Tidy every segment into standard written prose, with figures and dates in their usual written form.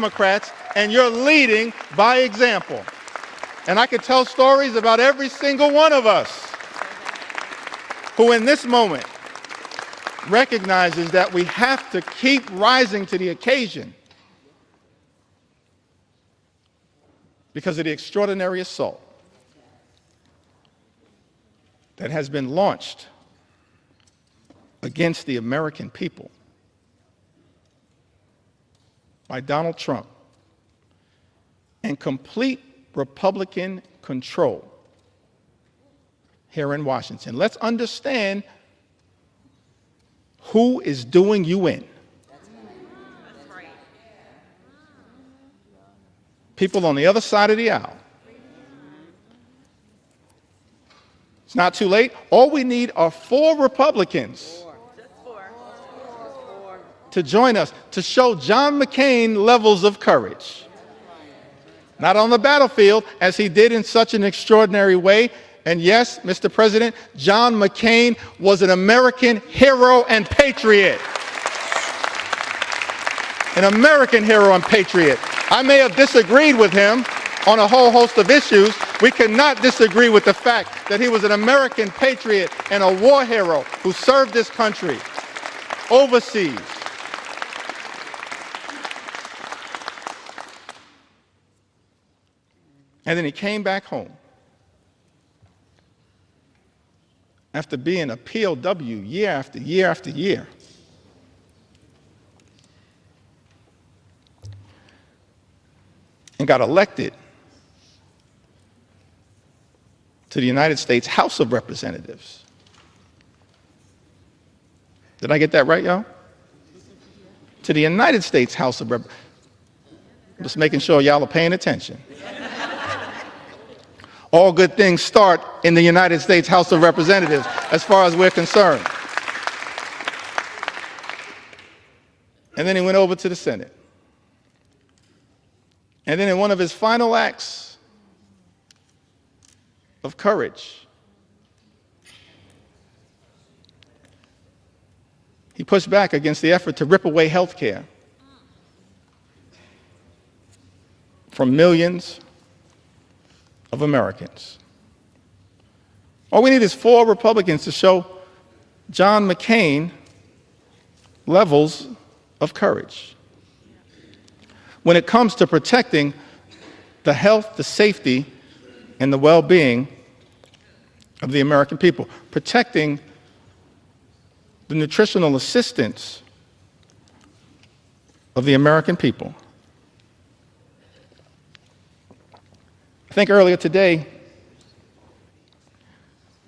Democrats, and you're leading by example. And I could tell stories about every single one of us who in this moment recognizes that we have to keep rising to the occasion because of the extraordinary assault that has been launched against the American people by Donald Trump and complete Republican control here in Washington. Let's understand who is doing you in. People on the other side of the aisle. It's not too late. All we need are 4 Republicans to join us to show John McCain levels of courage. Not on the battlefield, as he did in such an extraordinary way. And yes, Mr. President, John McCain was an American hero and patriot. An American hero and patriot. I may have disagreed with him on a whole host of issues. We cannot disagree with the fact that he was an American patriot and a war hero who served this country overseas. And then he came back home after being a POW year after year after year. And got elected to the United States House of Representatives. Did I get that right, y'all? To the United States House of Representatives. Just making sure y'all are paying attention. All good things start in the United States House of Representatives, as far as we're concerned. And then he went over to the Senate. And then in one of his final acts of courage, he pushed back against the effort to rip away health care from millions of Americans. All we need is 4 Republicans to show John McCain levels of courage when it comes to protecting the health, the safety, and the well-being of the American people, protecting the nutritional assistance of the American people. I think earlier today,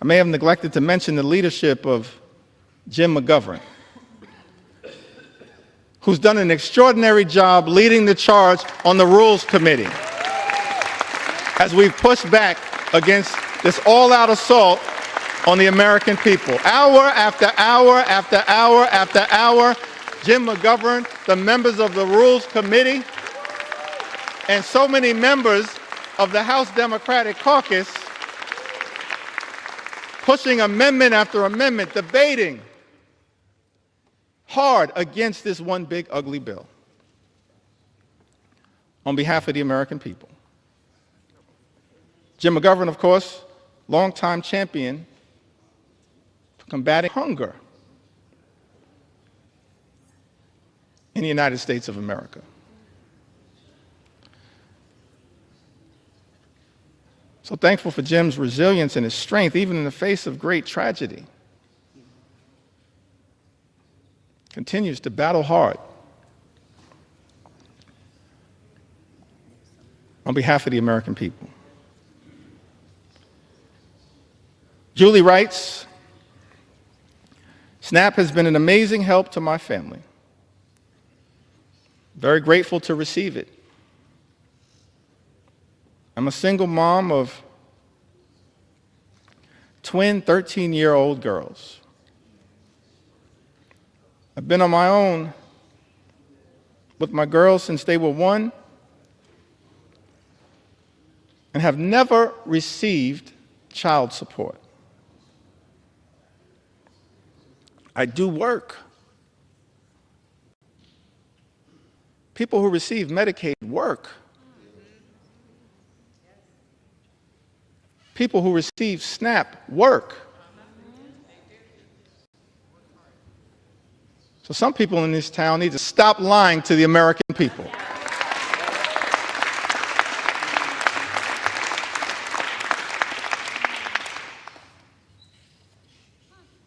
I may have neglected to mention the leadership of Jim McGovern, who's done an extraordinary job leading the charge on the Rules Committee as we've pushed back against this all-out assault on the American people. Hour after hour after hour after hour, Jim McGovern, the members of the Rules Committee, and so many members of the House Democratic Caucus pushing amendment after amendment, debating hard against this one big ugly bill on behalf of the American people. Jim McGovern, of course, longtime champion for combating hunger in the United States of America. So thankful for Jim's resilience and his strength, even in the face of great tragedy. Continues to battle hard on behalf of the American people. Julie writes, SNAP has been an amazing help to my family. Very grateful to receive it. I'm a single mom of twin 13-year-old girls. I've been on my own with my girls since they were 1 and have never received child support. I do work. People who receive Medicaid work. People who receive SNAP work. So some people in this town need to stop lying to the American people.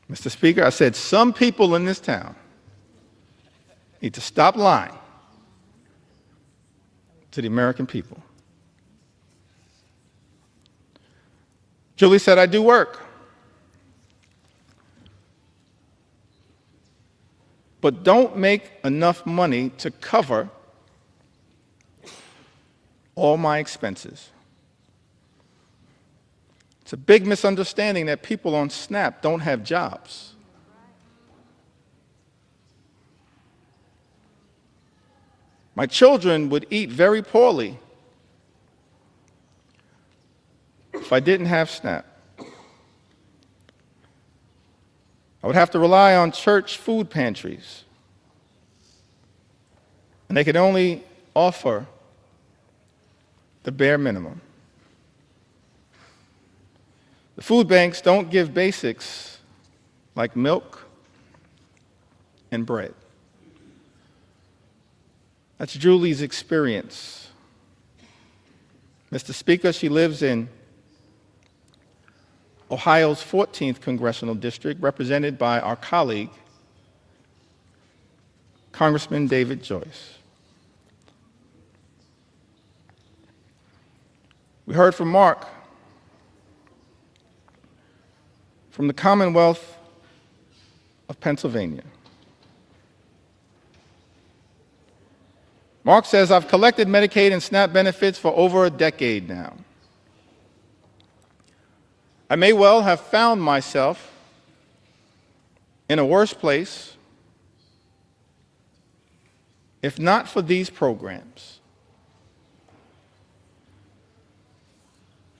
Mr. Speaker, I said some people in this town need to stop lying to the American people. Julie said, I do work, but don't make enough money to cover all my expenses. It's a big misunderstanding that people on SNAP don't have jobs. My children would eat very poorly if I didn't have SNAP. I would have to rely on church food pantries, and they could only offer the bare minimum. The food banks don't give basics like milk and bread. That's Julie's experience. Mr. Speaker, she lives in Ohio's 14th Congressional District, represented by our colleague, Congressman David Joyce. We heard from Mark from the Commonwealth of Pennsylvania. Mark says, I've collected Medicaid and SNAP benefits for over a decade now. I may well have found myself in a worse place if not for these programs.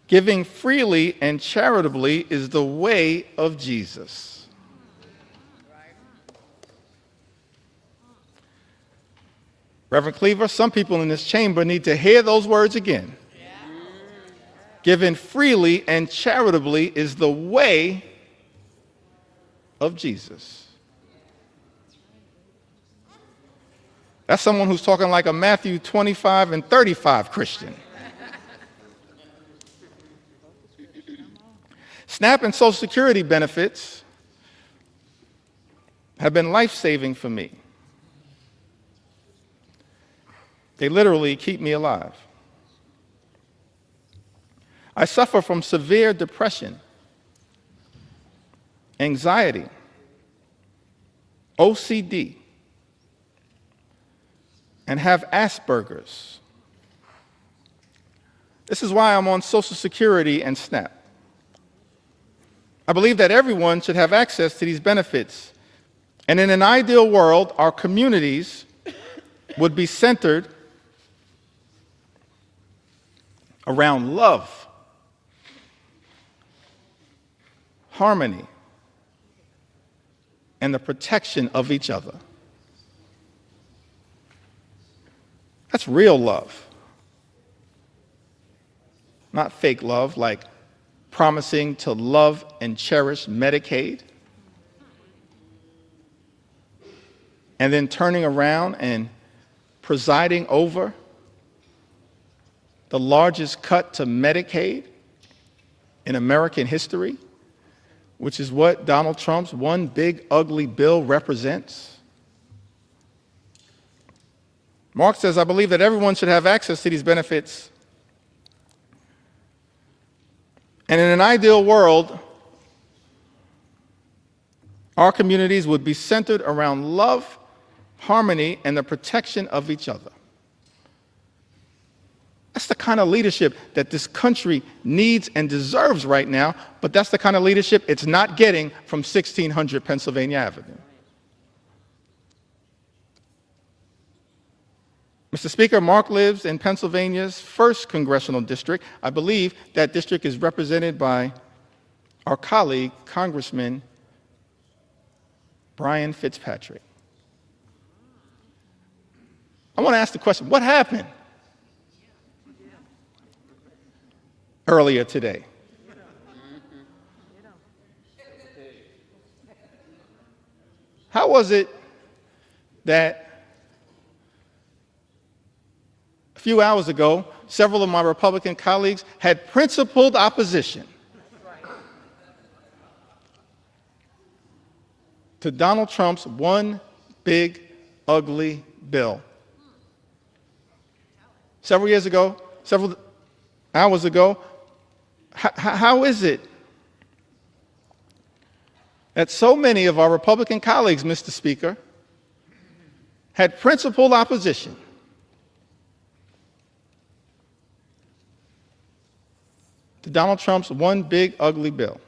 Giving freely and charitably is the way of Jesus. Reverend Cleaver, some people in this chamber need to hear those words again. Giving freely and charitably is the way of Jesus. That's someone who's talking like a Matthew 25 and 35 Christian. SNAP and Social Security benefits have been life-saving for me. They literally keep me alive. I suffer from severe depression, anxiety, OCD, and have Asperger's. This is why I'm on Social Security and SNAP. I believe that everyone should have access to these benefits. And in an ideal world, our communities would be centered around love, harmony, and the protection of each other. That's real love. Not fake love, like promising to love and cherish Medicaid, and then turning around and presiding over the largest cut to Medicaid in American history, which is what Donald Trump's one big ugly bill represents. Mark says, I believe that everyone should have access to these benefits. And in an ideal world, our communities would be centered around love, harmony, and the protection of each other. That's the kind of leadership that this country needs and deserves right now, but that's the kind of leadership it's not getting from 1600 Pennsylvania Avenue. Mr. Speaker, Mark lives in Pennsylvania's 1st Congressional District. I believe that district is represented by our colleague, Congressman Brian Fitzpatrick. I want to ask the question, what happened earlier today? How was it that a few hours ago, several of my Republican colleagues had principled opposition to Donald Trump's one big, ugly bill? Several hours ago, how is it that so many of our Republican colleagues, Mr. Speaker, had principled opposition to Donald Trump's one big, ugly bill?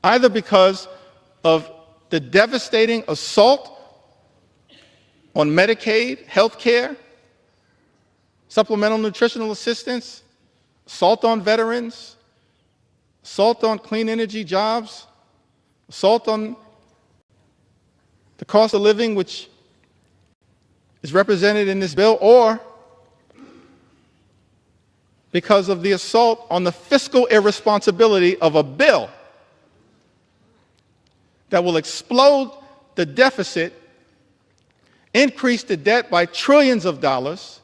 Either because of the devastating assault on Medicaid, health care, supplemental nutritional assistance, assault on veterans, assault on clean energy jobs, assault on the cost of living, which is represented in this bill, or because of the assault on the fiscal irresponsibility of a bill that will explode the deficit, increase the debt by trillions of dollars,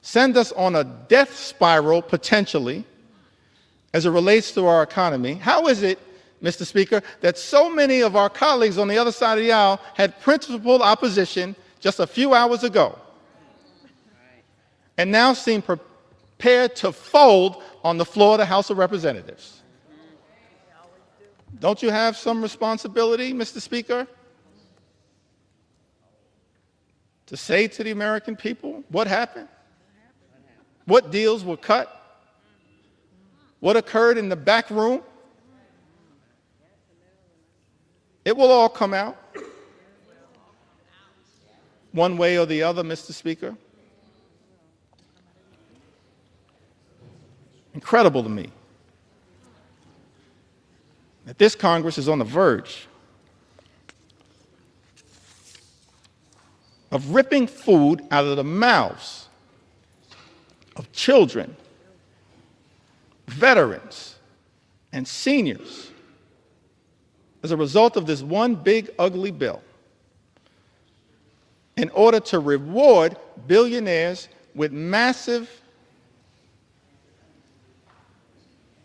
send us on a death spiral, potentially, as it relates to our economy? How is it, Mr. Speaker, that so many of our colleagues on the other side of the aisle had principled opposition just a few hours ago and now seem prepared to fold on the floor of the House of Representatives? Don't you have some responsibility, Mr. Speaker, to say to the American people what happened? What deals were cut? What occurred in the back room? It will all come out one way or the other, Mr. Speaker. Incredible to me that this Congress is on the verge of ripping food out of the mouths of children, veterans, and seniors as a result of this one big, ugly bill in order to reward billionaires with massive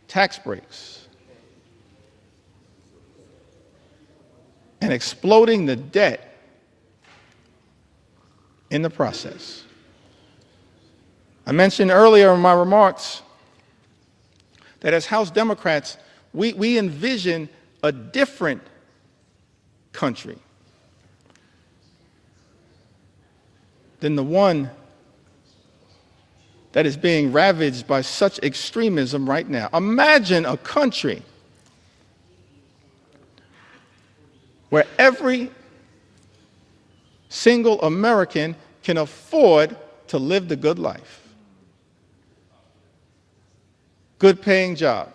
tax breaks and exploding the debt in the process. I mentioned earlier in my remarks that as House Democrats, we envision a different country than the one that is being ravaged by such extremism right now. Imagine a country where every single American can afford to live the good life. Good paying job,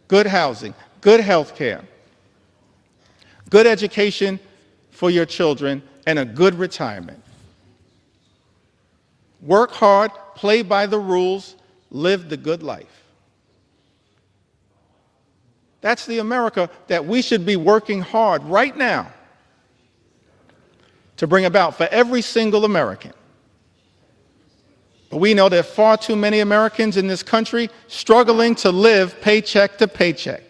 good housing, good health care, good education for your children, and a good retirement. Work hard, play by the rules, live the good life. That's the America that we should be working hard right now to bring about for every single American. But we know there are far too many Americans in this country struggling to live paycheck to paycheck.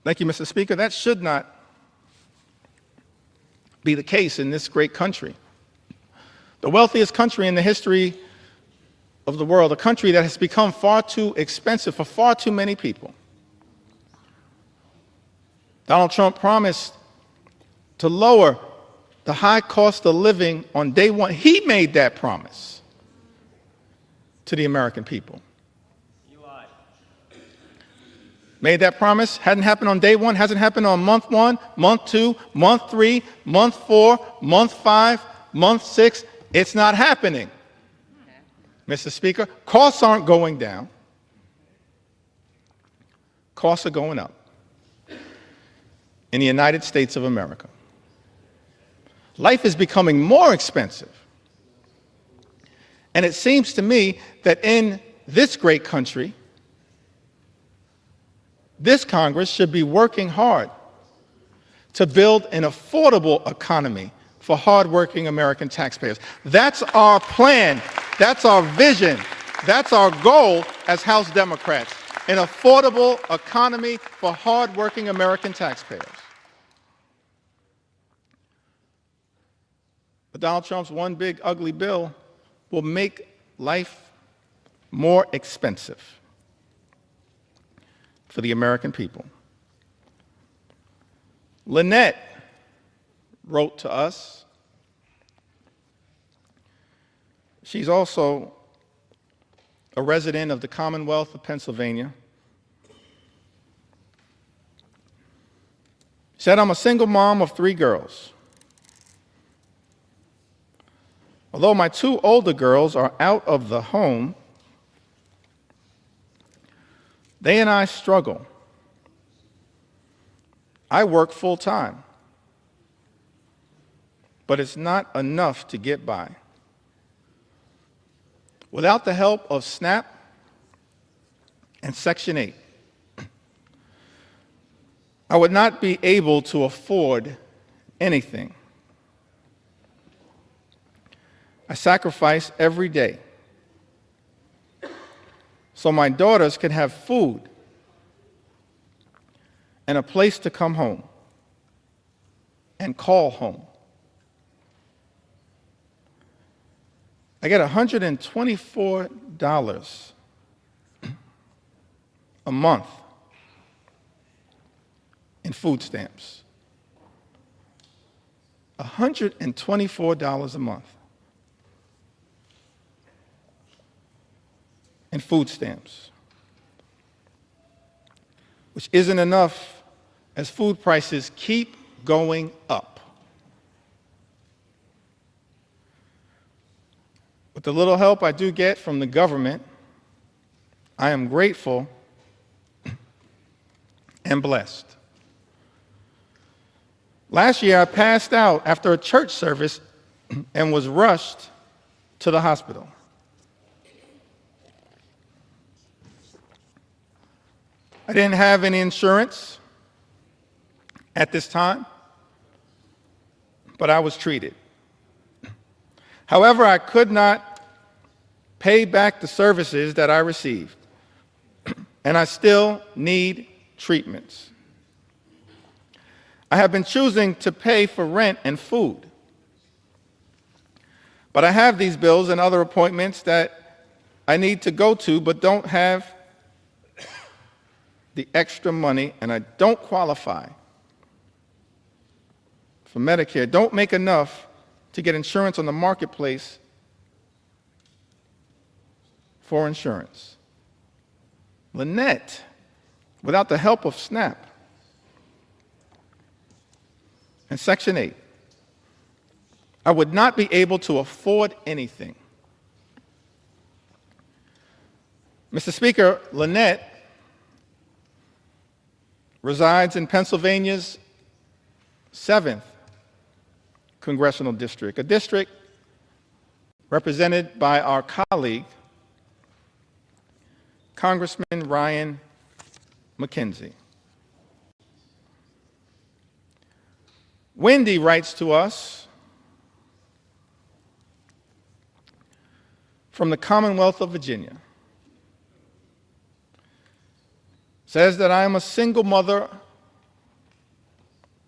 Thank you, Mr. Speaker. That should not be the case in this great country. The wealthiest country in the history of the world, a country that has become far too expensive for far too many people. Donald Trump promised to lower the high cost of living on day one. He made that promise to the American people. Made that promise, hadn't happened on day one, hasn't happened on month 1, month 2, month 3, month 4, month 5, month 6. It's not happening. Mr. Speaker, costs aren't going down. costs are going up in the United States of America. Life is becoming more expensive. And it seems to me that in this great country, this Congress should be working hard to build an affordable economy for hardworking American taxpayers. That's our plan. That's our vision. That's our goal as House Democrats, an affordable economy for hardworking American taxpayers. But Donald Trump's one big ugly bill will make life more expensive for the American people. Lynette wrote to us. She's also a resident of the Commonwealth of Pennsylvania. She said, I'm a single mom of 3 girls. Although my 2 older girls are out of the home, they and I struggle. I work full time, but it's not enough to get by. Without the help of SNAP and Section 8, I would not be able to afford anything. I sacrifice every day so my daughters can have food and a place to come home and call home. I get $124 a month in food stamps. $124 a month in food stamps, which isn't enough as food prices keep going up. With the little help I do get from the government, I am grateful and blessed. Last year, I passed out after a church service and was rushed to the hospital. I didn't have any insurance at this time, but I was treated. However, I could not pay back the services that I received, and I still need treatments. I have been choosing to pay for rent and food, but I have these bills and other appointments that I need to go to but don't have the extra money, and I don't qualify for Medicare, don't make enough to get insurance on the marketplace for insurance. Lynette, without the help of SNAP and Section 8, I would not be able to afford anything. Mr. Speaker, Lynette resides in Pennsylvania's 7th congressional district, a district represented by our colleague, Congressman Ryan McKenzie. Wendy writes to us from the Commonwealth of Virginia. Says that I am a single mother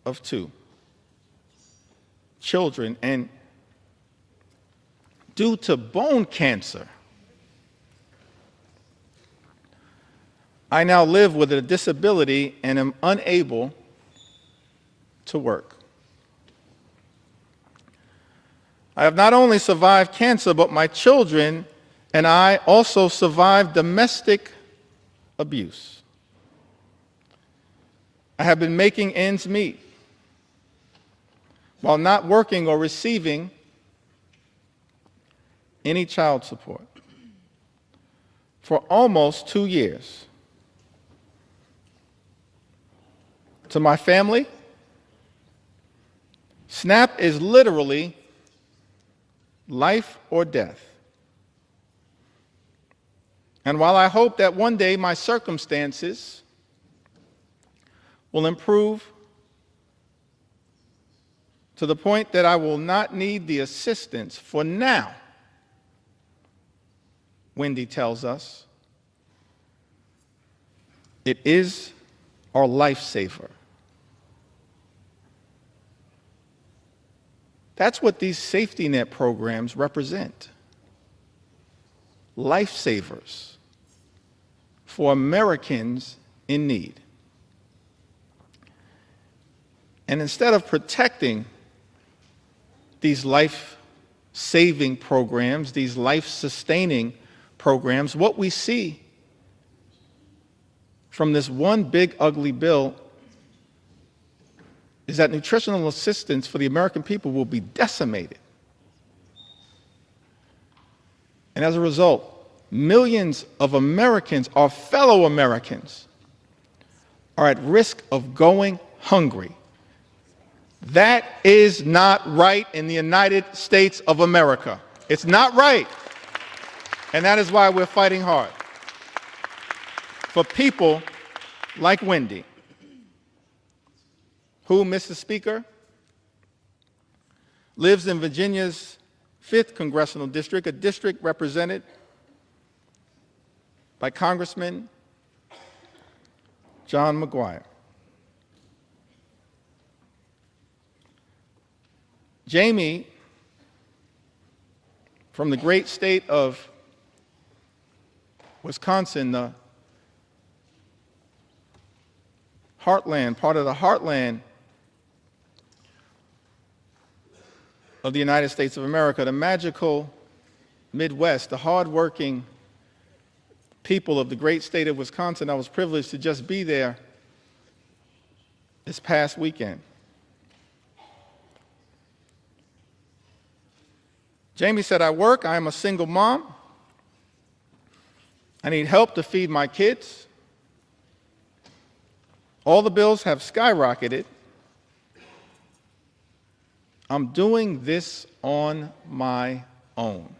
of 2 children, and due to bone cancer, I now live with a disability and am unable to work. I have not only survived cancer, but my children and I also survived domestic abuse. I have been making ends meet while not working or receiving any child support for almost 2 years. to my family, SNAP is literally life or death. And while I hope that one day my circumstances will improve to the point that I will not need the assistance for now, Wendy tells us, it is our lifesaver. That's what these safety net programs represent. Lifesavers for Americans in need. And instead of protecting these life-saving programs, these life-sustaining programs, what we see from this one big ugly bill is that nutritional assistance for the American people will be decimated. And as a result, millions of Americans, our fellow Americans, are at risk of going hungry. That is not right in the United States of America. It's not right. And that is why we're fighting hard for people like Wendy, who, Mr. Speaker, lives in Virginia's 5th Congressional District, a district represented by Congressman John McGuire. Jamie, from the great state of Wisconsin, the heartland, part of the heartland of the United States of America, the magical Midwest, the hardworking people of the great state of Wisconsin. I was privileged to just be there this past weekend. Jamie said, I work, I am a single mom. I need help to feed my kids. All the bills have skyrocketed. I'm doing this on my own.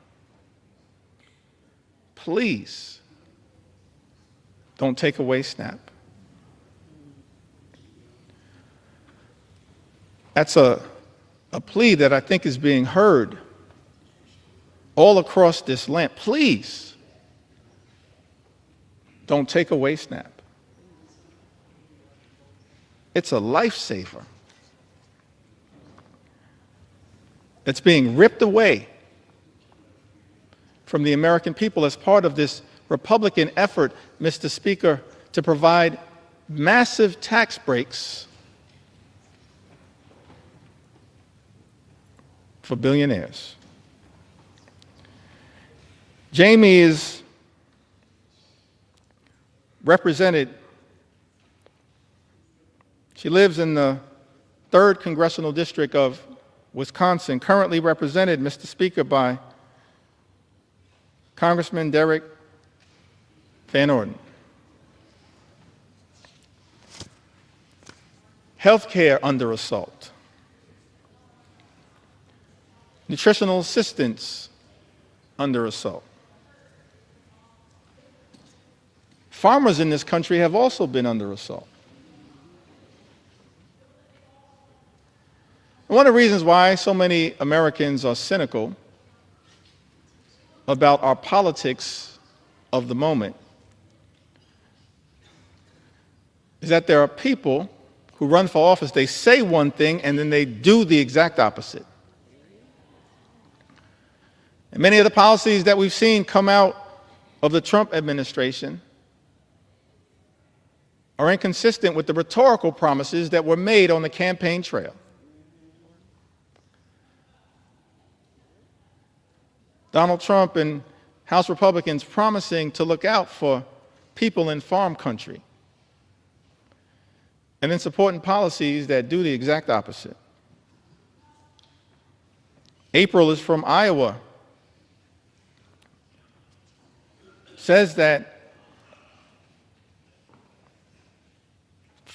Please don't take away SNAP. That's a plea that I think is being heard all across this land. Please don't take away SNAP. It's a lifesaver. It's being ripped away from the American people as part of this Republican effort, Mr. Speaker, to provide massive tax breaks for billionaires. Jamie is represented, she lives in the 3rd Congressional District of Wisconsin, currently represented, Mr. Speaker, by Congressman Derek Van Orden. Healthcare under assault. Nutritional assistance under assault. Farmers in this country have also been under assault. And one of the reasons why so many Americans are cynical about our politics of the moment is that there are people who run for office, they say one thing and then they do the exact opposite. And many of the policies that we've seen come out of the Trump administration are inconsistent with the rhetorical promises that were made on the campaign trail. Donald Trump and House Republicans promising to look out for people in farm country, and then supporting policies that do the exact opposite. April is from Iowa. Says that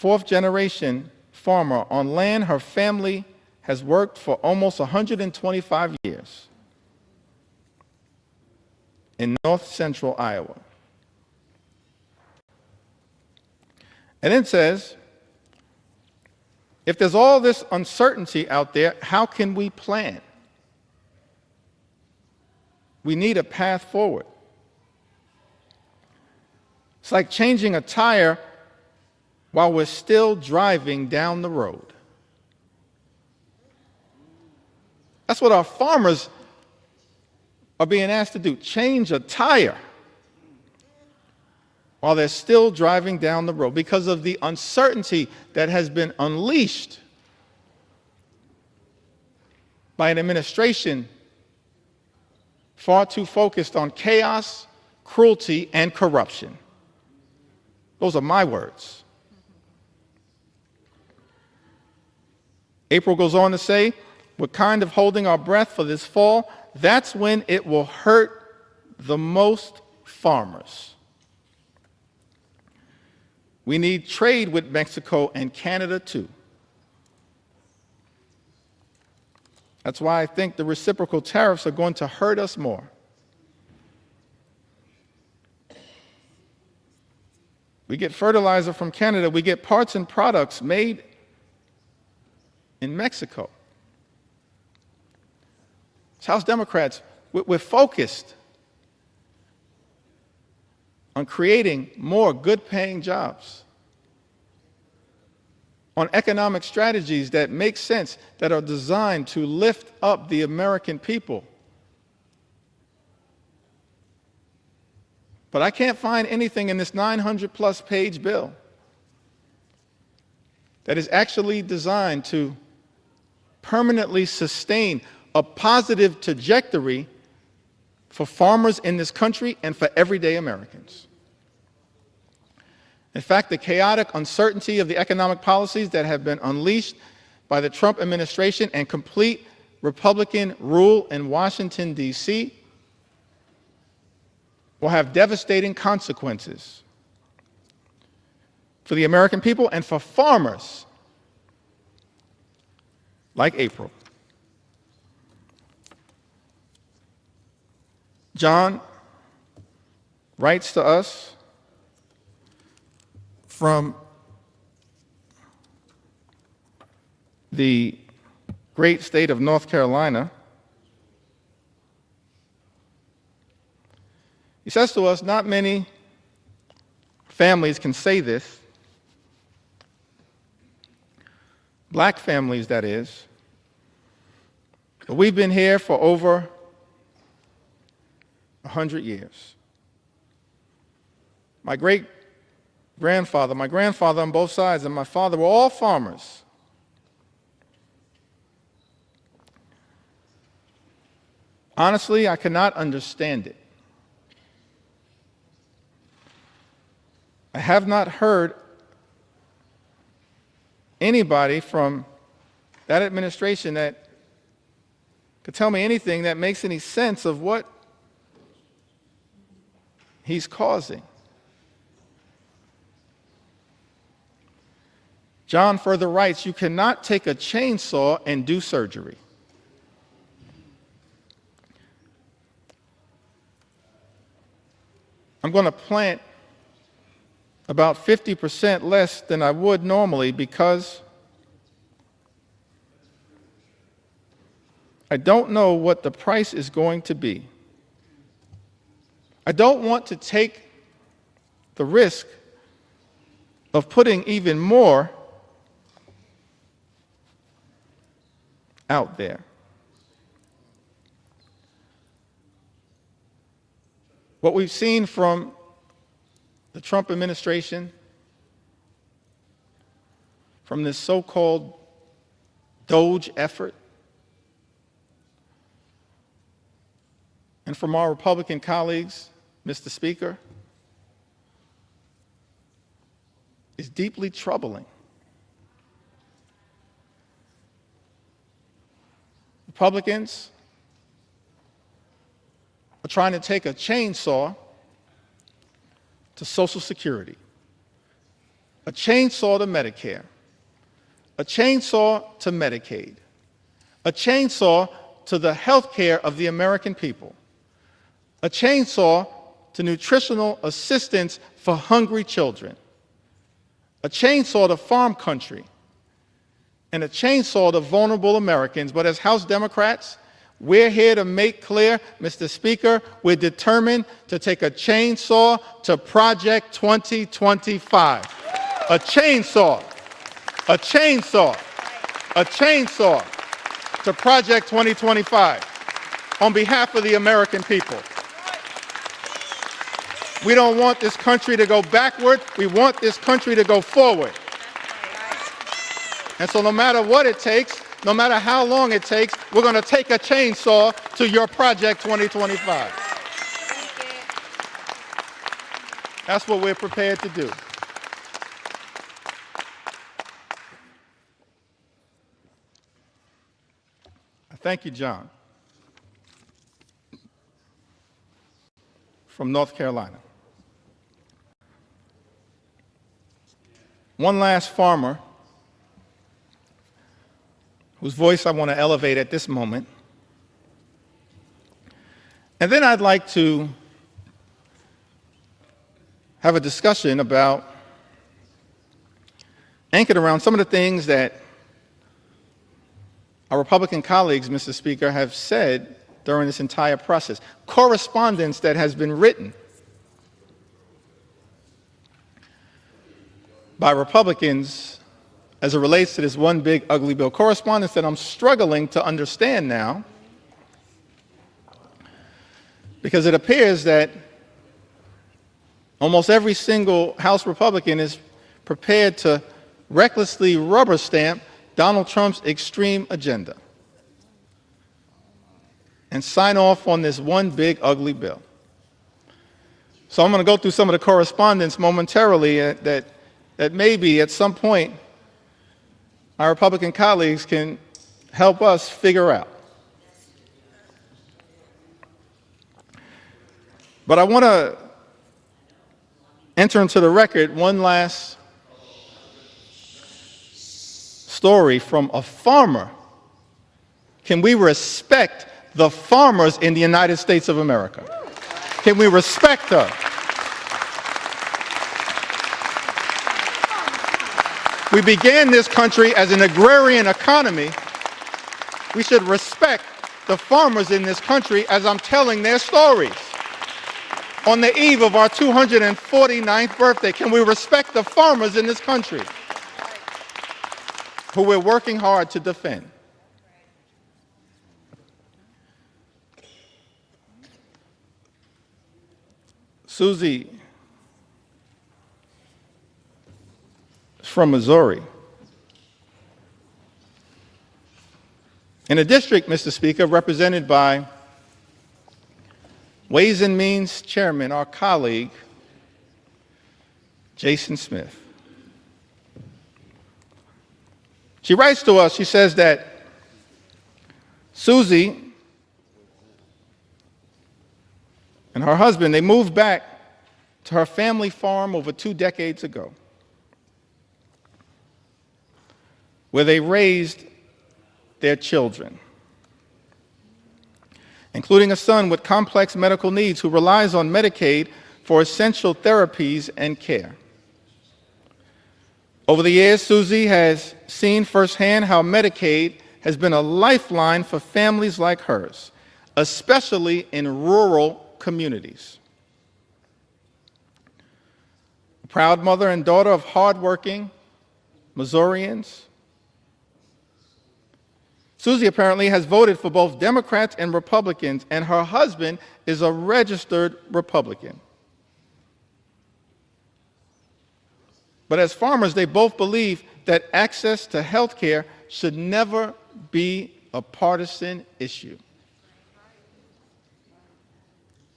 fourth-generation farmer on land her family has worked for almost 125 years in north-central Iowa. And then it says, if there's all this uncertainty out there, how can we plan? We need a path forward. It's like changing a tire while we're still driving down the road. That's what our farmers are being asked to do, change a tire while they're still driving down the road because of the uncertainty that has been unleashed by an administration far too focused on chaos, cruelty, and corruption. Those are my words. April goes on to say, we're kind of holding our breath for this fall. That's when it will hurt the most farmers. We need trade with Mexico and Canada too. That's why I think the reciprocal tariffs are going to hurt us more. We get fertilizer from Canada. We get parts and products made in Mexico. So House Democrats, we're focused on creating more good-paying jobs, on economic strategies that make sense, that are designed to lift up the American people. But I can't find anything in this 900-plus page bill that is actually designed to permanently sustain a positive trajectory for farmers in this country and for everyday Americans. In fact, the chaotic uncertainty of the economic policies that have been unleashed by the Trump administration and complete Republican rule in Washington, D.C., will have devastating consequences for the American people and for farmers like April. John writes to us from the great state of North Carolina. He says to us, not many families can say this, black families that is, but we've been here for over 100 years. My great-grandfather, my grandfather on both sides, and my father were all farmers. Honestly, I cannot understand it. I have not heard anybody from that administration that could tell me anything that makes any sense of what he's causing. John further writes, you cannot take a chainsaw and do surgery. I'm going to plant about 50% less than I would normally because I don't know what the price is going to be. I don't want to take the risk of putting even more out there. What we've seen from the Trump administration, from this so-called DOGE effort, and from our Republican colleagues, Mr. Speaker, is deeply troubling. Republicans are trying to take a chainsaw to Social Security. a chainsaw to Medicare, a chainsaw to Medicaid, a chainsaw to the health care of the American people, a chainsaw to nutritional assistance for hungry children, a chainsaw to farm country, and a chainsaw to vulnerable Americans. But as House Democrats, we're here to make clear, Mr. Speaker, we're determined to take a chainsaw to Project 2025. A chainsaw, a chainsaw, a chainsaw to Project 2025 on behalf of the American people. We don't want this country to go backward. We want this country to go forward. And so no matter what it takes, no matter how long it takes, we're going to take a chainsaw to your Project 2025. That's what we're prepared to do. Thank you, John, from North Carolina. One last farmer whose voice I want to elevate at this moment. And then I'd like to have a discussion about, anchored around some of the things that our Republican colleagues, Mr. Speaker, have said during this entire process. Correspondence that has been written by Republicans as it relates to this one big ugly bill. Correspondence that I'm struggling to understand now, because it appears that almost every single House Republican is prepared to recklessly rubber stamp Donald Trump's extreme agenda and sign off on this one big ugly bill. So I'm going to go through some of the correspondence momentarily that maybe at some point our Republican colleagues can help us figure out. But I want to enter into the record one last story from a farmer. Can we respect the farmers in the United States of America? Can we respect her? We began this country as an agrarian economy. We should respect the farmers in this country as I'm telling their stories. On the eve of our 249th birthday, can we respect the farmers in this country who we're working hard to defend? Susie is from Missouri. In a district, Mr. Speaker, represented by Ways and Means Chairman, our colleague, Jason Smith. She writes to us, she says that Susie and her husband, they moved back to her family farm over 2 decades ago, where they raised their children, including a son with complex medical needs who relies on Medicaid for essential therapies and care. Over the years, Susie has seen firsthand how Medicaid has been a lifeline for families like hers, especially in rural communities. A proud mother and daughter of hardworking Missourians, Susie apparently has voted for both Democrats and Republicans, and her husband is a registered Republican. But as farmers, they both believe that access to health care should never be a partisan issue.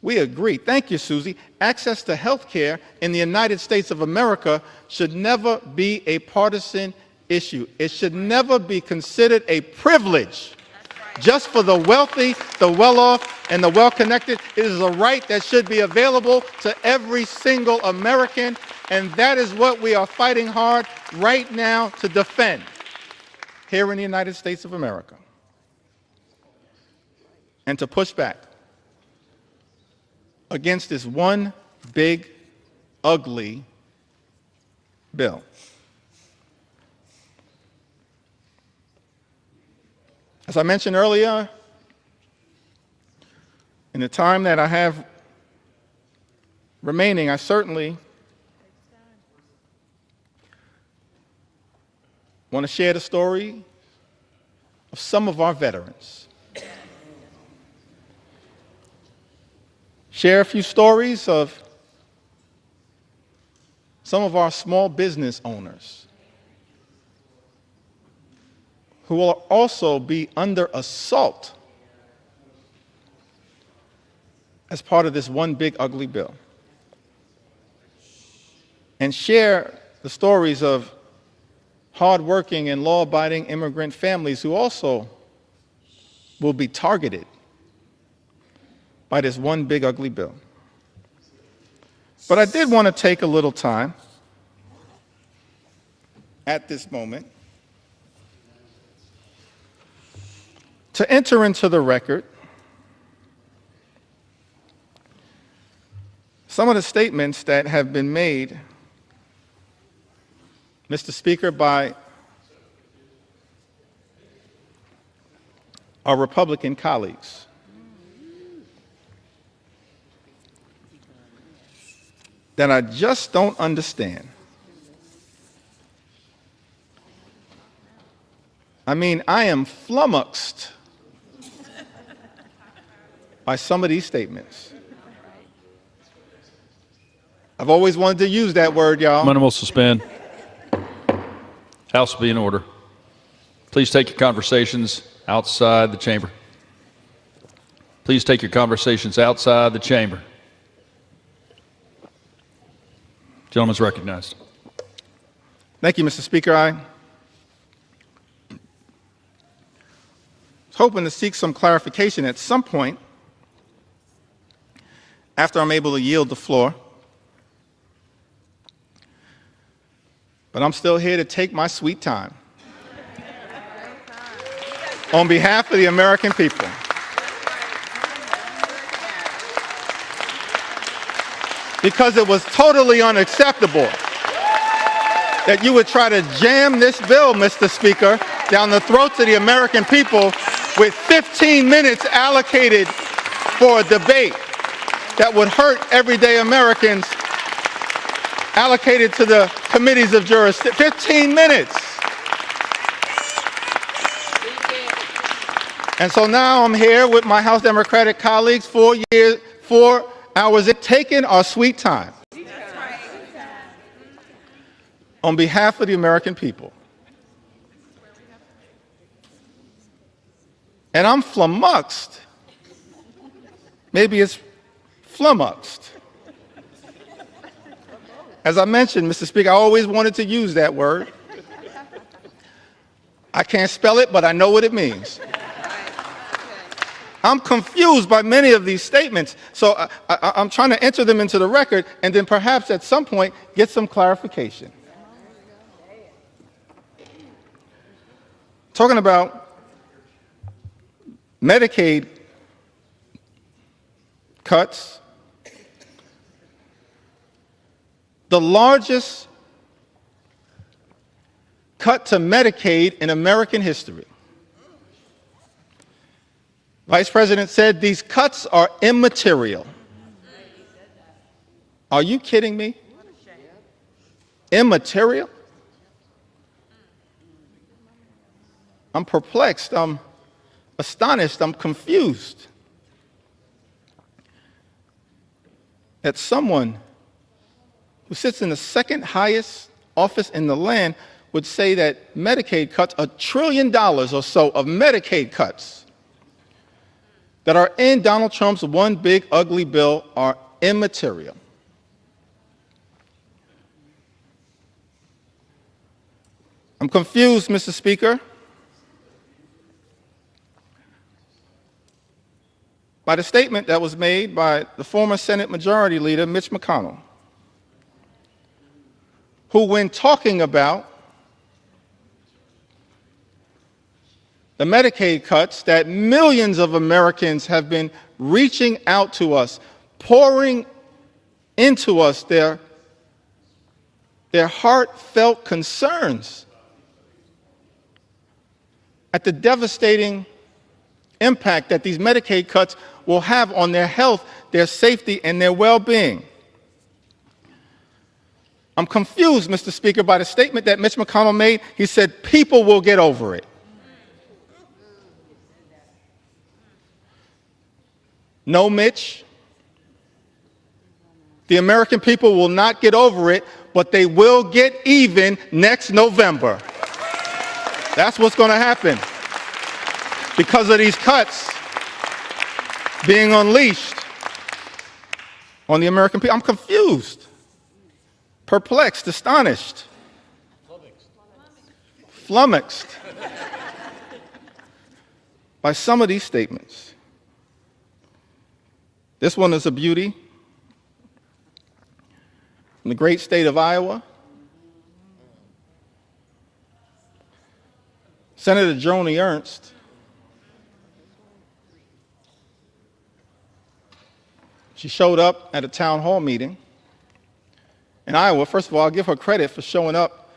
We agree. Thank you, Susie. Access to health care in the United States of America should never be a partisan issue. It should never be considered a privilege just for the wealthy, the well-off, and the well-connected. It is a right that should be available to every single American, And that is what we are fighting hard right now to defend here in the United States of America, and to push back against this one big, ugly bill. As I mentioned earlier, in the time that I have remaining, I certainly want to share the story of some of our veterans. Share a few stories of some of our small business owners who will also be under assault as part of this one big ugly bill. And share the stories of hardworking and law-abiding immigrant families who also will be targeted by this one big ugly bill. But I did want to take a little time at this moment to enter into the record some of the statements that have been made, Mr. Speaker, by our Republican colleagues. That I just don't understand. I mean, I am flummoxed by some of these statements. I've always wanted to use that word, y'all. Will suspend. House will be in order. Please take your conversations outside the chamber. Please take your conversations outside the chamber. Gentleman's recognized. Thank you, Mr. Speaker. I was hoping to seek some clarification at some point after I'm able to yield the floor. But I'm still here to take my sweet time on behalf of the American people. Because it was totally unacceptable that you would try to jam this bill, Mr. Speaker, down the throats of the American people with 15 minutes allocated for a debate that would hurt everyday Americans, allocated to the committees of jurisdiction. 15 minutes. And so now I'm here with my House Democratic colleagues, 4 hours in, taking our sweet time on behalf of the American people. And I'm flummoxed. Maybe it's flummoxed. As I mentioned, Mr. Speaker, I always wanted to use that word. I can't spell it, but I know what it means. I'm confused by many of these statements, so I'm trying to enter them into the record and then perhaps at some point get some clarification. Talking about Medicaid cuts, the largest cut to Medicaid in American history. Vice President said these cuts are immaterial. Are you kidding me? Immaterial? I'm perplexed, I'm astonished, I'm confused that someone who sits in the second highest office in the land would say that Medicaid cuts, $1 trillion or so of Medicaid cuts that are in Donald Trump's one big ugly bill are immaterial. I'm confused, Mr. Speaker, by the statement that was made by the former Senate Majority Leader, Mitch McConnell, who, when talking about the Medicaid cuts that millions of Americans have been reaching out to us, pouring into us their heartfelt concerns at the devastating impact that these Medicaid cuts will have on their health, their safety, and their well-being. I'm confused, Mr. Speaker, by the statement that Mitch McConnell made. He said, people will get over it. No, Mitch. The American people will not get over it, but they will get even next November. That's what's going to happen because of these cuts being unleashed on the American people. I'm confused, perplexed, astonished, flummoxed by some of these statements. This one is a beauty. In the great state of Iowa, Senator Joni Ernst she showed up at a town hall meeting in Iowa. First of all, I'll give her credit for showing up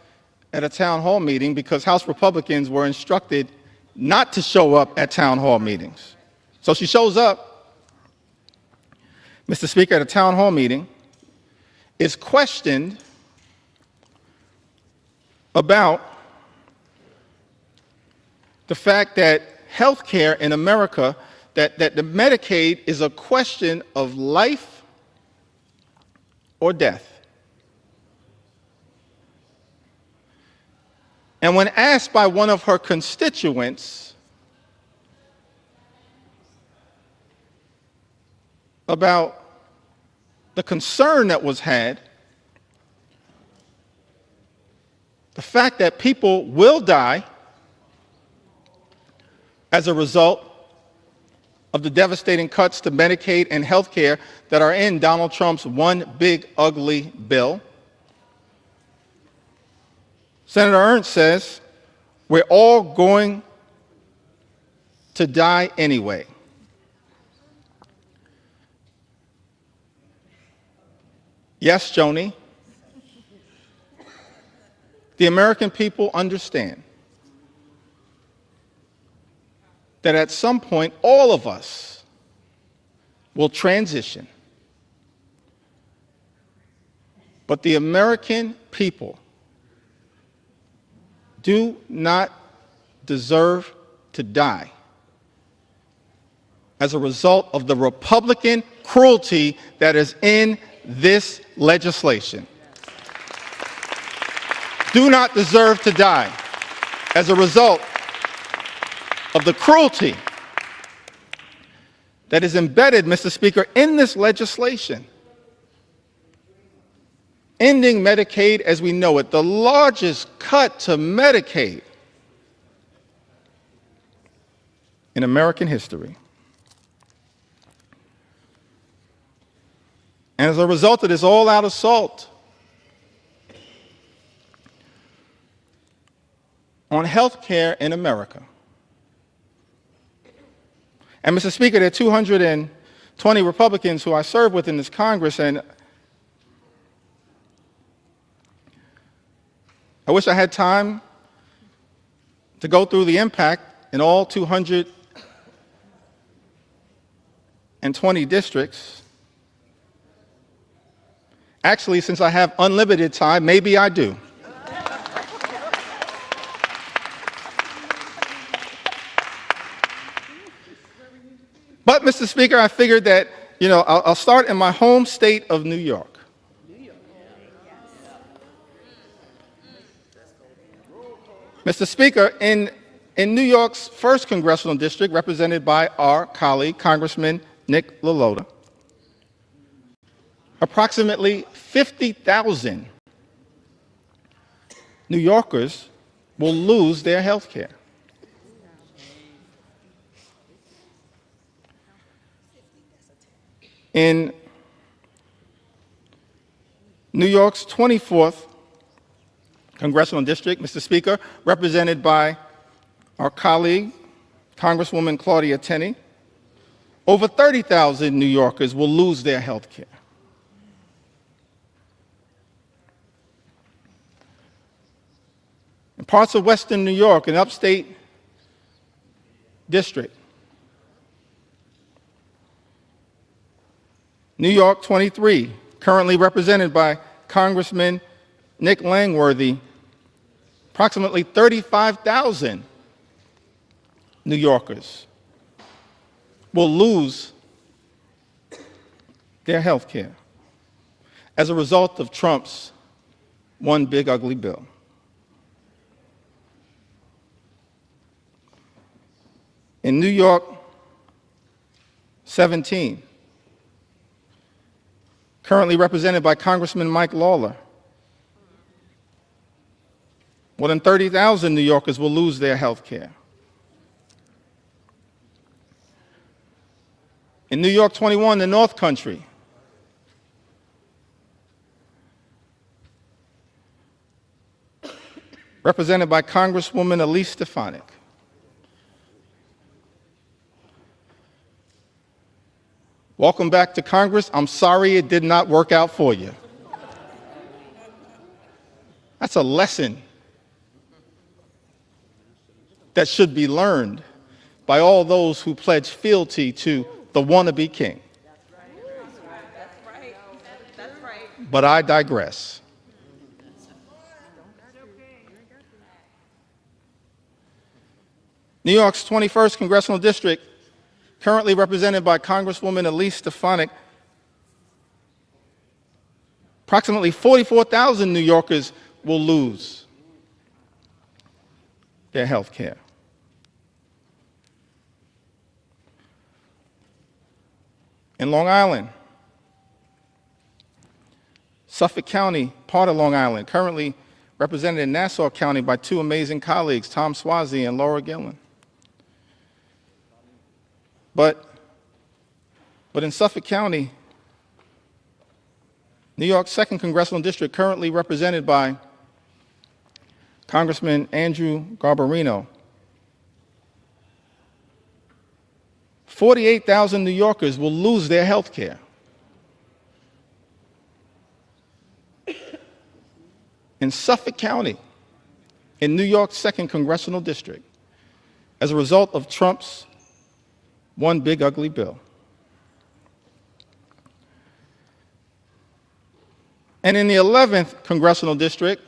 at a town hall meeting because House Republicans were instructed not to show up at town hall meetings. So she shows up, Mr. Speaker, at a town hall meeting, is questioned about the fact that health care in America, that the Medicaid is a question of life or death. And when asked by one of her constituents about the concern that was had, the fact that people will die as a result of the devastating cuts to Medicaid and health care that are in Donald Trump's one big ugly bill, Senator Ernst says, we're all going to die anyway. Yes, Joni, the American people understand that at some point all of us will transition. But the American people do not deserve to die as a result of the Republican cruelty that is in this legislation. Do not deserve to die as a result of the cruelty that is embedded, Mr. Speaker, in this legislation. Ending Medicaid as we know it, the largest cut to Medicaid in American history. And as a result of this all-out assault on health care in America, and Mr. Speaker, there are 220 Republicans who I serve with in this Congress, and I wish I had time to go through the impact in all 220 districts. Actually, since I have unlimited time, maybe I do. But, Mr. Speaker, I figured that, I'll start in my home state of New York. Mr. Speaker, in New York's 1st Congressional District, represented by our colleague, Congressman Nick LaLota, approximately 50,000 New Yorkers will lose their health care. In New York's 24th congressional district, Mr. Speaker, represented by our colleague, Congresswoman Claudia Tenney, over 30,000 New Yorkers will lose their health care. In parts of Western New York, an upstate district, New York 23, currently represented by Congressman Nick Langworthy, approximately 35,000 New Yorkers will lose their health care as a result of Trump's one big ugly bill. In New York 17, currently represented by Congressman Mike Lawler, more than 30,000 New Yorkers will lose their health care. In New York 21, the North Country, represented by Congresswoman Elise Stefanik, welcome back to Congress. I'm sorry it did not work out for you. That's a lesson that should be learned by all those who pledge fealty to the wannabe king. That's right. But I digress. New York's 21st Congressional District, currently represented by Congresswoman Elise Stefanik, approximately 44,000 New Yorkers will lose their health care. In Long Island, Suffolk County, part of Long Island, currently represented in Nassau County by two amazing colleagues, Tom Swazi and Laura Gillen. But in Suffolk County, New York's 2nd Congressional District, currently represented by Congressman Andrew Garbarino, 48,000 New Yorkers will lose their health care. In Suffolk County, in New York's 2nd Congressional District, as a result of Trump's one big ugly bill. And in the 11th Congressional District,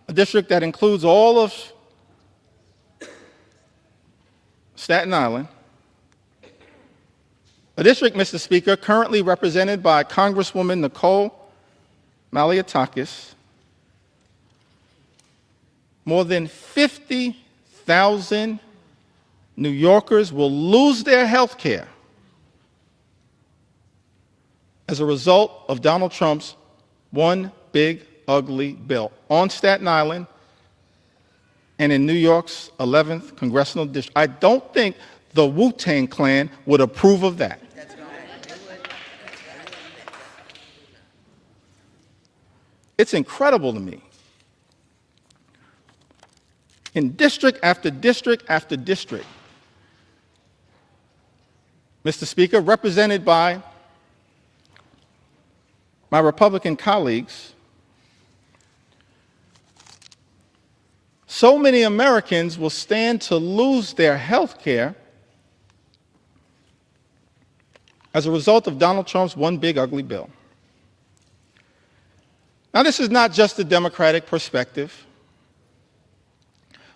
a district that includes all of Staten Island, a district, Mr. Speaker, currently represented by Congresswoman Nicole Malliotakis, more than 50,000 New Yorkers will lose their health care as a result of Donald Trump's one big ugly bill on Staten Island and in New York's 11th Congressional District. I don't think the Wu-Tang Clan would approve of that. It's incredible to me. In district after district after district, Mr. Speaker, represented by my Republican colleagues, so many Americans will stand to lose their health care as a result of Donald Trump's one big ugly bill. Now, this is not just a Democratic perspective.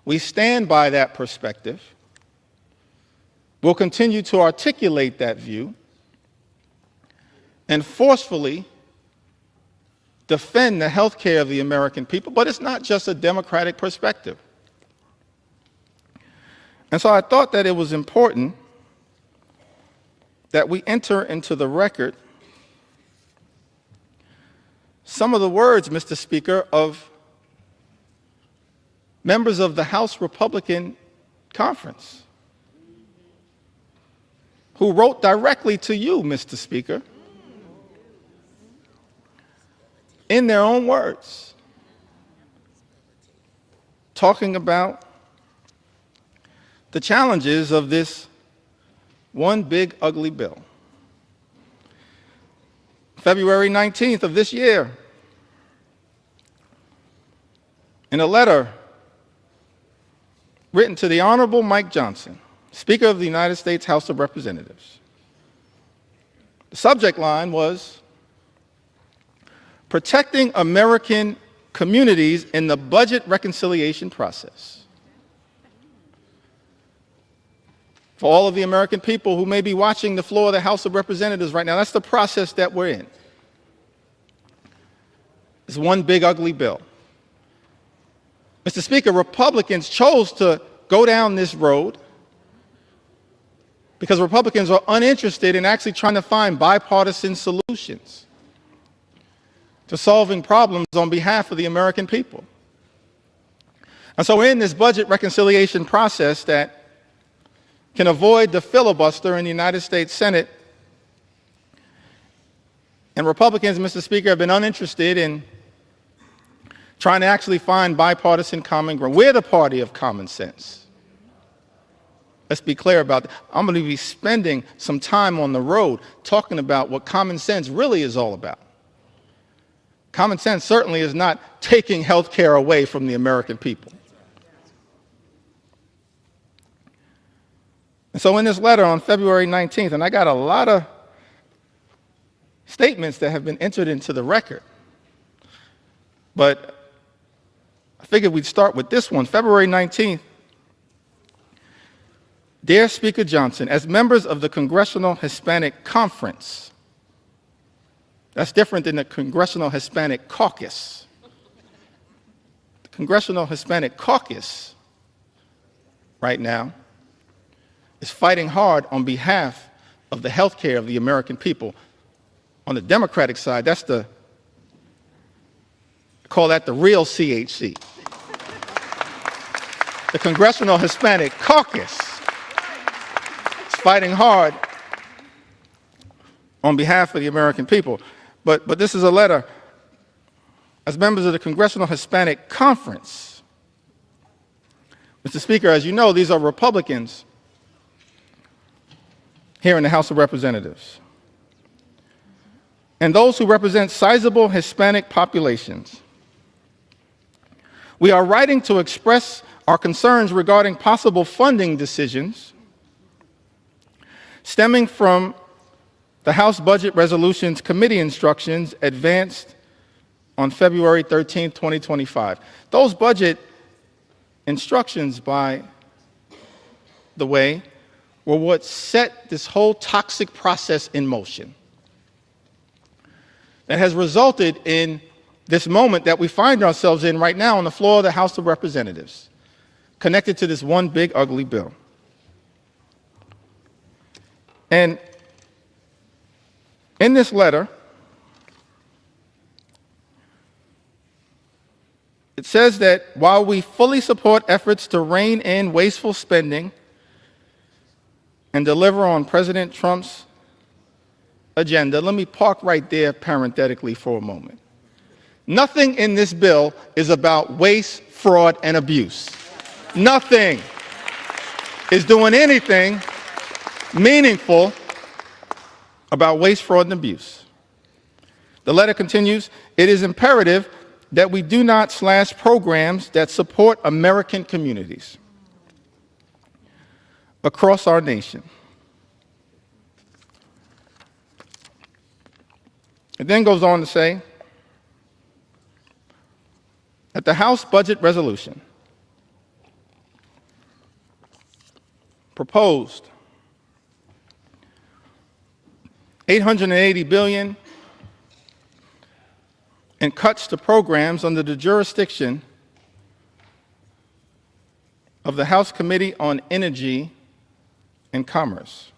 We stand by that perspective. We'll continue to articulate that view and forcefully defend the health care of the American people, but it's not just a Democratic perspective. And so I thought that it was important that we enter into the record some of the words, Mr. Speaker, of members of the House Republican Conference who wrote directly to you, Mr. Speaker, in their own words, talking about the challenges of this one big ugly bill. February 19th of this year, in a letter written to the Honorable Mike Johnson, Speaker of the United States House of Representatives, the subject line was, "Protecting American Communities in the Budget Reconciliation Process." For all of the American people who may be watching the floor of the House of Representatives right now, that's the process that we're in. It's one big ugly bill. Mr. Speaker, Republicans chose to go down this road because Republicans are uninterested in actually trying to find bipartisan solutions to solving problems on behalf of the American people. And so we're in this budget reconciliation process that can avoid the filibuster in the United States Senate. And Republicans, Mr. Speaker, have been uninterested in trying to actually find bipartisan common ground. We're the party of common sense. Let's be clear about that. I'm going to be spending some time on the road talking about what common sense really is all about. Common sense certainly is not taking health care away from the American people. And so in this letter on February 19th, and I got a lot of statements that have been entered into the record, but I figured we'd start with this one. February 19th, "Dear Speaker Johnson, as members of the Congressional Hispanic Conference," that's different than the Congressional Hispanic Caucus. The Congressional Hispanic Caucus right now is fighting hard on behalf of the health care of the American people. On the Democratic side, I call that the real CHC. The Congressional Hispanic Caucus is fighting hard on behalf of the American people. But this is a letter as members of the Congressional Hispanic Conference. Mr. Speaker, as you know, these are Republicans here in the House of Representatives, and those who represent sizable Hispanic populations. We are writing to express our concerns regarding possible funding decisions stemming from the House Budget Resolutions Committee instructions advanced on February 13, 2025. Those budget instructions, by the way, were what set this whole toxic process in motion that has resulted in this moment that we find ourselves in right now on the floor of the House of Representatives, connected to this one big ugly bill. And in this letter, it says that while we fully support efforts to rein in wasteful spending and deliver on President Trump's agenda, let me park right there parenthetically for a moment. Nothing in this bill is about waste, fraud, and abuse. Nothing is doing anything meaningful about waste, fraud, and abuse. The letter continues, "It is imperative that we do not slash programs that support American communities across our nation." It then goes on to say that the House Budget Resolution proposed $880 billion in cuts to programs under the jurisdiction of the House Committee on Energy and Commerce,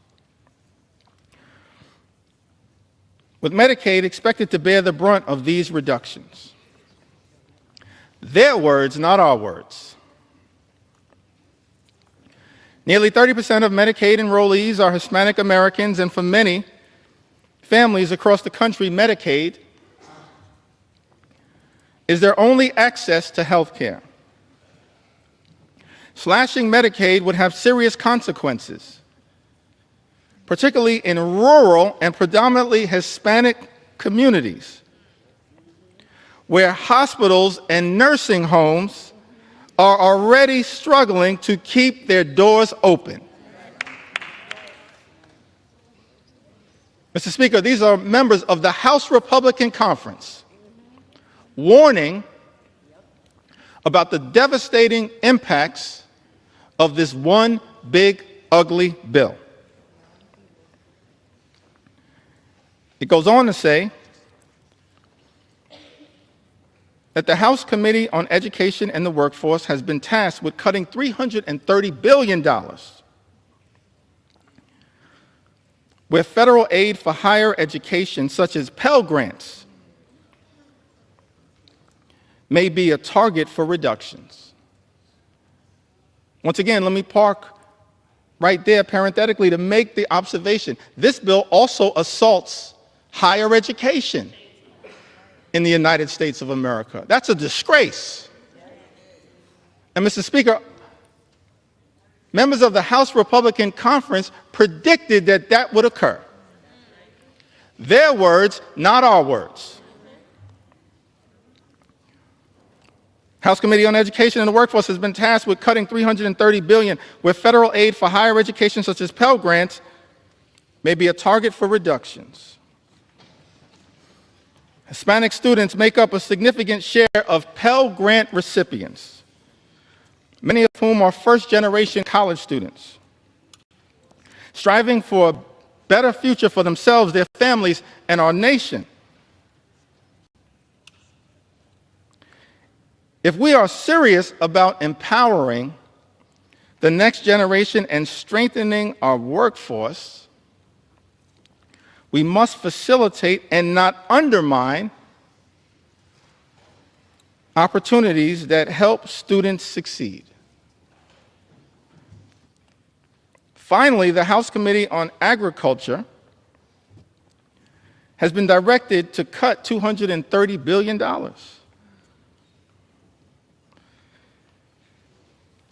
with Medicaid expected to bear the brunt of these reductions. Their words, not our words. Nearly 30% of Medicaid enrollees are Hispanic Americans, and for many families across the country, Medicaid is their only access to health care. Slashing Medicaid would have serious consequences, particularly in rural and predominantly Hispanic communities, where hospitals and nursing homes are already struggling to keep their doors open. Mr. Speaker, these are members of the House Republican Conference warning about the devastating impacts of this one big, ugly bill. It goes on to say that the House Committee on Education and the Workforce has been tasked with cutting $330 billion where federal aid for higher education, such as Pell Grants, may be a target for reductions. Once again, let me park right there parenthetically to make the observation. This bill also assaults higher education in the United States of America. That's a disgrace. And Mr. Speaker, members of the House Republican Conference predicted that that would occur. Their words, not our words. House Committee on Education and the Workforce has been tasked with cutting $330 billion, where federal aid for higher education, such as Pell Grants, may be a target for reductions. Hispanic students make up a significant share of Pell Grant recipients, many of whom are first-generation college students, striving for a better future for themselves, their families, and our nation. If we are serious about empowering the next generation and strengthening our workforce, we must facilitate and not undermine opportunities that help students succeed. Finally, the House Committee on Agriculture has been directed to cut $230 billion.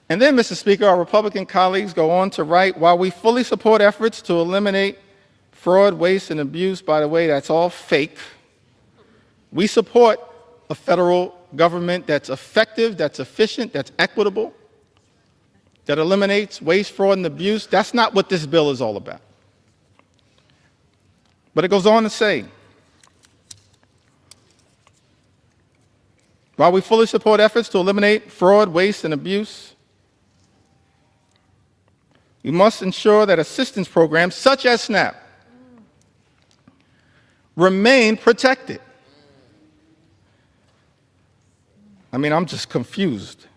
And then, Mr. Speaker, our Republican colleagues go on to write, while we fully support efforts to eliminate fraud, waste, and abuse, by the way, that's all fake, we support a federal government that's effective, that's efficient, that's equitable, that eliminates waste, fraud, and abuse. That's not what this bill is all about. But it goes on to say, while we fully support efforts to eliminate fraud, waste, and abuse, we must ensure that assistance programs such as SNAP remain protected. I mean, I'm just confused.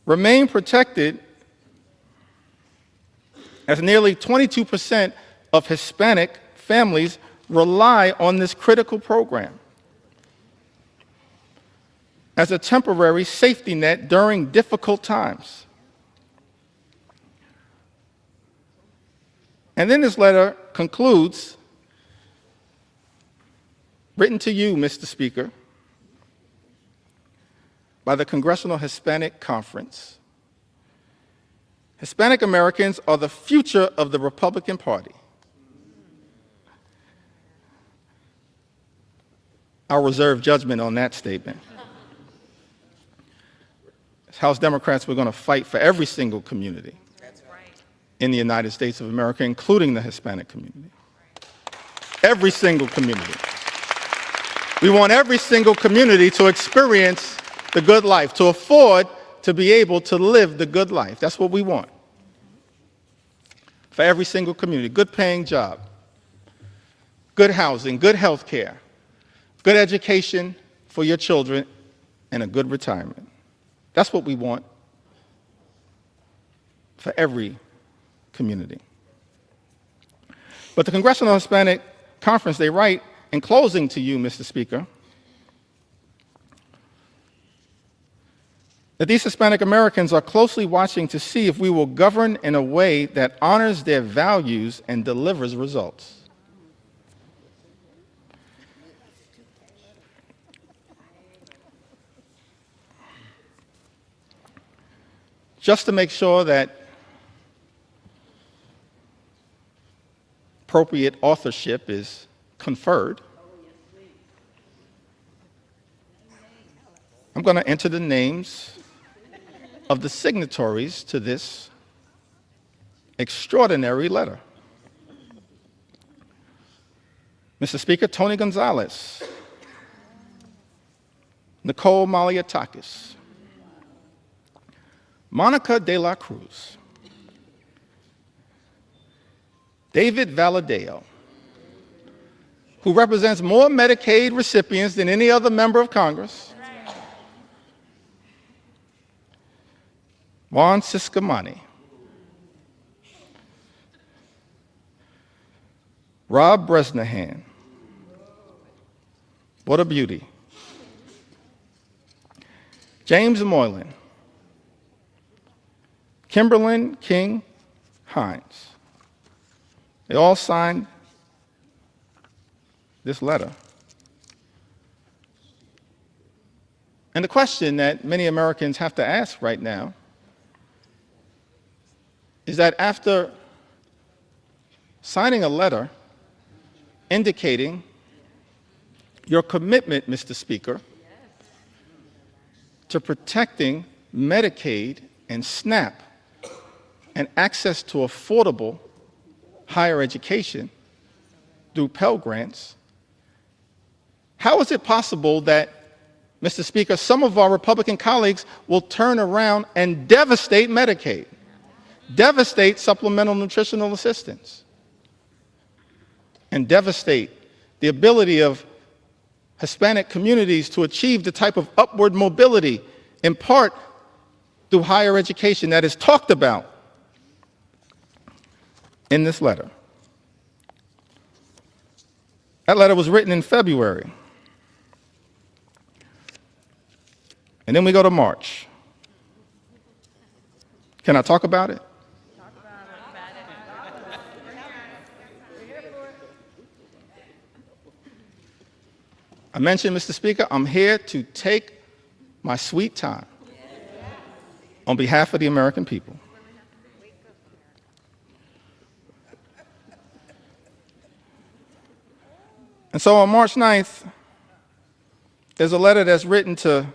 Remain protected, as nearly 22% of Hispanic families rely on this critical program as a temporary safety net during difficult times. And then this letter concludes, written to you, Mr. Speaker, by the Congressional Hispanic Conference. Hispanic Americans are the future of the Republican Party. I'll reserve judgment on that statement. As House Democrats, we're going to fight for every single community in the United States of America, including the Hispanic community. Every single community. We want every single community to experience the good life, to afford to be able to live the good life. That's what we want. For every single community, good paying job, good housing, good health care, good education for your children, and a good retirement. That's what we want for every community. But the Congressional Hispanic Conference, they write, in closing to you, Mr. Speaker, that these Hispanic Americans are closely watching to see if we will govern in a way that honors their values and delivers results. just to make sure that appropriate authorship is conferred, I'm going to enter the names of the signatories to this extraordinary letter. Mr. Speaker, Tony Gonzalez, Nicole Malliotakis, Monica de la Cruz, David Valadeo, who represents more Medicaid recipients than any other member of Congress, Juan Ciscomani, Rob Bresnahan, what a beauty, James Moylan, Kimberlyn King Hines. They all signed this letter. And the question that many Americans have to ask right now is that after signing a letter indicating your commitment, Mr. Speaker, to protecting Medicaid and SNAP and access to affordable higher education through Pell Grants, how is it possible that, Mr. Speaker, some of our Republican colleagues will turn around and devastate Medicaid, devastate supplemental nutritional assistance, and devastate the ability of Hispanic communities to achieve the type of upward mobility, in part through higher education, that is talked about in this letter? That letter was written in February. And then we go to March. Can I talk about it? I mentioned, Mr. Speaker, I'm here to take my sweet time on behalf of the American people. And so on March 9th, there's a letter that's written to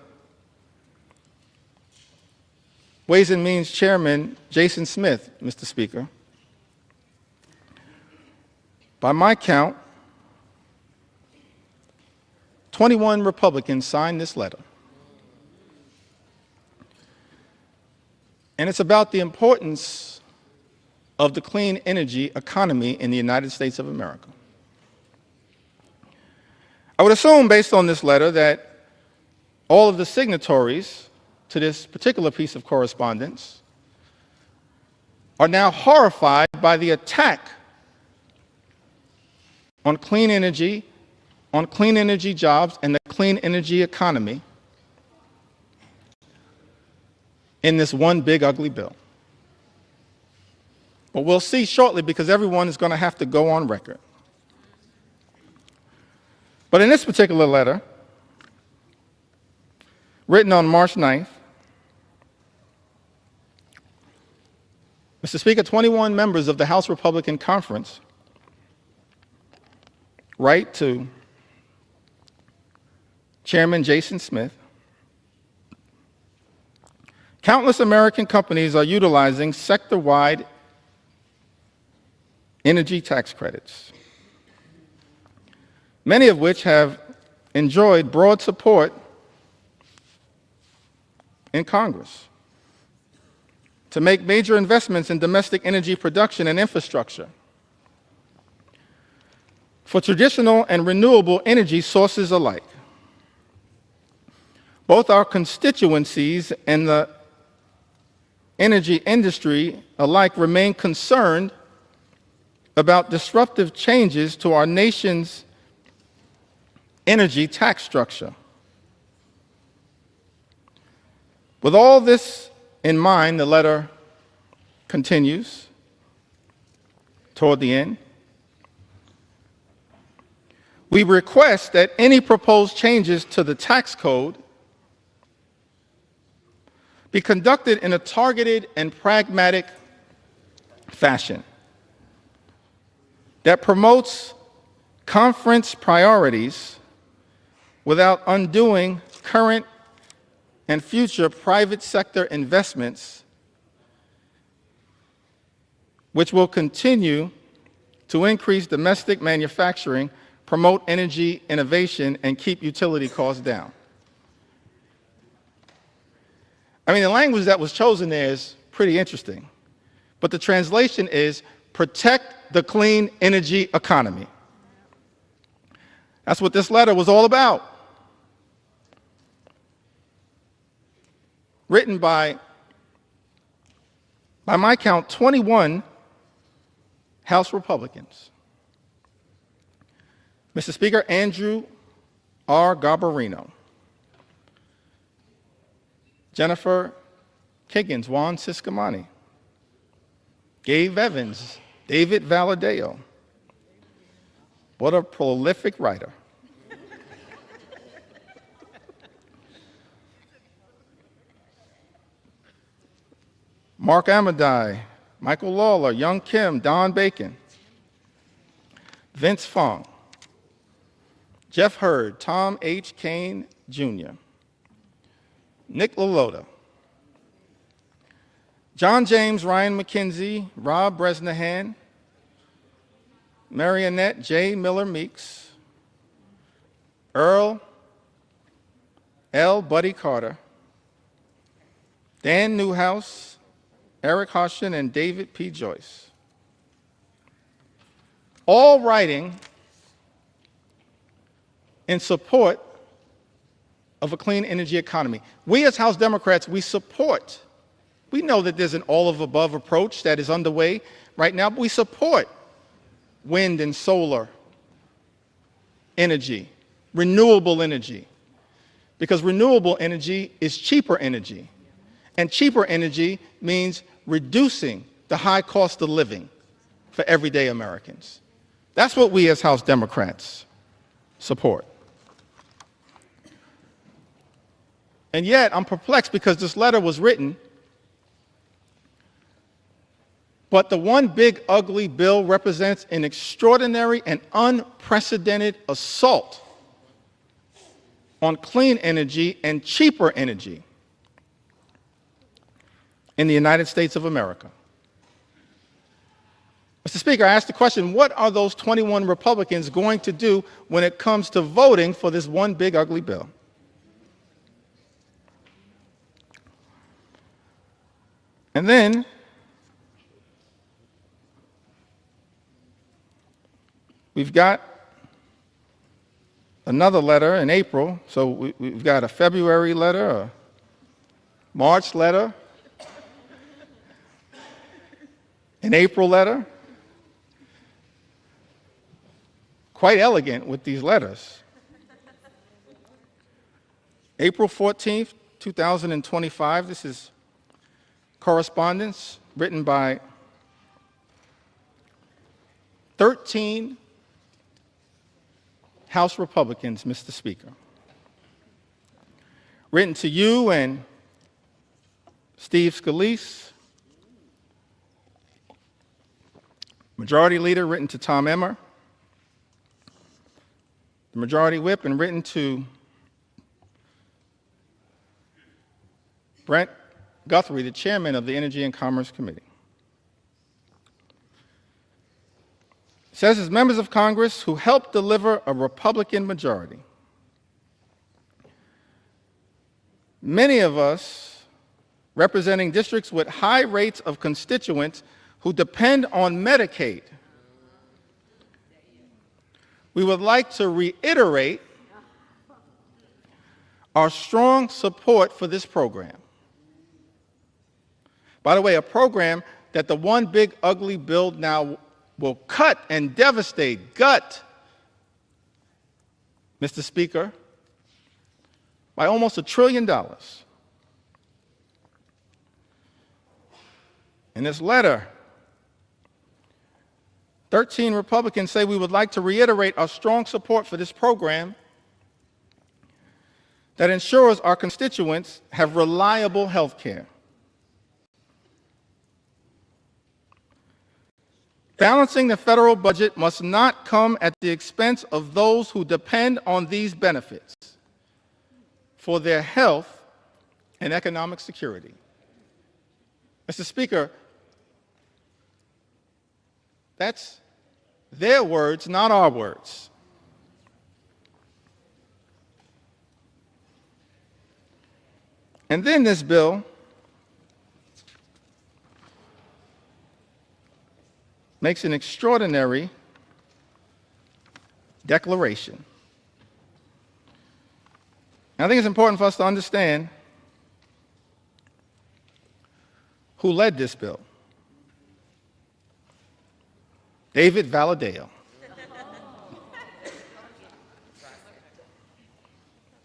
Ways and Means Chairman Jason Smith, Mr. Speaker. By my count, 21 Republicans signed this letter. And it's about the importance of the clean energy economy in the United States of America. I would assume, based on this letter, that all of the signatories to this particular piece of correspondence are now horrified by the attack on clean energy jobs, and the clean energy economy in this one big ugly bill. But we'll see shortly, because everyone is going to have to go on record. But in this particular letter, written on March 9th, Mr. Speaker, 21 members of the House Republican Conference write to Chairman Jason Smith. Countless American companies are utilizing sector-wide energy tax credits, many of which have enjoyed broad support in Congress to make major investments in domestic energy production and infrastructure for traditional and renewable energy sources alike. Both our constituencies and the energy industry alike remain concerned about disruptive changes to our nation's energy tax structure. With all this in mind, the letter continues toward the end. We request that any proposed changes to the tax code be conducted in a targeted and pragmatic fashion that promotes conference priorities without undoing current and future private sector investments, which will continue to increase domestic manufacturing, promote energy innovation, and keep utility costs down. I mean, the language that was chosen there is pretty interesting, but the translation is protect the clean energy economy. That's what this letter was all about. Written by my count, 21 House Republicans. Mr. Speaker, Andrew R. Garbarino, Jennifer Kiggins, Juan Ciscomani, Gabe Evans, David Valadeo. What a prolific writer. Mark Amadei, Michael Lawler, Young Kim, Don Bacon, Vince Fong, Jeff Hurd, Tom H. Kane Jr., Nick LaLota, John James, Ryan McKenzie, Rob Bresnahan, Marionette J. Miller Meeks, Earl L. Buddy Carter, Dan Newhouse, Eric Hoshin, and David P. Joyce, all writing in support of a clean energy economy. We as House Democrats, we know that there's an all-of-above approach that is underway right now, but we support wind and solar energy, renewable energy, because renewable energy is cheaper energy, and cheaper energy means reducing the high cost of living for everyday Americans. That's what we as House Democrats support. And yet, I'm perplexed because this letter was written, but the one big ugly bill represents an extraordinary and unprecedented assault on clean energy and cheaper energy in the United States of America. Mr. Speaker, I asked the question, what are those 21 Republicans going to do when it comes to voting for this one big ugly bill? And then we've got another letter in April. So we've got a February letter, a March letter, an April letter. Quite elegant with these letters. April 14th, 2025, this is correspondence written by 13 House Republicans, Mr. Speaker. Written to you and Steve Scalise. Majority Leader written to Tom Emmer. The Majority Whip, and written to Brent Guthrie, the Chairman of the Energy and Commerce Committee. It says, as members of Congress who helped deliver a Republican majority, many of us representing districts with high rates of constituents who depend on Medicaid, we would like to reiterate our strong support for this program. By the way, a program that the one big ugly bill now will cut and devastate, gut, Mr. Speaker, by almost $1 trillion. In this letter, 13 Republicans say we would like to reiterate our strong support for this program that ensures our constituents have reliable health care. Balancing the federal budget must not come at the expense of those who depend on these benefits for their health and economic security. Mr. Speaker, that's their words, not our words. And then this bill makes an extraordinary declaration. And I think it's important for us to understand who led this bill. David Valadao.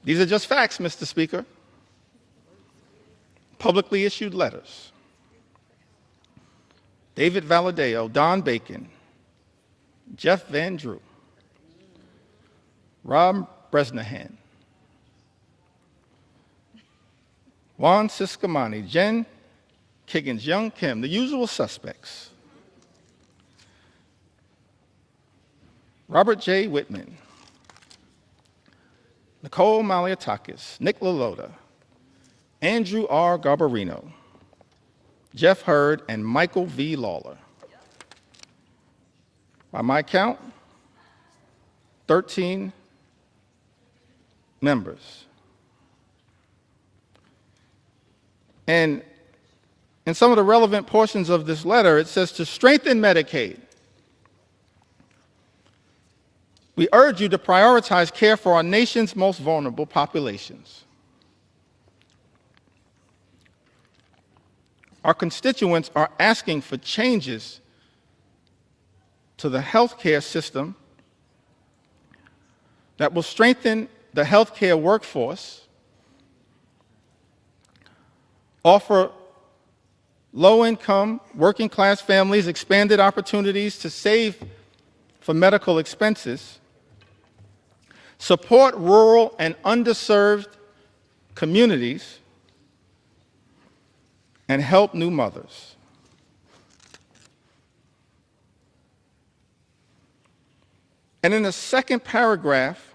These are just facts, Mr. Speaker. Publicly issued letters. David Valadao, Don Bacon, Jeff Van Drew, Rob Bresnahan, Juan Ciscomani, Jen Kiggins, Young Kim, the usual suspects. Robert J. Whitman, Nicole Maliatakis, Nick LaLota, Andrew R. Garbarino, Jeff Hurd, and Michael V. Lawler. By my count, 13 members. And in some of the relevant portions of this letter, it says to strengthen Medicaid, we urge you to prioritize care for our nation's most vulnerable populations. Our constituents are asking for changes to the healthcare system that will strengthen the healthcare workforce, offer low-income, working-class families expanded opportunities to save for medical expenses, support rural and underserved communities, and help new mothers. And in the second paragraph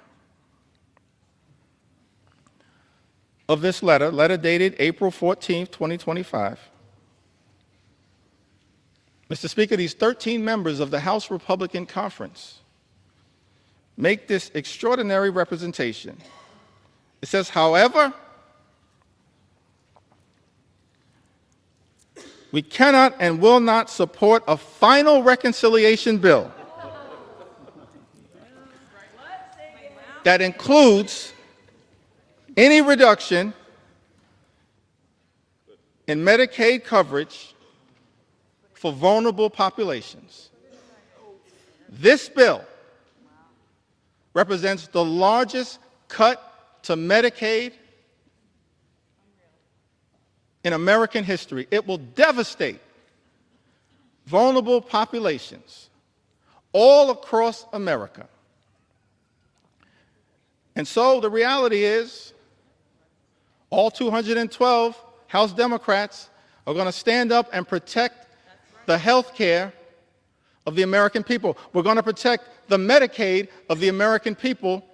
of this letter dated April 14, 2025, Mr. Speaker, these 13 members of the House Republican Conference make this extraordinary representation. It says, however, we cannot and will not support a final reconciliation bill that includes any reduction in Medicaid coverage for vulnerable populations. This bill represents the largest cut to Medicaid in American history. It will devastate vulnerable populations all across America. And so the reality is, all 212 House Democrats are going to stand up and protect the health care of the American people. We're going to protect the Medicaid of the American people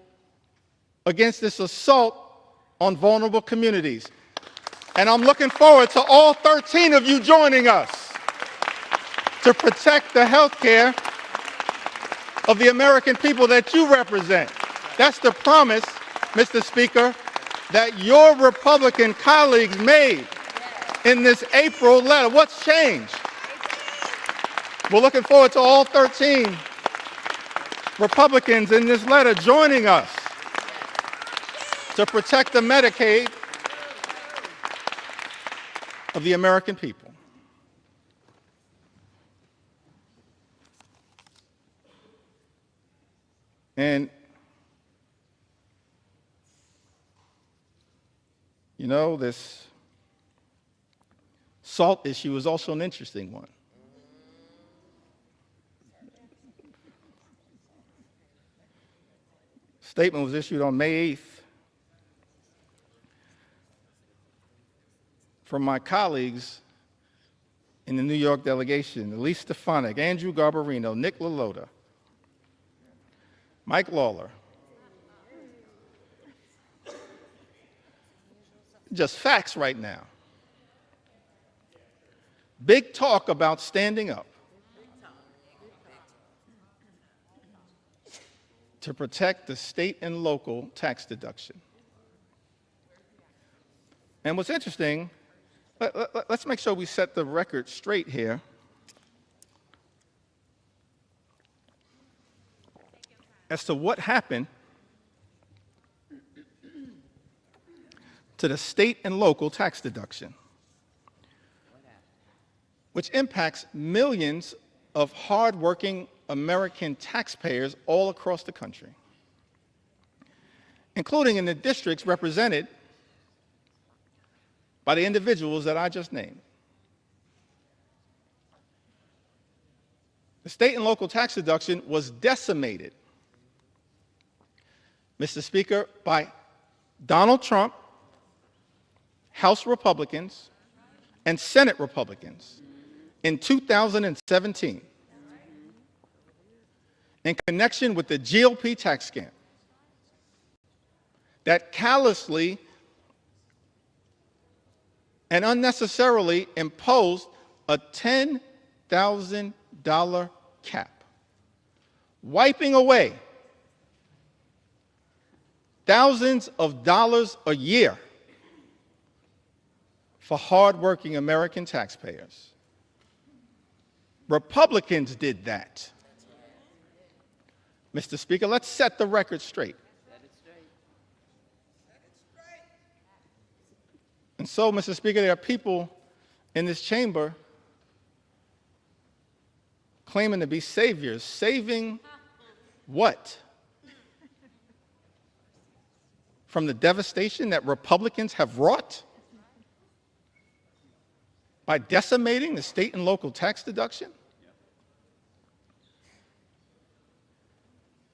against this assault on vulnerable communities. And I'm looking forward to all 13 of you joining us to protect the health care of the American people that you represent. That's the promise, Mr. Speaker, that your Republican colleagues made in this April letter. What's changed? We're looking forward to all 13 Republicans in this letter joining us to protect the Medicaid of the American people. And you know, this SALT issue is also an interesting one. Statement was issued on May 8th, from my colleagues in the New York delegation: Elise Stefanik, Andrew Garbarino, Nick LaLota, Mike Lawler. Just facts right now. Big talk about standing up to protect the state and local tax deduction. And what's interesting, let's make sure we set the record straight here. As to what happened to the state and local tax deduction, which impacts millions of hardworking American taxpayers all across the country, including in the districts represented by the individuals that I just named. The state and local tax deduction was decimated, Mr. Speaker, by Donald Trump, House Republicans, and Senate Republicans in 2017 in connection with the GOP tax scam that callously and unnecessarily imposed a $10,000 cap, wiping away thousands of dollars a year for hardworking American taxpayers. Republicans did that. Mr. Speaker, let's set the record straight. And so, Mr. Speaker, there are people in this chamber claiming to be saviors. Saving what? From the devastation that Republicans have wrought by decimating the state and local tax deduction?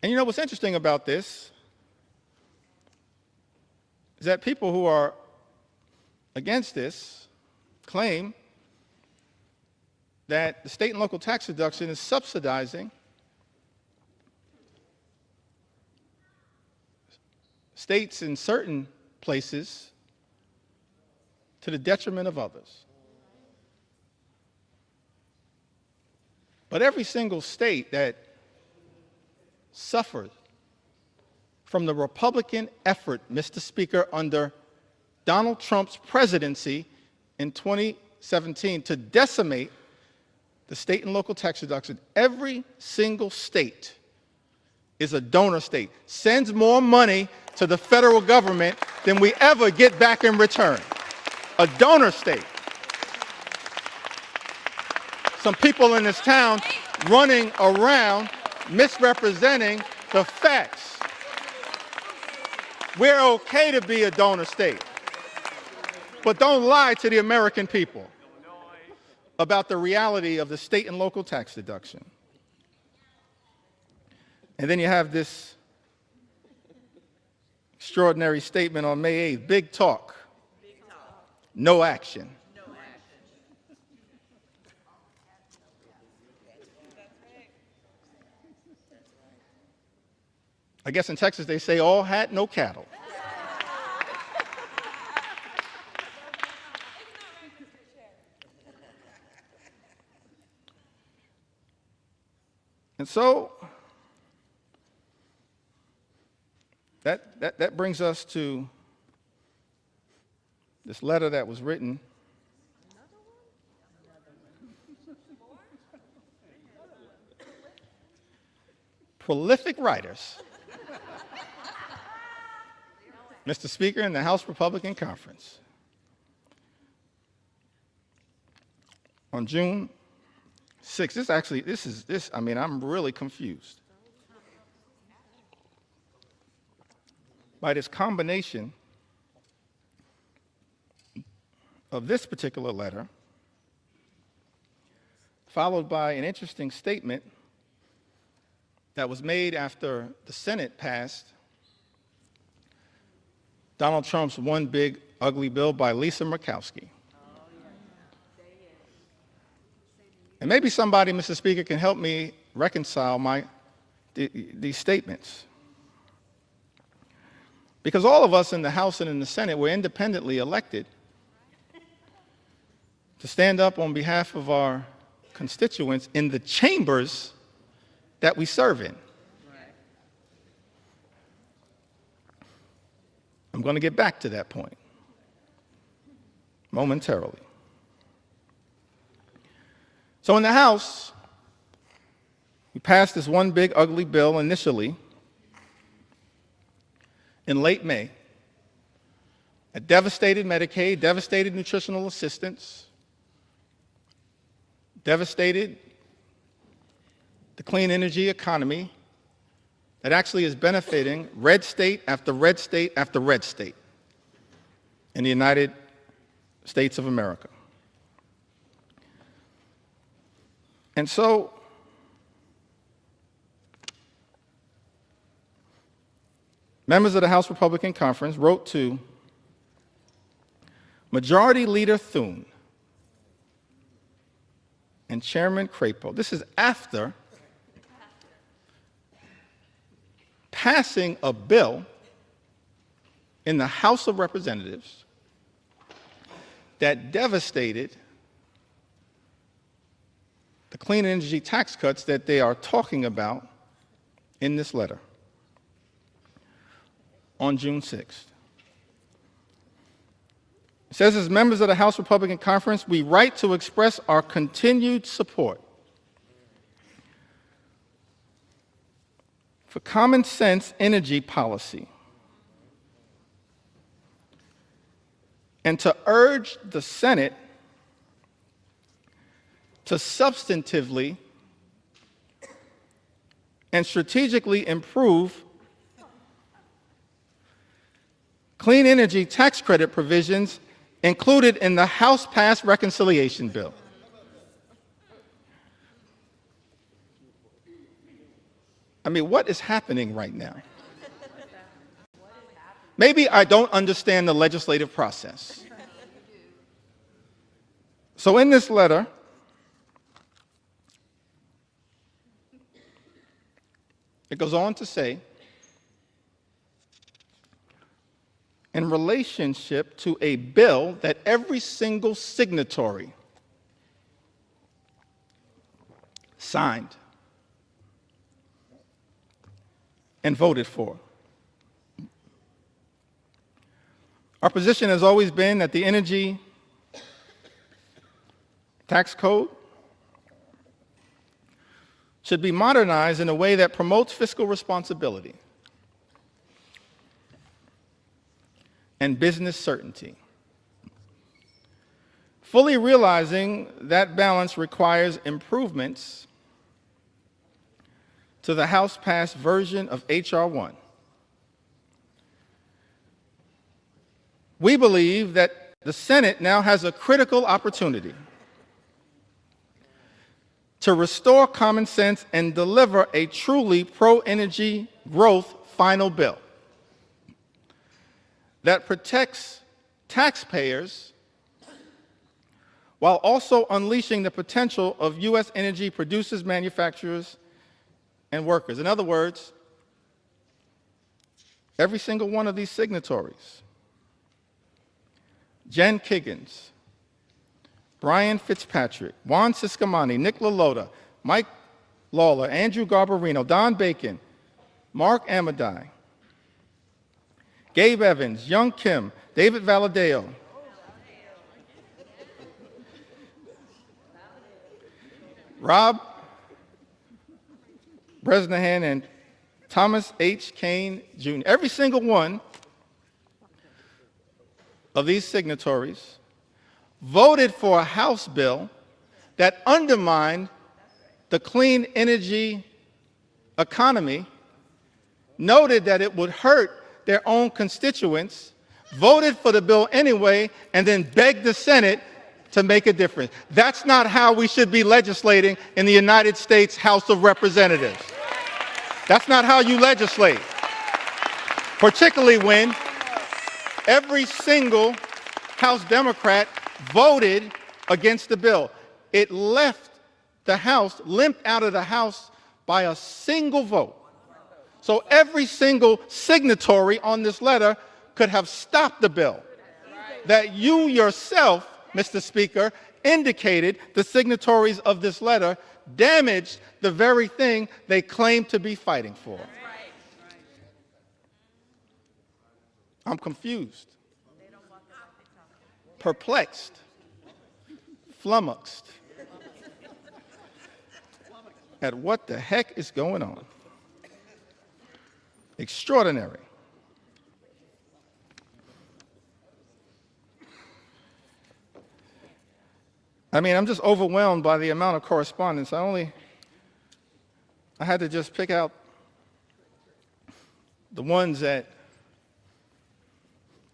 And you know what's interesting about this is that people who are against this claim that the state and local tax deduction is subsidizing states in certain places to the detriment of others. But every single state that suffered from the Republican effort, Mr. Speaker, under Donald Trump's presidency in 2017 to decimate the state and local tax deduction, every single state is a donor state, sends more money to the federal government than we ever get back in return. A donor state. Some people in this town running around misrepresenting the facts. We're okay to be a donor state, but don't lie to the American people about the reality of the state and local tax deduction. And then you have this extraordinary statement on May 8th, big talk, no action. I guess in Texas they say all hat, no cattle. And so that brings us to this letter that was written prolific writers, Mr. Speaker, in the House Republican Conference on June 6th. I'm really confused by this combination of this particular letter, followed by an interesting statement that was made after the Senate passed Donald Trump's One Big Ugly Bill by Lisa Murkowski. And maybe somebody, Mr. Speaker, can help me reconcile these statements. Because all of us in the House and in the Senate were independently elected to stand up on behalf of our constituents in the chambers that we serve in. I'm going to get back to that point momentarily. So in the House, we passed this one big ugly bill initially in late May that devastated Medicaid, devastated nutritional assistance, devastated the clean energy economy that actually is benefiting red state after red state after red state in the United States of America. And so, members of the House Republican Conference wrote to Majority Leader Thune and Chairman Crapo. This is after passing a bill in the House of Representatives that devastated the clean energy tax cuts that they are talking about in this letter on June 6th. It says, as members of the House Republican Conference, we write to express our continued support for common sense energy policy and to urge the Senate to substantively and strategically improve clean energy tax credit provisions included in the House-passed reconciliation bill. I mean, what is happening right now? Maybe I don't understand the legislative process. So in this letter, it goes on to say, in relationship to a bill that every single signatory signed and voted for. Our position has always been that the energy tax code should be modernized in a way that promotes fiscal responsibility and business certainty. Fully realizing that balance requires improvements to the House-passed version of H.R. 1. We believe that the Senate now has a critical opportunity to restore common sense and deliver a truly pro-energy growth final bill that protects taxpayers while also unleashing the potential of U.S. energy producers, manufacturers, and workers. In other words, every single one of these signatories, Jen Kiggins, Brian Fitzpatrick, Juan Ciscomani, Nick LaLota, Mike Lawler, Andrew Garbarino, Don Bacon, Mark Amadei, Gabe Evans, Young Kim, David Valadeo, Rob Bresnahan, and Thomas H. Kane, Jr. Every single one of these signatories voted for a House bill that undermined the clean energy economy, noted that it would hurt their own constituents, voted for the bill anyway, and then begged the Senate to make a difference. That's not how we should be legislating in the United States House of Representatives. That's not how you legislate, particularly when every single House Democrat voted against the bill. It left the House limped out of the House by a single vote. So every single signatory on this letter could have stopped the bill. That you yourself, Mr. Speaker, indicated the signatories of this letter damaged the very thing they claim to be fighting for. I'm confused, perplexed, flummoxed at what the heck is going on. Extraordinary. I mean, I'm just overwhelmed by the amount of correspondence. I had to just pick out the ones that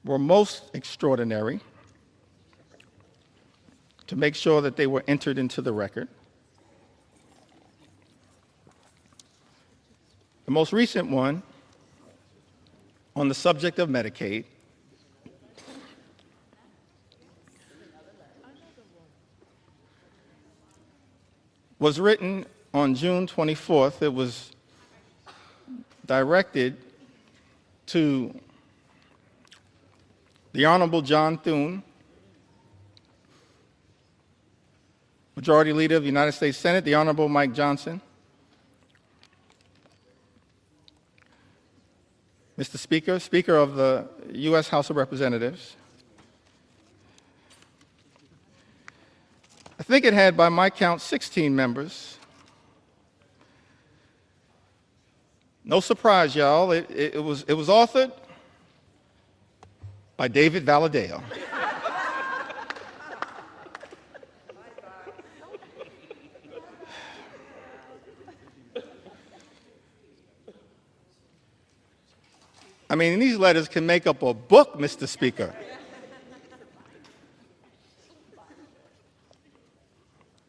were most extraordinary to make sure that they were entered into the record. The most recent one on the subject of Medicaid was written on June 24th. It was directed to the Honorable John Thune, Majority Leader of the United States Senate, the Honorable Mike Johnson, Mr. Speaker, Speaker of the U.S. House of Representatives. I think it had, by my count, 16 members. No surprise, y'all. It was authored by David Valadao. I mean, these letters can make up a book, Mr. Speaker.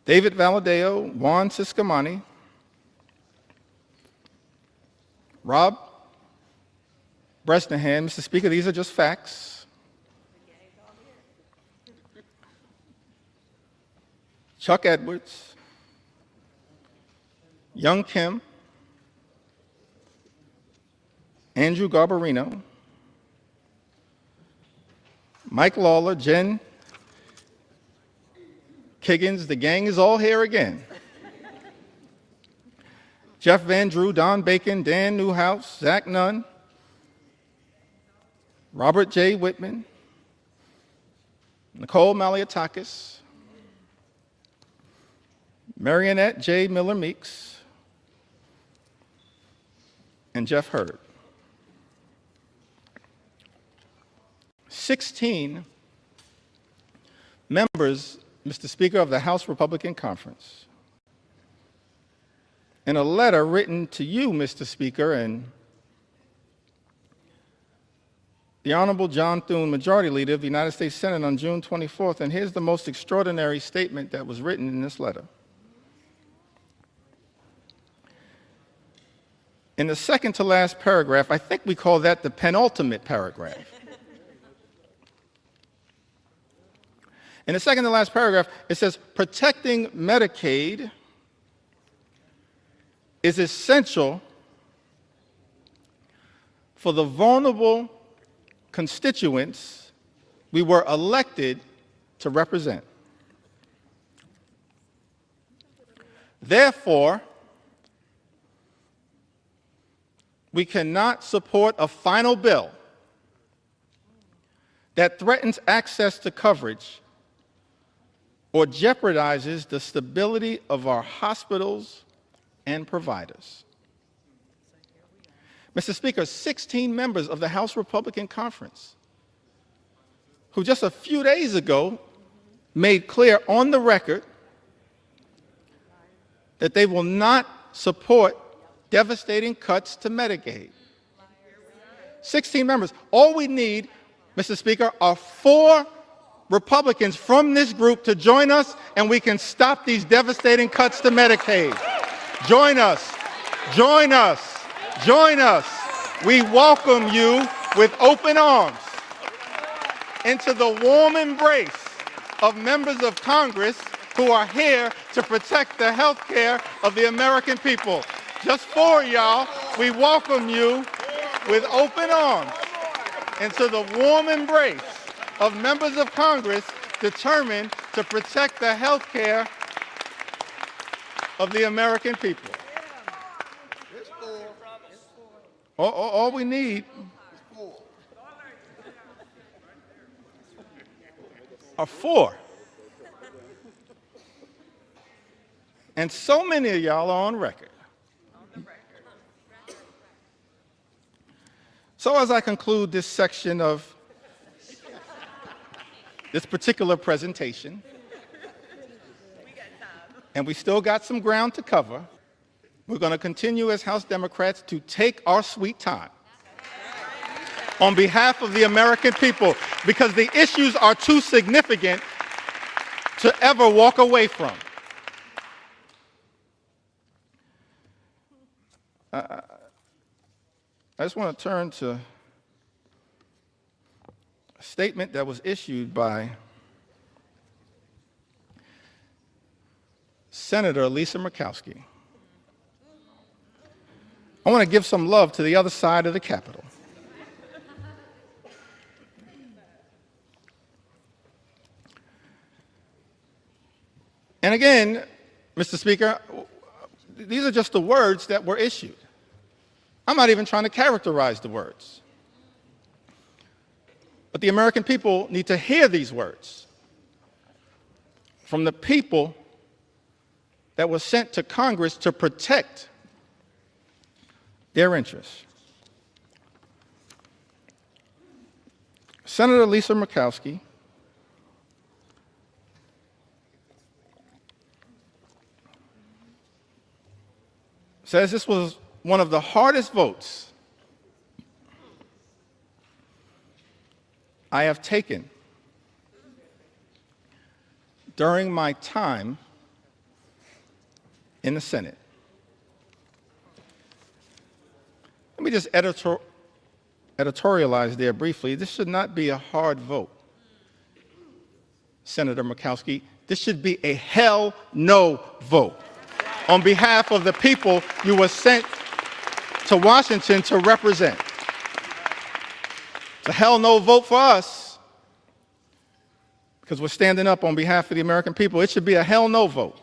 David Valadao, Juan Ciscomani, Rob Bresnahan. Mr. Speaker, these are just facts. Chuck Edwards, Young Kim, Andrew Garbarino, Mike Lawler, Jen Kiggins, the gang is all here again. Jeff Van Drew, Don Bacon, Dan Newhouse, Zach Nunn, Robert J. Whitman, Nicole Malliotakis, Marionette J. Miller Meeks, and Jeff Hurd. 16 members, Mr. Speaker, of the House Republican Conference, in a letter written to you, Mr. Speaker, and the Honorable John Thune, Majority Leader of the United States Senate, on June 24th, and here's the most extraordinary statement that was written in this letter. In the second to last paragraph, I think we call that the penultimate paragraph. In the second to last paragraph, it says, protecting Medicaid is essential for the vulnerable constituents we were elected to represent. Therefore, we cannot support a final bill that threatens access to coverage or jeopardizes the stability of our hospitals and providers. Mr. Speaker, 16 members of the House Republican Conference, who just a few days ago made clear on the record that they will not support devastating cuts to Medicaid. 16 members. All we need, Mr. Speaker, are 4 Republicans from this group to join us, and we can stop these devastating cuts to Medicaid. Join us. Join us. Join us. We welcome you with open arms into the warm embrace of members of Congress who are here to protect the health care of the American people. Just 4, y'all. We welcome you with open arms into the warm embrace of members of Congress determined to protect the health care of the American people. All we need are 4. And so many of y'all are on record. So as I conclude this section of this particular presentation, and we still got some ground to cover, we're going to continue as House Democrats to take our sweet time on behalf of the American people, because the issues are too significant to ever walk away from. I just want to turn to a statement that was issued by Senator Lisa Murkowski. I want to give some love to the other side of the Capitol. And again, Mr. Speaker, these are just the words that were issued. I'm not even trying to characterize the words. But the American people need to hear these words from the people that were sent to Congress to protect their interests. Senator Lisa Murkowski says this was one of the hardest votes I have taken during my time in the Senate. Let me just editorialize there briefly. This should not be a hard vote, Senator Murkowski. This should be a hell no vote on behalf of the people you were sent to Washington to represent. It's a hell no vote for us because we're standing up on behalf of the American people. It should be a hell no vote.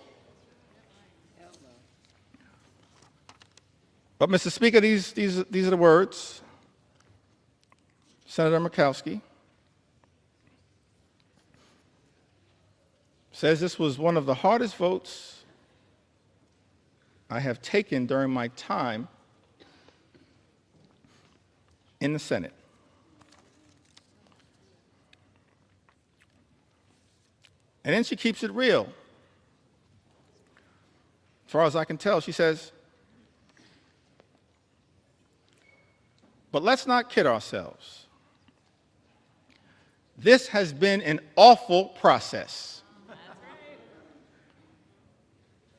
But, Mr. Speaker, these are the words. Senator Murkowski says this was one of the hardest votes I have taken during my time in the Senate. And then she keeps it real. As far as I can tell, she says, but let's not kid ourselves. This has been an awful process.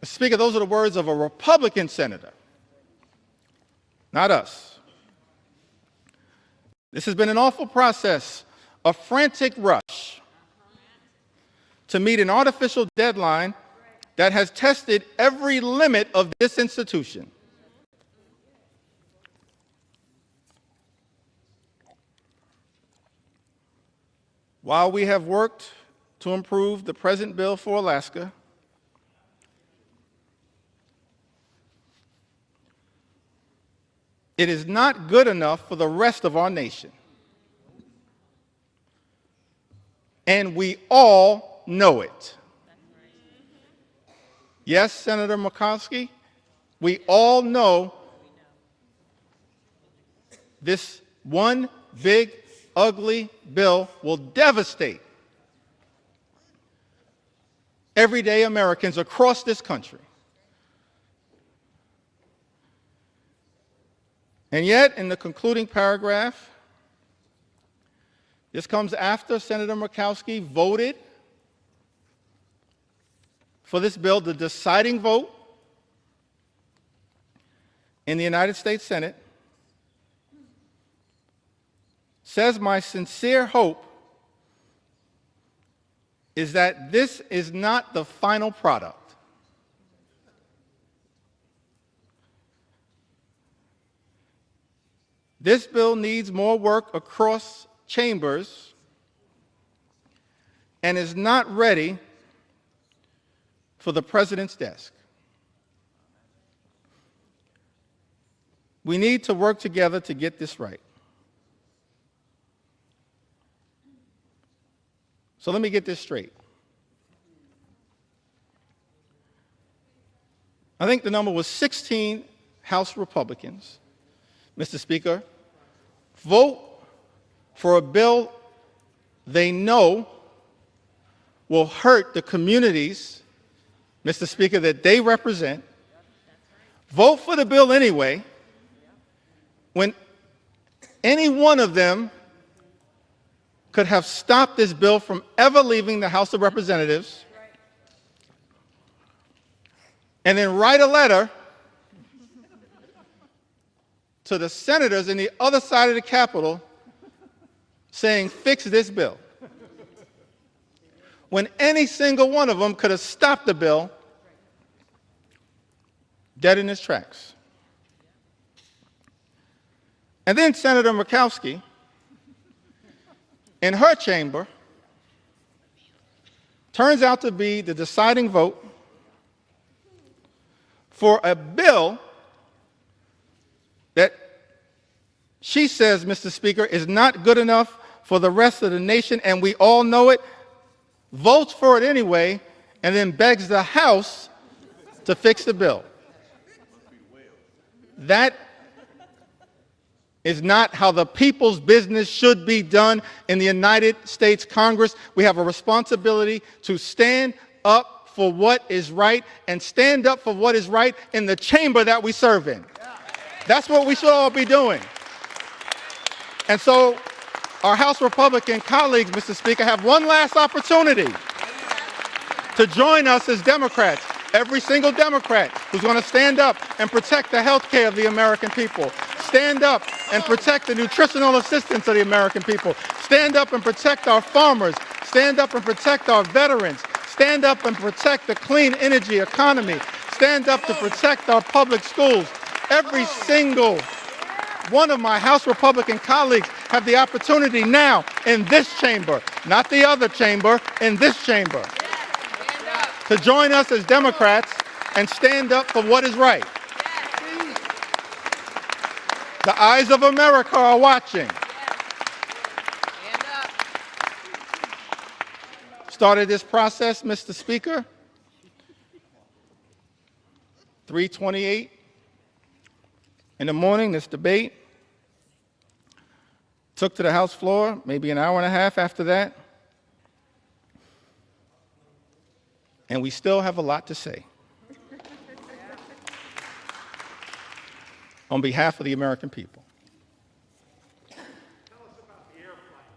Mr. Speaker, those are the words of a Republican senator, not us. This has been an awful process, a frantic rush to meet an artificial deadline that has tested every limit of this institution. While we have worked to improve the present bill for Alaska, it is not good enough for the rest of our nation. And we all know it. Yes, Senator Murkowski, we all know this one big, ugly bill will devastate everyday Americans across this country. And yet, in the concluding paragraph, this comes after Senator Murkowski voted for this bill, the deciding vote in the United States Senate, says, my sincere hope is that this is not the final product. This bill needs more work across chambers and is not ready for the president's desk. We need to work together to get this right. So let me get this straight. I think the number was 16 House Republicans, Mr. Speaker, vote for a bill they know will hurt the communities, Mr. Speaker, that they represent. Vote for the bill anyway, when any one of them could have stopped this bill from ever leaving the House of Representatives, and then write a letter to the senators in the other side of the Capitol saying, fix this bill. When any single one of them could have stopped the bill dead in its tracks. And then Senator Murkowski, in her chamber, turns out to be the deciding vote for a bill that she says, Mr. Speaker, is not good enough for the rest of the nation, and we all know it, votes for it anyway, and then begs the House to fix the bill. That is not how the people's business should be done in the United States Congress. We have a responsibility to stand up for what is right and stand up for what is right in the chamber that we serve in. That's what we should all be doing. And so our House Republican colleagues, Mr. Speaker, have one last opportunity to join us as Democrats. Every single Democrat who's going to stand up and protect the health care of the American people, stand up and protect the nutritional assistance of the American people, stand up and protect our farmers, stand up and protect our veterans, stand up and protect the clean energy economy, stand up to protect our public schools. Every single one of my House Republican colleagues have the opportunity now in this chamber, not the other chamber, in this chamber, to join us as Democrats and stand up for what is right. The eyes of America are watching. Started this process, Mr. Speaker, 3:28 in the morning, this debate. Took to the House floor, maybe an hour and a half after that. And we still have a lot to say. On behalf of the American people.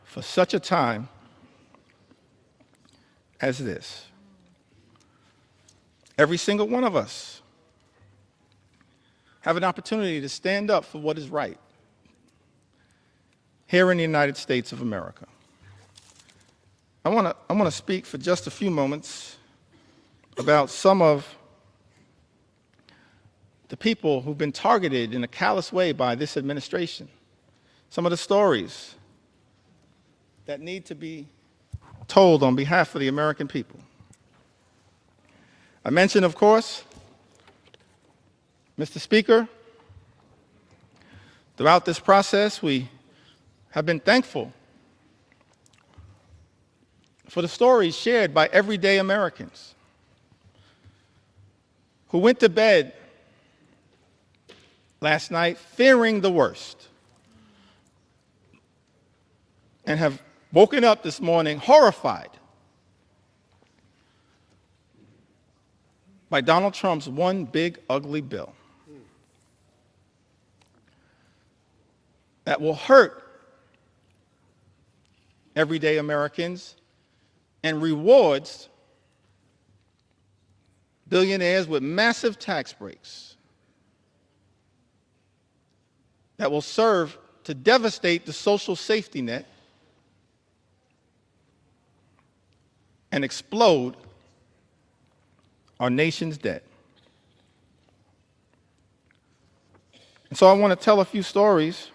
For such a time as this, every single one of us have an opportunity to stand up for what is right here in the United States of America. I want to speak for just a few moments about some of the people who've been targeted in a callous way by this administration, some of the stories that need to be told on behalf of the American people. I mentioned, of course, Mr. Speaker, throughout this process, we have been thankful for the stories shared by everyday Americans who went to bed last night fearing the worst and have woken up this morning horrified by Donald Trump's one big ugly bill that will hurt everyday Americans and rewards billionaires with massive tax breaks that will serve to devastate the social safety net and explode our nation's debt. And so I want to tell a few stories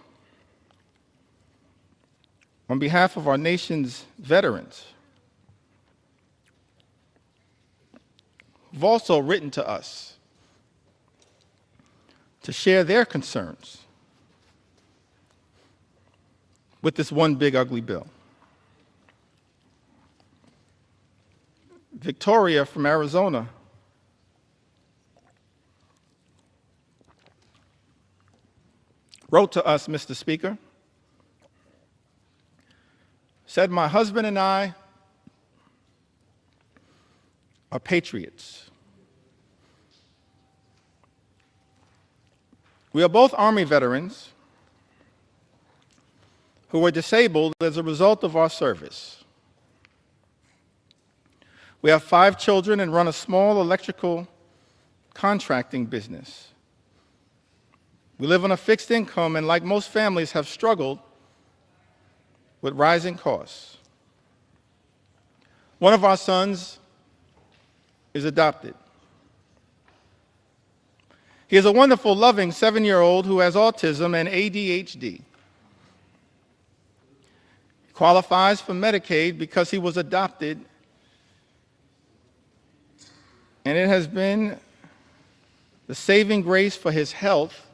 on behalf of our nation's veterans who've also written to us to share their concerns with this one big ugly bill. Victoria from Arizona wrote to us, Mr. Speaker, said, "My husband and I are patriots. We are both Army veterans who were disabled as a result of our service. We have 5 children and run a small electrical contracting business. We live on a fixed income and, like most families, have struggled with rising costs. One of our sons is adopted. He is a wonderful, loving 7-year-old who has autism and ADHD. He qualifies for Medicaid because he was adopted, and it has been the saving grace for his health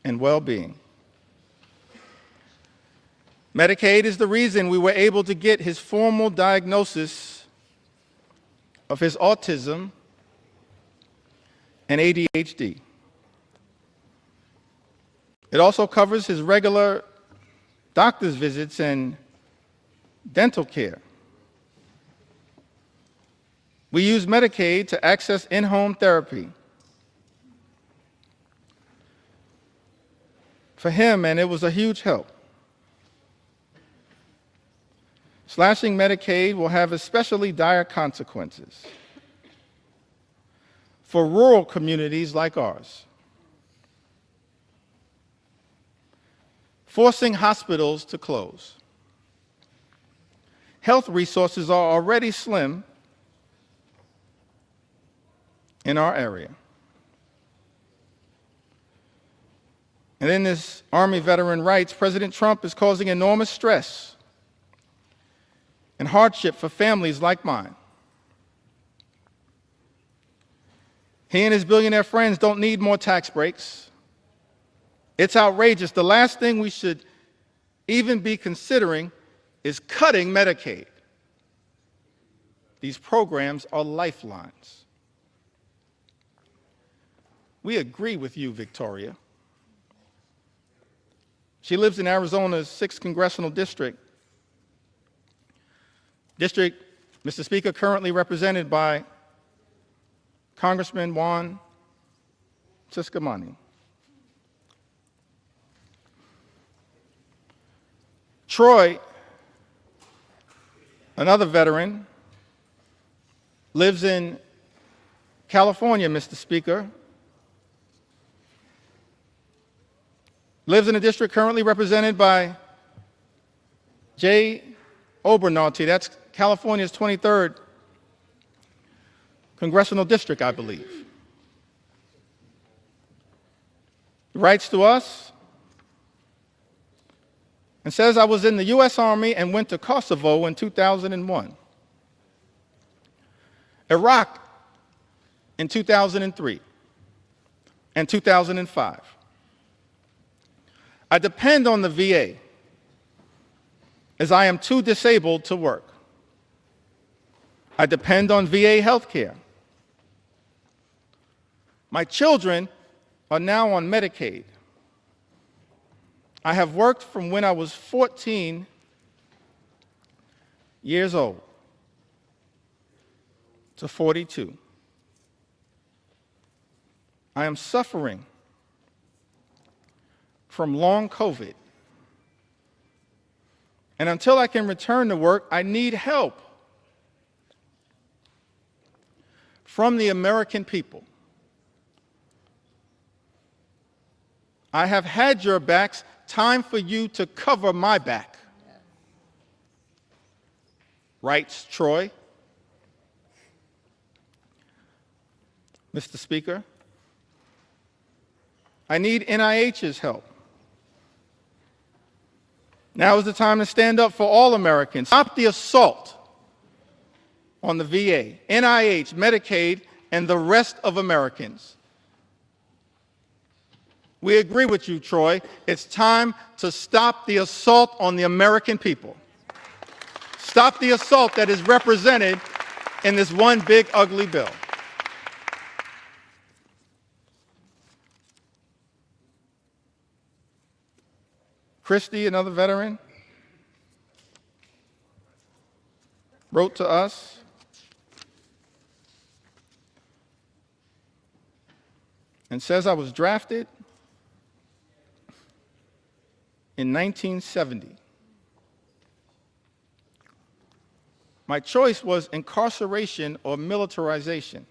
and well-being. Medicaid is the reason we were able to get his formal diagnosis of his autism and ADHD. It also covers his regular doctor's visits and dental care. We use Medicaid to access in-home therapy for him, and it was a huge help. Slashing Medicaid will have especially dire consequences for rural communities like ours. Forcing hospitals to close. Health resources are already slim in our area. And in this Army veteran writes, President Trump is causing enormous stress and hardship for families like mine. He and his billionaire friends don't need more tax breaks. It's outrageous. The last thing we should even be considering is cutting Medicaid. These programs are lifelines. We agree with you, Victoria. She lives in Arizona's 6th Congressional District. District, Mr. Speaker, currently represented by Congressman Juan Ciscomani. Troy, another veteran, lives in California, Mr. Speaker. Lives in a district currently represented by Jay Obernalte. That's California's 23rd congressional district, I believe. He writes to us and says, I was in the U.S. Army and went to Kosovo in 2001, Iraq in 2003, and 2005. I depend on the VA as I am too disabled to work. I depend on VA health care. My children are now on Medicaid. I have worked from when I was 14 years old to 42. I am suffering from long COVID. And until I can return to work, I need help from the American people. I have had your backs. Time for you to cover my back. Writes Troy Mr. Speaker. I need NIH's help. Now is the time to stand up for all Americans. Stop the assault on the VA, NIH, Medicaid, and the rest of Americans. We agree with you, Troy. It's time to stop the assault on the American people. Stop the assault that is represented in this one big, ugly bill. Christy, another veteran, wrote to us and says, I was drafted in 1970. My choice was incarceration or militarization.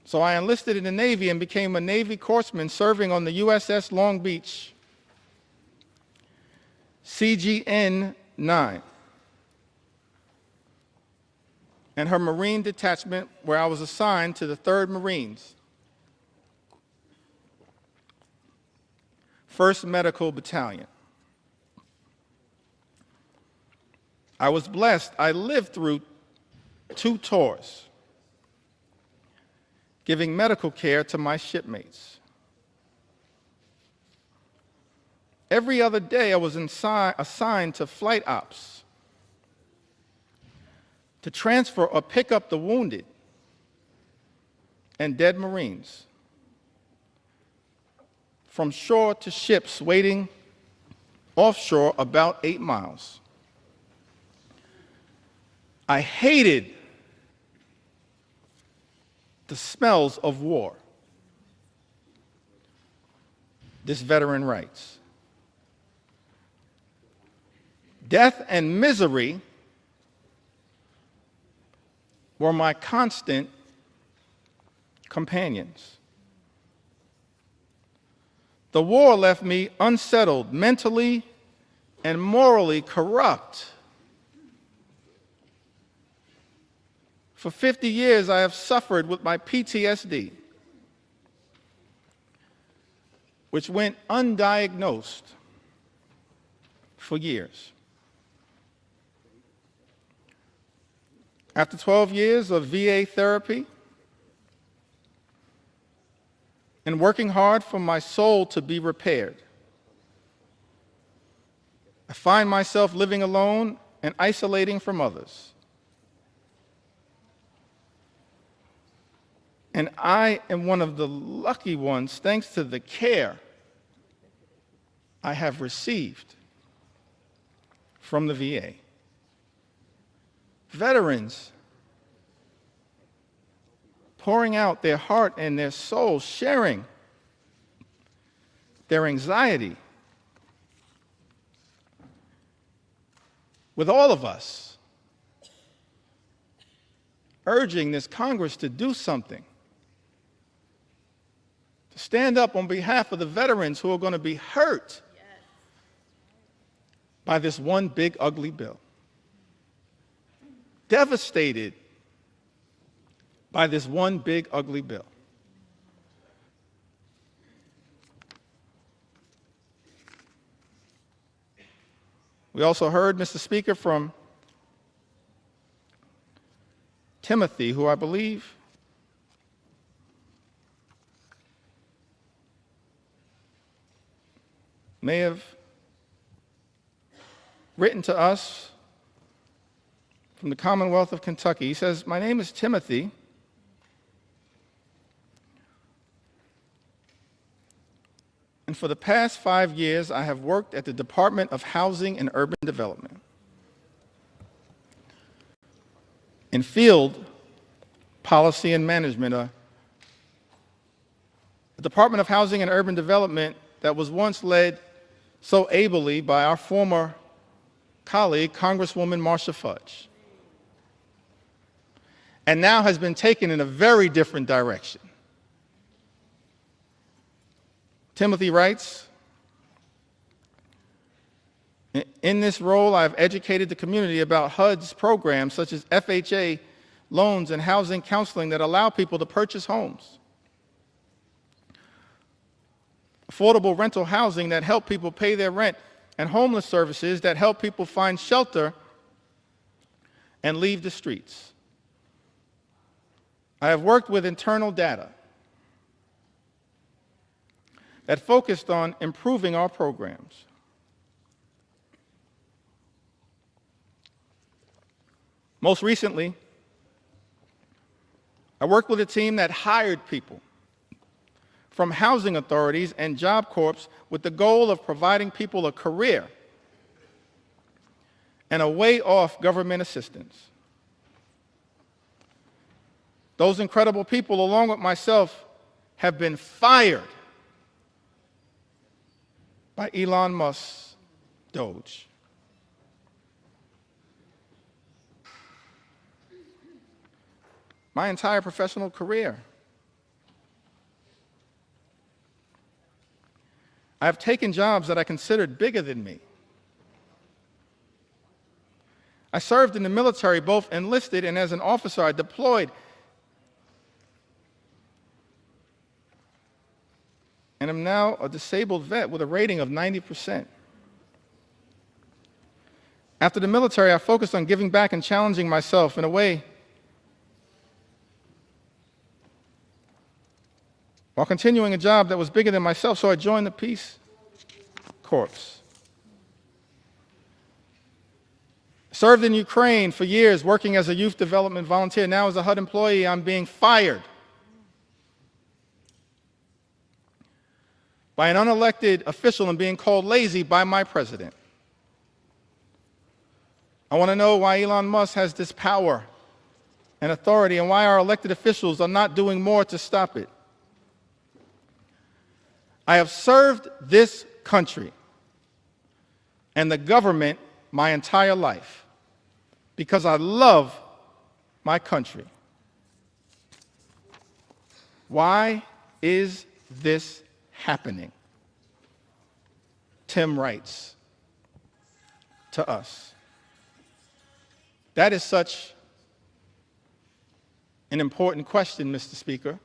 So I enlisted in the Navy and became a Navy corpsman serving on the USS Long Beach, CGN 9, and her Marine detachment, where I was assigned to the 3rd Marines, 1st Medical Battalion. I was blessed. I lived through 2 tours, giving medical care to my shipmates. Every other day, I was assigned to flight ops to transfer or pick up the wounded and dead Marines from shore to ships waiting offshore about 8 miles. I hated the smells of war. This veteran writes, death and misery were my constant companions. The war left me unsettled, mentally and morally corrupt. For 50 years, I have suffered with my PTSD, which went undiagnosed for years. After 12 years of VA therapy and working hard for my soul to be repaired, I find myself living alone and isolating from others. And I am one of the lucky ones, thanks to the care I have received from the VA. Veterans pouring out their heart and their soul, sharing their anxiety with all of us, urging this Congress to do something, to stand up on behalf of the veterans who are going to be hurt by this one big, ugly bill. Devastated by this one big, ugly bill. We also heard, Mr. Speaker, from Timothy, who I believe may have written to us from the Commonwealth of Kentucky. He says, my name is Timothy. And for the past 5 years, I have worked at the Department of Housing and Urban Development in field policy and management, the Department of Housing and Urban Development that was once led so ably by our former colleague, Congresswoman Marcia Fudge, and now has been taken in a very different direction. Timothy writes, in this role, I've educated the community about HUD's programs such as FHA loans and housing counseling that allow people to purchase homes. Affordable rental housing that help people pay their rent, and homeless services that help people find shelter and leave the streets. I have worked with internal data that focused on improving our programs. Most recently, I worked with a team that hired people from housing authorities and Job Corps with the goal of providing people a career and a way off government assistance. Those incredible people, along with myself, have been fired by Elon Musk's Doge. My entire professional career, I have taken jobs that I considered bigger than me. I served in the military, both enlisted and as an officer. I deployed. And I'm now a disabled vet with a rating of 90%. After the military, I focused on giving back and challenging myself in a way while continuing a job that was bigger than myself, so I joined the Peace Corps. Served in Ukraine for years, working as a youth development volunteer. Now as a HUD employee, I'm being fired by an unelected official and being called lazy by my president. I want to know why Elon Musk has this power and authority and why our elected officials are not doing more to stop it. I have served this country and the government my entire life because I love my country. Why is this happening? Tim writes to us. That is such an important question, Mr. Speaker.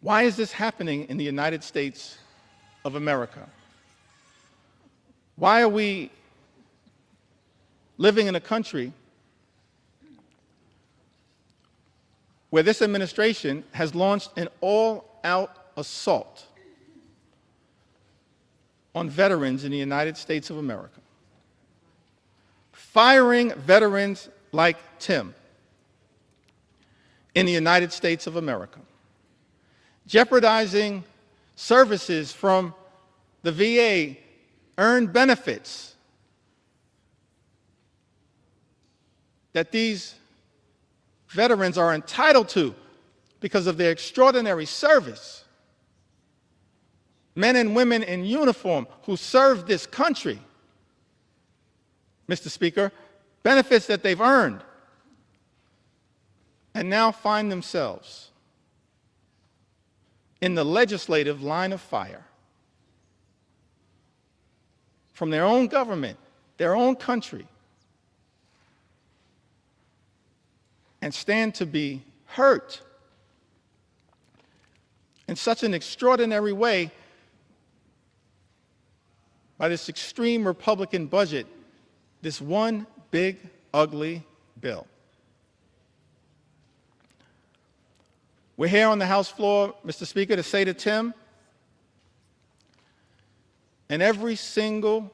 Why is this happening in the United States of America? Why are we living in a country where this administration has launched an all-out assault on veterans in the United States of America, firing veterans like Tim in the United States of America, jeopardizing services from the VA, earned benefits that these veterans are entitled to because of their extraordinary service. Men and women in uniform who serve this country, Mr. Speaker, benefits that they've earned, and now find themselves in the legislative line of fire from their own government, their own country, and stand to be hurt in such an extraordinary way by this extreme Republican budget, this one big, ugly bill. We're here on the House floor, Mr. Speaker, to say to Tim and every single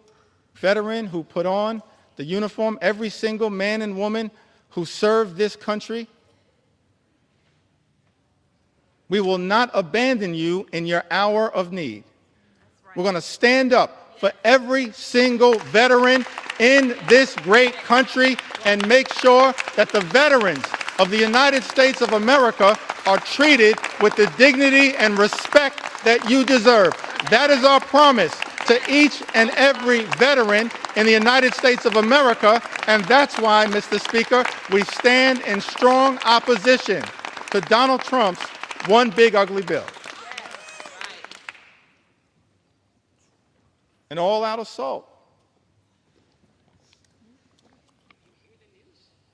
veteran who put on the uniform, every single man and woman who served this country, we will not abandon you in your hour of need. Right. We're going to stand up for every single veteran in this great country and make sure that the veterans of the United States of America are treated with the dignity and respect that you deserve. That is our promise to each and every veteran in the United States of America, and that's why, Mr. Speaker, we stand in strong opposition to Donald Trump's one big ugly bill. An all-out assault.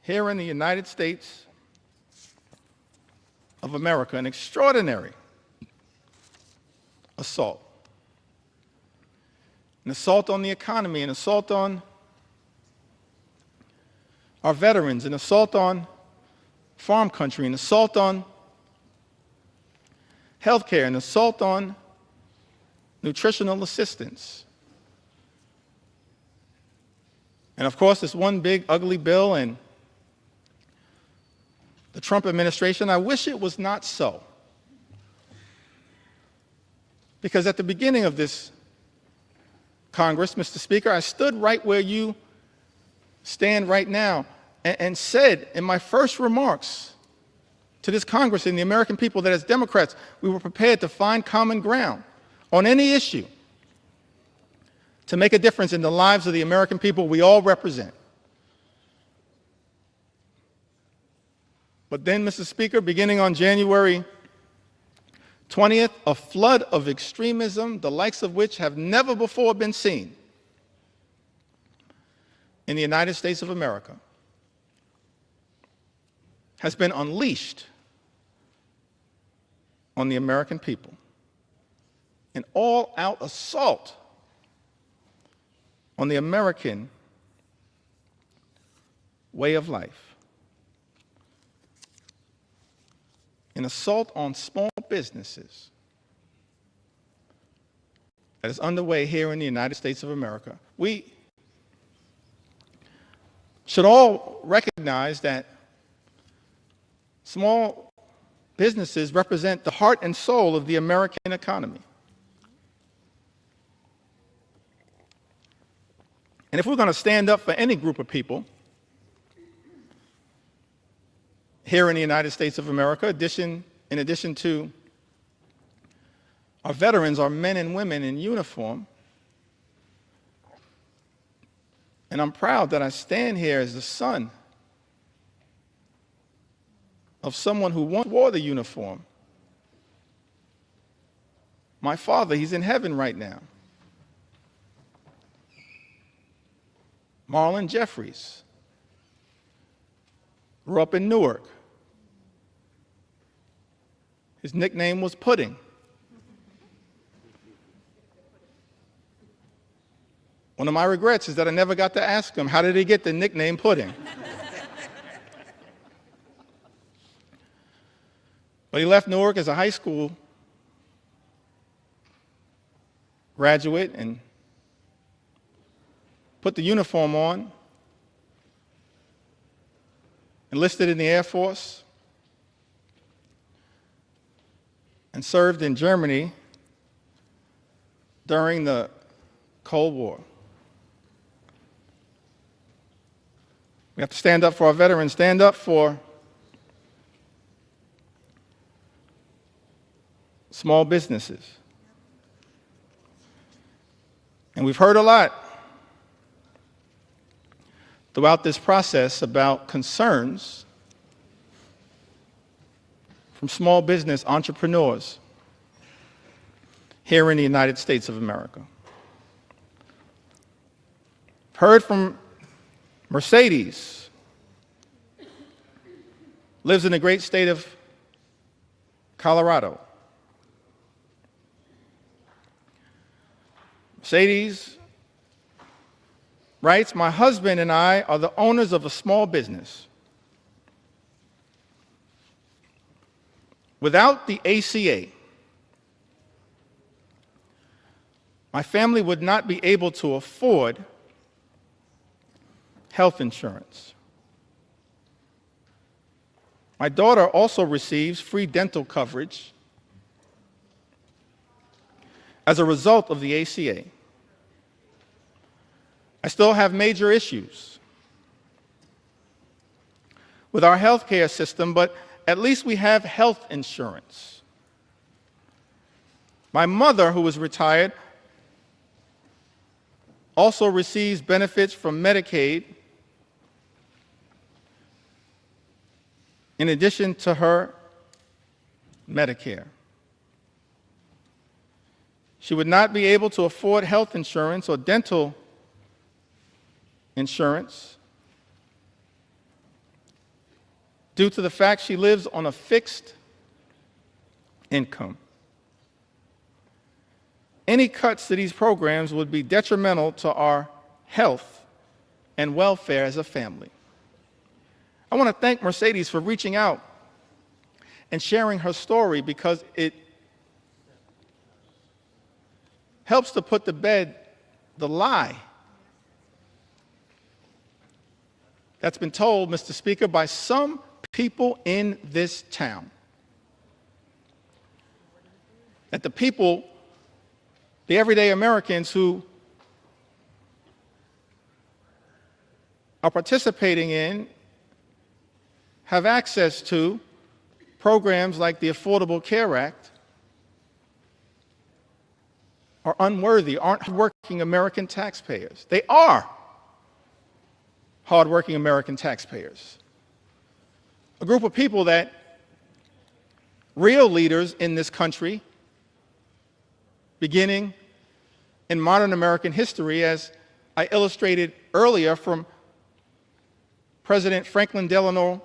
here in the United States of America, an extraordinary assault. An assault on the economy, an assault on our veterans, an assault on farm country, an assault on healthcare, an assault on nutritional assistance. And of course, this one big ugly bill, and the Trump administration, I wish it was not so. Because at the beginning of this Congress, Mr. Speaker, I stood right where you stand right now and said in my first remarks to this Congress and the American people that as Democrats, we were prepared to find common ground on any issue to make a difference in the lives of the American people we all represent. But then, Mr. Speaker, beginning on January 20th, a flood of extremism, the likes of which have never before been seen in the United States of America, has been unleashed on the American people. An all-out assault on the American way of life. An assault on small businesses that is underway here in the United States of America. We should all recognize that small businesses represent the heart and soul of the American economy. And if we're going to stand up for any group of people here in the United States of America, in addition to our veterans, our men and women in uniform, and I'm proud that I stand here as the son of someone who once wore the uniform. My father, he's in heaven right now. Marlon Jeffries grew up in Newark. His nickname was Pudding. One of my regrets is that I never got to ask him, how did he get the nickname Pudding? But he left Newark as a high school graduate and put the uniform on, enlisted in the Air Force, and served in Germany during the Cold War. We have to stand up for our veterans, stand up for small businesses. And we've heard a lot throughout this process about concerns from small business entrepreneurs here in the United States of America. Heard from Mercedes, lives in the great state of Colorado. Mercedes writes, my husband and I are the owners of a small business. Without the ACA, my family would not be able to afford health insurance. My daughter also receives free dental coverage as a result of the ACA. I still have major issues with our healthcare system, but at least we have health insurance. My mother, who is retired, also receives benefits from Medicaid in addition to her Medicare. She would not be able to afford health insurance or dental insurance due to the fact she lives on a fixed income. Any cuts to these programs would be detrimental to our health and welfare as a family. I want to thank Mercedes for reaching out and sharing her story, because it helps to put to bed the lie that's been told, Mr. Speaker, by some people in this town. That the people, the everyday Americans who are participating in, have access to programs like the Affordable Care Act, are unworthy, aren't hardworking American taxpayers. They are hardworking American taxpayers. A group of people that real leaders in this country, beginning in modern American history, as I illustrated earlier from President Franklin Delano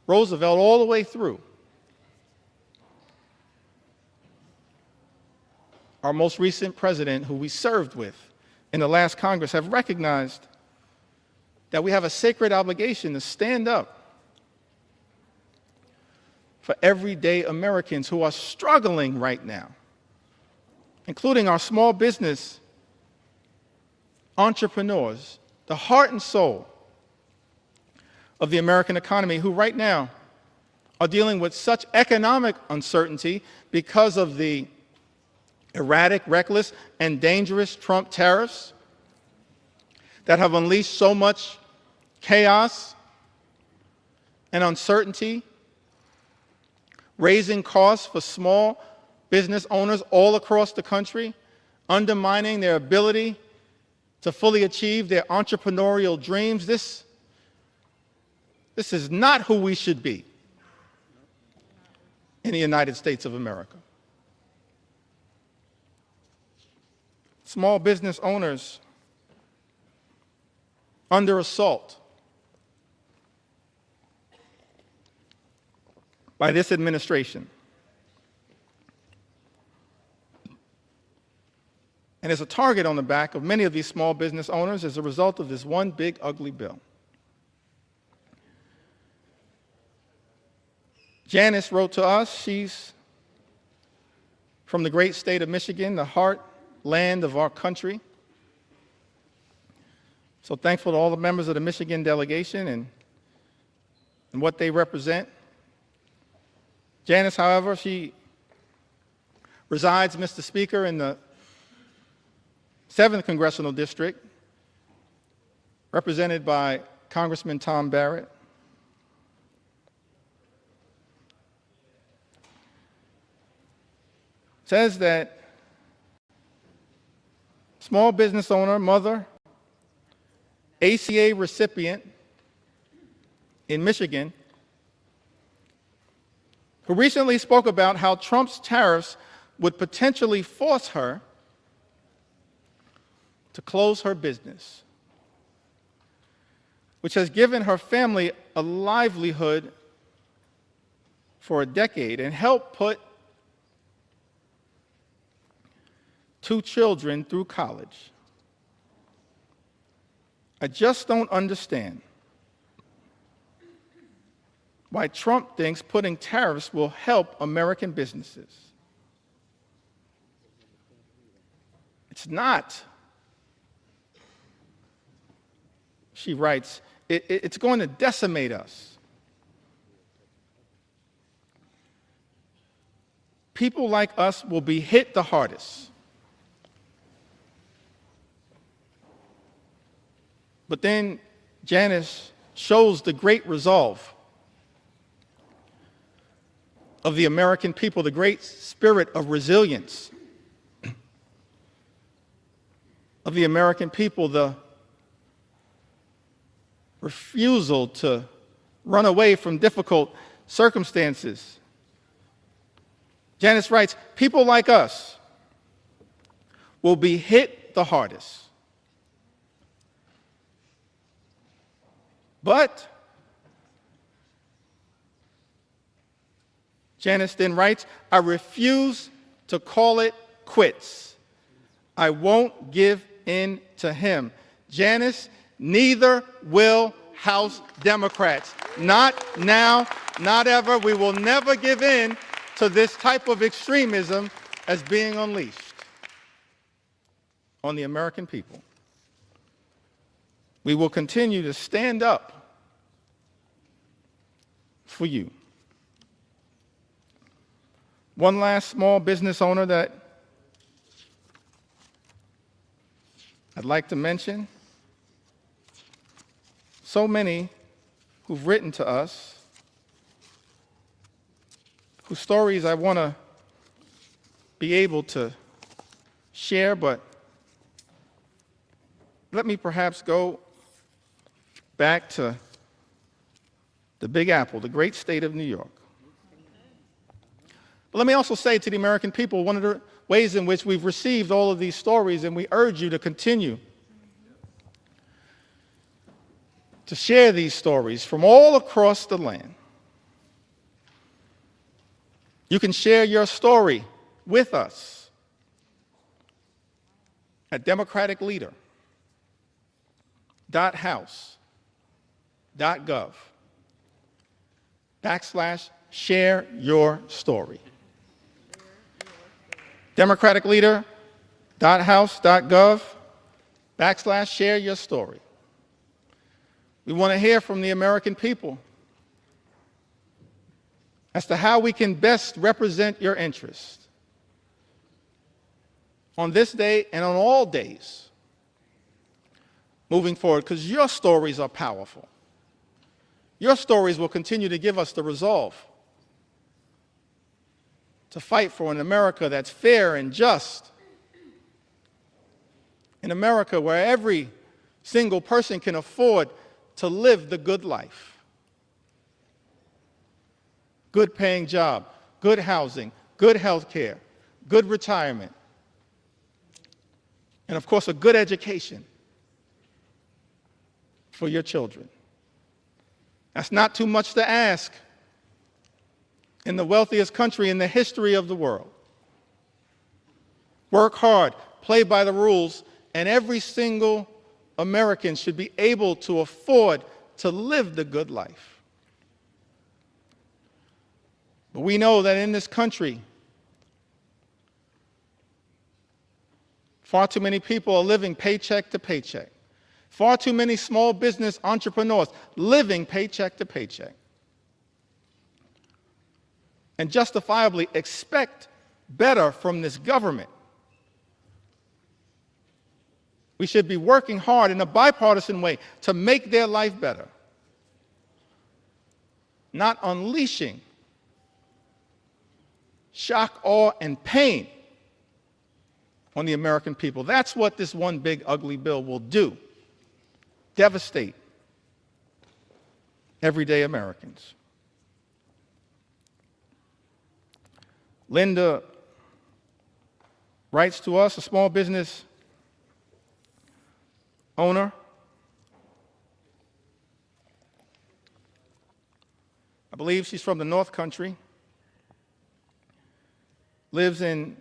Roosevelt all the way through, our most recent president, who we served with in the last Congress, have recognized that we have a sacred obligation to stand up for everyday Americans who are struggling right now, including our small business entrepreneurs, the heart and soul of the American economy, who right now are dealing with such economic uncertainty because of the erratic, reckless, and dangerous Trump tariffs that have unleashed so much chaos and uncertainty, raising costs for small business owners all across the country, undermining their ability to fully achieve their entrepreneurial dreams. This is not who we should be in the United States of America. Small business owners under assault by this administration. And as a target on the back of many of these small business owners as a result of this one big ugly bill. Janice wrote to us. She's from the great state of Michigan, the heartland of our country. So thankful to all the members of the Michigan delegation and what they represent. Janice, however, she resides, Mr. Speaker, in the 7th Congressional District, represented by Congressman Tom Barrett. Says that small business owner, mother, ACA recipient in Michigan, who recently spoke about how Trump's tariffs would potentially force her to close her business, which has given her family a livelihood for a decade and helped put 2 children through college. I just don't understand why Trump thinks putting tariffs will help American businesses. It's not. She writes, it's going to decimate us. People like us will be hit the hardest. But then Janice shows the great resolve of the American people, the great spirit of resilience of the American people, the refusal to run away from difficult circumstances. Janice writes, people like us will be hit the hardest. But Janice then writes, I refuse to call it quits. I won't give in to him. Janice, neither will House Democrats. Not now, not ever. We will never give in to this type of extremism as being unleashed on the American people. We will continue to stand up for you. One last small business owner that I'd like to mention. So many who've written to us, whose stories I want to be able to share, but let me perhaps go back to the Big Apple, the great state of New York. But let me also say to the American people, one of the ways in which we've received all of these stories, and we urge you to continue to share these stories from all across the land. You can share your story with us at democraticleader.house.gov/share your story. democraticleader.house.gov/share your story. We want to hear from the American people as to how we can best represent your interests on this day and on all days moving forward, because your stories are powerful. Your stories will continue to give us the resolve to fight for an America that's fair and just, an America where every single person can afford to live the good life. Good paying job, good housing, good health care, good retirement, and of course a good education for your children. That's not too much to ask in the wealthiest country in the history of the world. Work hard, play by the rules, and every single American should be able to afford to live the good life. But we know that in this country, far too many people are living paycheck to paycheck. Far too many small business entrepreneurs living paycheck to paycheck. And justifiably expect better from this government. We should be working hard in a bipartisan way to make their life better, not unleashing shock, awe, and pain on the American people. That's what this one big ugly bill will do. Devastate everyday Americans. Linda writes to us, a small business owner. I believe she's from the North Country. Lives in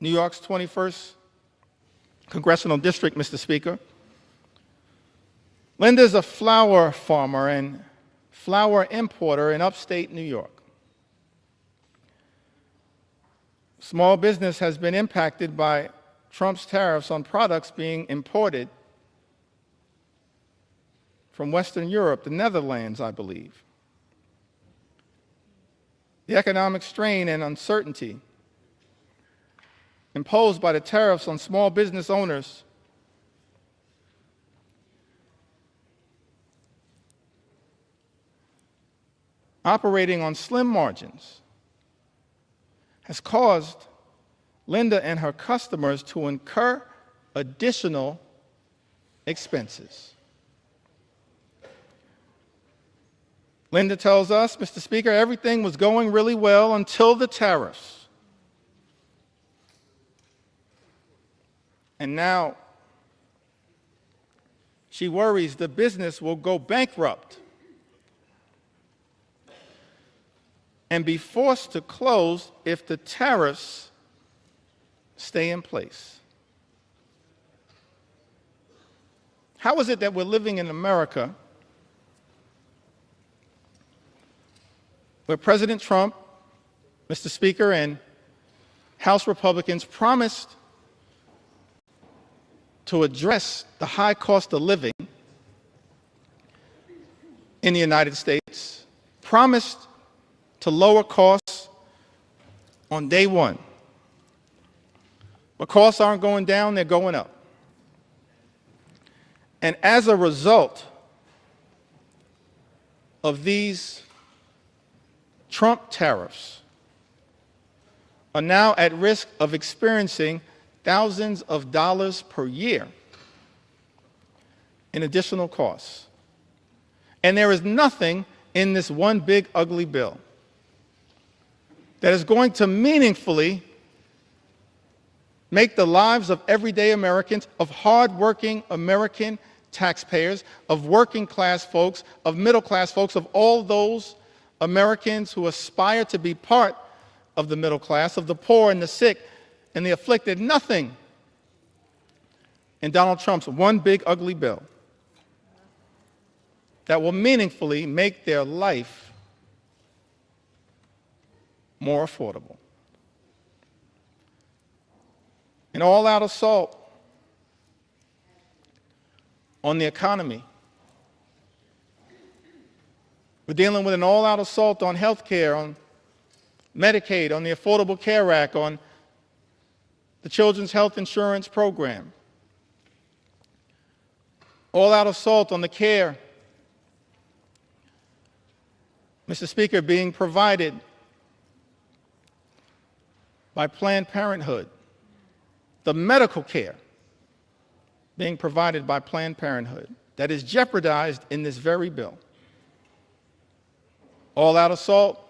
New York's 21st Congressional District, Mr. Speaker. Linda's a flower farmer and flower importer in upstate New York. Small business has been impacted by Trump's tariffs on products being imported from Western Europe, the Netherlands, I believe. The economic strain and uncertainty imposed by the tariffs on small business owners operating on slim margins has caused Linda and her customers to incur additional expenses. Linda tells us, Mr. Speaker, everything was going really well until the tariffs. And now she worries the business will go bankrupt and be forced to close if the tariffs stay in place. How is it that we're living in America where President Trump, Mr. Speaker, and House Republicans promised to address the high cost of living in the United States, promised to lower costs on day one. But costs aren't going down, they're going up. And as a result of these Trump tariffs, are now at risk of experiencing thousands of dollars per year in additional costs. And there is nothing in this one big ugly bill that is going to meaningfully make the lives of everyday Americans, of hardworking American taxpayers, of working class folks, of middle class folks, of all those Americans who aspire to be part of the middle class, of the poor and the sick and the afflicted. Nothing in Donald Trump's one big ugly bill that will meaningfully make their life more affordable. An all-out assault on the economy. We're dealing with an all-out assault on health care, on Medicaid, on the Affordable Care Act, on the Children's Health Insurance Program. All-out assault on the care, Mr. Speaker, being provided by Planned Parenthood. The medical care being provided by Planned Parenthood that is jeopardized in this very bill. All-out assault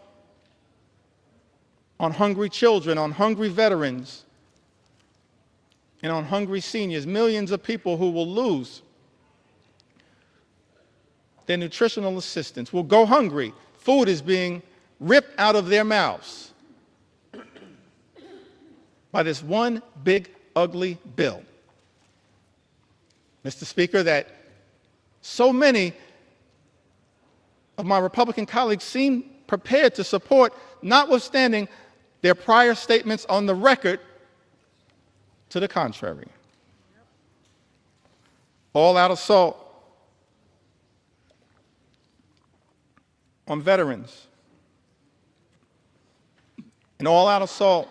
on hungry children, on hungry veterans, and on hungry seniors, millions of people who will lose their nutritional assistance, will go hungry. Food is being ripped out of their mouths by this one big ugly bill, Mr. Speaker, that so many of my Republican colleagues seem prepared to support, notwithstanding their prior statements on the record to the contrary. All-out assault on veterans, an all-out assault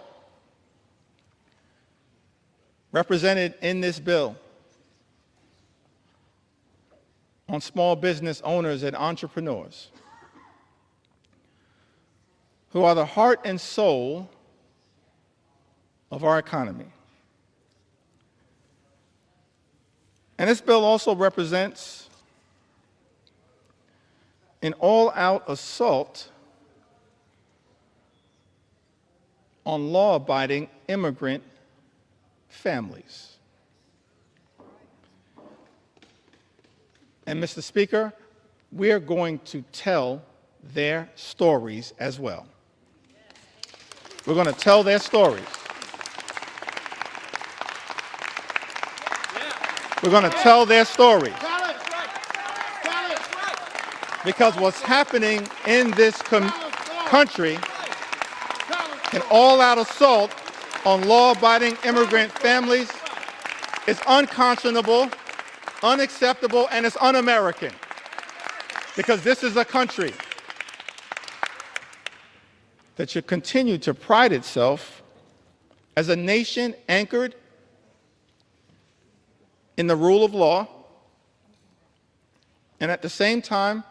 represented in this bill on small business owners and entrepreneurs who are the heart and soul of our economy. And this bill also represents an all-out assault on law-abiding immigrant families. And Mr. Speaker, we're going to tell their stories as well. We're going to tell their stories. We're going to tell their stories. Because what's happening in this country, an all-out assault on law-abiding immigrant families, is unconscionable, unacceptable, and it's un-American. Because this is a country that should continue to pride itself as a nation anchored in the rule of law, and at the same time,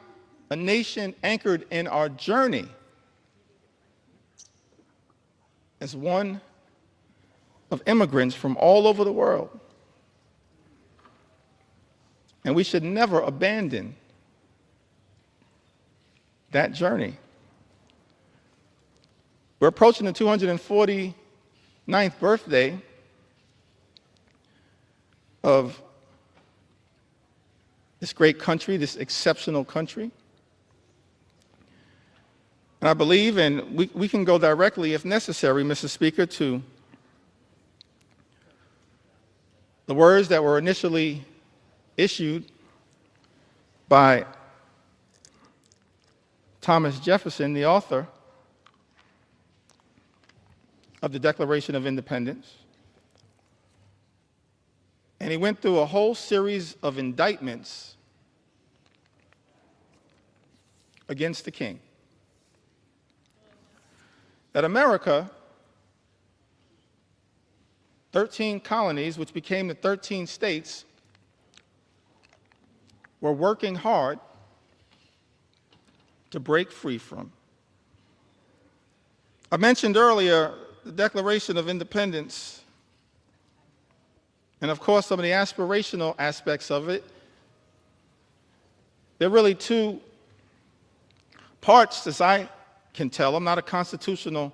a nation anchored in our journey as one of immigrants from all over the world. And we should never abandon that journey. We're approaching the 249th birthday of this great country, this exceptional country. And I believe, and we can go directly, if necessary, Mr. Speaker, to the words that were initially issued by Thomas Jefferson, the author of the Declaration of Independence. And he went through a whole series of indictments against the king. That America, 13 colonies, which became the 13 states, were working hard to break free from. I mentioned earlier the Declaration of Independence, and of course some of the aspirational aspects of it. There are really two parts, as I can tell. I'm not a constitutional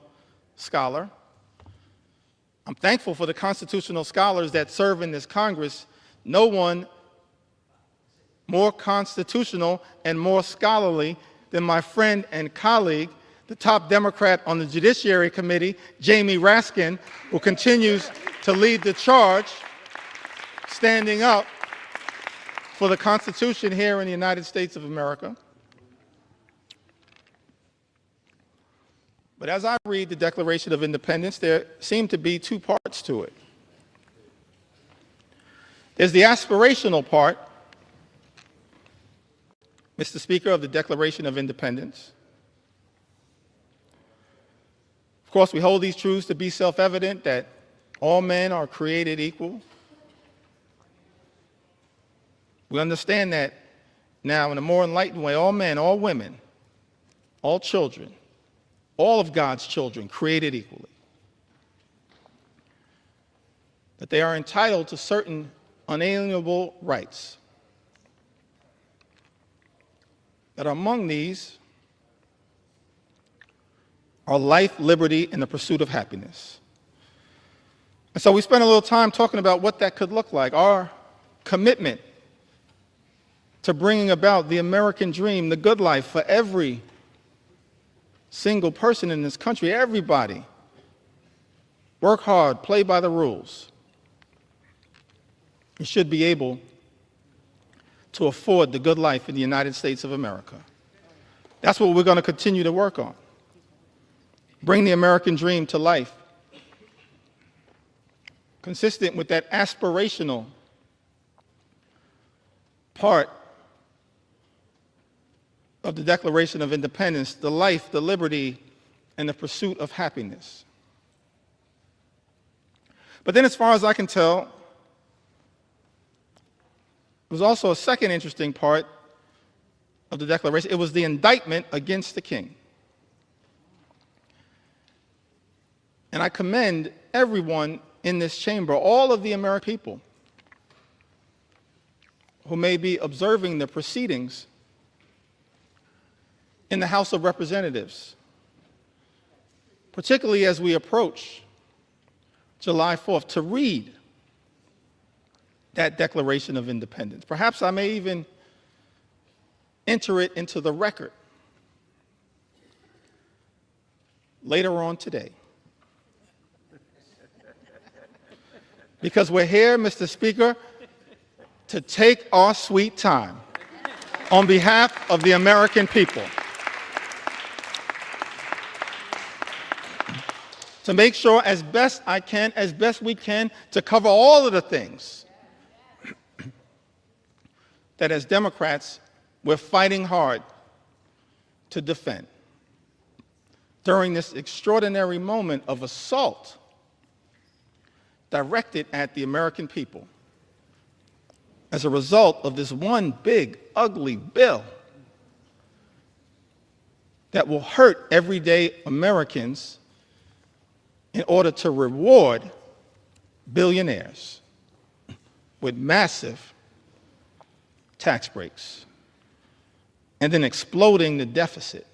scholar. I'm thankful for the constitutional scholars that serve in this Congress. No one more constitutional and more scholarly than my friend and colleague, the top Democrat on the Judiciary Committee, Jamie Raskin, who continues to lead the charge, standing up for the Constitution here in the United States of America. But as I read the Declaration of Independence, there seem to be two parts to it. There's the aspirational part, Mr. Speaker, of the Declaration of Independence. Of course, we hold these truths to be self-evident, that all men are created equal. We understand that now in a more enlightened way. All men, all women, all children, all of God's children created equally. That they are entitled to certain unalienable rights. That among these are life, liberty, and the pursuit of happiness. And so we spent a little time talking about what that could look like, our commitment to bringing about the American dream, the good life for every single person in this country, everybody. Work hard, play by the rules. You should be able to afford the good life in the United States of America. That's what we're going to continue to work on. Bring the American dream to life, consistent with that aspirational part of the Declaration of Independence, the life, the liberty, and the pursuit of happiness. But then, as far as I can tell, there was also a second interesting part of the Declaration. It was the indictment against the king. And I commend everyone in this chamber, all of the American people who may be observing the proceedings in the House of Representatives, particularly as we approach July 4th, to read that Declaration of Independence. Perhaps I may even enter it into the record later on today. Because we're here, Mr. Speaker, to take our sweet time on behalf of the American people. To make sure as best I can, as best we can, to cover all of the things that as Democrats we're fighting hard to defend during this extraordinary moment of assault directed at the American people as a result of this one big, ugly bill that will hurt everyday Americans in order to reward billionaires with massive tax breaks and then exploding the deficit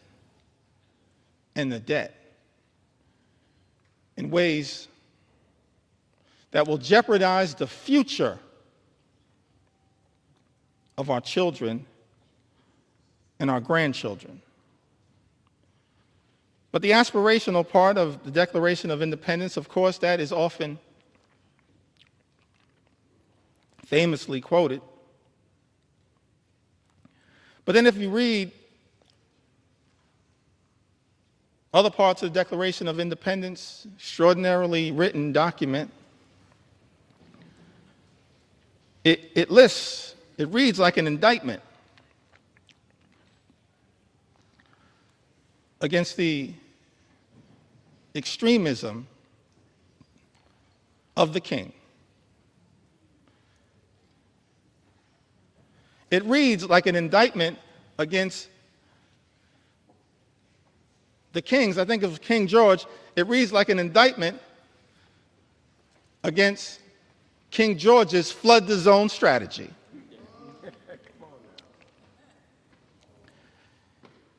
and the debt in ways that will jeopardize the future of our children and our grandchildren. But the aspirational part of the Declaration of Independence, of course, that is often famously quoted. But then if you read other parts of the Declaration of Independence, extraordinarily written document, it reads like an indictment against the extremism of the king. It reads like an indictment against the kings. I think of King George. It reads like an indictment against King George's flood the zone strategy.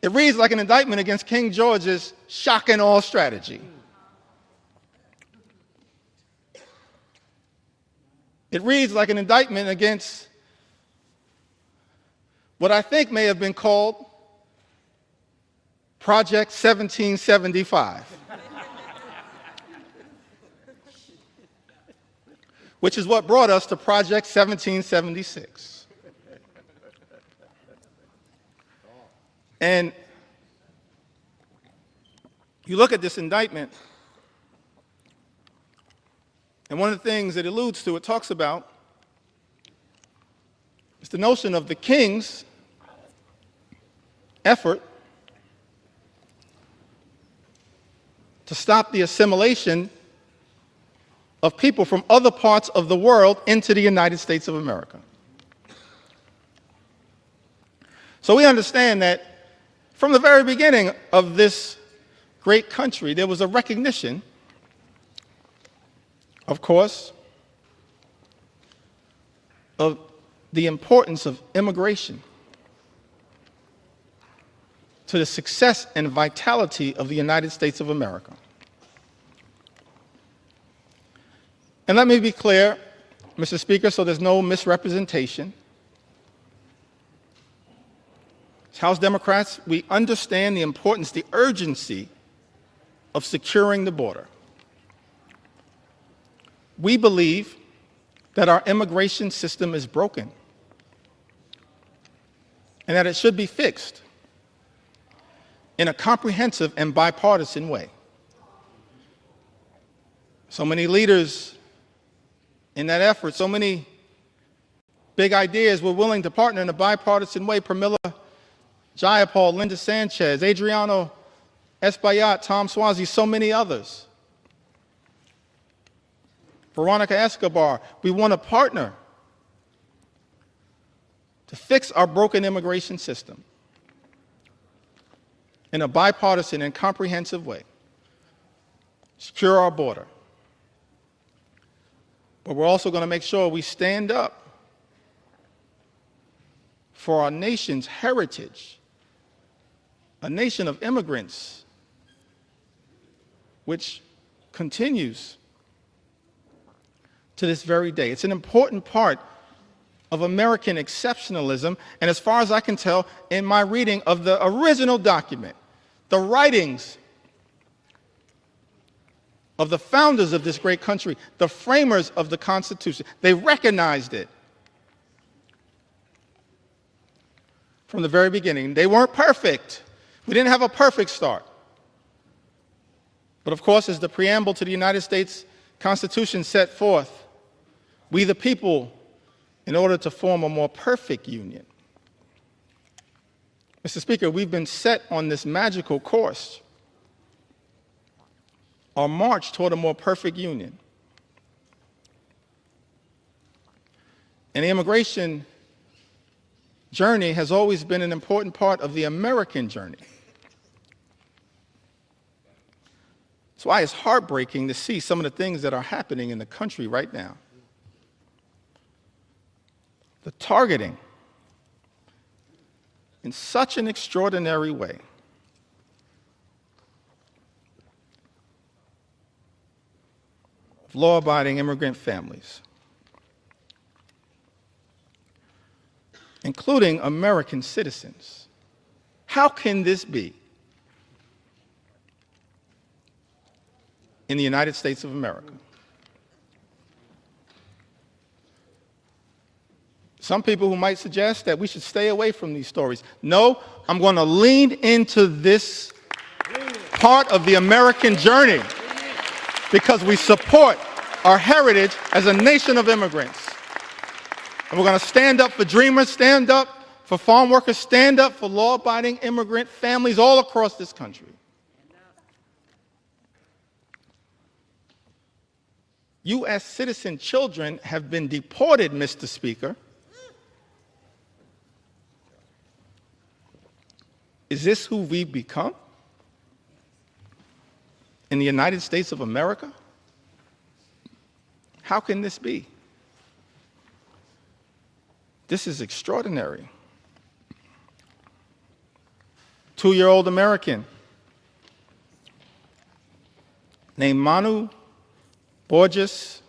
It reads like an indictment against King George's shock and awe strategy. It reads like an indictment against what I think may have been called Project 1775, which is what brought us to Project 1776. And you look at this indictment, and one of the things it alludes to, it talks about, is the notion of the king's effort to stop the assimilation of people from other parts of the world into the United States of America. So we understand that from the very beginning of this great country, there was a recognition, of course, of the importance of immigration to the success and vitality of the United States of America. And let me be clear, Mr. Speaker, so there's no misrepresentation. As House Democrats, we understand the importance, the urgency of securing the border. We believe that our immigration system is broken and that it should be fixed in a comprehensive and bipartisan way. So many leaders in that effort, so many big ideas were willing to partner in a bipartisan way. Pramila Jayapal, Linda Sanchez, Adriano Espaillat, Tom Suozzi, so many others. Veronica Escobar, we want to partner to fix our broken immigration system in a bipartisan and comprehensive way, secure our border. But we're also going to make sure we stand up for our nation's heritage, a nation of immigrants, which continues to this very day. It's an important part of American exceptionalism, and as far as I can tell, in my reading of the original document, the writings of the founders of this great country, the framers of the Constitution, they recognized it from the very beginning. They weren't perfect. We didn't have a perfect start. But of course, as the preamble to the United States Constitution set forth, we the people, in order to form a more perfect union. Mr. Speaker, we've been set on this magical course, our march toward a more perfect union. And the immigration journey has always been an important part of the American journey. That's why it's heartbreaking to see some of the things that are happening in the country right now. The targeting in such an extraordinary way of law-abiding immigrant families, including American citizens. How can this be? in the United States of America. Some people who might suggest that we should stay away from these stories. No, I'm going to lean into this part of the American journey because we support our heritage as a nation of immigrants. And we're going to stand up for dreamers, stand up for farm workers, stand up for law-abiding immigrant families all across this country. U.S. citizen children have been deported, Mr. Speaker. Is this who we've become in the United States of America? How can this be? This is extraordinary. 2-year-old American named Manu Borges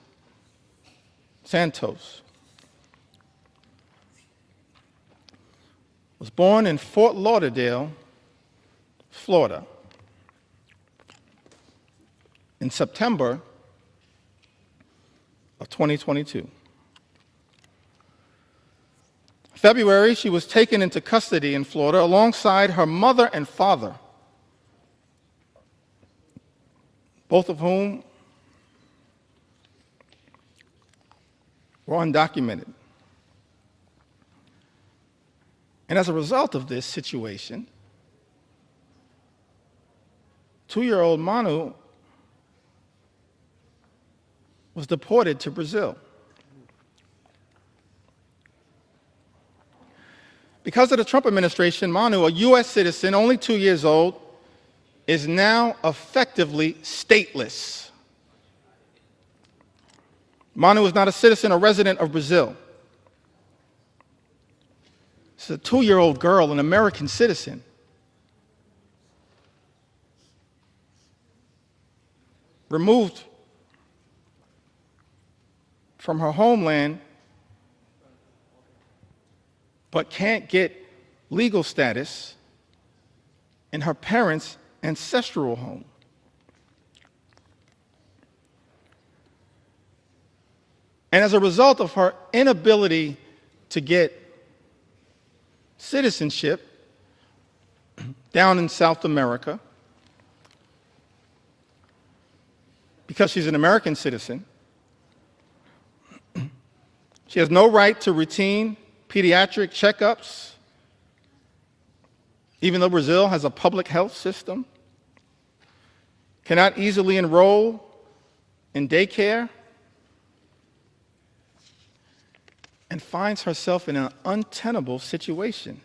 Santos was born in Fort Lauderdale, Florida, in September of 2022. February, she was taken into custody in Florida alongside her mother and father, both of whom were undocumented. And as a result of this situation, 2-year-old Manu was deported to Brazil. Because of the Trump administration, Manu, a U.S. citizen, only 2 years old, is now effectively stateless. Manu is not a citizen or resident of Brazil. She's a 2-year-old girl, an American citizen. Removed from her homeland, but can't get legal status in her parents' ancestral home. And as a result of her inability to get citizenship down in South America, because she's an American citizen, she has no right to routine pediatric checkups, even though Brazil has a public health system, cannot easily enroll in daycare, and finds herself in an untenable situation.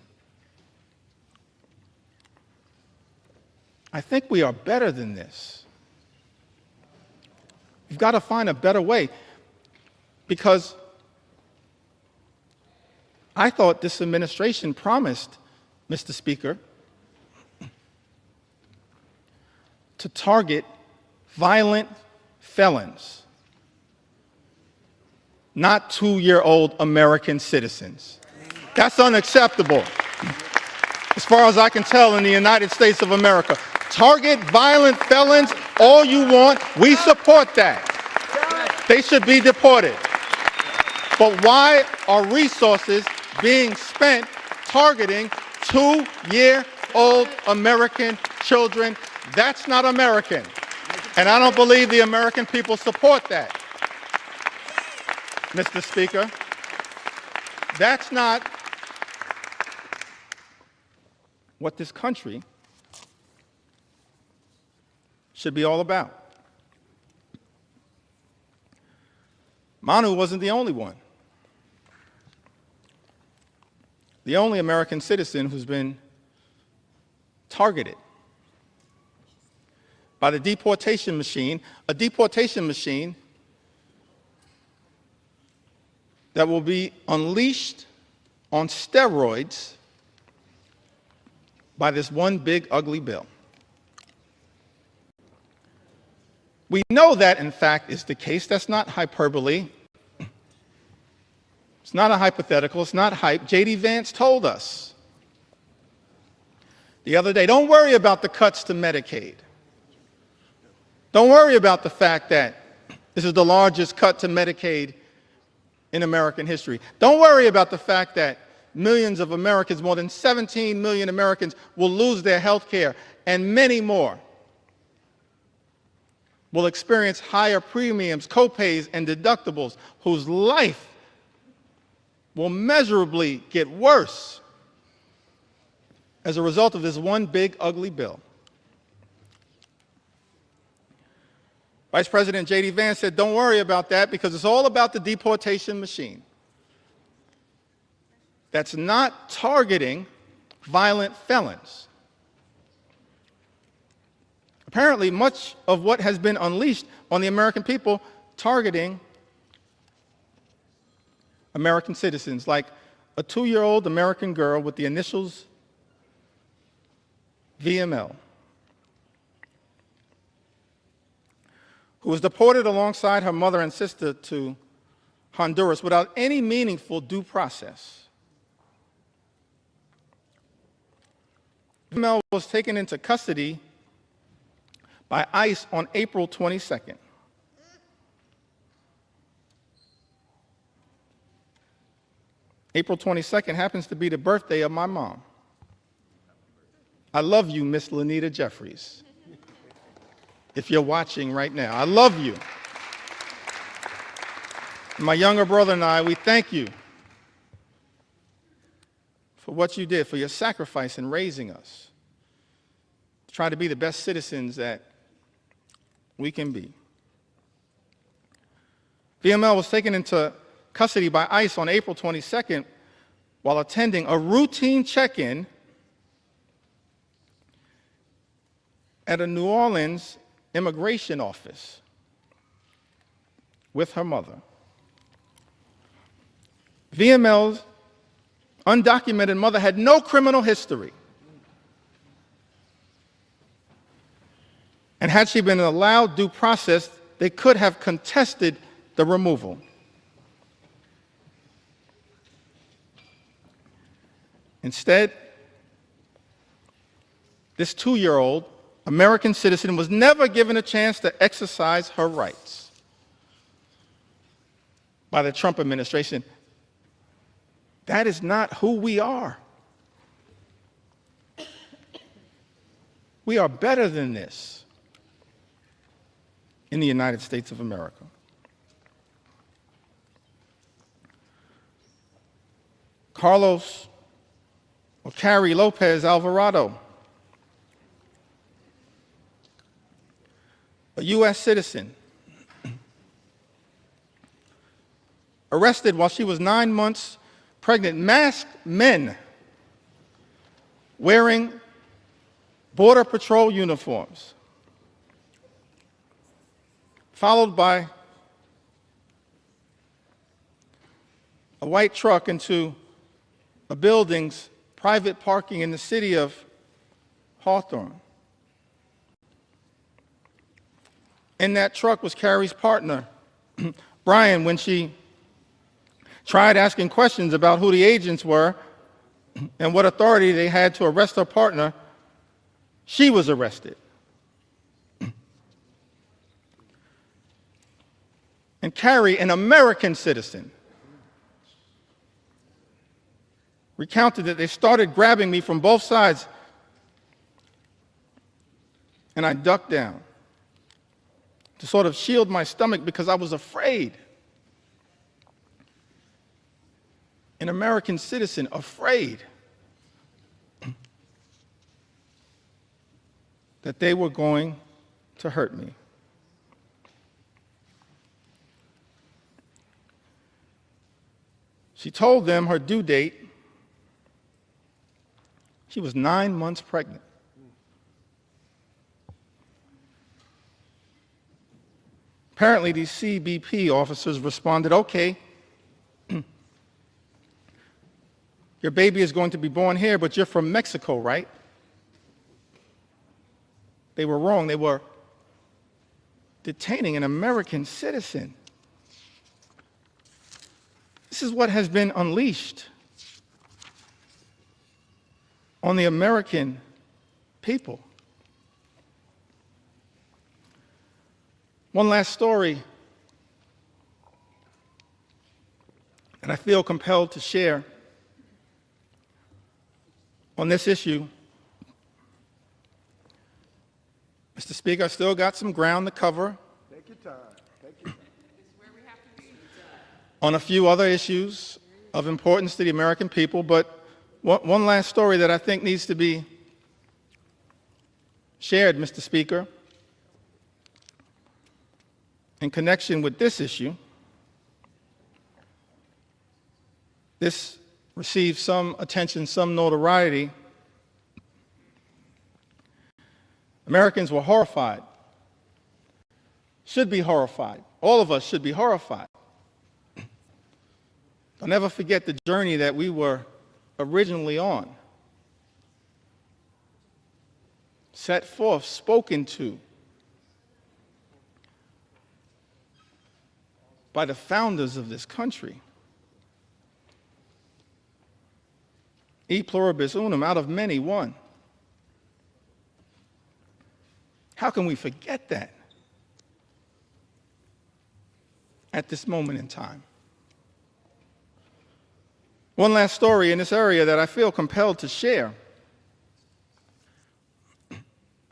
I think we are better than this. We've got to find a better way, because I thought this administration promised, Mr. Speaker, to target violent felons, not 2-year-old American citizens. That's unacceptable, as far as I can tell, in the United States of America. Target violent felons all you want. We support that. They should be deported. But why are resources being spent targeting 2-year-old American children? That's not American. And I don't believe the American people support that. Mr. Speaker, that's not what this country should be all about. Manu wasn't the only one. The only American citizen who's been targeted by the deportation machine, a deportation machine that will be unleashed on steroids by this one big ugly bill. We know that, in fact, is the case. That's not hyperbole. It's not a hypothetical. It's not hype. JD Vance told us the other day, don't worry about the cuts to Medicaid. Don't worry about the fact that this is the largest cut to Medicaid in American history. Don't worry about the fact that millions of Americans, more than 17 million Americans, will lose their health care, and many more will experience higher premiums, copays, and deductibles, whose life will measurably get worse as a result of this one big, ugly bill. Vice President JD Vance said, don't worry about that because it's all about the deportation machine. That's not targeting violent felons. Apparently, much of what has been unleashed on the American people targeting American citizens, like a 2-year-old American girl with the initials VML, who was deported alongside her mother and sister to Honduras without any meaningful due process. VML was taken into custody by ICE on April 22nd. April 22nd happens to be the birthday of my mom. I love you, Miss Lanita Jeffries. If you're watching right now, I love you. My younger brother and I, we thank you for what you did, for your sacrifice in raising us, to try to be the best citizens that we can be. VML was taken into custody by ICE on April 22nd while attending a routine check-in at a New Orleans immigration office with her mother. VML's undocumented mother had no criminal history. And had she been allowed due process, they could have contested the removal. Instead, this 2-year-old American citizen was never given a chance to exercise her rights by the Trump administration. That is not who we are. We are better than this in the United States of America. Carlos or Carrie Lopez Alvarado, a U.S. citizen, arrested while she was 9 months pregnant, masked men wearing Border Patrol uniforms, followed by a white truck into a building's private parking in the city of Hawthorne. In that truck was Carrie's partner, Brian. When she tried asking questions about who the agents were and what authority they had to arrest her partner, she was arrested. And Carrie, an American citizen, recounted that they started grabbing me from both sides, and I ducked down to sort of shield my stomach because I was afraid. An American citizen afraid that they were going to hurt me. She told them her due date. She was 9 months pregnant. Apparently, these CBP officers responded, okay, your baby is going to be born here, but you're from Mexico, right? They were wrong. They were detaining an American citizen. This is what has been unleashed on the American people. One last story that I feel compelled to share on this issue. Mr. Speaker, I still got some ground to cover. Take your time. Take your time. On a few other issues of importance to the American people, but one last story that I think needs to be shared, Mr. Speaker, in connection with this issue. This received some attention, some notoriety. Americans were horrified, should be horrified. All of us should be horrified. I'll never forget the journey that we were originally on. Set forth, spoken to by the founders of this country. E pluribus unum, out of many, one. How can we forget that at this moment in time? One last story in this area that I feel compelled to share,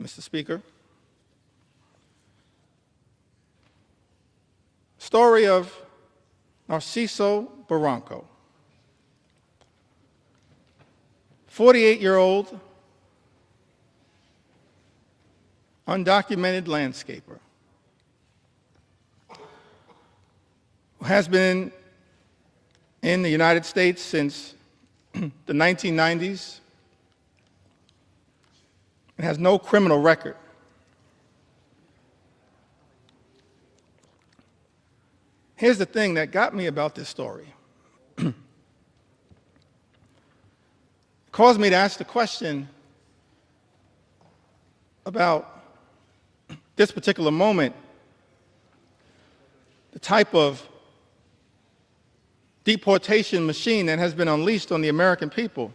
Mr. Speaker. Story of Narciso Barranco, 48-year-old undocumented landscaper who has been in the United States since the 1990s and has no criminal record. Here's the thing that got me about this story. It caused me to ask the question about this particular moment, the type of deportation machine that has been unleashed on the American people.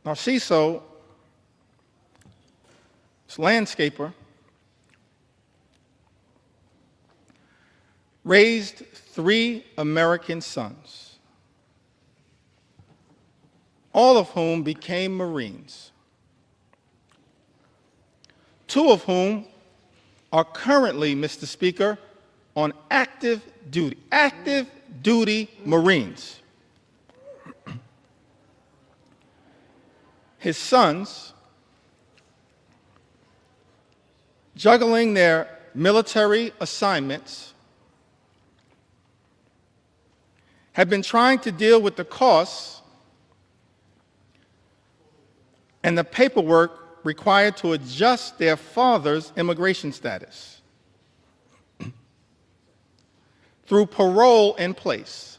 Narciso, this landscaper, raised 3 American sons, all of whom became Marines, 2 of whom are currently, Mr. Speaker, on active duty Marines. His sons, juggling their military assignments, have been trying to deal with the costs and the paperwork required to adjust their father's immigration status through parole in place,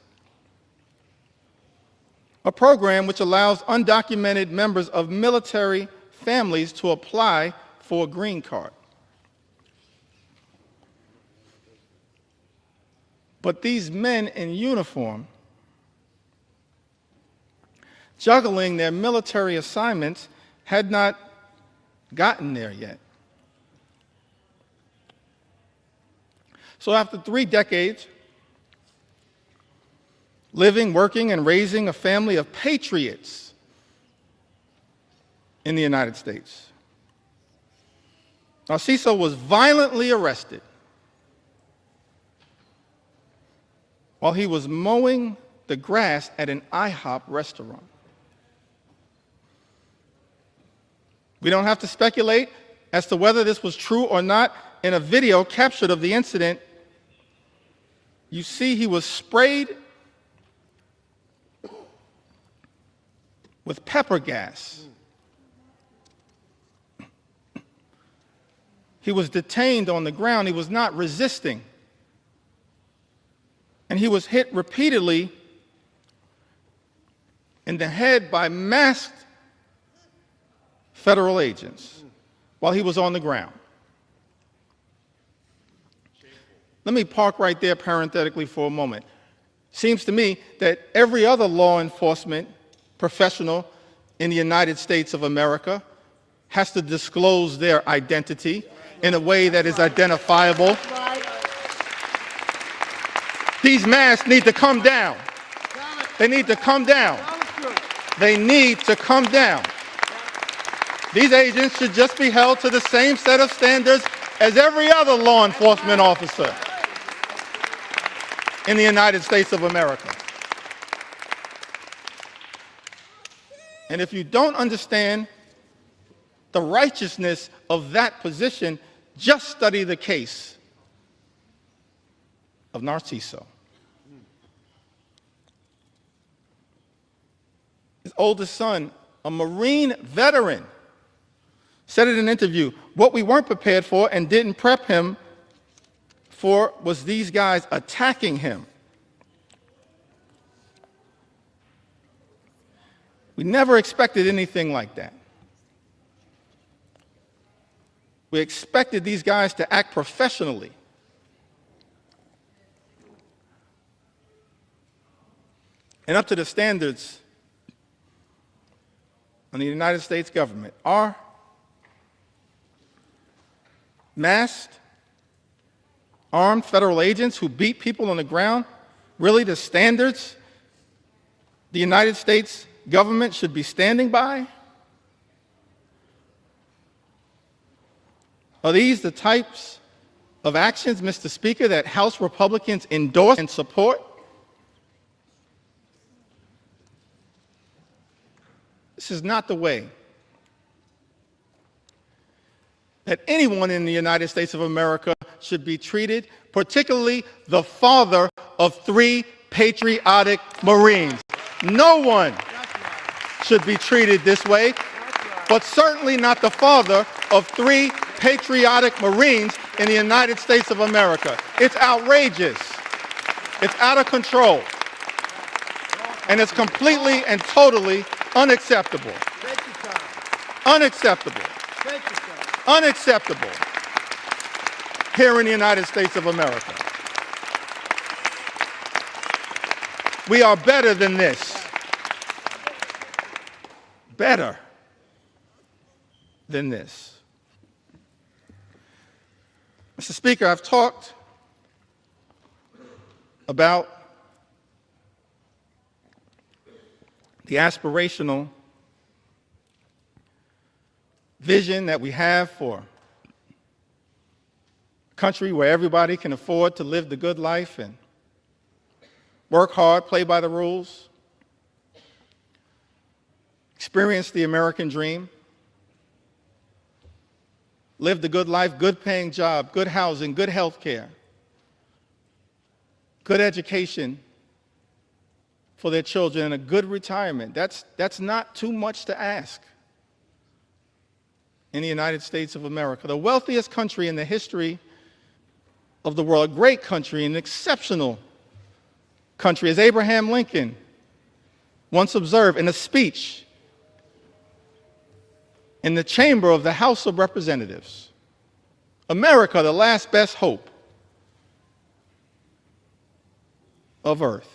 a program which allows undocumented members of military families to apply for a green card. But these men in uniform, juggling their military assignments, had not gotten there yet. So after 3 decades, living, working, and raising a family of patriots in the United States, Narciso was violently arrested while he was mowing the grass at an IHOP restaurant. We don't have to speculate as to whether this was true or not. In a video captured of the incident, you see he was sprayed with pepper gas. He was detained on the ground. He was not resisting. And he was hit repeatedly in the head by masked federal agents while he was on the ground. Let me park right there parenthetically for a moment. Seems to me that every other law enforcement professional in the United States of America has to disclose their identity in a way that is identifiable. These masks need to come down. They need to come down. They need to come down. These agents should just be held to the same set of standards as every other law enforcement officer in the United States of America. And if you don't understand the righteousness of that position, just study the case of Narciso. His oldest son, a Marine veteran, said in an interview, what we weren't prepared for and didn't prep him for was these guys attacking him. We never expected anything like that. We expected these guys to act professionally. And up to the standards of the United States government. Are masked, armed federal agents who beat people on the ground really the standards the United States government should be standing by? Are these the types of actions, Mr. Speaker, that House Republicans endorse and support? This is not the way that anyone in the United States of America should be treated, particularly the father of 3 patriotic Marines. No one should be treated this way, but certainly not the father of 3 patriotic Marines in the United States of America. It's outrageous. It's out of control. And it's completely and totally unacceptable. Unacceptable. Unacceptable here in the United States of America. We are better than this. Better than this. Mr. Speaker, I've talked about the aspirational vision that we have for a country where everybody can afford to live the good life and work hard, play by the rules, experience the American dream, live the good life, good paying job, good housing, good health care, good education for their children, and a good retirement. That's not too much to ask in the United States of America, the wealthiest country in the history of the world, a great country, an exceptional country, as Abraham Lincoln once observed in a speech in the chamber of the House of Representatives. America, the last best hope of Earth.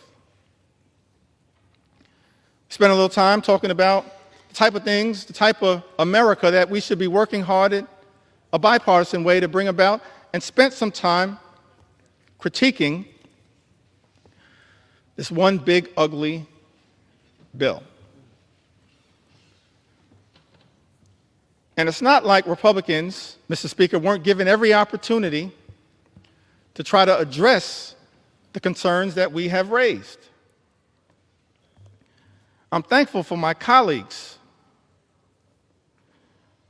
Spent a little time talking about the type of things, the type of America that we should be working hard in a bipartisan way to bring about, and spent some time critiquing this one big, ugly bill. And it's not like Republicans, Mr. Speaker, weren't given every opportunity to try to address the concerns that we have raised. I'm thankful for my colleagues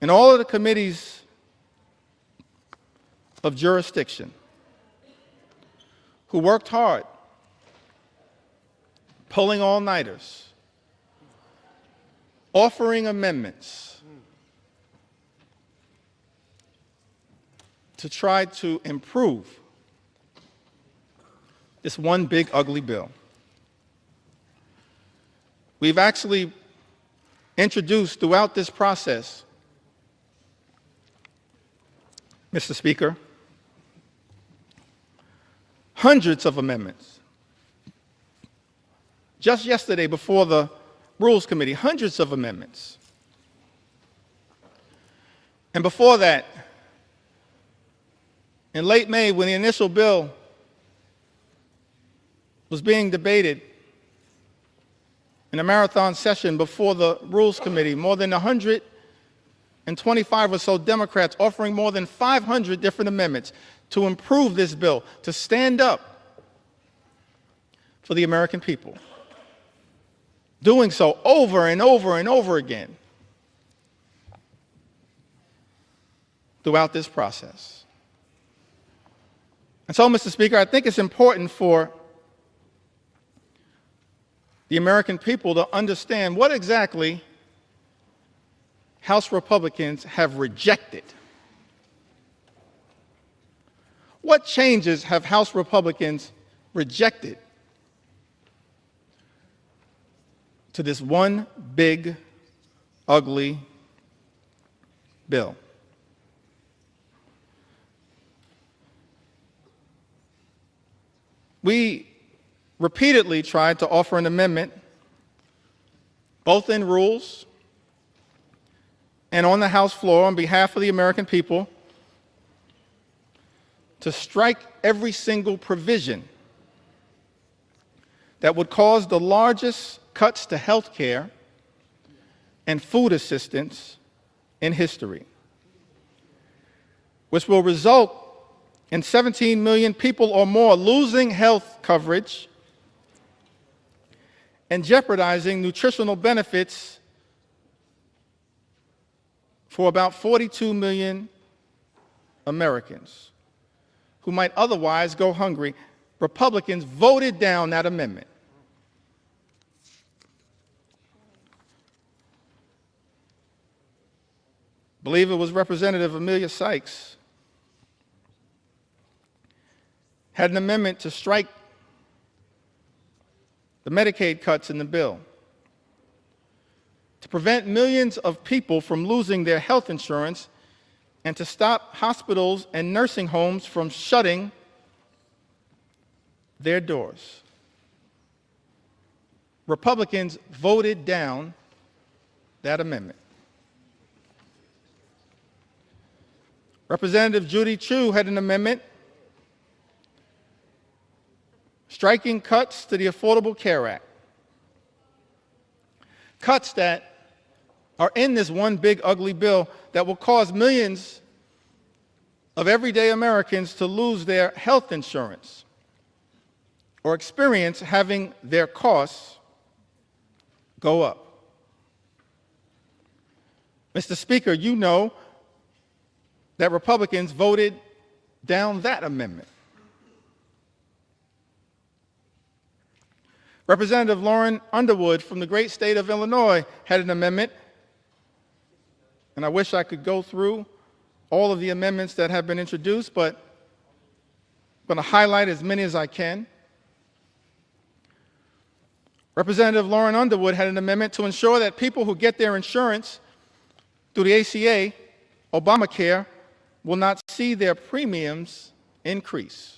in all of the committees of jurisdiction who worked hard, pulling all-nighters, offering amendments to try to improve this one big, ugly bill. We've actually introduced throughout this process, Mr. Speaker, hundreds of amendments. Just yesterday, before the Rules Committee, hundreds of amendments. And before that, in late May, when the initial bill was being debated in a marathon session before the Rules Committee, more than 125 or so Democrats offering more than 500 different amendments to improve this bill, to stand up for the American people, doing so over and over and over again throughout this process. And so, Mr. Speaker, I think it's important for the American people to understand what exactly House Republicans have rejected. What changes have House Republicans rejected to this one big, ugly bill? We repeatedly tried to offer an amendment, both in rules and on the House floor on behalf of the American people, to strike every single provision that would cause the largest cuts to health care and food assistance in history, which will result in 17 million people or more losing health coverage and jeopardizing nutritional benefits for about 42 million Americans who might otherwise go hungry. Republicans voted down that amendment. I believe it was Representative Amelia Sykes had an amendment to strike the Medicaid cuts in the bill to prevent millions of people from losing their health insurance and to stop hospitals and nursing homes from shutting their doors. Republicans voted down that amendment. Representative Judy Chu had an amendment striking cuts to the Affordable Care Act. Cuts that are in this one big ugly bill that will cause millions of everyday Americans to lose their health insurance or experience having their costs go up. Mr. Speaker, you know that Republicans voted down that amendment. Representative Lauren Underwood from the great state of Illinois had an amendment, and I wish I could go through all of the amendments that have been introduced, but I'm going to highlight as many as I can. Representative Lauren Underwood had an amendment to ensure that people who get their insurance through the ACA, Obamacare, will not see their premiums increase.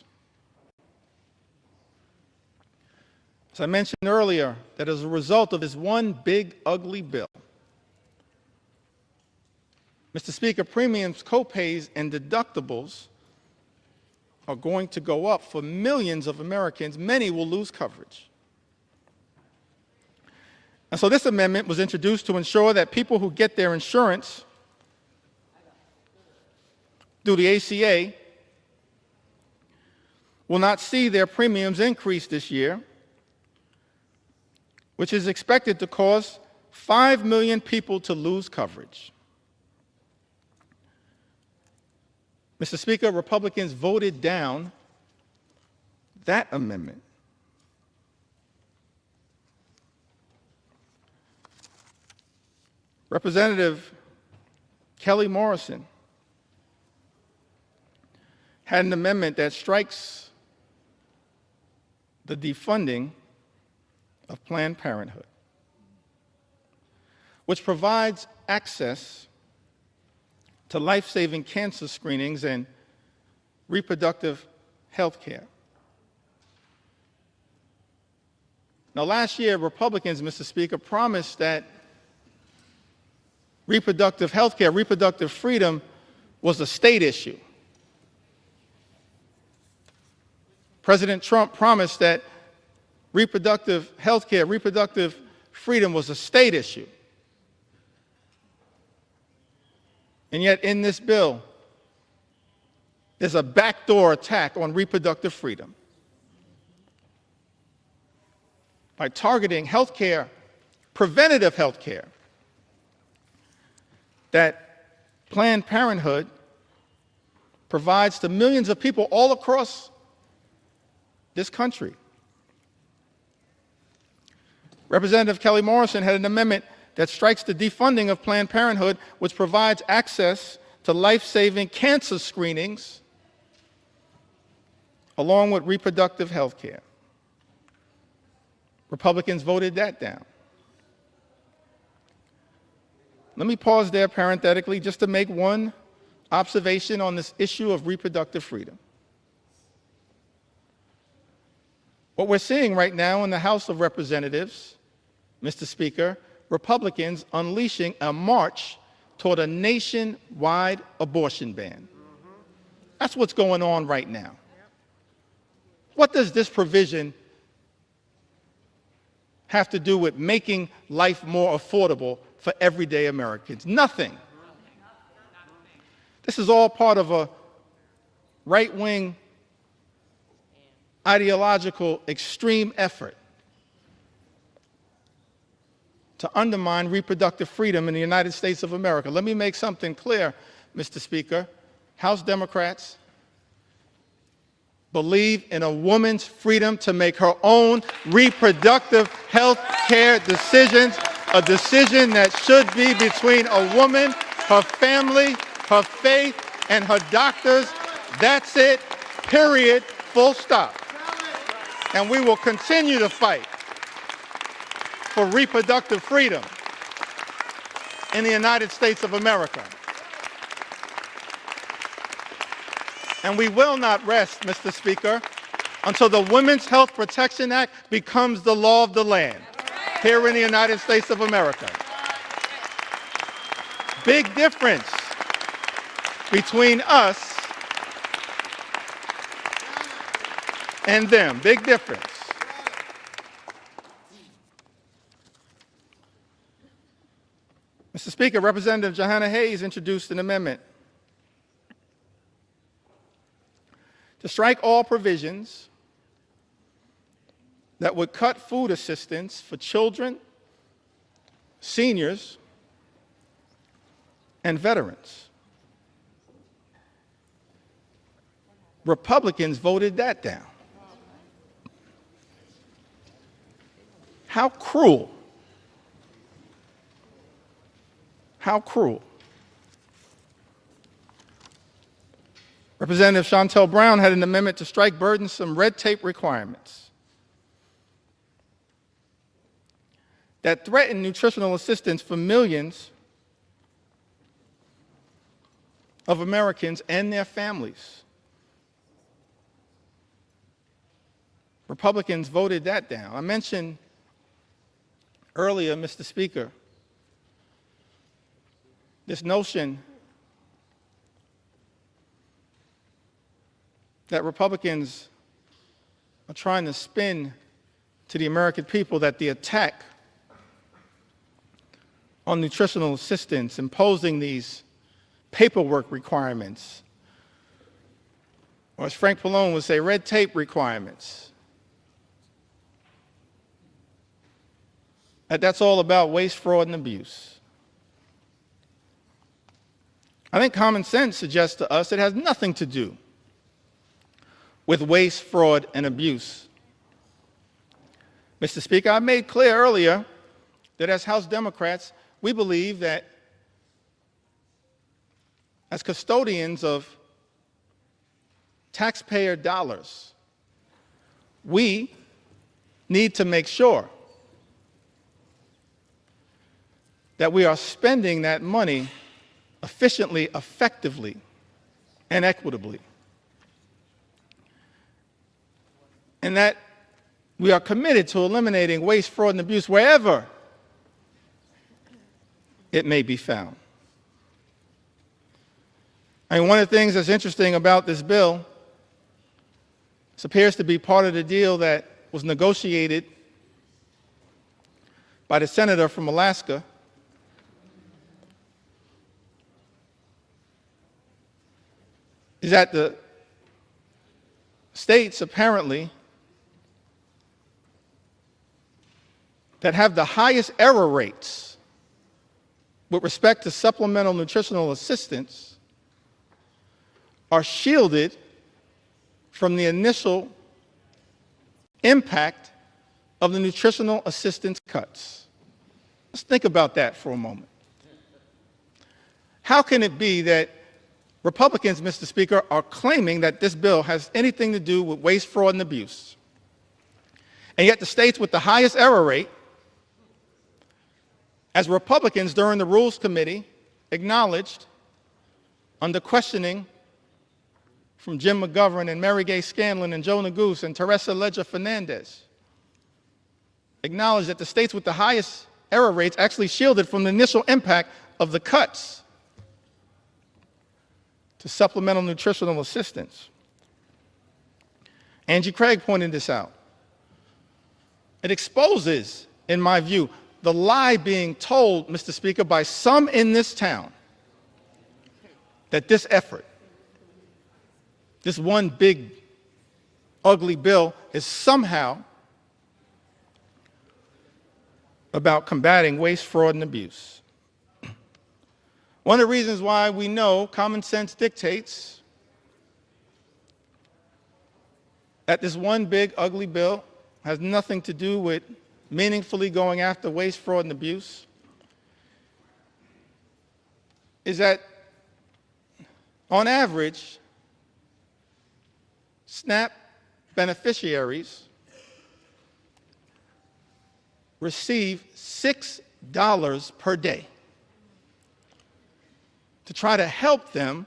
As I mentioned earlier, that as a result of this one big, ugly bill, Mr. Speaker, premiums, copays, and deductibles are going to go up for millions of Americans. Many will lose coverage. And so this amendment was introduced to ensure that people who get their insurance through the ACA will not see their premiums increase this year, which is expected to cause 5 million people to lose coverage. Mr. Speaker, Republicans voted down that amendment. Representative Kelly Morrison had an amendment that strikes the defunding of Planned Parenthood, which provides access to life-saving cancer screenings and reproductive health care. Now, last year, Republicans, Mr. Speaker, promised that reproductive health care, reproductive freedom was a state issue. President Trump promised that reproductive health care, reproductive freedom was a state issue. And yet in this bill, there's a backdoor attack on reproductive freedom. By targeting health care, preventative health care, that Planned Parenthood provides to millions of people all across this country. Representative Kelly Morrison had an amendment that strikes the defunding of Planned Parenthood, which provides access to life-saving cancer screenings along with reproductive health care. Republicans voted that down. Let me pause there parenthetically just to make one observation on this issue of reproductive freedom. What we're seeing right now in the House of Representatives, Mr. Speaker, Republicans unleashing a march toward a nationwide abortion ban. That's what's going on right now. What does this provision have to do with making life more affordable for everyday Americans? Nothing. This is all part of a right-wing ideological extreme effort to undermine reproductive freedom in the United States of America. Let me make something clear, Mr. Speaker. House Democrats believe in a woman's freedom to make her own reproductive health care decisions, a decision that should be between a woman, her family, her faith, and her doctors. That's it, period, full stop. And we will continue to fight for reproductive freedom in the United States of America. And we will not rest, Mr. Speaker, until the Women's Health Protection Act becomes the law of the land here in the United States of America. Big difference between us and them. Big difference. Mr. Speaker, Representative Johanna Hayes introduced an amendment to strike all provisions that would cut food assistance for children, seniors, and veterans. Republicans voted that down. How cruel. How cruel. Representative Shontel Brown had an amendment to strike burdensome red tape requirements that threaten nutritional assistance for millions of Americans and their families. Republicans voted that down. I mentioned earlier, Mr. Speaker, this notion that Republicans are trying to spin to the American people that the attack on nutritional assistance, imposing these paperwork requirements, or as Frank Pallone would say, red tape requirements, that's all about waste, fraud, and abuse. I think common sense suggests to us it has nothing to do with waste, fraud, and abuse. Mr. Speaker, I made clear earlier that as House Democrats, we believe that as custodians of taxpayer dollars, we need to make sure that we are spending that money efficiently, effectively, and equitably. And that we are committed to eliminating waste, fraud, and abuse wherever it may be found. And one of the things that's interesting about this bill, this appears to be part of the deal that was negotiated by the senator from Alaska, is that the states apparently that have the highest error rates with respect to supplemental nutritional assistance are shielded from the initial impact of the nutritional assistance cuts. Let's think about that for a moment. How can it be that Republicans, Mr. Speaker, are claiming that this bill has anything to do with waste, fraud, and abuse, and yet the states with the highest error rate, as Republicans during the Rules Committee acknowledged under questioning from Jim McGovern and Mary Gay Scanlon and Joe Neguse and Teresa Leger Fernandez, acknowledged that the states with the highest error rates actually shielded from the initial impact of the cuts to supplemental nutritional assistance. Angie Craig pointed this out. It exposes, in my view, the lie being told, Mr. Speaker, by some in this town that this effort, this one big, ugly bill, is somehow about combating waste, fraud, and abuse. One of the reasons why we know common sense dictates that this one big, ugly bill has nothing to do with meaningfully going after waste, fraud, and abuse is that, on average, SNAP beneficiaries receive $6 per day to try to help them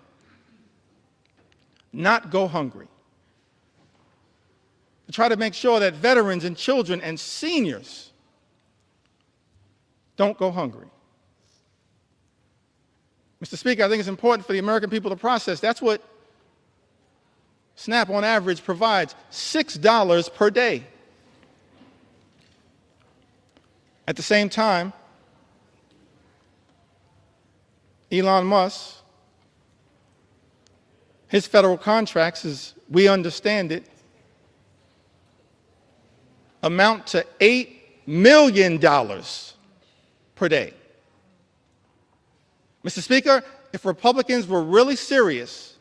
not go hungry, to try to make sure that veterans and children and seniors don't go hungry. Mr. Speaker, I think it's important for the American people to process. That's what SNAP on average provides, $6 per day. At the same time, Elon Musk, his federal contracts, as we understand it, amount to $8 million per day. Mr. Speaker, if Republicans were really serious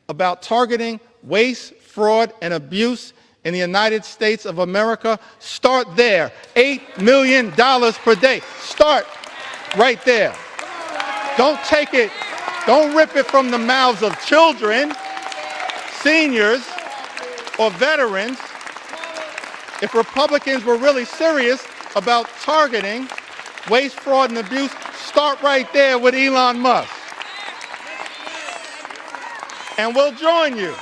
about targeting waste, fraud, and abuse in the United States of America, start there. $8 million per day. Start right there. Don't take it, don't rip it from the mouths of children, seniors, or veterans. If Republicans were really serious about targeting waste, fraud, and abuse, start right there with Elon Musk. And we'll join you.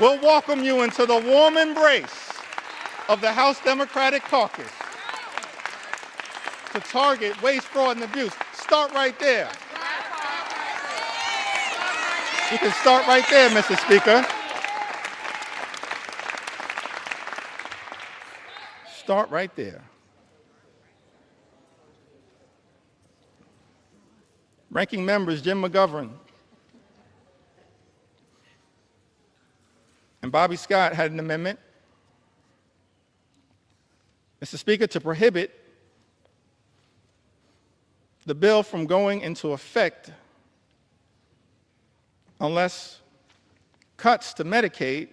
We'll welcome you into the warm embrace of the House Democratic Caucus to target waste, fraud, and abuse. Start right there. You can start right there, Mr. Speaker. Start right there. Ranking members Jim McGovern and Bobby Scott had an amendment, Mr. Speaker, to prohibit the bill from going into effect unless cuts to Medicaid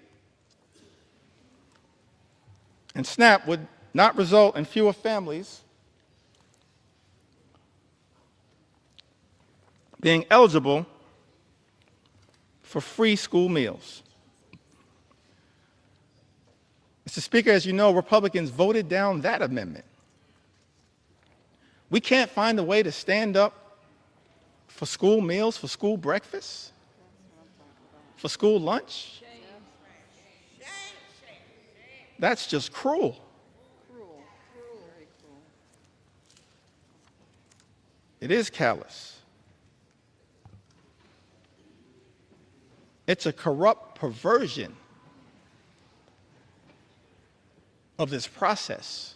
and SNAP would not result in fewer families being eligible for free school meals. Mr. Speaker, as you know, Republicans voted down that amendment. We can't find a way to stand up for school meals, for school breakfast, for school lunch. That's just cruel. It is callous. It's a corrupt perversion of this process,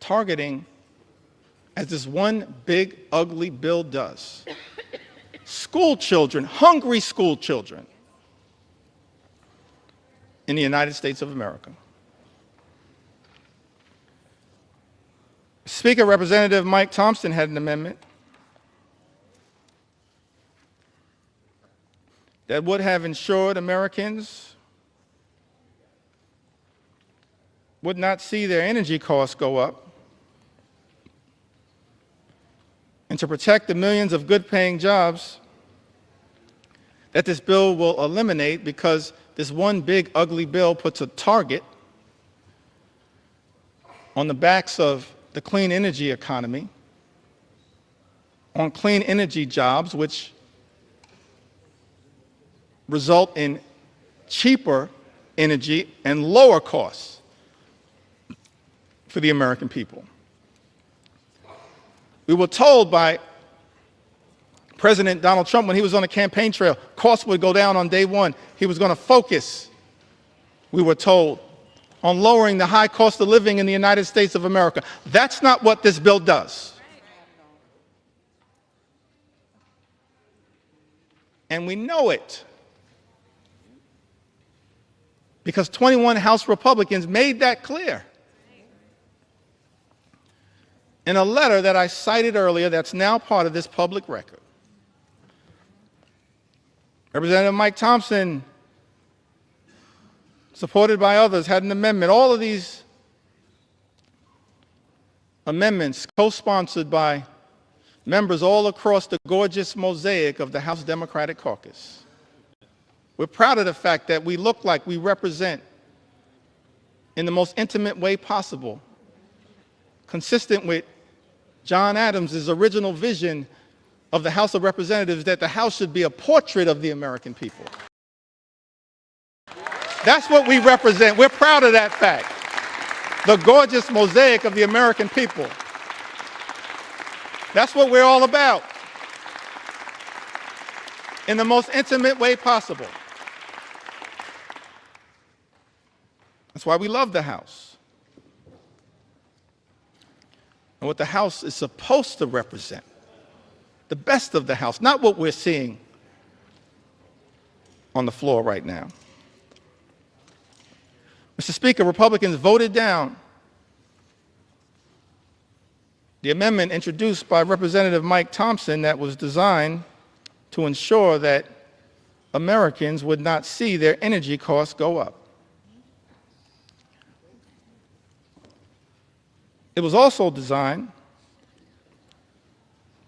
targeting, as this one big, ugly bill does, school children, hungry school children in the United States of America. Speaker, Representative Mike Thompson had an amendment that would have ensured Americans would not see their energy costs go up, and to protect the millions of good-paying jobs that this bill will eliminate, because this one big, ugly bill puts a target on the backs of the clean energy economy, on clean energy jobs, which result in cheaper energy and lower costs for the American people. We were told by President Donald Trump when he was on the campaign trail, costs would go down on day one. He was going to focus, we were told, on lowering the high cost of living in the United States of America. That's not what this bill does. And we know it, because 21 House Republicans made that clear in a letter that I cited earlier that's now part of this public record. Representative Mike Thompson, supported by others, had an amendment. All of these amendments co-sponsored by members all across the gorgeous mosaic of the House Democratic Caucus. We're proud of the fact that we look like we represent, in the most intimate way possible, consistent with John Adams' original vision of the House of Representatives, that the House should be a portrait of the American people. That's what we represent. We're proud of that fact. The gorgeous mosaic of the American people. That's what we're all about, in the most intimate way possible. That's why we love the House, and what the House is supposed to represent, the best of the House, not what we're seeing on the floor right now. Mr. Speaker, Republicans voted down the amendment introduced by Representative Mike Thompson that was designed to ensure that Americans would not see their energy costs go up. It was also designed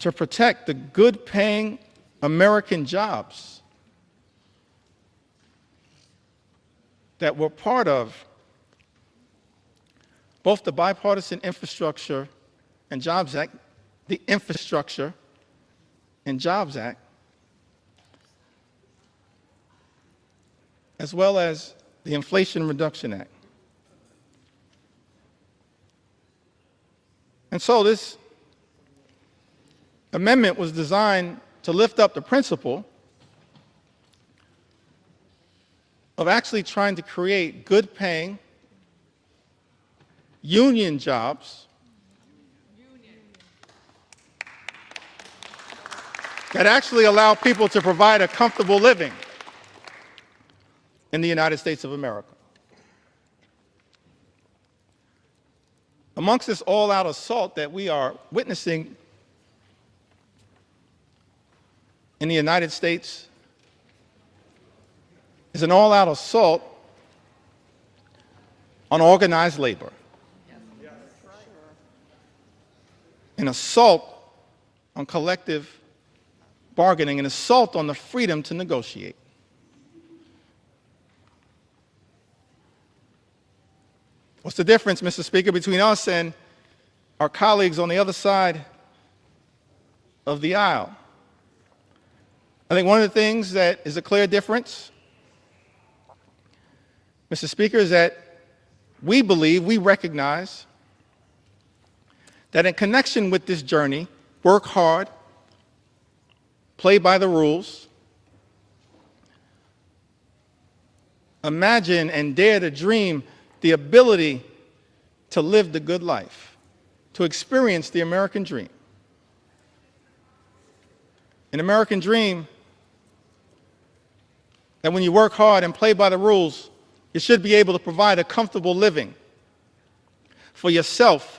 to protect the good-paying American jobs that were part of both the Bipartisan Infrastructure and Jobs Act, the Infrastructure and Jobs Act, as well as the Inflation Reduction Act. And so this amendment was designed to lift up the principle of actually trying to create good-paying union jobs that actually allow people to provide a comfortable living in the United States of America. Amongst this all-out assault that we are witnessing in the United States is an all-out assault on organized labor, an assault on collective bargaining, an assault on the freedom to negotiate. What's the difference, Mr. Speaker, between us and our colleagues on the other side of the aisle? I think one of the things that is a clear difference, Mr. Speaker, is that we believe, we recognize that in connection with this journey, work hard, play by the rules, imagine and dare to dream the ability to live the good life, to experience the American dream. An American dream that when you work hard and play by the rules, you should be able to provide a comfortable living for yourself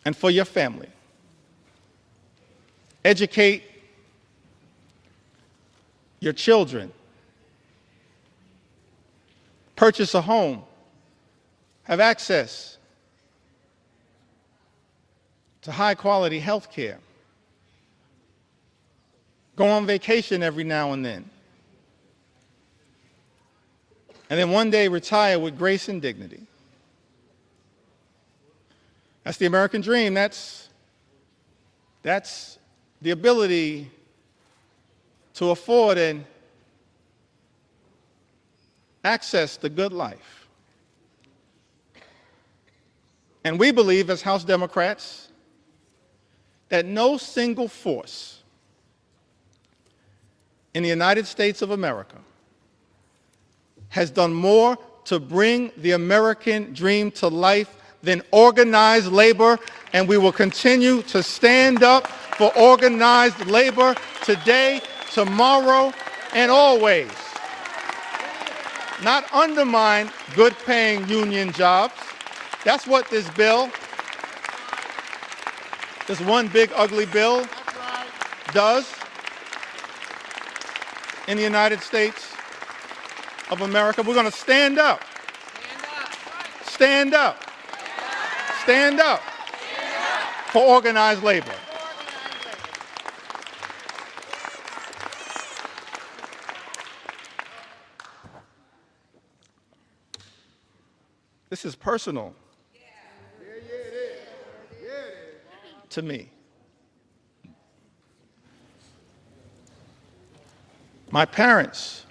and for your family. Educate your children. Purchase a home. Have access to high-quality health care. Go on vacation every now and then. And then one day retire with grace and dignity. That's the American dream. That's the ability to afford and access the good life. And we believe as House Democrats that no single force in the United States of America has done more to bring the American dream to life than organized labor, and we will continue to stand up for organized labor today, tomorrow, and always. Not undermine good-paying union jobs. That's what this bill, this one big ugly bill, does in the United States of America. We're going to stand up. Stand up. Stand up for organized labor. This is personal to me. My parents,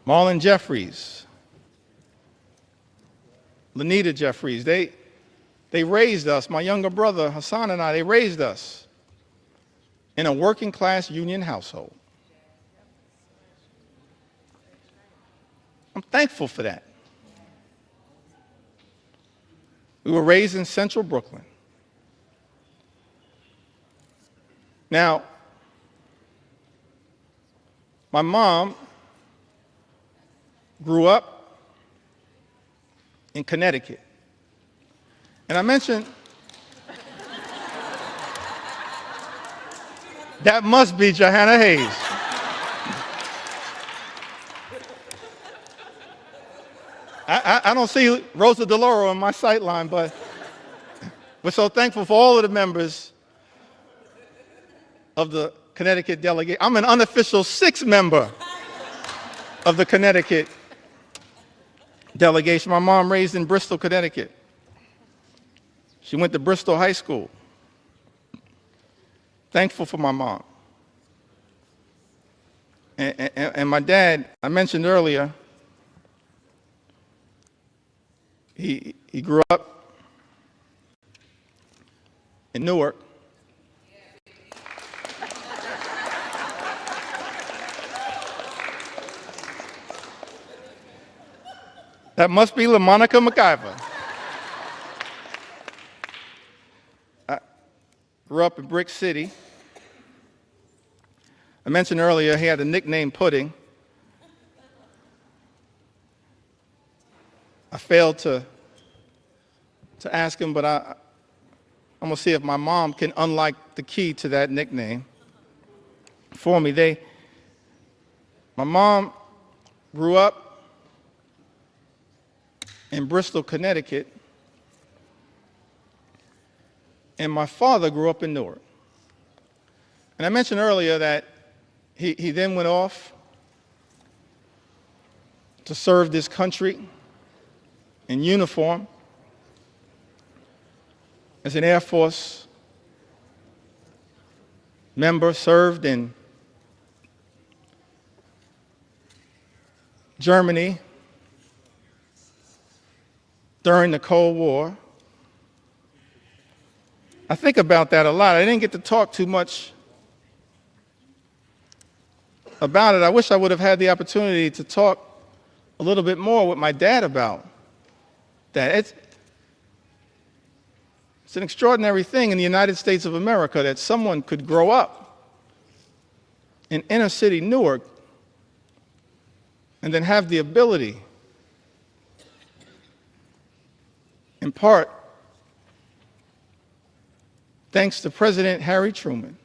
Marlon Jeffries, Lanita Jeffries, they raised us, my younger brother Hassan and I, they raised us in a working class union household. I'm thankful for that. We were raised in central Brooklyn. Now, my mom grew up in Connecticut. And I mentioned that must be Johanna Hayes. I don't see Rosa DeLauro in my sight line, but we're so thankful for all of the members of the Connecticut delegate. I'm an unofficial sixth member of the Connecticut delegation. My mom raised in Bristol, Connecticut. She went to Bristol High School. Thankful for my mom. And my dad, I mentioned earlier, he grew up in Newark. That must be LaMonica McIver. I grew up in Brick City. I mentioned earlier he had a nickname Pudding. I failed to ask him, but I'm going to see if my mom can unlock the key to that nickname for me. My mom grew up in Bristol, Connecticut, and my father grew up in Newark. And I mentioned earlier that he then went off to serve this country in uniform as an Air Force member, served in Germany, during the Cold War. I think about that a lot. I didn't get to talk too much about it. I wish I would have had the opportunity to talk a little bit more with my dad about that. It's an extraordinary thing in the United States of America that someone could grow up in inner city Newark and then have the ability, in part, thanks to President Harry Truman,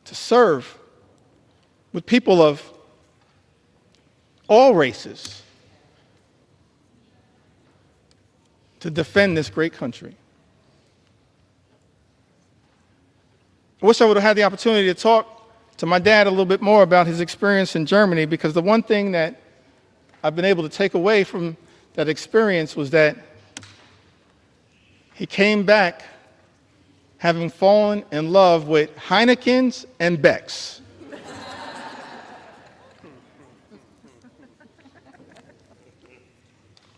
to serve with people of all races to defend this great country. I wish I would have had the opportunity to talk to my dad a little bit more about his experience in Germany, because the one thing that I've been able to take away from that experience was that he came back having fallen in love with Heinekens and Becks.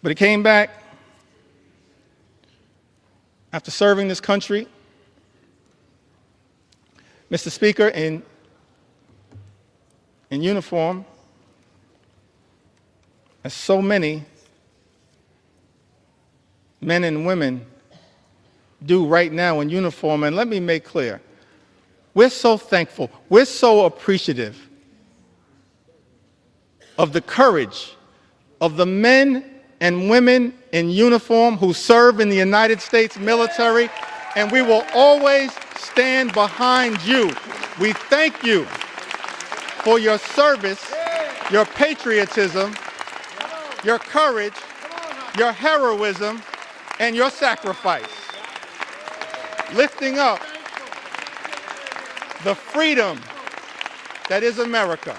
But he came back after serving this country, Mr. Speaker, in uniform, as so many men and women do right now in uniform. And let me make clear, we're so thankful, we're so appreciative of the courage of the men and women in uniform who serve in the United States military, and we will always stand behind you. We thank you for your service, your patriotism, your courage, your heroism, and your sacrifice, lifting up the freedom that is America.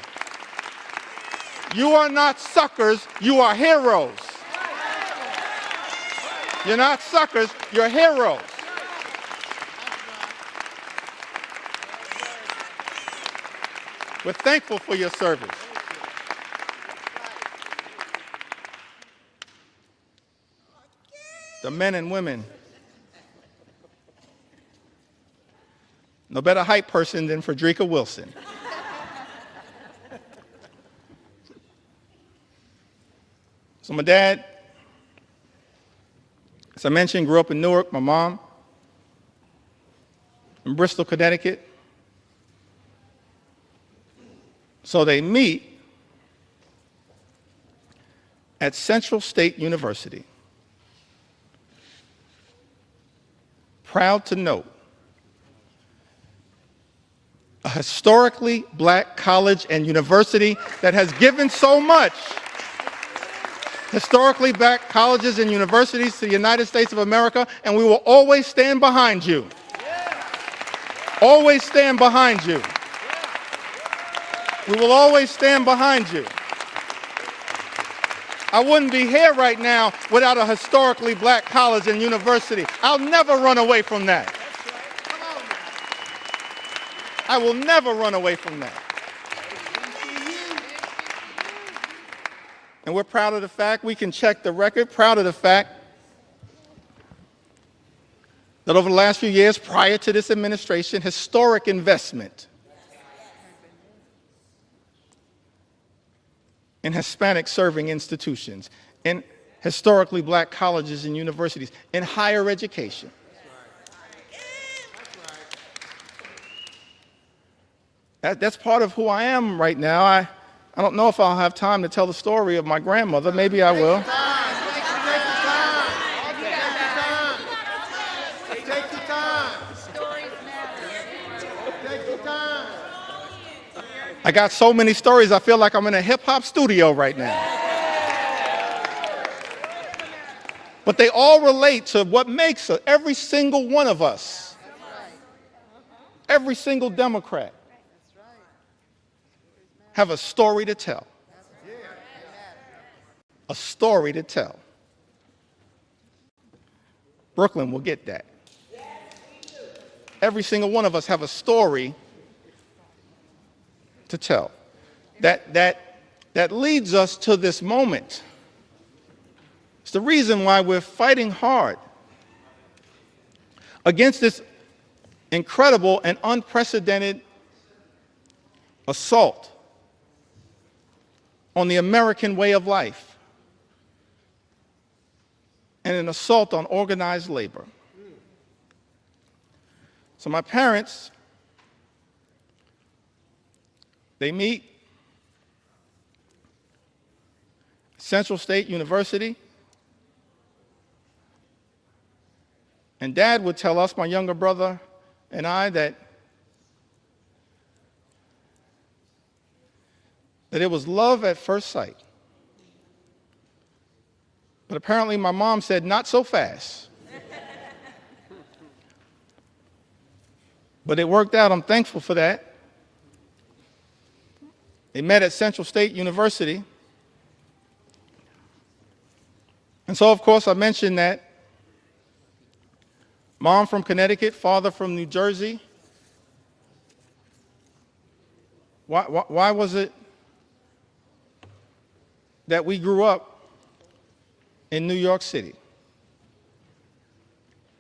You are not suckers, you are heroes. You're not suckers, you're heroes. We're thankful for your service. The men and women, no better hype person than Frederica Wilson. So my dad, as I mentioned, grew up in Newark. My mom in Bristol, Connecticut. So they meet at Central State University. Proud to note, a historically black college and university that has given so much. Historically black colleges and universities to the United States of America, and we will always stand behind you. Always stand behind you. We will always stand behind you. I wouldn't be here right now without a historically black college and university. I'll never run away from that. I will never run away from that. And we're proud of the fact, we can check the record, proud of the fact that over the last few years prior to this administration, historic investment in Hispanic serving institutions, in historically black colleges and universities, in higher education. That's part of who I am right now. I don't know if I'll have time to tell the story of my grandmother. Maybe I will. Take your time. I got so many stories, I feel like I'm in a hip-hop studio right now. But they all relate to what makes every single one of us, every single Democrat, have a story to tell. A story to tell. Brooklyn will get that. Every single one of us have a story to tell. That leads us to this moment. It's the reason why we're fighting hard against this incredible and unprecedented assault on the American way of life and an assault on organized labor. So my parents, they meet at Central State University, and Dad would tell us, my younger brother and I, that it was love at first sight. But apparently my mom said, not so fast. But it worked out. I'm thankful for that. They met at Central State University. And so, of course, I mentioned that mom from Connecticut, father from New Jersey. Why was it that we grew up in New York City?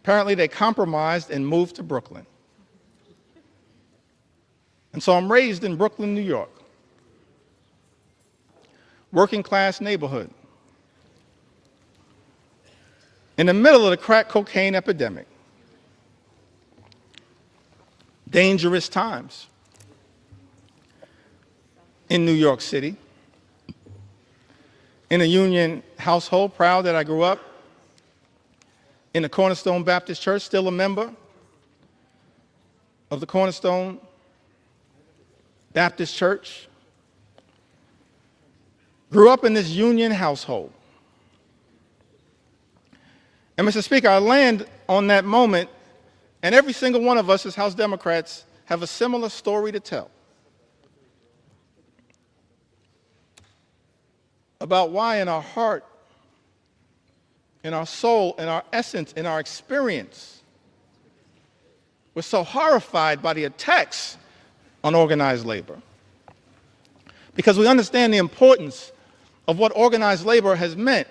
Apparently, they compromised and moved to Brooklyn. And so I'm raised in Brooklyn, New York, working class neighborhood, in the middle of the crack cocaine epidemic. Dangerous times in New York City. In a union household, proud that I grew up in the Cornerstone Baptist Church, still a member of the Cornerstone Baptist Church. Grew up in this union household. And Mr. Speaker, I land on that moment, and every single one of us as House Democrats have a similar story to tell about why in our heart, in our soul, in our essence, in our experience, we're so horrified by the attacks on organized labor. Because we understand the importance of what organized labor has meant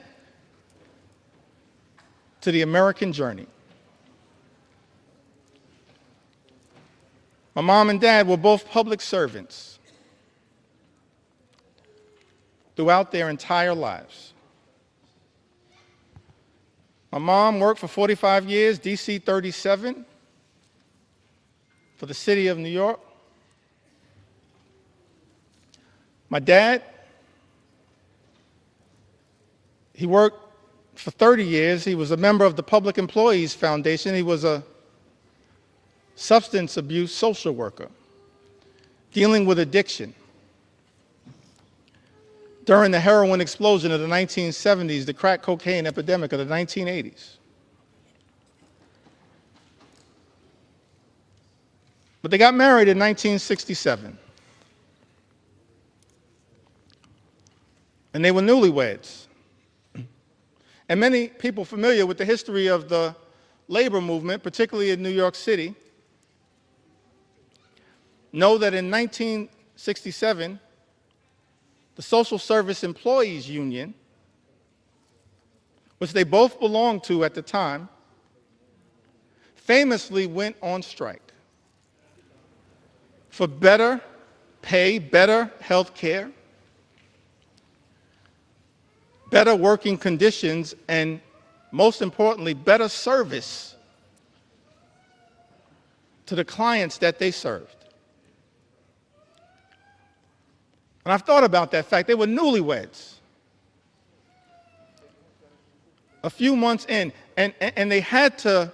to the American journey. My mom and dad were both public servants throughout their entire lives. My mom worked for 45 years, DC 37, for the city of New York. My dad, he worked for 30 years. He was a member of the Public Employees Foundation. He was a substance abuse social worker dealing with addiction. During the heroin explosion of the 1970s, the crack cocaine epidemic of the 1980s. But they got married in 1967. And they were newlyweds. And many people familiar with the history of the labor movement, particularly in New York City, know that in 1967, the Social Service Employees Union, which they both belonged to at the time, famously went on strike for better pay, better health care, better working conditions, and most importantly, better service to the clients that they served. And I've thought about that fact. They were newlyweds. A few months in, and they had to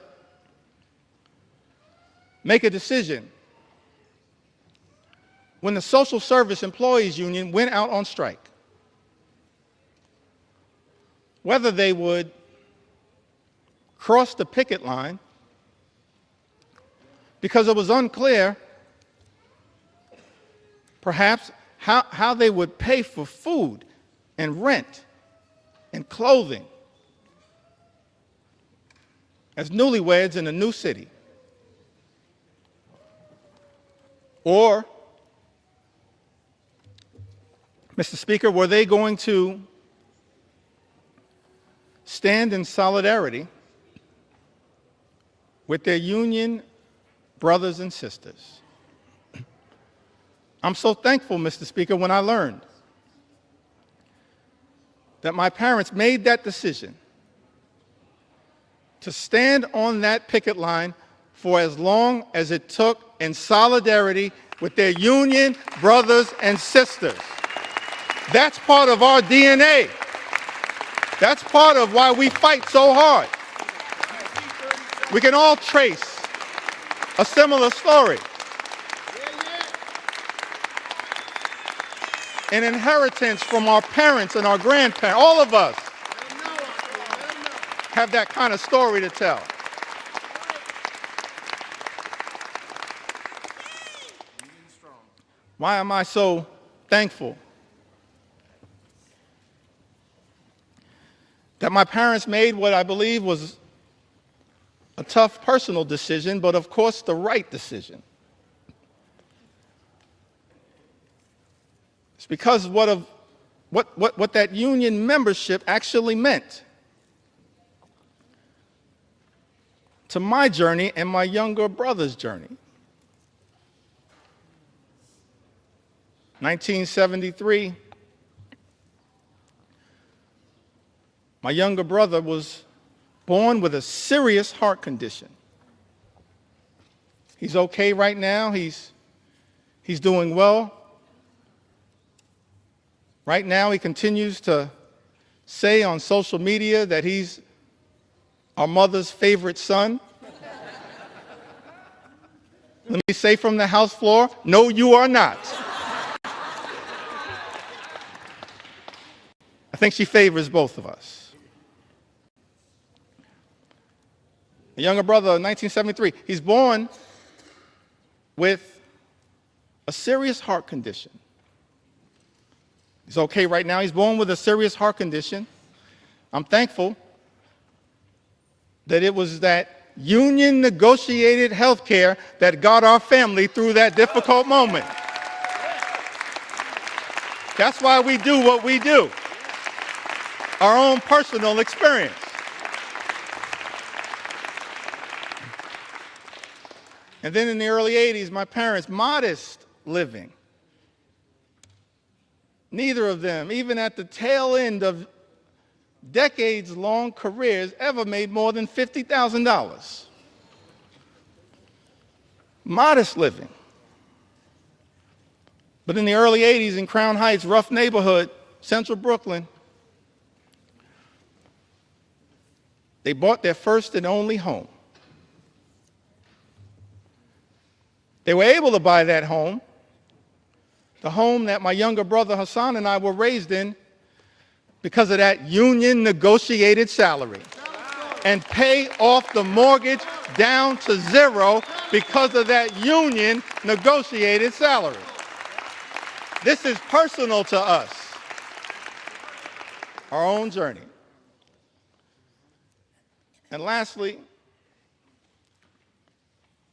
make a decision when the Social Service Employees Union went out on strike, whether they would cross the picket line, because it was unclear, perhaps, how they would pay for food and rent and clothing as newlyweds in a new city. Or, Mr. Speaker, were they going to stand in solidarity with their union brothers and sisters. I'm so thankful, Mr. Speaker, when I learned that my parents made that decision to stand on that picket line for as long as it took in solidarity with their union brothers and sisters. That's part of our DNA. That's part of why we fight so hard. We can all trace a similar story. An inheritance from our parents and our grandparents. All of us have that kind of story to tell. Why am I so thankful that my parents made what I believe was a tough personal decision, but of course the right decision? It's because what that union membership actually meant to my journey and my younger brother's journey. 1973, my younger brother was born with a serious heart condition. He's okay right now. He's doing well. Right now, he continues to say on social media that he's our mother's favorite son. Let me say from the House floor, no, you are not. I think she favors both of us. A younger brother, 1973, he's born with a serious heart condition. He's okay right now. He's born with a serious heart condition. I'm thankful that it was that union negotiated health care that got our family through that difficult moment. That's why we do what we do. Our own personal experience. And then in the early 80s, my parents, modest living. Neither of them, even at the tail end of decades-long careers, ever made more than $50,000. Modest living. But in the early 80s in Crown Heights, rough neighborhood, central Brooklyn, they bought their first and only home. They were able to buy that home, the home that my younger brother Hassan and I were raised in, because of that union negotiated salary, and pay off the mortgage down to zero because of that union negotiated salary. This is personal to us, our own journey. And lastly,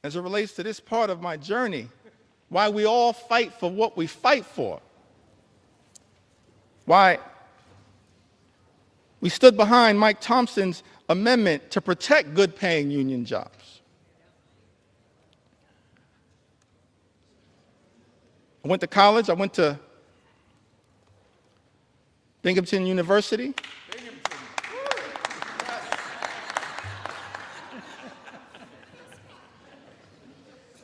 as it relates to this part of my journey, why we all fight for what we fight for, why we stood behind Mike Thompson's amendment to protect good-paying union jobs. I went to college. I went to Binghamton University.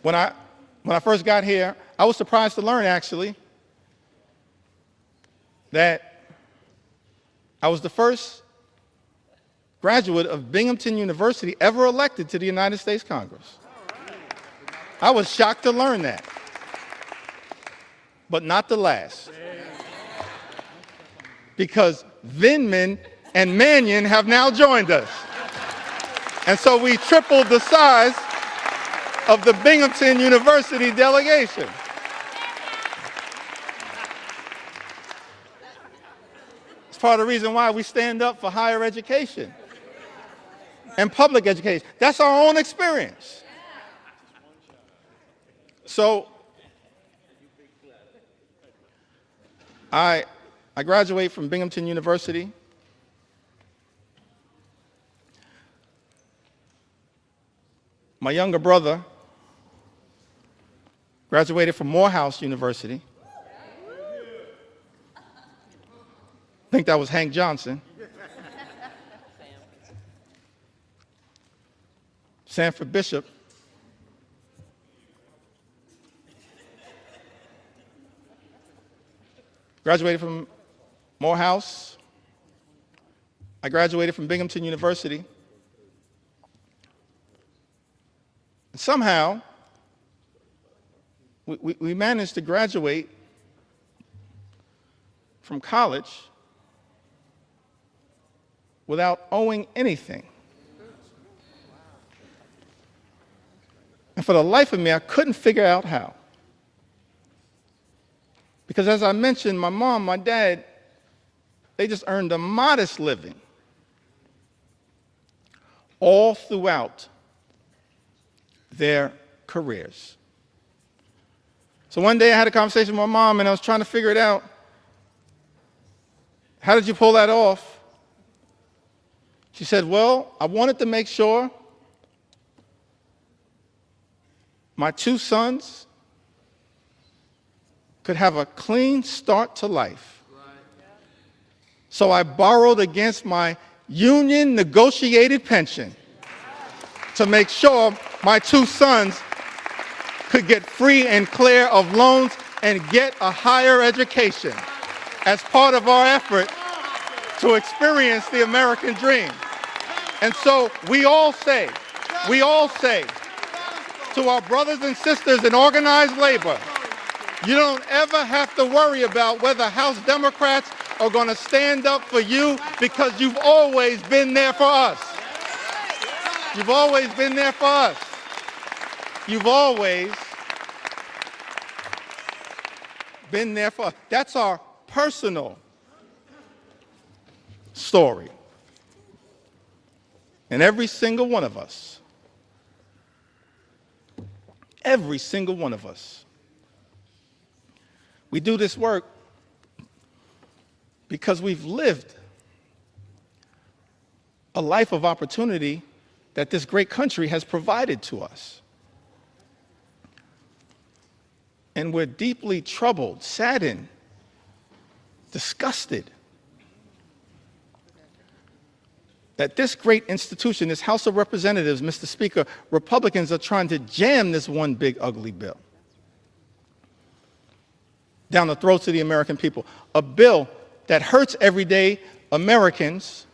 When I first got here, I was surprised to learn, actually, that I was the first graduate of Binghamton University ever elected to the United States Congress. I was shocked to learn that, but not the last. Because Vindman and Mannion have now joined us. And so we tripled the size of the Binghamton University delegation. It's part of the reason why we stand up for higher education and public education. That's our own experience. So I graduate from Binghamton University. My younger brother graduated from Morehouse University. I think that was Hank Johnson. Sanford Bishop. Graduated from Morehouse. I graduated from Binghamton University. And somehow, we managed to graduate from college without owing anything. And for the life of me, I couldn't figure out how. Because as I mentioned, my mom, my dad, they just earned a modest living all throughout their careers. So one day I had a conversation with my mom and I was trying to figure it out. How did you pull that off? She said, well, I wanted to make sure my two sons could have a clean start to life. So I borrowed against my union negotiated pension to make sure my two sons could get free and clear of loans and get a higher education as part of our effort to experience the American dream. And so we all say to our brothers and sisters in organized labor, you don't ever have to worry about whether House Democrats are going to stand up for you, because you've always been there for us. You've always been there for us. You've always been there for us. That's our personal story. And every single one of us, we do this work because we've lived a life of opportunity that this great country has provided to us. And we're deeply troubled, saddened, disgusted that this great institution, this House of Representatives, Mr. Speaker, Republicans are trying to jam this one big ugly bill down the throats of the American people. A bill that hurts everyday Americans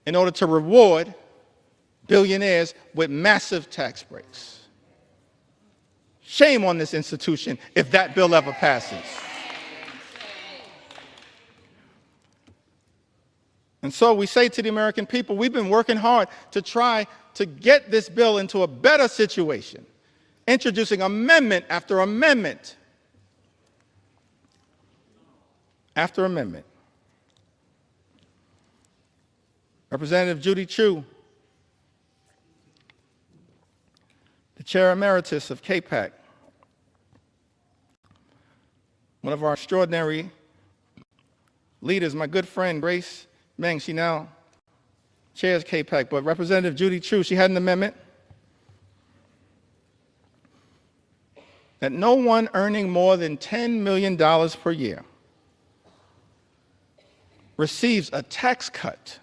in order to reward billionaires with massive tax breaks. Shame on this institution if that bill ever passes. And so we say to the American people, we've been working hard to try to get this bill into a better situation, introducing amendment after amendment after amendment. Representative Judy Chu, the Chair Emeritus of KPAC, one of our extraordinary leaders, my good friend Grace Meng, she now chairs KPAC, but Representative Judy Chu, she had an amendment that no one earning more than $10 million per year receives a tax cut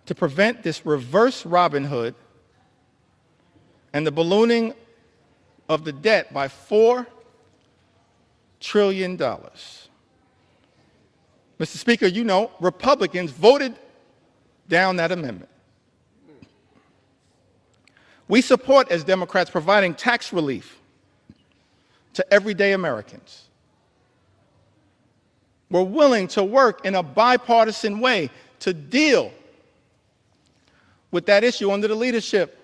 to prevent this reverse Robin Hood and the ballooning of the debt by $4 trillion. Mr. Speaker, you know, Republicans voted down that amendment. We support, as Democrats, providing tax relief to everyday Americans. We're willing to work in a bipartisan way to deal with that issue under the leadership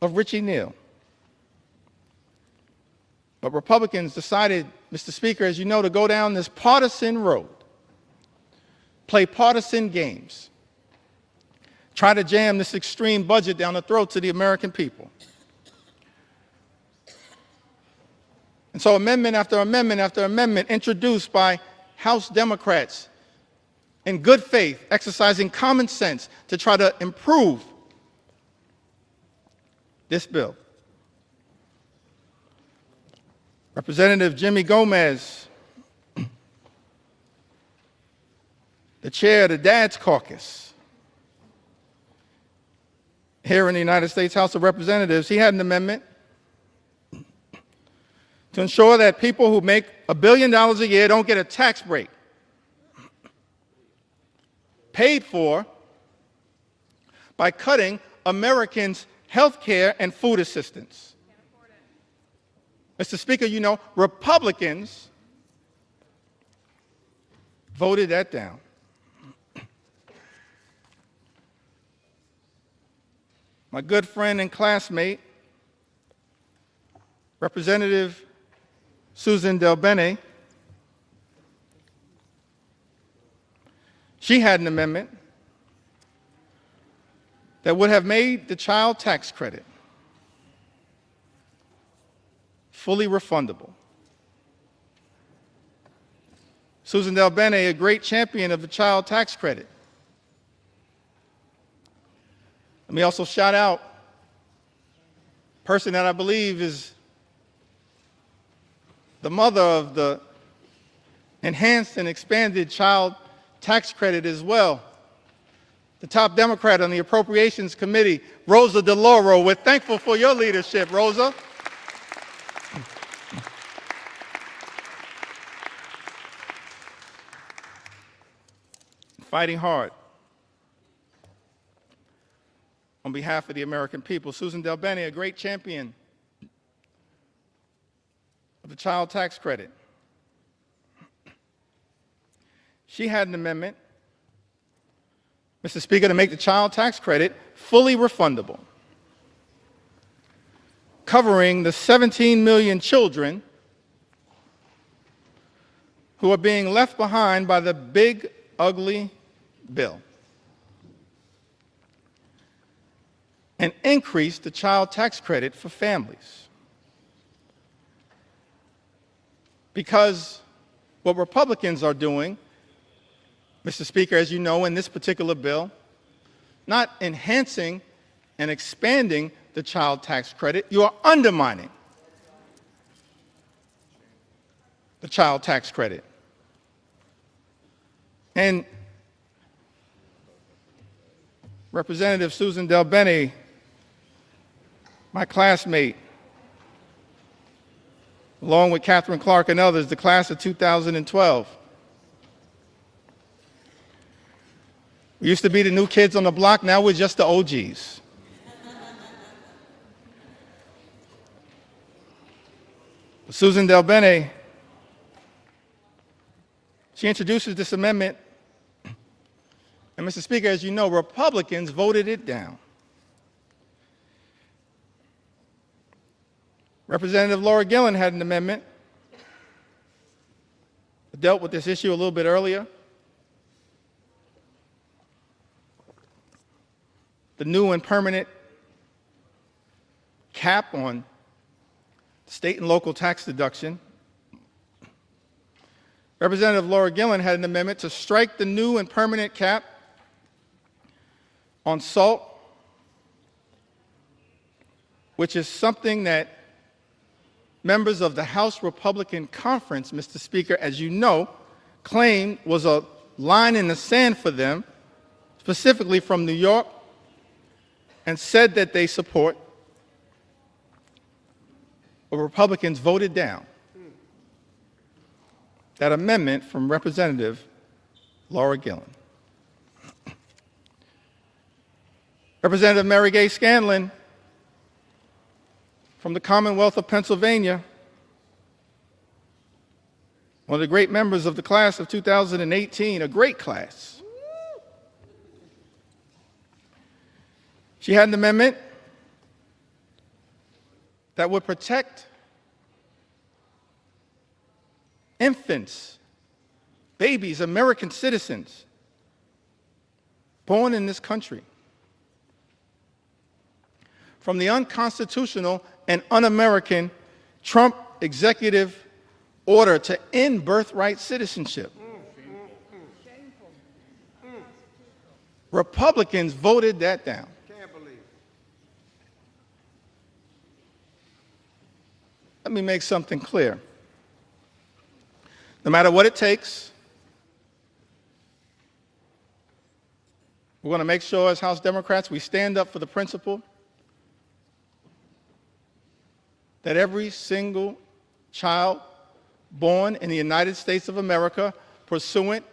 of Richie Neal. But Republicans decided, Mr. Speaker, as you know, to go down this partisan road, play partisan games, try to jam this extreme budget down the throats of the American people. And so amendment after amendment after amendment introduced by House Democrats in good faith, exercising common sense to try to improve this bill. Representative Jimmy Gomez, the chair of the Dad's Caucus here in the United States House of Representatives, he had an amendment to ensure that people who make $1 billion a year don't get a tax break paid for by cutting Americans' health care and food assistance. Mr. Speaker, you know, Republicans voted that down. My good friend and classmate, Representative Susan DelBene, she had an amendment that would have made the child tax credit fully refundable. Susan DelBene, a great champion of the child tax credit. Let me also shout out a person that I believe is the mother of the enhanced and expanded child tax credit as well. The top Democrat on the Appropriations Committee, Rosa DeLauro. We're thankful for your leadership, Rosa. Fighting hard on behalf of the American people. Susan DelBene, a great champion of the child tax credit. She had an amendment, Mr. Speaker, to make the child tax credit fully refundable, covering the 17 million children who are being left behind by the big, ugly bill, and increase the child tax credit for families. Because what Republicans are doing, Mr. Speaker, as you know, in this particular bill, not enhancing and expanding the child tax credit, you are undermining the child tax credit. And Representative Susan DelBene, my classmate, along with Catherine Clark and others, the class of 2012. We used to be the new kids on the block, now we're just the OGs. Susan DelBene, she introduces this amendment, and Mr. Speaker, as you know, Republicans voted it down. Representative Laura Gillen had an amendment that dealt with this issue a little bit earlier. The new and permanent cap on state and local tax deduction. Representative Laura Gillen had an amendment to strike the new and permanent cap on salt, which is something that members of the House Republican Conference, Mr. Speaker, as you know, claimed was a line in the sand for them, specifically from New York, and said that they support. But Republicans voted down that amendment from Representative Laura Gillen. Representative Mary Gay Scanlon from the Commonwealth of Pennsylvania, one of the great members of the class of 2018, a great class. She had an amendment that would protect infants, babies, American citizens born in this country from the unconstitutional and un-American Trump executive order to end birthright citizenship. Republicans voted that down. Can't believe it. Let me make something clear. No matter what it takes, we're going to make sure as House Democrats we stand up for the principle that every single child born in the United States of America pursuant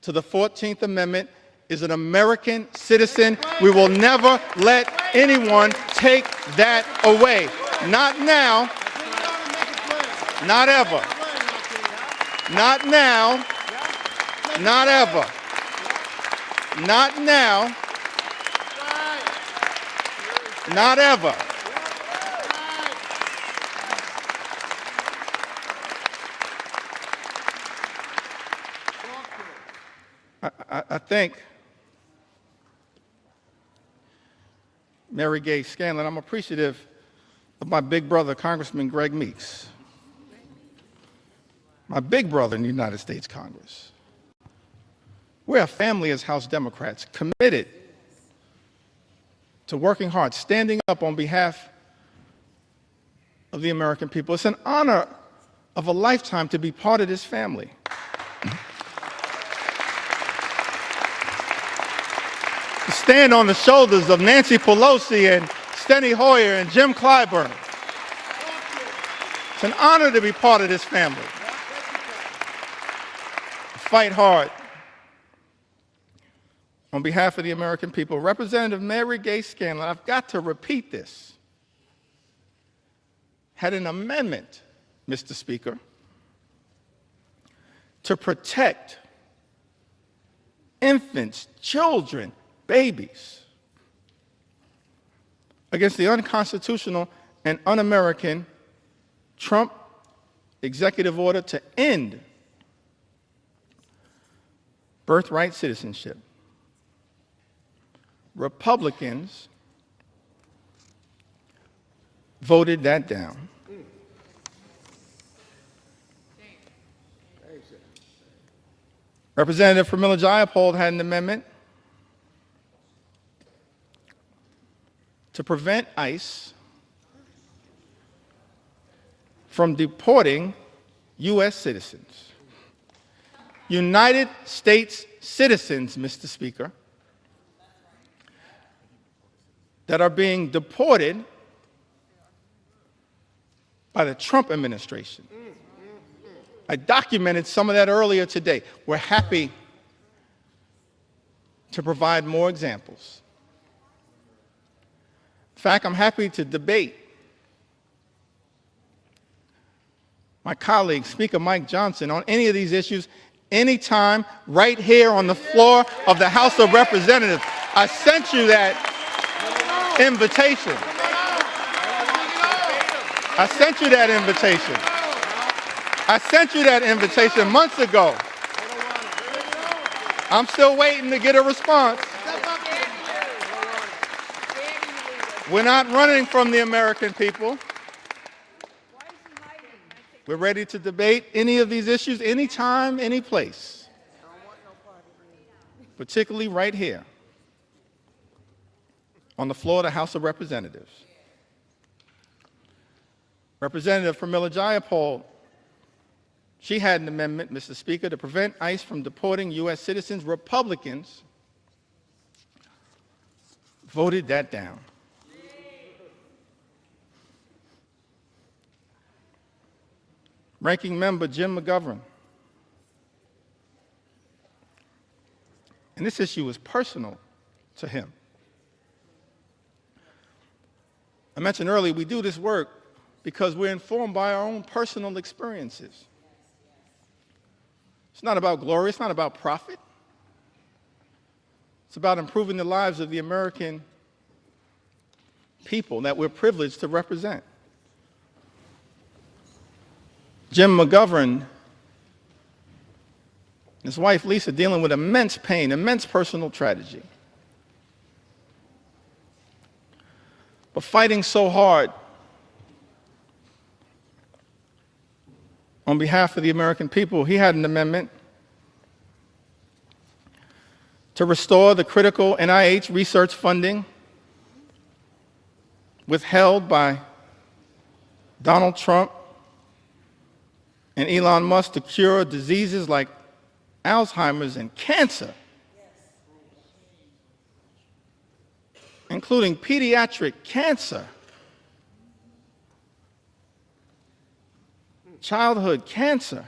to the 14th Amendment is an American citizen. We will never let anyone take that away. Not now, not ever. Not now, not ever. Not now, not ever. I think Mary Gay Scanlon, I'm appreciative of my big brother, Congressman Greg Meeks, my big brother in the United States Congress. We're a family as House Democrats committed to working hard, standing up on behalf of the American people. It's an honor of a lifetime to be part of this family. To stand on the shoulders of Nancy Pelosi and Steny Hoyer and Jim Clyburn. It's an honor to be part of this family. Fight hard on behalf of the American people. Representative Mary Gay Scanlon, I've got to repeat this, had an amendment, Mr. Speaker, to protect infants, children, babies against the unconstitutional and un-American Trump executive order to end birthright citizenship. Republicans voted that down. Representative Pramila Jayapal had an amendment to prevent ICE from deporting U.S. citizens. United States citizens, Mr. Speaker, that are being deported by the Trump administration. I documented some of that earlier today. We're happy to provide more examples. In fact, I'm happy to debate my colleague, Speaker Mike Johnson, on any of these issues anytime right here on the floor of the House of Representatives. I sent you that invitation. I sent you that invitation. I sent you that invitation months ago. I'm still waiting to get a response. We're not running from the American people. We're ready to debate any of these issues anytime, any place, particularly right here on the floor of the House of Representatives. Representative Pramila Jayapal, she had an amendment, Mr. Speaker, to prevent ICE from deporting U.S. citizens. Republicans voted that down. Ranking Member Jim McGovern, and this issue is personal to him. I mentioned earlier, we do this work because we're informed by our own personal experiences. It's not about glory, it's not about profit. It's about improving the lives of the American people that we're privileged to represent. Jim McGovern, his wife Lisa, dealing with immense pain, immense personal tragedy, but fighting so hard on behalf of the American people. He had an amendment to restore the critical NIH research funding withheld by Donald Trump and Elon Musk to cure diseases like Alzheimer's and cancer, including pediatric cancer, childhood cancer.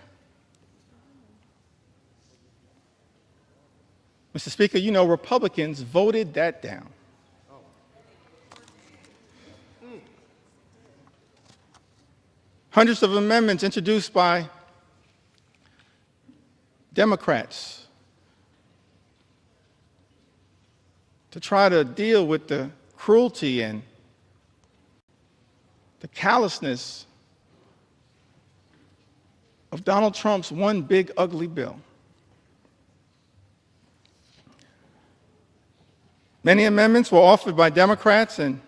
Mr. Speaker, you know Republicans voted that down. Hundreds of amendments introduced by Democrats to try to deal with the cruelty and the callousness of Donald Trump's one big ugly bill. Many amendments were offered by Democrats, and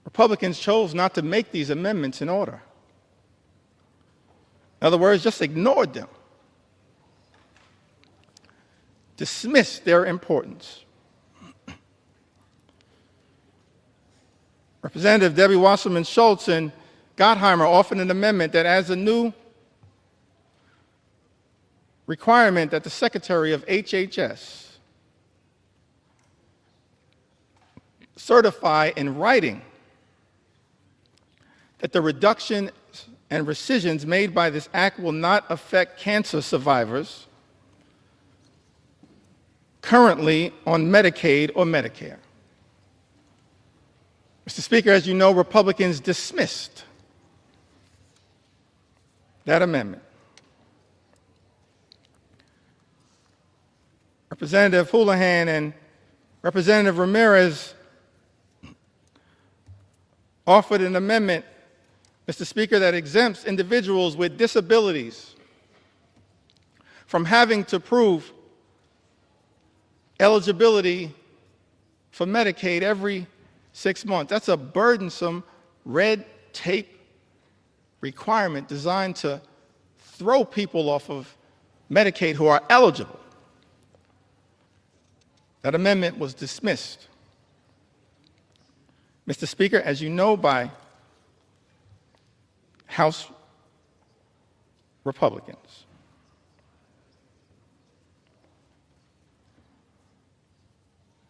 Republicans chose not to make these amendments in order. In other words, just ignored them, dismissed their importance. Representative Debbie Wasserman Schultz and Gottheimer offered an amendment that adds a new requirement that the Secretary of HHS certify in writing that the reduction and rescissions made by this act will not affect cancer survivors currently on Medicaid or Medicare. Mr. Speaker, as you know, Republicans dismissed that amendment. Representative Houlihan and Representative Ramirez offered an amendment, Mr. Speaker, that exempts individuals with disabilities from having to prove eligibility for Medicaid every 6 months. That's a burdensome red tape requirement designed to throw people off of Medicaid who are eligible. That amendment was dismissed, Mr. Speaker, as you know, by House Republicans.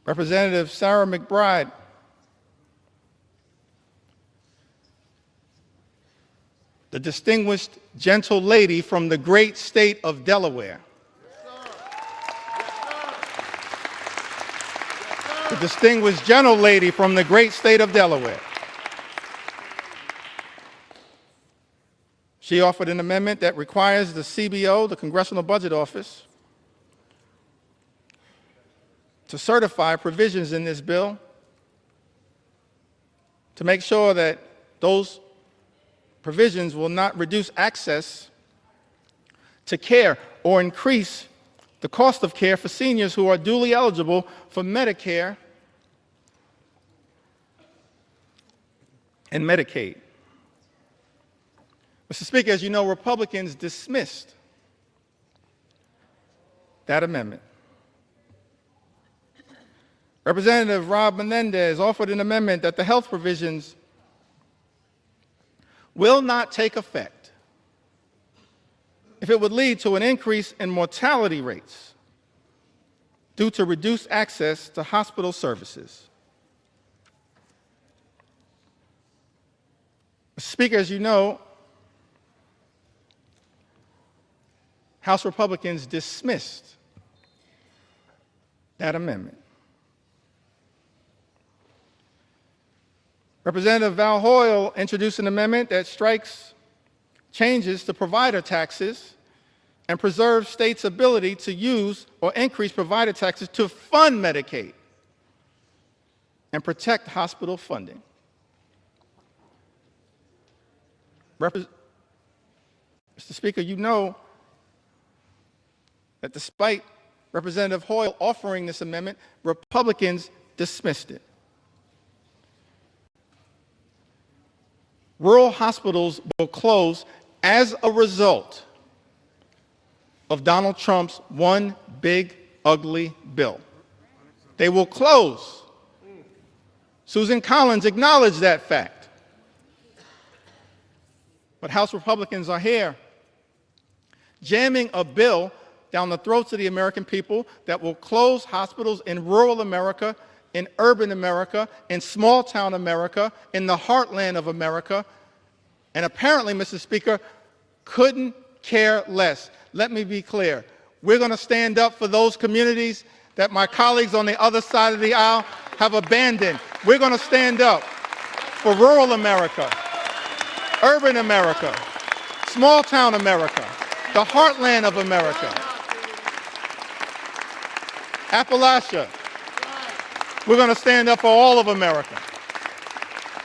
Representative Sarah McBride the distinguished gentle lady from the great state of Delaware. The distinguished gentle lady from the great state of Delaware. She offered an amendment that requires the CBO, the Congressional Budget Office, to certify provisions in this bill to make sure that those provisions will not reduce access to care or increase the cost of care for seniors who are duly eligible for Medicare and Medicaid. Mr. Speaker, as you know, Republicans dismissed that amendment. Representative Rob Menendez offered an amendment that the health provisions will not take effect if it would lead to an increase in mortality rates due to reduced access to hospital services. Mr. Speaker, as you know, House Republicans dismissed that amendment. Representative Val Hoyle introduced an amendment that strikes changes to provider taxes and preserves states' ability to use or increase provider taxes to fund Medicaid and protect hospital funding. Mr. Speaker, you know that despite Representative Hoyle offering this amendment, Republicans dismissed it. Rural hospitals will close as a result of Donald Trump's one big, ugly bill. They will close. Susan Collins acknowledged that fact. But House Republicans are here jamming a bill down the throats of the American people that will close hospitals in rural America, in urban America, in small-town America, in the heartland of America, and apparently, Mr. Speaker, couldn't care less. Let me be clear. We're going to stand up for those communities that my colleagues on the other side of the aisle have abandoned. We're going to stand up for rural America, urban America, small-town America, the heartland of America, Appalachia. We're going to stand up for all of America,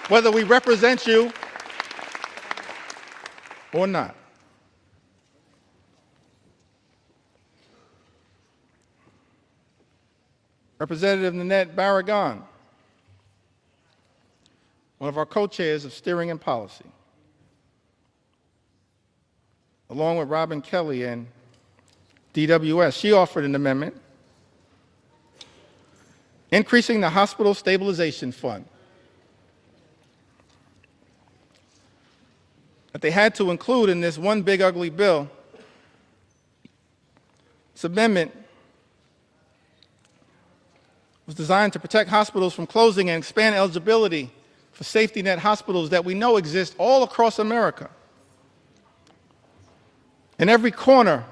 whether we represent you or not. Representative Nanette Barragan, one of our co-chairs of Steering and Policy, along with Robin Kelly and DWS, she offered an amendment increasing the Hospital Stabilization Fund that they had to include in this one big ugly bill. This amendment was designed to protect hospitals from closing and expand eligibility for safety net hospitals that we know exist all across America. In every corner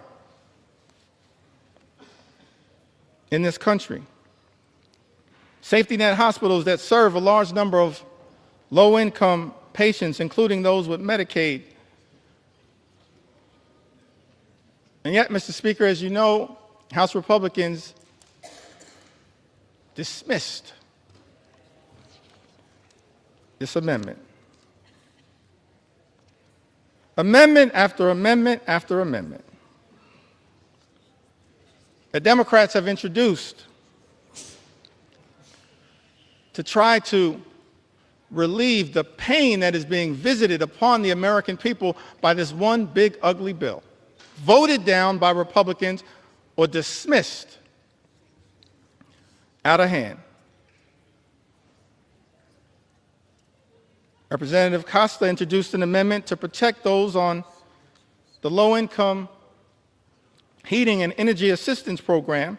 in this country. Safety net hospitals that serve a large number of low-income patients, including those with Medicaid. And yet, Mr. Speaker, as you know, House Republicans dismissed this amendment. Amendment after amendment after amendment that Democrats have introduced to try to relieve the pain that is being visited upon the American people by this one big ugly bill, voted down by Republicans or dismissed out of hand. Representative Costa introduced an amendment to protect those on the low-income heating and energy assistance program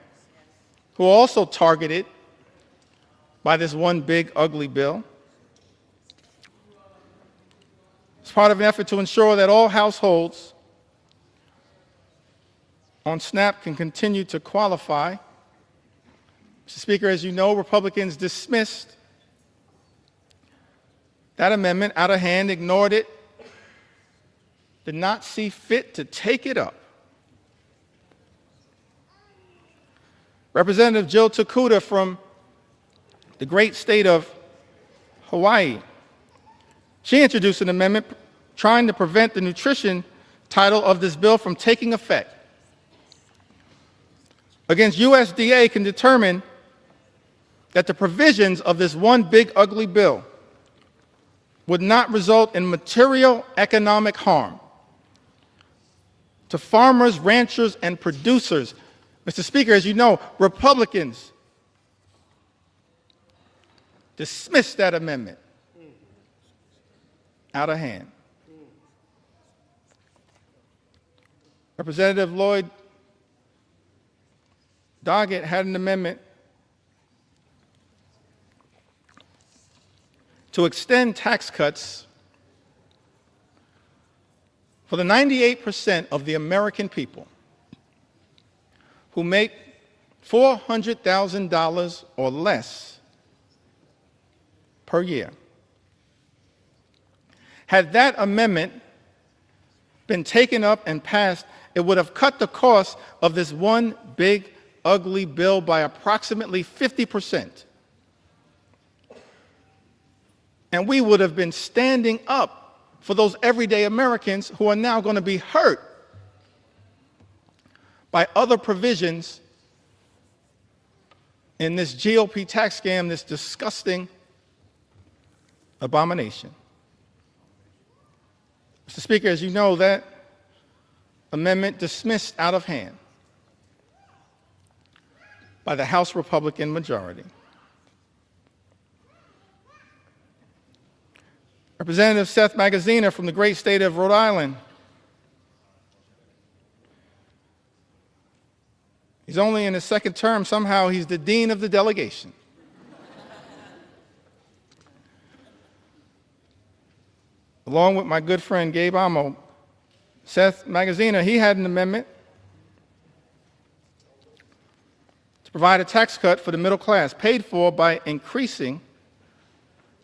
who are also targeted by this one big ugly bill. It's part of an effort to ensure that all households on SNAP can continue to qualify. Mr. Speaker, as you know, Republicans dismissed that amendment out of hand, ignored it, did not see fit to take it up. Representative Jill Takuda from the great state of Hawaii, she introduced an amendment trying to prevent the nutrition title of this bill from taking effect. Against USDA can determine that the provisions of this one big ugly bill would not result in material economic harm to farmers, ranchers, and producers. Mr. Speaker, as you know, Republicans dismissed that amendment out of hand. Representative Lloyd Doggett had an amendment to extend tax cuts for the 98% of the American people who make $400,000 or less per year. Had that amendment been taken up and passed, it would have cut the cost of this one big, ugly bill by approximately 50%. And we would have been standing up for those everyday Americans who are now going to be hurt by other provisions in this GOP tax scam, this disgusting abomination. Mr. Speaker, as you know, that amendment dismissed out of hand by the House Republican majority. Representative Seth Magaziner from the great state of Rhode Island. He's only in his second term. Somehow he's the dean of the delegation. Along with my good friend Gabe Amo, Seth Magaziner, he had an amendment to provide a tax cut for the middle class, paid for by increasing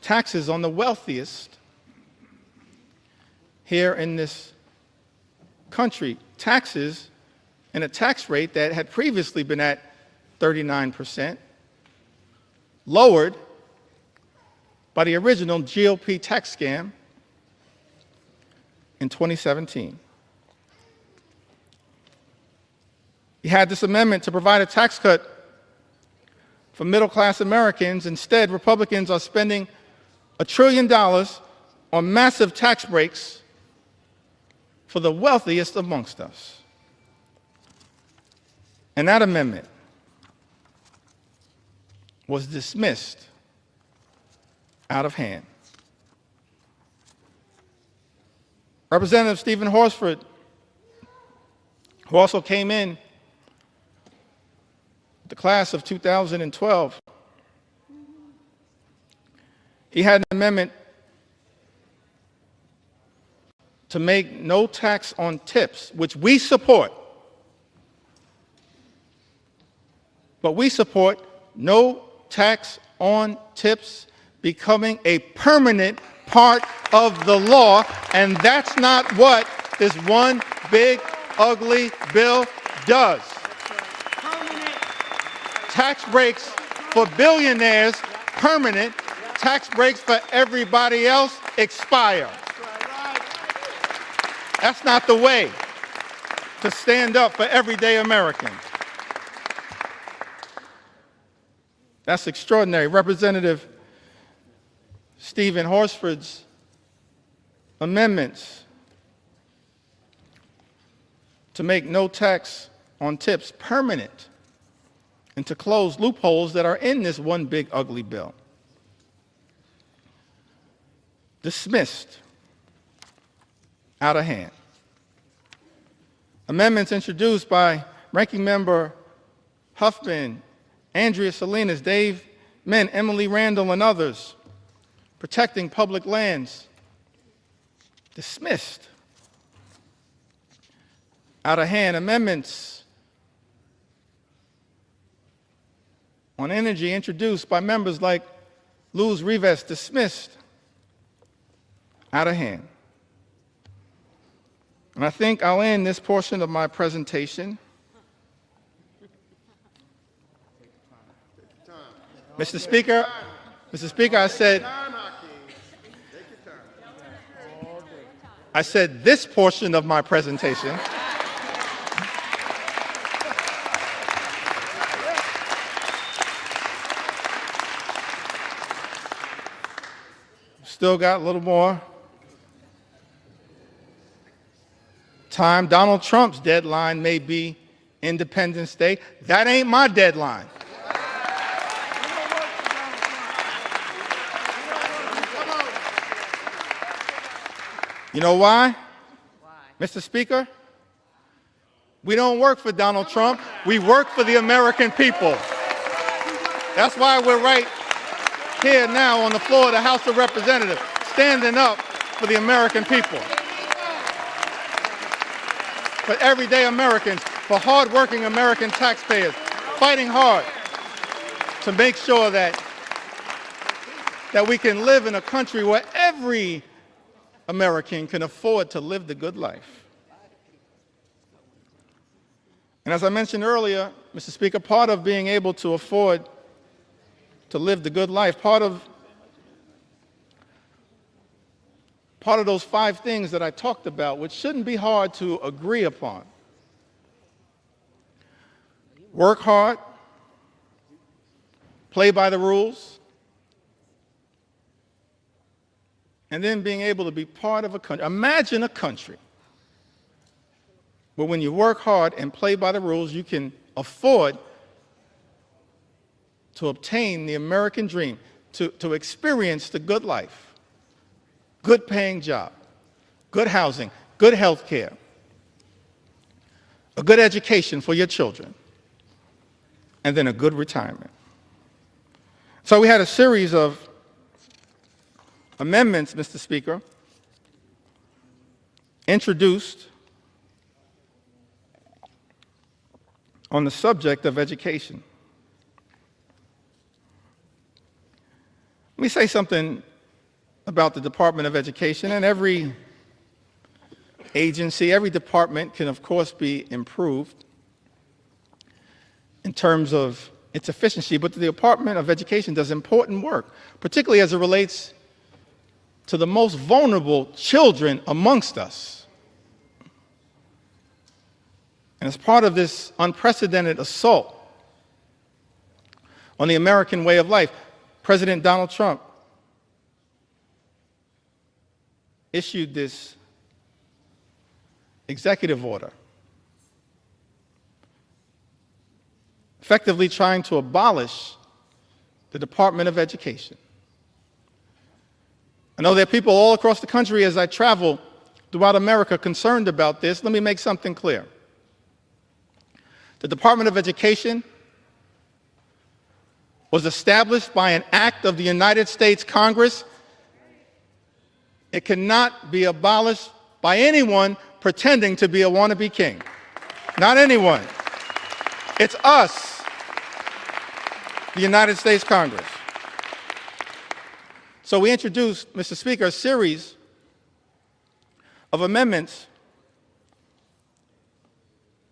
taxes on the wealthiest here in this country. Taxes and a tax rate that had previously been at 39%, lowered by the original GOP tax scam in 2017. He had this amendment to provide a tax cut for middle-class Americans. Instead, Republicans are spending $1 trillion on massive tax breaks for the wealthiest amongst us. And that amendment was dismissed out of hand. Representative Stephen Horsford, who also came in the class of 2012, he had an amendment to make no tax on tips, which we support. But we support no tax on tips becoming a permanent part of the law, and that's not what this one big, ugly bill does. Tax breaks for billionaires, permanent. Tax breaks for everybody else expire. That's not the way to stand up for everyday Americans. That's extraordinary. Representative Stephen Horsford's amendments to make no tax on tips permanent and to close loopholes that are in this one big ugly bill. Dismissed out of hand. Amendments introduced by Ranking Member Huffman, Andrea Salinas, Dave Mint, Emily Randall, and others, protecting public lands, dismissed out of hand. Amendments on energy introduced by members like Luz Rivas, dismissed out of hand. And I think I'll end this portion of my presentation. Mr. Speaker, I said this portion of my presentation. Still got a little more time. Donald Trump's deadline may be Independence Day. That ain't my deadline. You know why? Mr. Speaker? We don't work for Donald Trump. We work for the American people. That's why we're right here now on the floor of the House of Representatives, standing up for the American people, for everyday Americans, for hardworking American taxpayers, fighting hard to make sure that we can live in a country where every American can afford to live the good life. And as I mentioned earlier, Mr. Speaker, part of being able to afford to live the good life, part of those 5 things that I talked about, which shouldn't be hard to agree upon. Work hard, play by the rules, and then being able to be part of a country. Imagine a country where when you work hard and play by the rules, you can afford to obtain the American dream, to experience the good life, good paying job, good housing, good health care, a good education for your children, and then a good retirement. So we had a series of amendments, Mr. Speaker, introduced on the subject of education. Let me say something about the Department of Education, and every agency, every department can, of course, be improved in terms of its efficiency, but the Department of Education does important work, particularly as it relates to the most vulnerable children amongst us. And as part of this unprecedented assault on the American way of life, President Donald Trump issued this executive order, effectively trying to abolish the Department of Education. I know there are people all across the country as I travel throughout America concerned about this. Let me make something clear. The Department of Education was established by an act of the United States Congress. It cannot be abolished by anyone pretending to be a wannabe king. Not anyone. It's us, the United States Congress. So we introduced, Mr. Speaker, a series of amendments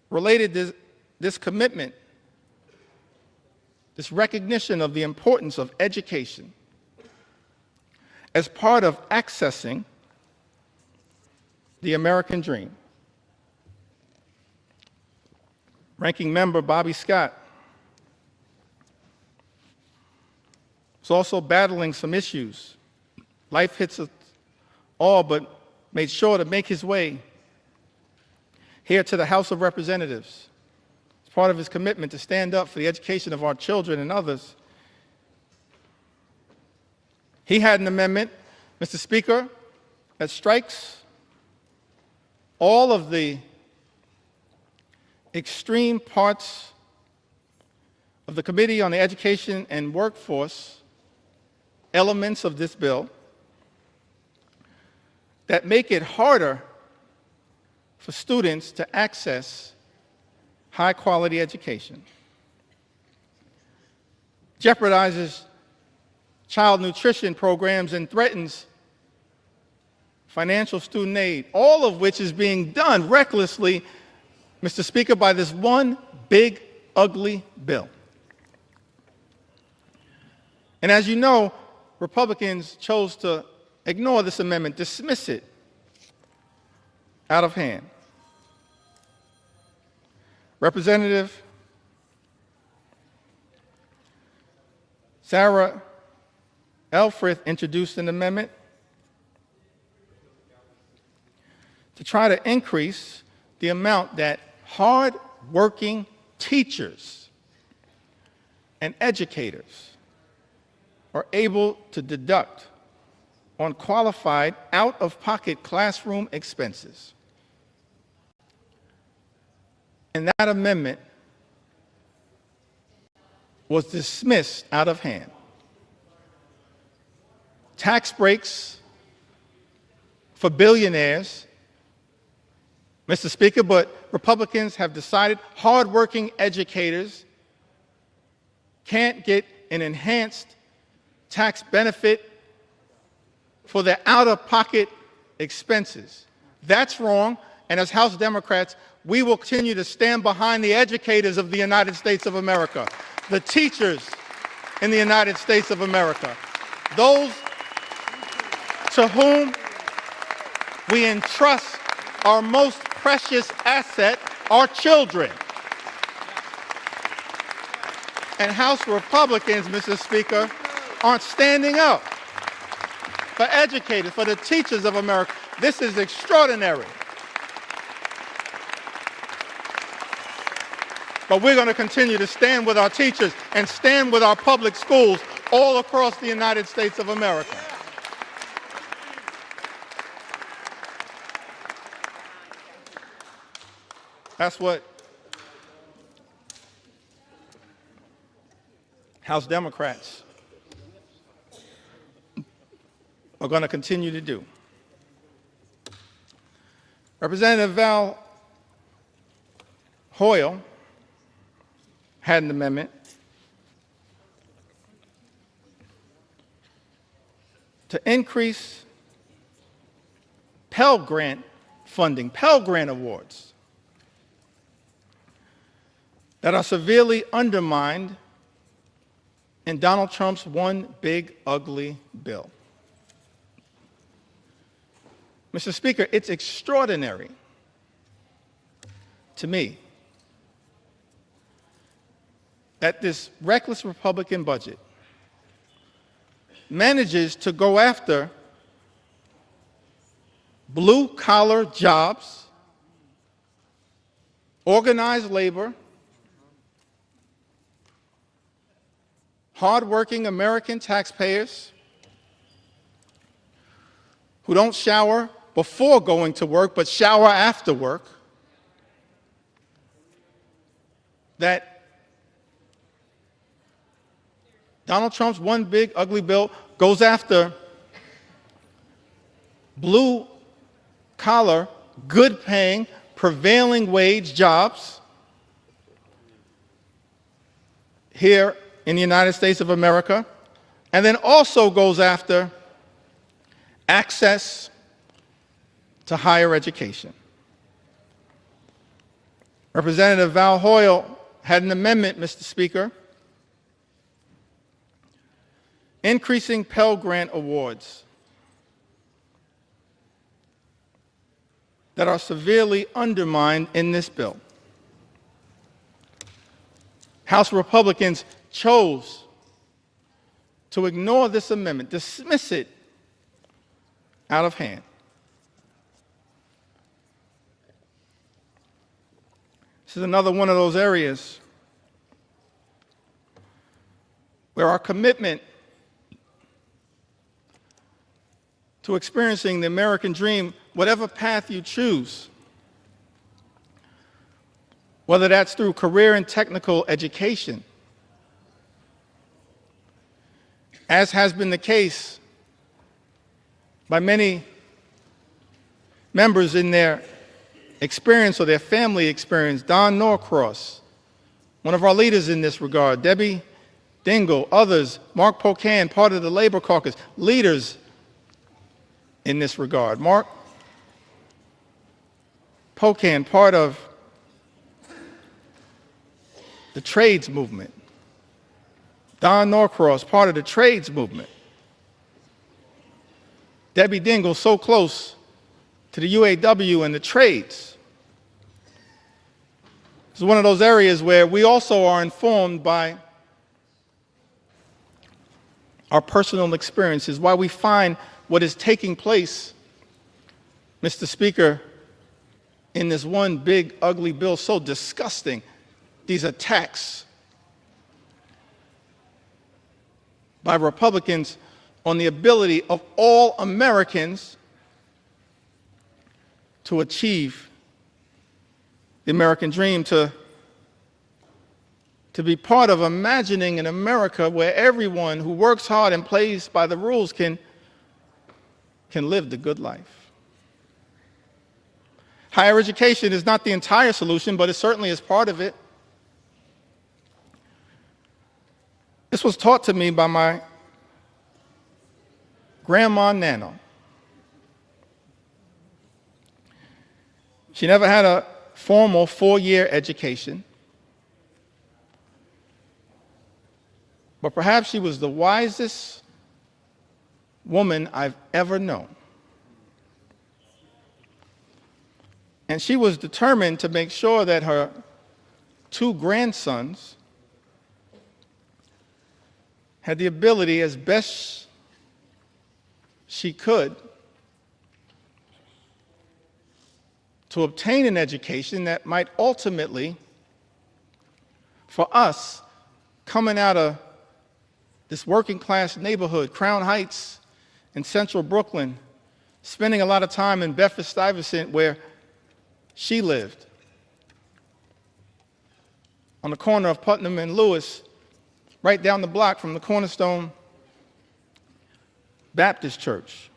related to this commitment, this recognition of the importance of education as part of accessing the American dream. Ranking Member Bobby Scott is also battling some issues. Life hits us all, but made sure to make his way here to the House of Representatives. It's part of his commitment to stand up for the education of our children and others. He had an amendment, Mr. Speaker, that strikes all of the extreme parts of the Committee on the Education and Workforce elements of this bill that make it harder for students to access high-quality education, jeopardizes child nutrition programs, and threatens financial student aid, all of which is being done recklessly, Mr. Speaker, by this one big, ugly bill. And as you know, Republicans chose to ignore this amendment, dismiss it out of hand. Representative Sarah Elfreth introduced an amendment to try to increase the amount that hard-working teachers and educators are able to deduct on qualified out-of-pocket classroom expenses. And that amendment was dismissed out of hand. Tax breaks for billionaires, Mr. Speaker, but Republicans have decided hardworking educators can't get an enhanced tax benefit for their out-of-pocket expenses. That's wrong, and as House Democrats, we will continue to stand behind the educators of the United States of America, the teachers in the United States of America, those to whom we entrust our most precious asset, our children. And House Republicans, Mr. Speaker, aren't standing up for educators, for the teachers of America. This is extraordinary. but we're going to continue to stand with our teachers and stand with our public schools all across the United States of America. That's what House Democrats are going to continue to do. Representative Val Hoyle had an amendment to increase Pell Grant funding, Pell Grant awards that are severely undermined in Donald Trump's one big ugly bill. Mr. Speaker, it's extraordinary to me that this reckless Republican budget manages to go after blue-collar jobs, organized labor, hardworking American taxpayers who don't shower before going to work, but shower after work, that Donald Trump's one big ugly bill goes after blue-collar, good-paying, prevailing wage jobs here in the United States of America, and then also goes after access to higher education. Representative Val Hoyle had an amendment, Mr. Speaker, increasing Pell Grant awards that are severely undermined in this bill. House Republicans chose to ignore this amendment, dismiss it out of hand. This is another one of those areas where our commitment to experiencing the American dream, whatever path you choose, whether that's through career and technical education, as has been the case by many members in their experience or their family experience. Don Norcross, one of our leaders in this regard, Debbie Dingell, others, Mark Pocan, part of the Labor Caucus, leaders in this regard. Mark Pocan, part of the trades movement. Don Norcross, part of the trades movement. Debbie Dingell, so close to the UAW and the trades. It's one of those areas where we also are informed by our personal experiences, why we find what is taking place, Mr. Speaker, in this one big ugly bill so disgusting. These attacks by Republicans on the ability of all Americans to achieve the American dream, to be part of imagining an America where everyone who works hard and plays by the rules can live the good life. Higher education is not the entire solution, but it certainly is part of it. This was taught to me by my grandma Nana. She never had a formal 4-year education, but perhaps she was the wisest woman I've ever known. And she was determined to make sure that her 2 grandsons had the ability, as best she could, to obtain an education that might ultimately For us, coming out of this working class neighborhood, Crown Heights in central Brooklyn, spending a lot of time in Bedford-Stuyvesant where she lived, on the corner of Putnam and Lewis, right down the block from the Cornerstone Baptist Church.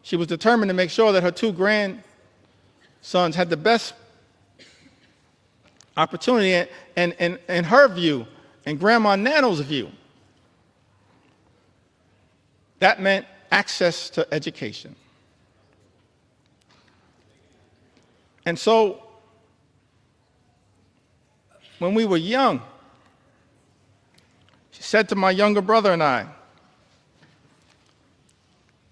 She was determined to make sure that her two grandsons had the best opportunity, and in her view, and Grandma Nano's view, that meant access to education. And so, when we were young, she said to my younger brother and I,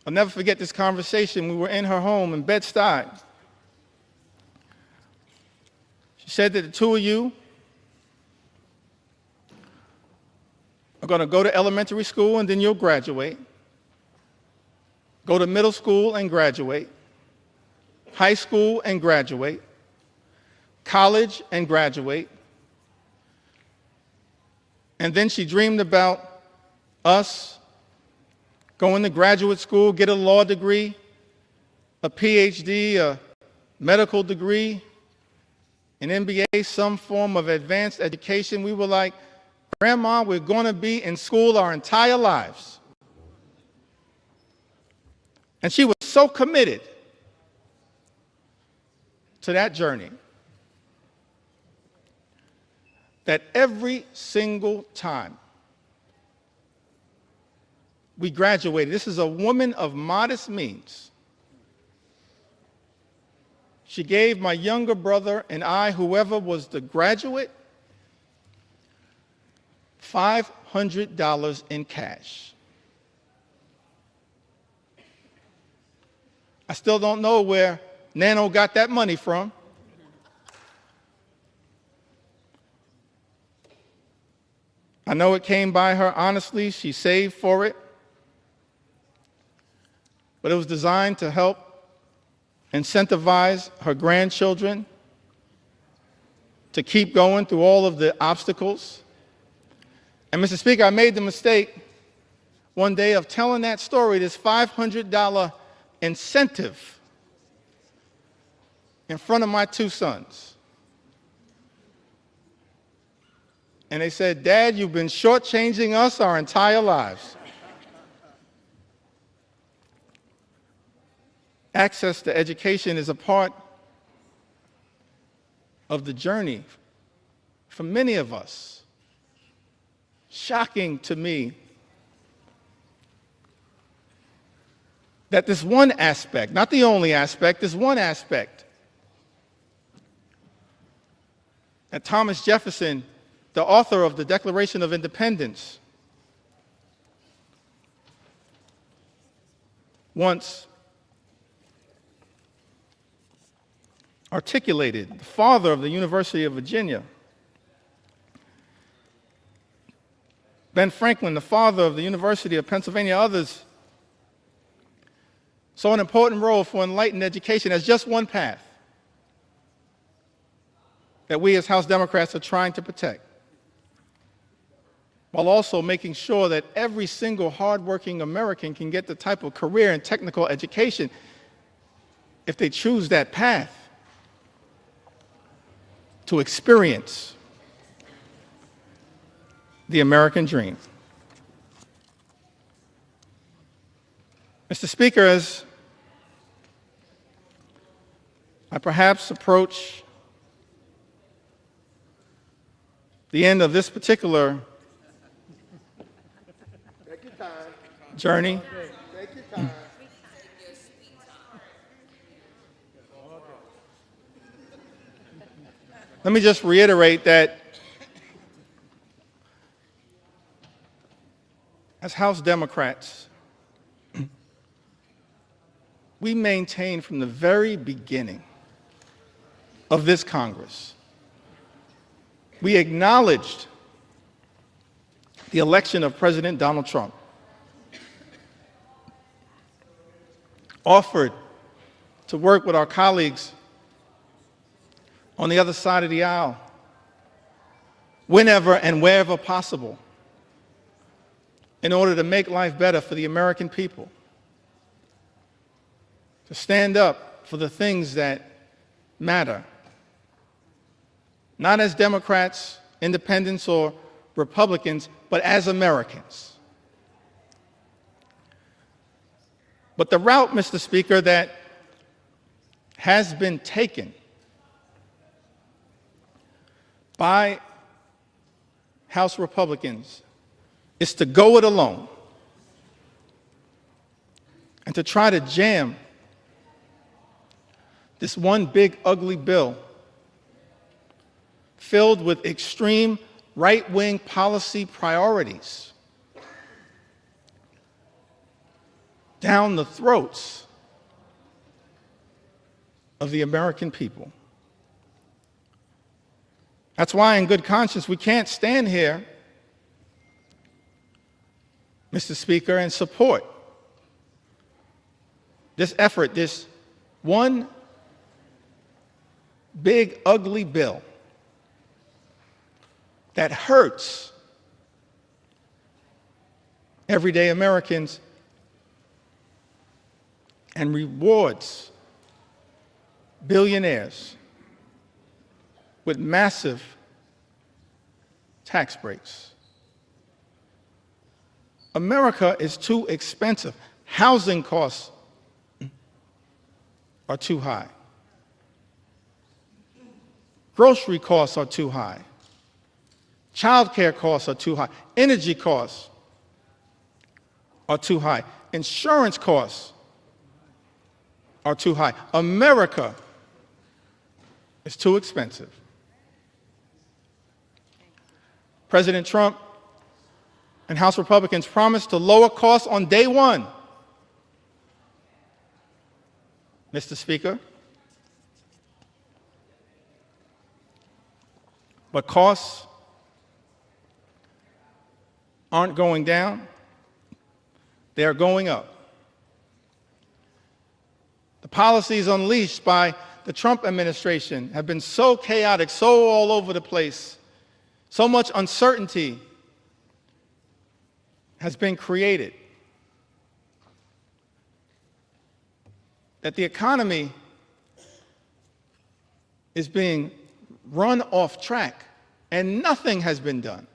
I'll never forget this conversation. We were in her home in Bed-Stuy. She said that the two of you are going to go to elementary school and then you'll graduate, go to middle school and graduate, high school and graduate, college and graduate. And then she dreamed about us going to graduate school, get a law degree, a PhD, a medical degree, an MBA, some form of advanced education. We were like, Grandma, we're going to be in school our entire lives. And she was so committed to that journey that every single time we graduated, this is a woman of modest means, she gave my younger brother and I, whoever was the graduate, $500 in cash. I still don't know where Nano got that money from. I know it came by her honestly. She saved for it. But it was designed to help incentivize her grandchildren to keep going through all of the obstacles. And Mr. Speaker, I made the mistake one day of telling that story, this $500 incentive, in front of my two sons. And they said, Dad, you've been shortchanging us our entire lives. Access to education is a part of the journey for many of us. Shocking to me that this one aspect, not the only aspect, this one aspect that Thomas Jefferson, the author of the Declaration of Independence, once articulated, the father of the University of Virginia. Ben Franklin, the father of the University of Pennsylvania, others saw an important role for enlightened education as just one path that we as House Democrats are trying to protect, while also making sure that every single hardworking American can get the type of career and technical education if they choose that path to experience the American dream. Mr. Speaker, as I perhaps approach the end of this particular journey, Take your time. let me just reiterate that as House Democrats, we maintain from the very beginning of this Congress, we acknowledged the election of President Donald Trump, offered to work with our colleagues on the other side of the aisle whenever and wherever possible in order to make life better for the American people, to stand up for the things that matter, not as Democrats, independents, or Republicans, but as Americans. But the route, Mr. Speaker, that has been taken by House Republicans is to go it alone and to try to jam this one big ugly bill filled with extreme right-wing policy priorities down the throats of the American people. That's why, in good conscience, we can't stand here, Mr. Speaker, and support this effort, this one big ugly bill that hurts everyday Americans and rewards billionaires with massive tax breaks. America is too expensive. Housing costs are too high. Grocery costs are too high. Childcare costs are too high. Energy costs are too high. Insurance costs are too high. America is too expensive. President Trump and House Republicans promised to lower costs on day one. Mr. Speaker, but costs aren't going down, they're going up. The policies unleashed by the Trump administration have been so chaotic, so all over the place, so much uncertainty has been created that the economy is being run off track, and nothing has been done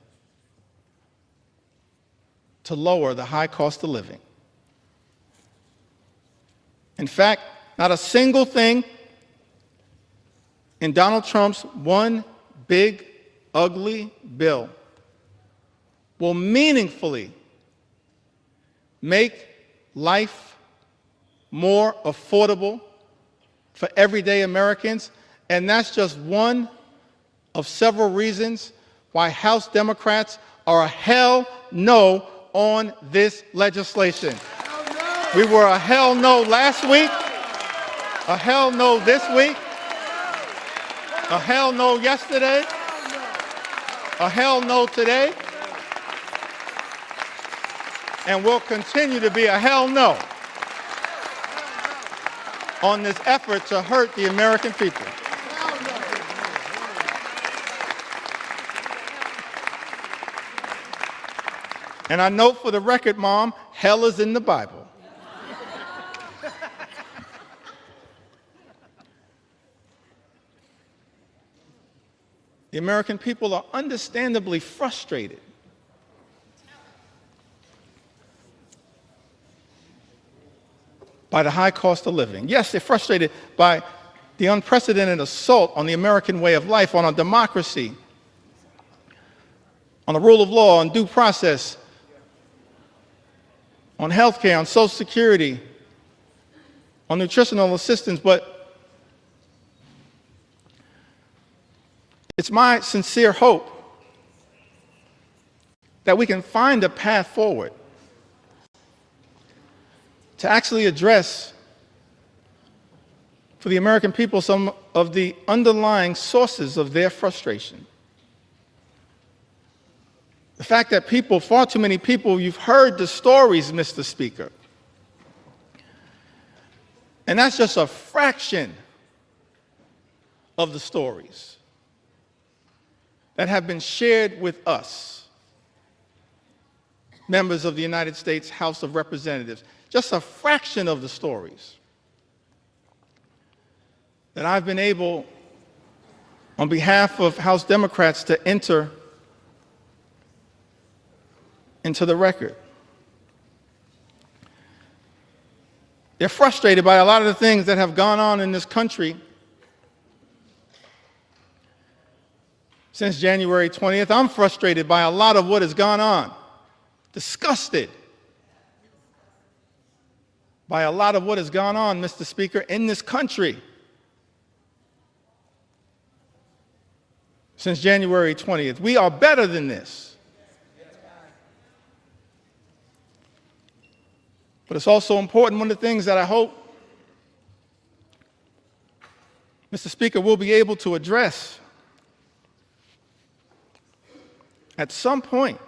to lower the high cost of living. In fact, not a single thing in Donald Trump's one big, ugly bill will meaningfully make life more affordable for everyday Americans, and that's just one of several reasons why House Democrats are a hell no on this legislation. We were a hell no last week, a hell no this week, a hell no yesterday, a hell no today, and will continue to be a hell no on this effort to hurt the American people. And I note for the record, Mom, hell is in the Bible. The American people are understandably frustrated by the high cost of living. Yes, they're frustrated by the unprecedented assault on the American way of life, on our democracy, on the rule of law, on due process, on health care, on Social Security, on nutritional assistance, but it's my sincere hope that we can find a path forward to actually address for the American people some of the underlying sources of their frustration. The fact that people, far too many people, you've heard the stories, Mr. Speaker, and that's just a fraction of the stories. that have been shared with us, members of the United States House of Representatives, just a fraction of the stories that I've been able, on behalf of House Democrats, to enter into the record. They're frustrated by a lot of the things that have gone on in this country since January 20th. I'm frustrated by a lot of what has gone on, disgusted by a lot of what has gone on, Mr. Speaker, in this country since January 20th. We are better than this. But it's also important, one of the things that I hope, Mr. Speaker, we'll be able to address at some point,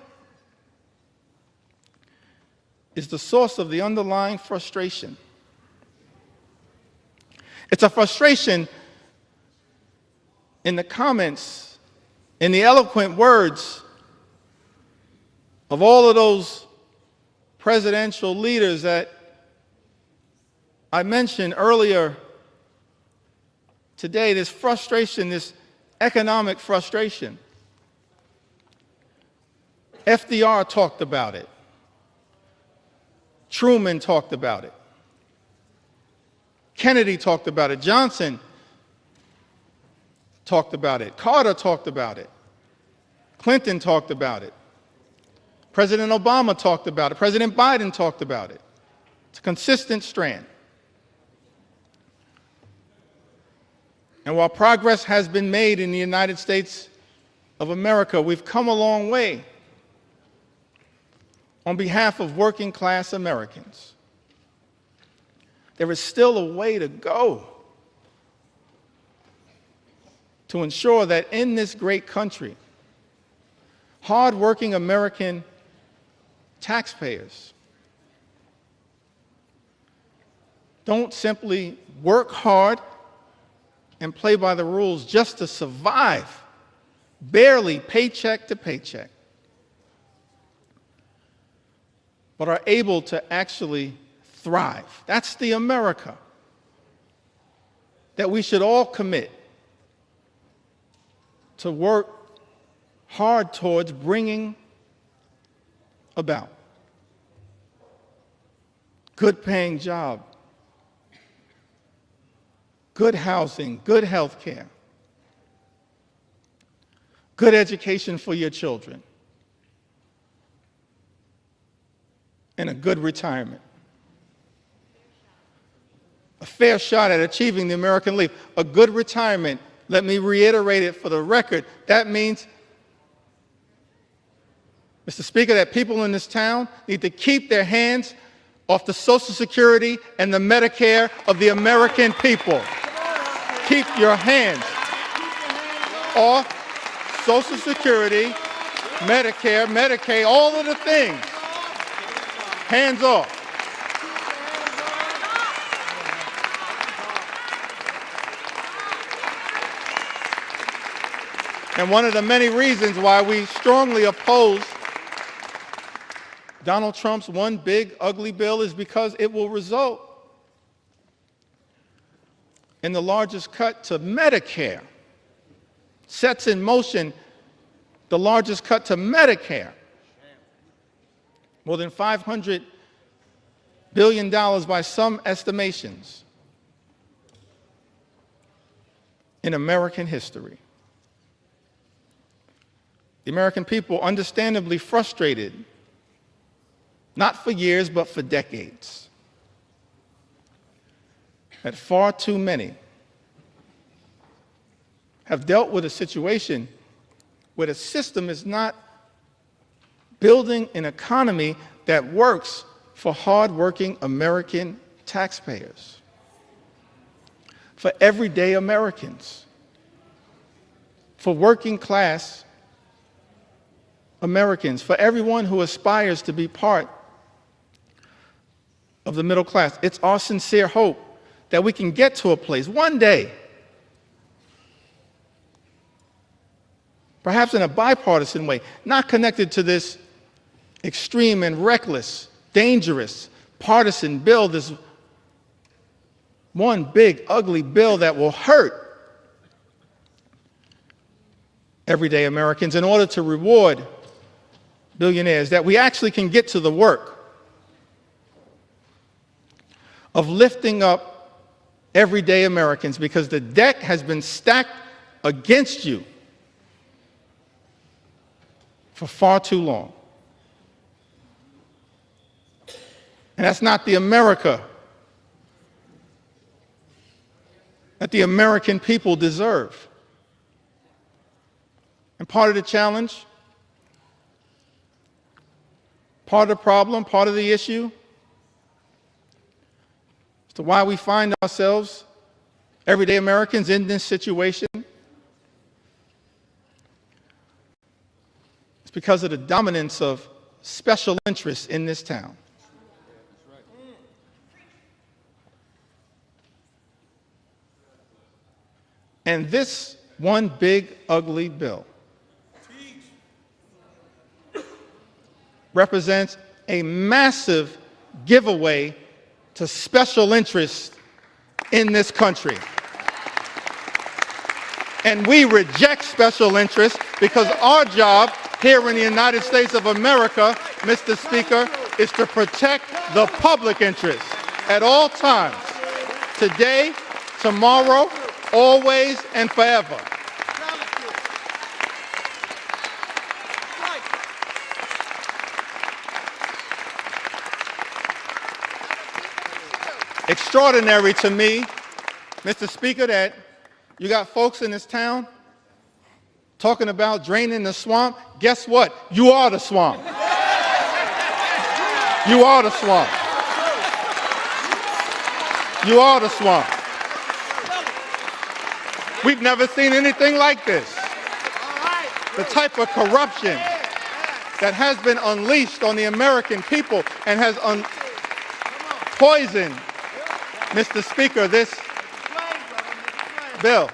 is the source of the underlying frustration. It's a frustration in the comments, in the eloquent words of all of those presidential leaders that I mentioned earlier today, this frustration, this economic frustration. FDR talked about it. Truman talked about it. Kennedy talked about it. Johnson talked about it. Carter talked about it. Clinton talked about it. President Obama talked about it. President Biden talked about it. It's a consistent strand. And while progress has been made in the United States of America, we've come a long way on behalf of working class Americans. There is still a way to go to ensure that in this great country, hardworking American taxpayers don't simply work hard and play by the rules just to survive, barely paycheck to paycheck, but are able to actually thrive. That's the America that we should all commit to work hard towards bringing about. Good paying job, good housing, good health care, good education for your children, and a good retirement. A fair shot at achieving the American Leap. A good retirement, let me reiterate it for the record, that means, Mr. Speaker, that people in this town need to keep their hands off the Social Security and the Medicare of the American people. Keep your hands off Social Security, Medicare, Medicaid, all of the things. Hands off. And one of the many reasons why we strongly oppose Donald Trump's one big ugly bill is because it will result in the largest cut to Medicare, sets in motion the largest cut to Medicare, more than $500 billion by some estimations in American history. The American people, understandably frustrated, not for years, but for decades, that far too many have dealt with a situation where the system is not building an economy that works for hardworking American taxpayers, for everyday Americans, for working class Americans, for everyone who aspires to be part of the middle class. It's our sincere hope that we can get to a place one day, perhaps in a bipartisan way, not connected to this extreme and reckless, dangerous, partisan bill, this one big, ugly bill that will hurt everyday Americans in order to reward billionaires, that we actually can get to the work of lifting up everyday Americans, because the deck has been stacked against you for far too long. And that's not the America that the American people deserve. And part of the challenge, part of the problem, part of the issue as to why we find ourselves, everyday Americans, in this situation, it's because of the dominance of special interests in this town. And this one big, ugly bill represents a massive giveaway to special interests in this country. And we reject special interests, because our job here in the United States of America, Mr. Speaker, is to protect the public interest at all times, today, tomorrow, always, and forever. Extraordinary to me, Mr. Speaker, that you got folks in this town talking about draining the swamp. Guess what? You are the swamp. You are the swamp. You are the swamp. We've never seen anything like this. The type of corruption that has been unleashed on the American people and has poisoned, Mr. Speaker, this bill.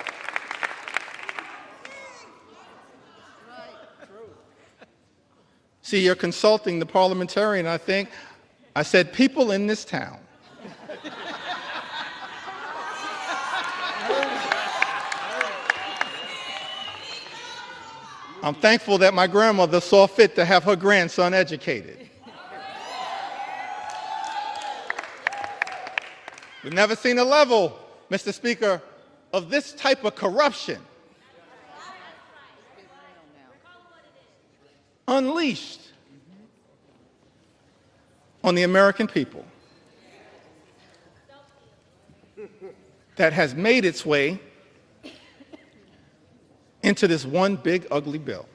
See, you're consulting the parliamentarian, I think. I said people in this town. I'm thankful that my grandmother saw fit to have her grandson educated. We've never seen a level, Mr. Speaker, of this type of corruption unleashed on the American people that has made its way into this one big ugly bill.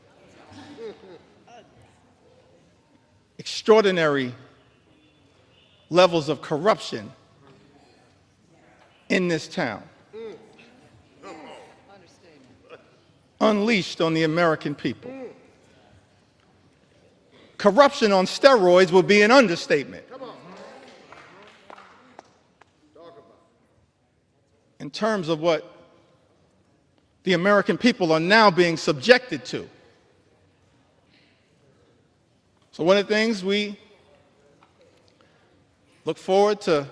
Extraordinary levels of corruption in this town, unleashed on the American people. Corruption on steroids would be an understatement. In terms of what the American people are now being subjected to. So one of the things we look forward to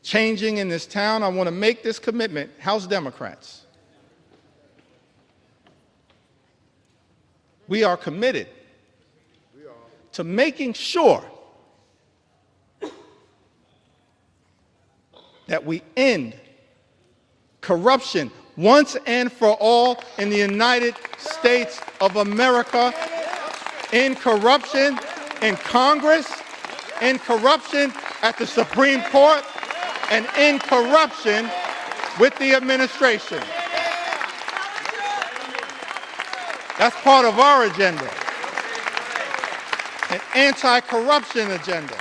changing in this town, I want to make this commitment, House Democrats. We are committed to making sure that we end corruption once and for all in the United States of America, in corruption in Congress, in corruption at the Supreme Court, and in corruption with the administration. That's part of our agenda, an anti-corruption agenda.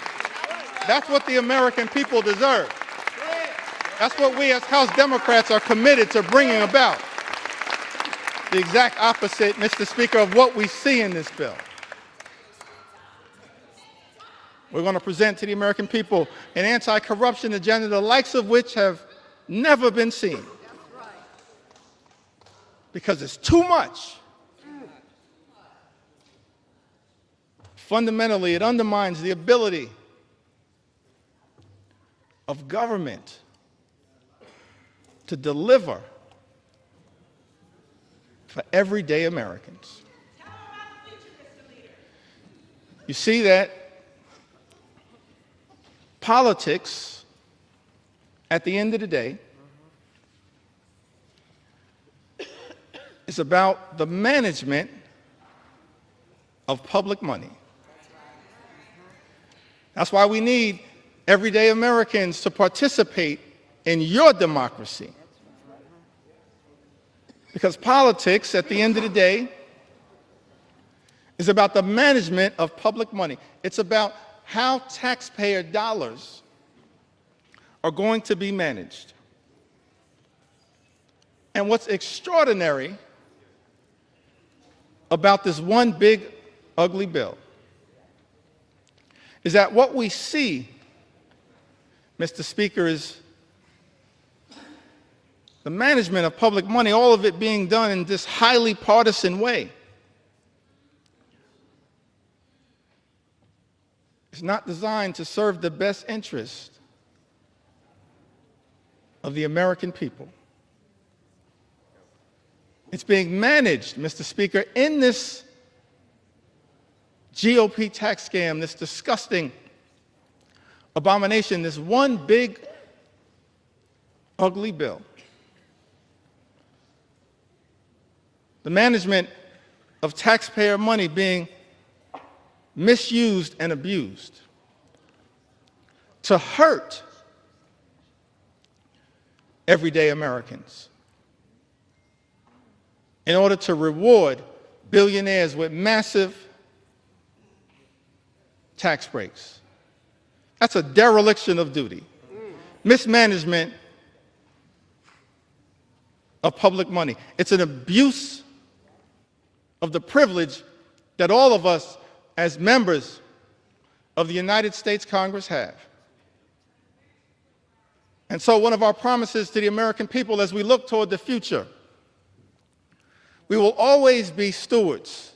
That's what the American people deserve. That's what we as House Democrats are committed to bringing about. The exact opposite, Mr. Speaker, of what we see in this bill. We're going to present to the American people an anti-corruption agenda, the likes of which have never been seen. because it's too much. Fundamentally, it undermines the ability of government to deliver for everyday Americans. You see that politics, at the end of the day, is about the management of public money. That's why we need everyday Americans to participate in your democracy. Because politics, at the end of the day, is about the management of public money. It's about how taxpayer dollars are going to be managed. And what's extraordinary about this one big, ugly bill is that what we see, Mr. Speaker, is the management of public money, all of it being done in this highly partisan way. It's not designed to serve the best interest of the American people. It's being managed, Mr. Speaker, in this GOP tax scam, this disgusting abomination, this one big, ugly bill. The management of taxpayer money being misused and abused to hurt everyday Americans in order to reward billionaires with massive tax breaks. That's a dereliction of duty. Mismanagement of public money. It's an abuse of the privilege that all of us as members of the United States Congress have. And so one of our promises to the American people as we look toward the future, we will always be stewards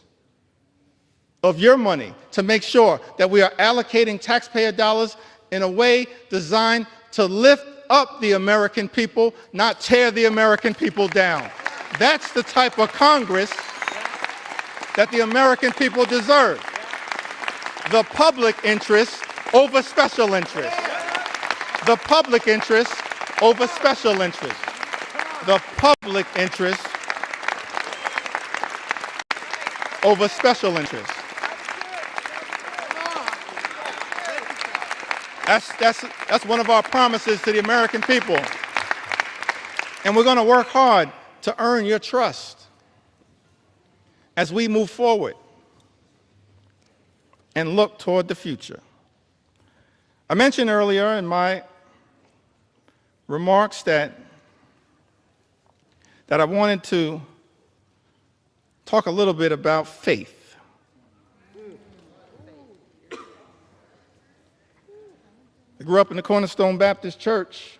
of your money to make sure that we are allocating taxpayer dollars in a way designed to lift up the American people, not tear the American people down. That's the type of Congress that the American people deserve. The public interest over special interest. The public interest over special interest. The public interest over special interest. That's one of our promises to the American people. And we're going to work hard to earn your trust as we move forward and look toward the future. I mentioned earlier in my remarks that I wanted to talk a little bit about faith. I grew up in the Cornerstone Baptist Church.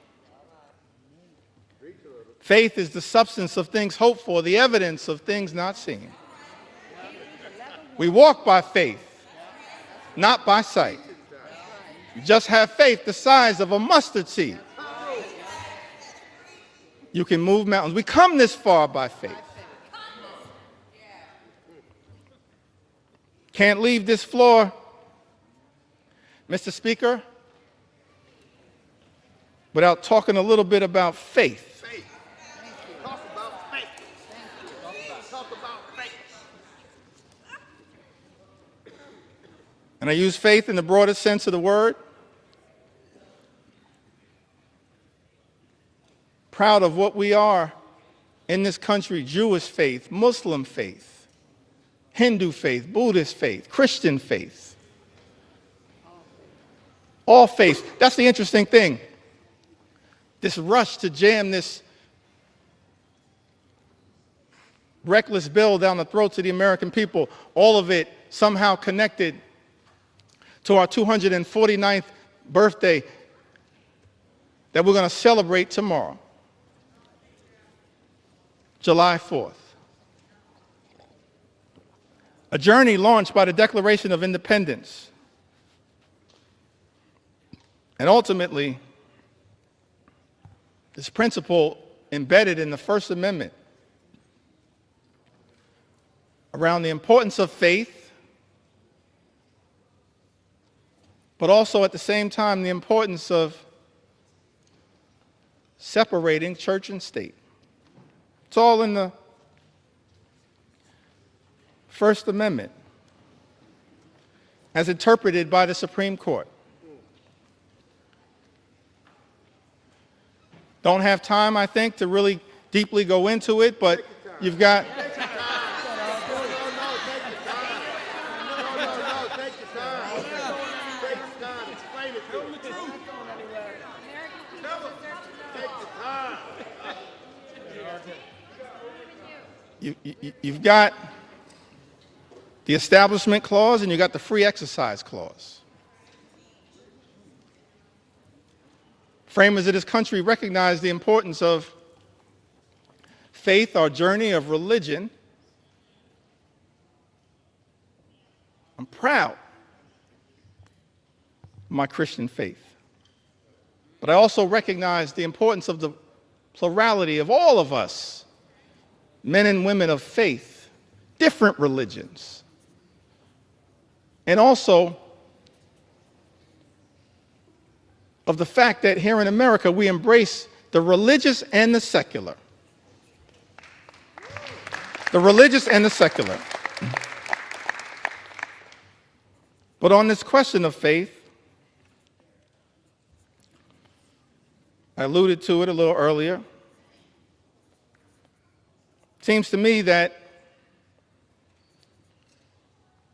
Faith is the substance of things hoped for, the evidence of things not seen. We walk by faith, not by sight. You just have faith the size of a mustard seed. You can move mountains. We come this far by faith. Can't leave this floor, Mr. Speaker, without talking a little bit about faith. Talk about faith. Talk about faith. And I use faith in the broadest sense of the word. Proud of what we are in this country: Jewish faith, Muslim faith, Hindu faith, Buddhist faith, Christian faith. All faiths. That's the interesting thing. This rush to jam this reckless bill down the throats of the American people, all of it somehow connected to our 249th birthday that we're going to celebrate tomorrow, July 4th. a journey launched by the Declaration of Independence, and ultimately, this principle embedded in the First Amendment around the importance of faith, but also at the same time the importance of separating church and state. It's all in the First Amendment as interpreted by the Supreme Court. Don't have time, I think, to really deeply go into it, but you've got you've got the Establishment Clause and you've got the Free Exercise Clause. Framers of this country recognize the importance of faith, our journey of religion. I'm proud of my Christian faith. But I also recognize the importance of the plurality of all of us, men and women of faith, different religions, and also of the fact that here in America we embrace the religious and the secular. The religious and the secular. But on this question of faith, I alluded to it a little earlier. It seems to me that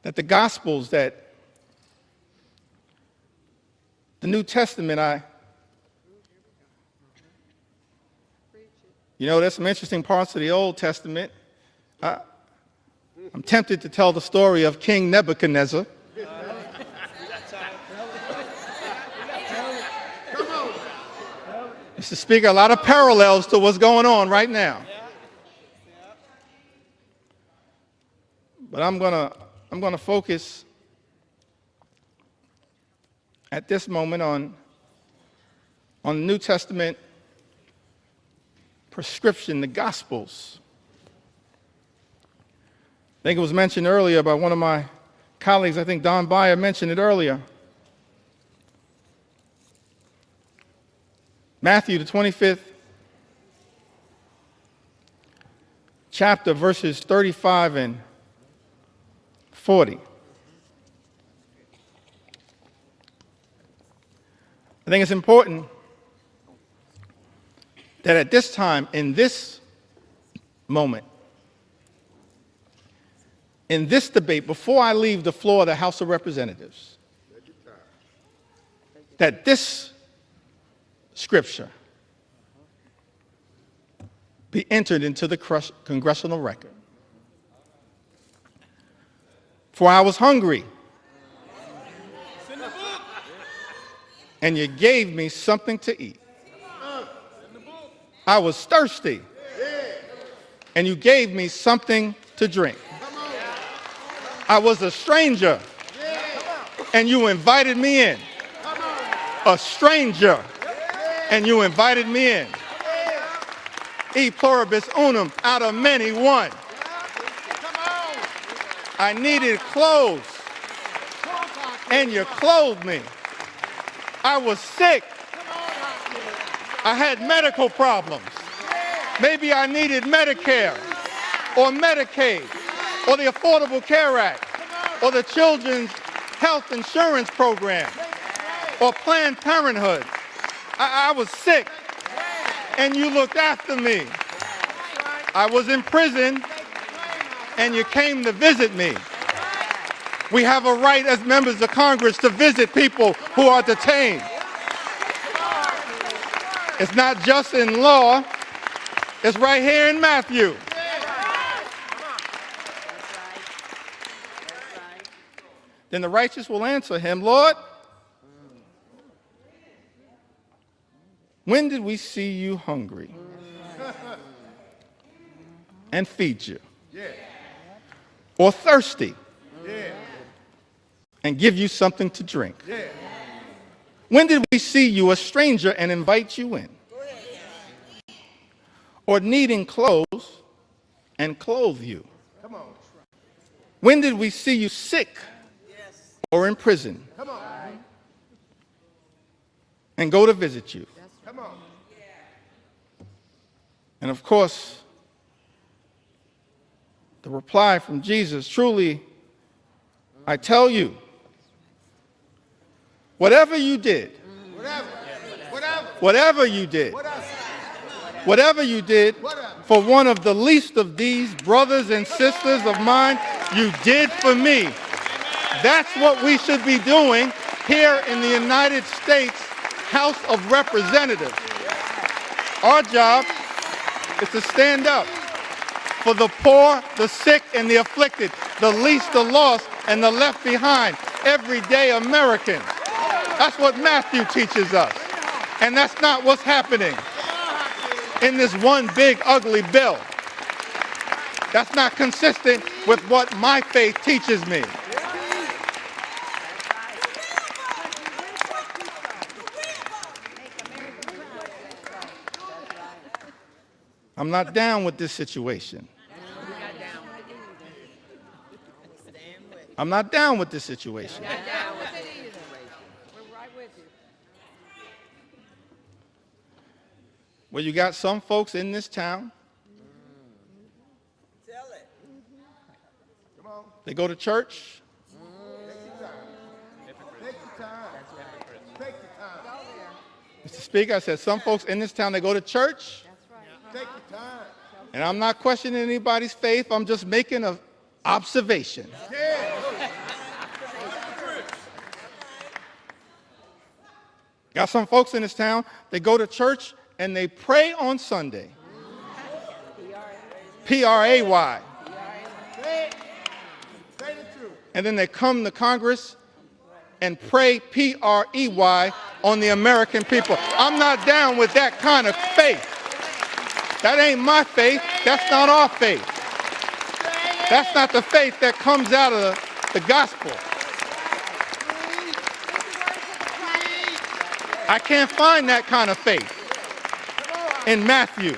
the Gospels, that the New Testament, there's some interesting parts of the Old Testament. I'm tempted to tell the story of King Nebuchadnezzar. Mr. Speaker, a lot of parallels to what's going on right now. But I'm gonna focus at this moment on the New Testament prescription, the Gospels. I think it was mentioned earlier by one of my colleagues. I think Don Beyer mentioned it earlier. Matthew, the 25th chapter, verses 35 and 40. I think it's important that at this time, in this moment, in this debate, before I leave the floor of the House of Representatives, that this Scripture be entered into the congressional record. For I was hungry, and you gave me something to eat. I was thirsty, and you gave me something to drink. I was a stranger, and you invited me in. A stranger, and you invited me in. E pluribus unum, out of many, one. I needed clothes, and you clothed me. I was sick. I had medical problems. Maybe I needed Medicare or Medicaid or the Affordable Care Act or the Children's Health Insurance Program or Planned Parenthood. I was sick, and you looked after me. I was in prison, and you came to visit me. We have a right as members of Congress to visit people who are detained. It's not just in law, it's right here in Matthew. Then the righteous will answer him, Lord, when did we see you hungry and feed you? Or thirsty and give you something to drink? When did we see you a stranger and invite you in? Or needing clothes and clothe you? When did we see you sick or in prison and go to visit you? And of course, the reply from Jesus, truly, I tell you, whatever you did, whatever you did for one of the least of these brothers and sisters of mine, you did for me. That's what we should be doing here in the United States House of Representatives. Our job is to stand up for the poor, the sick, and the afflicted, the least, the lost, and the left behind, everyday Americans. That's what Matthew teaches us. And that's not what's happening in this one big ugly bill. That's not consistent with what my faith teaches me. I'm not down with this situation. I'm not down with this situation. Well, you got some folks in this town. They go to church. Mr. Speaker, I said some folks in this town, they go to church. And I'm not questioning anybody's faith. I'm just making an observation. Got some folks in this town, they go to church and they pray on Sunday. P-R-A-Y. And then they come to Congress and pray P-R-E-Y on the American people. I'm not down with that kind of faith. That ain't my faith. That's not our faith. That's not the faith that comes out of the gospel. I can't find that kind of faith in Matthew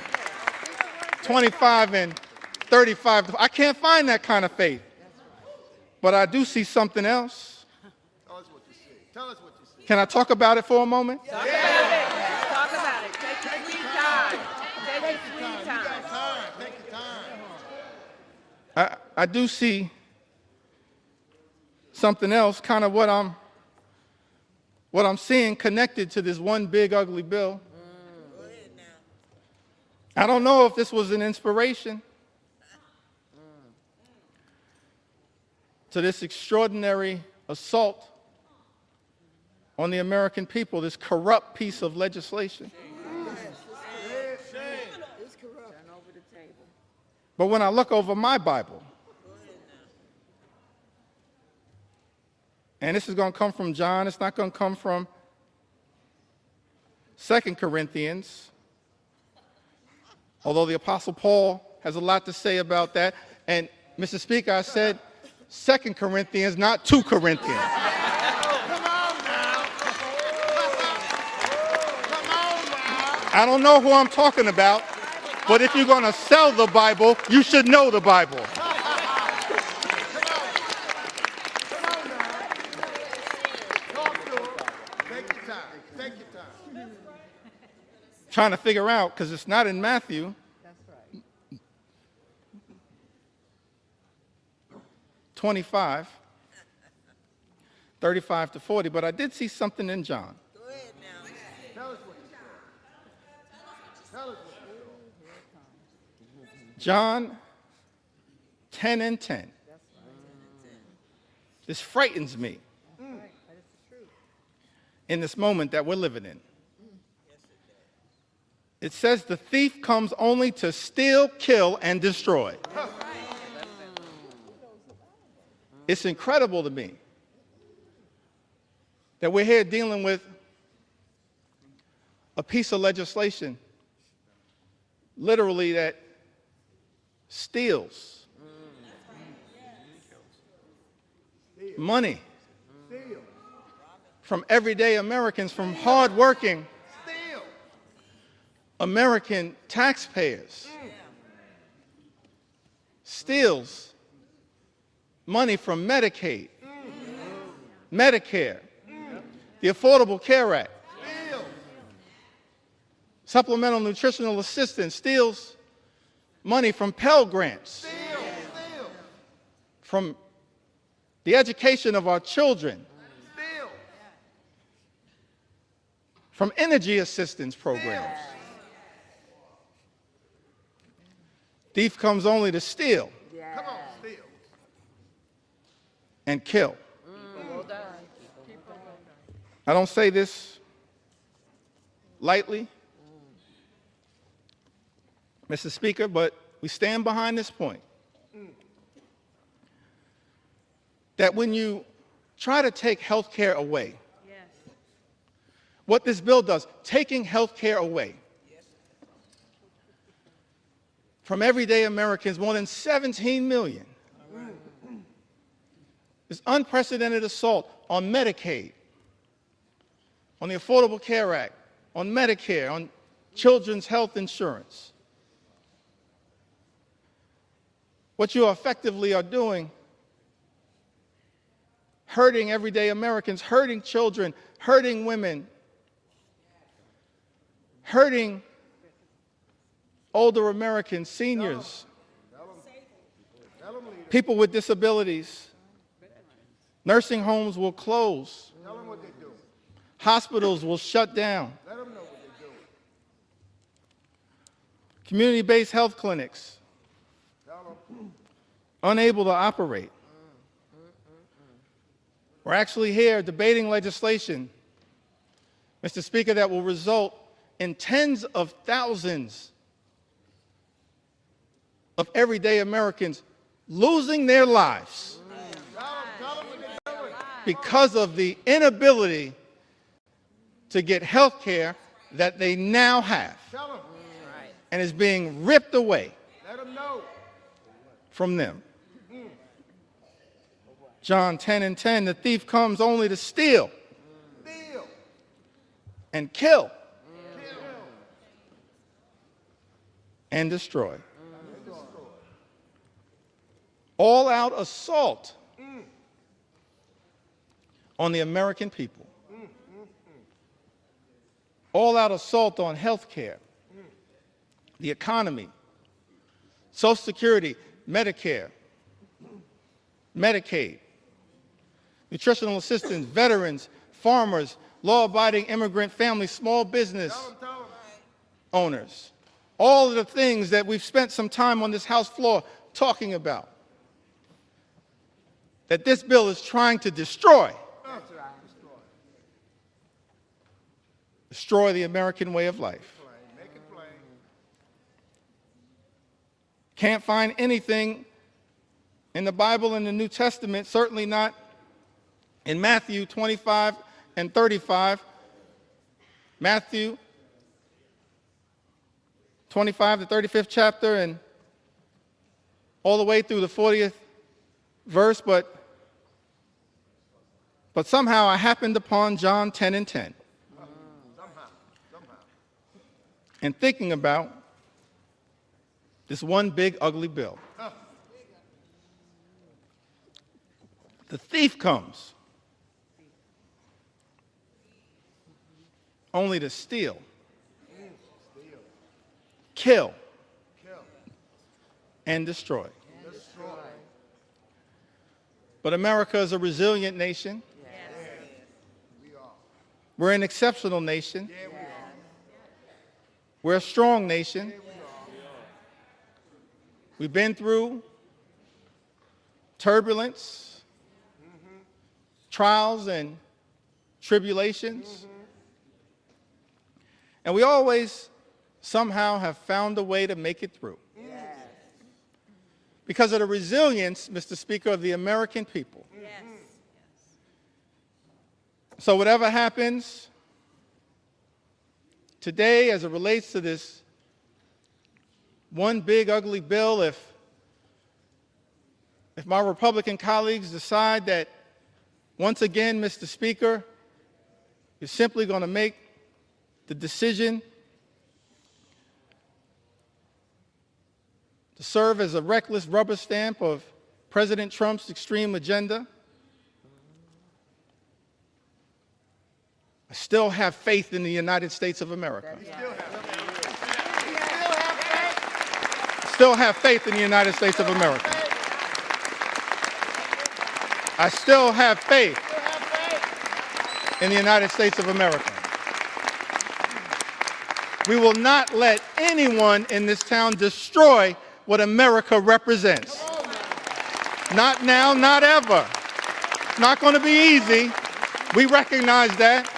25 and 35. I can't find that kind of faith. But I do see something else. Tell us what you see. Tell us what you see. Can I talk about it for a moment? Talk about it. Talk about it. Take your sweet time. Take your sweet time. You got time. Take your time. I do see something else, kind of what I'm seeing connected to this one big ugly bill. Go ahead now. I don't know if this was an inspiration to this extraordinary assault on the American people, this corrupt piece of legislation. It's corrupt. Turn over the table. But when I look over my Bible, and this is going to come from John, it's not going to come from 2 Corinthians, although the Apostle Paul has a lot to say about that. And, Mr. Speaker, I said 2 Corinthians, not 2 Corinthians. Come on now. Come on now. I don't know who I'm talking about, but if you're going to sell the Bible, you should know the Bible. Trying to figure out, because it's not in Matthew. That's right. 25, 35 to 40, but I did see something in John. Go ahead now. Tell us what you saw. Tell us what you saw. John 10 and 10. This frightens me in this moment that we're living in. It says the thief comes only to steal, kill, and destroy. It's incredible to me that we're here dealing with a piece of legislation literally that steals money from everyday Americans, from hardworking American taxpayers, steals money from Medicaid, Medicare, the Affordable Care Act, supplemental nutritional assistance, steals money from Pell Grants, from the education of our children, from energy assistance programs. Thief comes only to steal and kill. I don't say this lightly, Mr. Speaker, but we stand behind this point. That when you try to take health care away, what this bill does, taking health care away from everyday Americans, more than 17 million, this unprecedented assault on Medicaid, on the Affordable Care Act, on Medicare, on children's health insurance. What you effectively are doing, hurting everyday Americans, hurting children, hurting women, hurting older Americans, seniors, people with disabilities. Nursing homes will close. Hospitals will shut down. Community-based health clinics unable to operate. We're actually here debating legislation, Mr. Speaker, that will result in tens of thousands of everyday Americans losing their lives because of the inability to get health care that they now have and is being ripped away from them. John 10:10, the thief comes only to steal and kill and destroy. All-out assault on the American people. All-out assault on health care, the economy, Social Security, Medicare, Medicaid, nutritional assistance, veterans, farmers, law-abiding immigrant families, small business owners. All of the things that we've spent some time on this House floor talking about, that this bill is trying to destroy. Destroy the American way of life. Can't find anything in the Bible and the New Testament, certainly not in Matthew 25 and 35. Matthew 25, the 35th chapter, and all the way through the 40th verse, but somehow I happened upon John 10:10. And thinking about this one big ugly bill. The thief comes only to steal, kill, and destroy. But America is a resilient nation. We're an exceptional nation. We're a strong nation. We've been through turbulence, trials, and tribulations. And we always somehow have found a way to make it through. Because of the resilience, Mr. Speaker, of the American people. So whatever happens today as it relates to this one big ugly bill, if my Republican colleagues decide that Once again, Mr. Speaker, you're simply going to make the decision to serve as a reckless rubber stamp of President Trump's extreme agenda. I still have faith in the United States of America. Still have faith in the United States of America. I still have faith in the United States of America. We will not let anyone in this town destroy what America represents. Not now, not ever. Not going to be easy. We recognize that.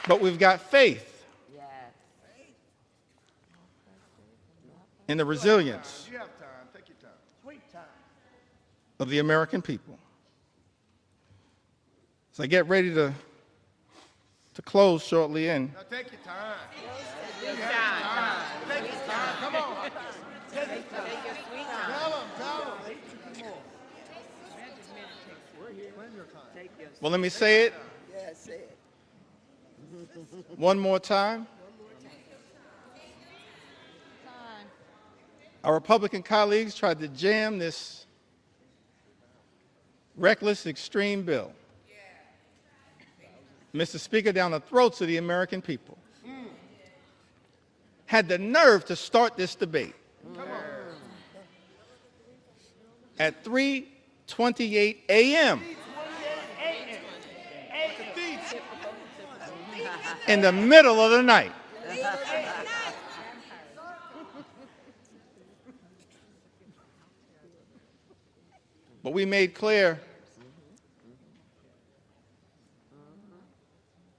But we've got faith in the resilience You have time. Take your time. Sweet time. of the American people. As I get ready to close shortly in, Now take your time. Take your time. Take your time. Come on. Take your sweet time. Tell them. When's your time? well, let me say it Yeah, say it. one more time. Our Republican colleagues tried to jam this reckless, extreme bill, Mr. Speaker, down the throats of the American people. Had the nerve to start this debate at 3:28 a.m. in the middle of the night. But we made clear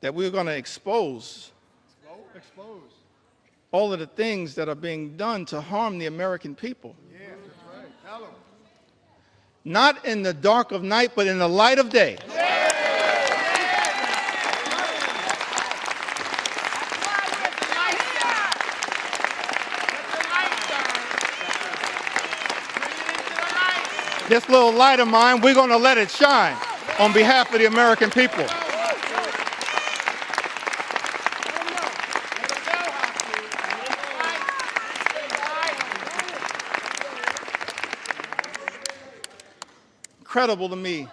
that we were going to expose all of the things that are being done to harm the American people. Yeah, that's right. Tell them. Not in the dark of night, but in the light of day. This little light of mine, we're going to let it shine on behalf of the American people. Incredible to me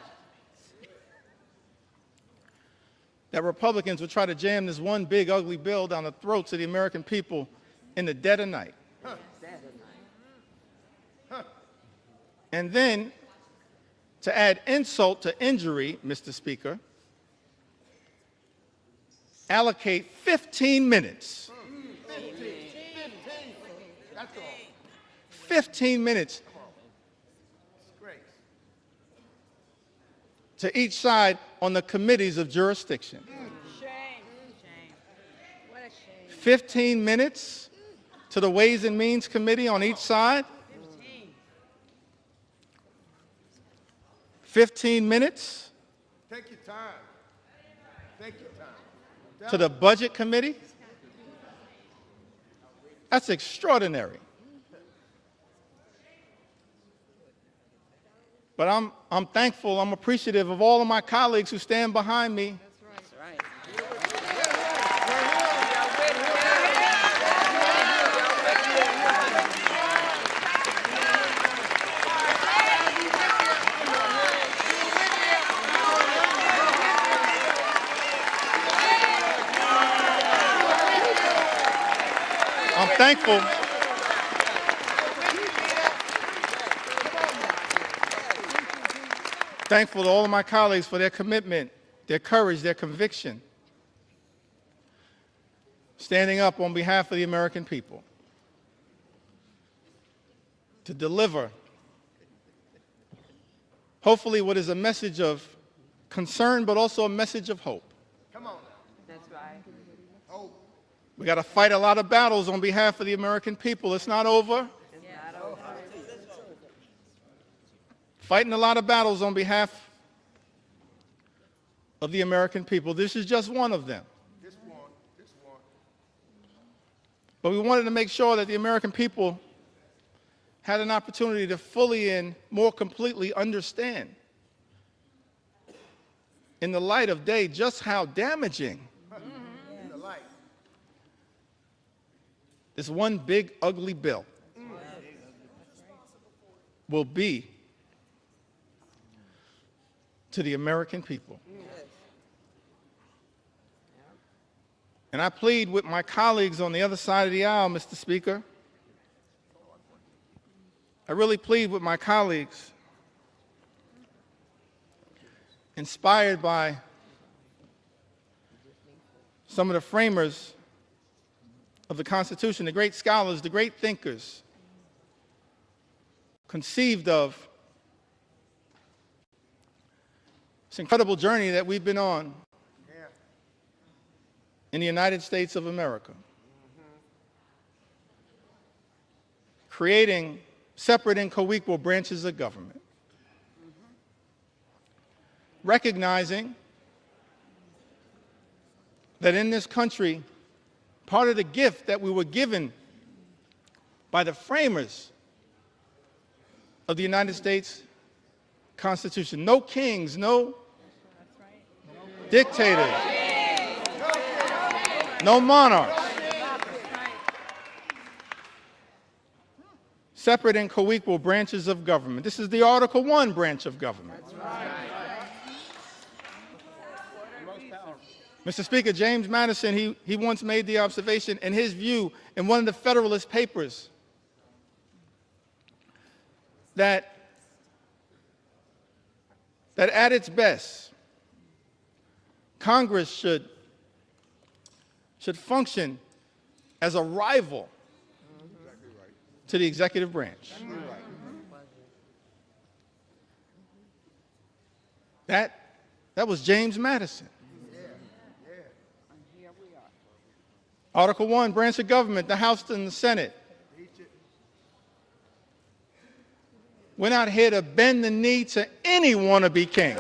that Republicans would try to jam this one big ugly bill down the throats of the American people in the dead of night. And then, to add insult to injury, Mr. Speaker, allocate 15 minutes. 15 minutes to each side on the committees of jurisdiction. Shame. What a shame. 15 minutes to the Ways and Means Committee on each side. 15 minutes Take your time. Take your time. to the Budget Committee. That's extraordinary. But I'm thankful, I'm appreciative of all of my colleagues who stand behind me. That's right. I'm thankful. Thankful to all of my colleagues for their commitment, their courage, their conviction, standing up on behalf of the American people to deliver, hopefully, what is a message of concern, but also a message of hope. Come on now. That's right. Oh, We got to fight a lot of battles on behalf of the American people. It's not over. Fighting a lot of battles on behalf of the American people. This is just one of them. this one. But we wanted to make sure that the American people had an opportunity to fully and more completely understand in the light of day just how damaging In the light. this one big ugly bill will be to the American people. And I plead with my colleagues on the other side of the aisle, Mr. Speaker. I really plead with my colleagues, inspired by some of the framers of the Constitution, the great scholars, the great thinkers, conceived of this incredible journey that we've been on in the United States of America, creating separate and co-equal branches of government, recognizing that in this country, part of the gift that we were given by the framers of the United States Constitution, no kings, no dictators, no monarchs, separate and co-equal branches of government. This is the Article 1 branch of government. Mr. Speaker, James Madison, he once made the observation, in his view, in one of the Federalist Papers, that at its best, Congress should function as a rival to the executive branch. That was James Madison. Article 1, branch of government, the House and the Senate. We're not here to bend the knee to any wannabe king.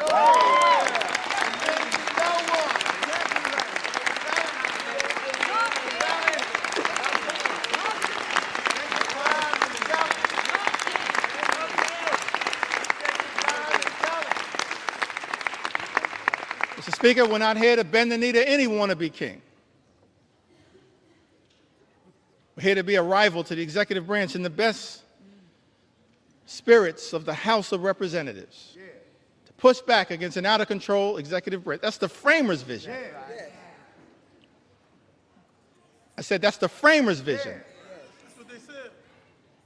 Mr. Speaker, we're not here to bend the knee to any wannabe king. We're here to be a rival to the executive branch in the best spirits of the House of Representatives, to push back against an out-of-control executive branch. That's the framers' vision. I said that's the framers' vision. That's what they said.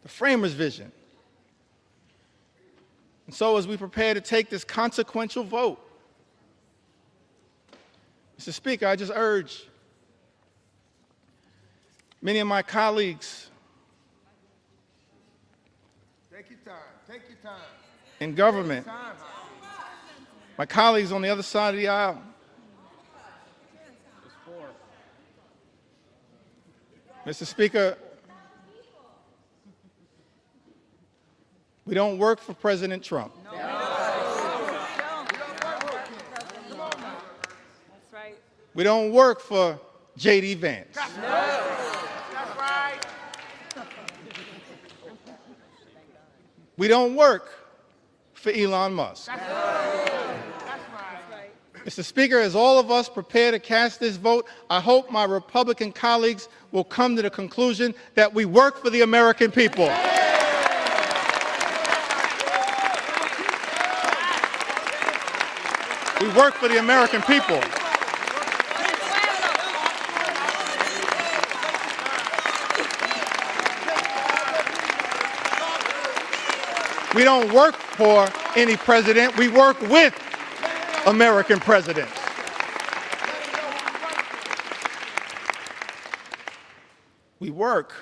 The framers' vision. And so as we prepare to take this consequential vote, Mr. Speaker, I just urge many of my colleagues Take your time. Take your time. in government, Time. my colleagues on the other side of the aisle, Mr. Speaker, we don't work for President Trump. We don't work for JD Vance. That's right. We don't work for Elon Musk. That's right. Mr. Speaker, as all of us prepare to cast this vote, I hope my Republican colleagues will come to the conclusion that we work for the American people. We work for the American people. We don't work for any president. We work with American presidents. We work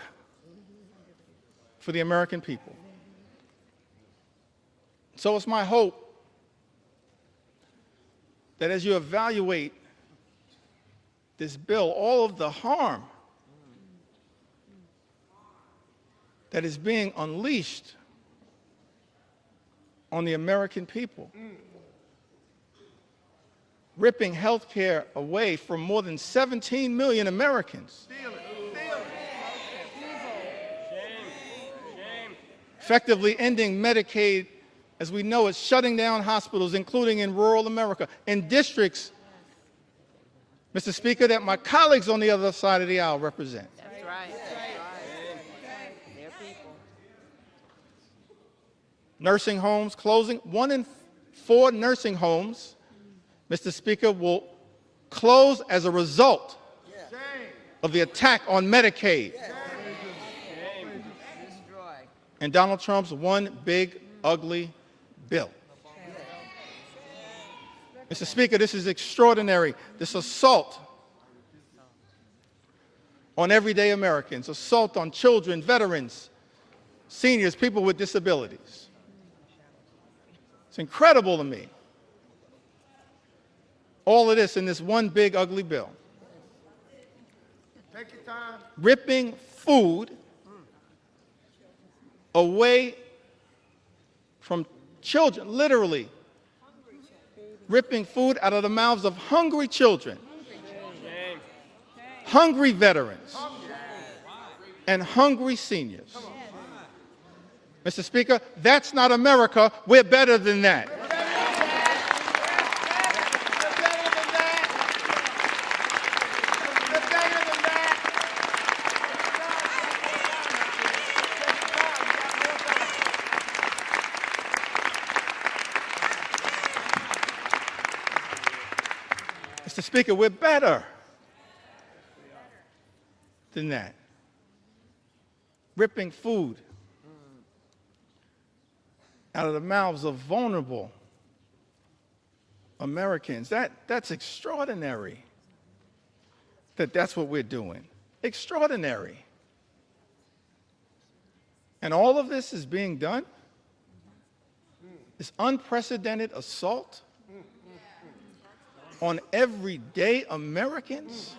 for the American people. So it's my hope that as you evaluate this bill, all of the harm that is being unleashed on the American people, ripping health care away from more than 17 million Americans, effectively ending Medicaid as we know it, shutting down hospitals, including in rural America, in districts, Mr. Speaker, that my colleagues on the other side of the aisle represent. That's right. That's right. They're people. Nursing homes closing. 1 in 4 nursing homes, Mr. Speaker, will close as a result of the attack on Medicaid. Destroy. And Donald Trump's one big, ugly bill. Mr. Speaker, this is extraordinary. This assault on everyday Americans, assault on children, veterans, seniors, people with disabilities. It's incredible to me. All of this in this one big, ugly bill. Take your time. Ripping food away from children, literally ripping food out of the mouths of hungry children, hungry veterans, and hungry seniors. Mr. Speaker, that's not America. We're better than that. Mr. Speaker, we're better than that. Ripping food out of the mouths of vulnerable Americans. That's extraordinary that's what we're doing. Extraordinary. And all of this is being done? This unprecedented assault on everyday Americans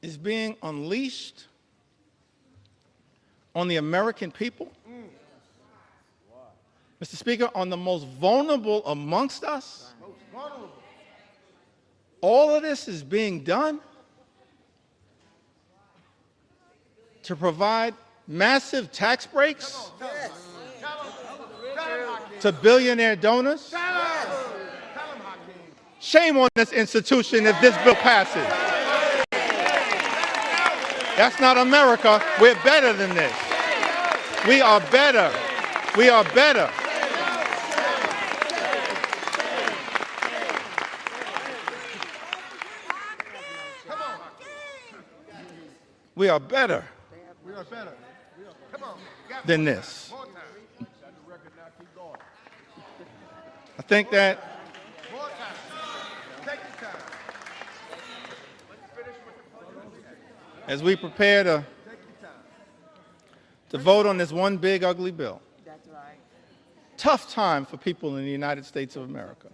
is being unleashed on the American people. Mr. Speaker, on the most vulnerable amongst us. All of this is being done to provide massive tax breaks to billionaire donors. Shame on this institution if this bill passes. That's not America. We're better than this. We are better. We are better. We are better than this. I think that as we prepare to vote on this one big, ugly bill, That's right. tough time for people in the United States of America.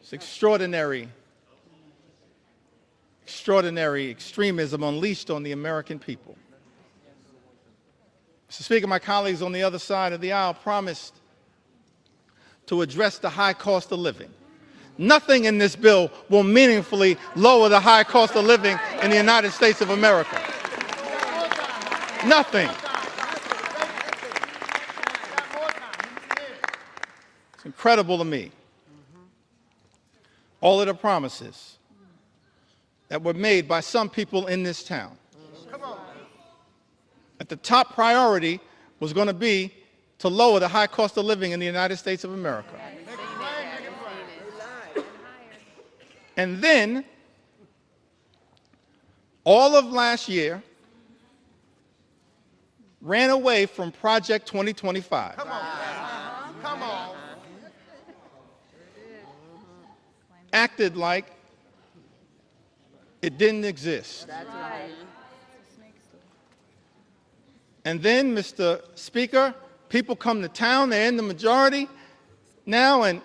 It's extraordinary extremism unleashed on the American people. Mr. Speaker, my colleagues on the other side of the aisle promised to address the high cost of living. Nothing in this bill will meaningfully lower the high cost of living in the United States of America. Nothing. It's incredible to me. All of the promises that were made by some people in this town. That the top priority was going to be to lower the high cost of living in the United States of America. And then, all of last year, ran away from Project 2025. Come on. Acted like it didn't exist. That's right. And then, Mr. Speaker, people come to town, they're in the majority now, and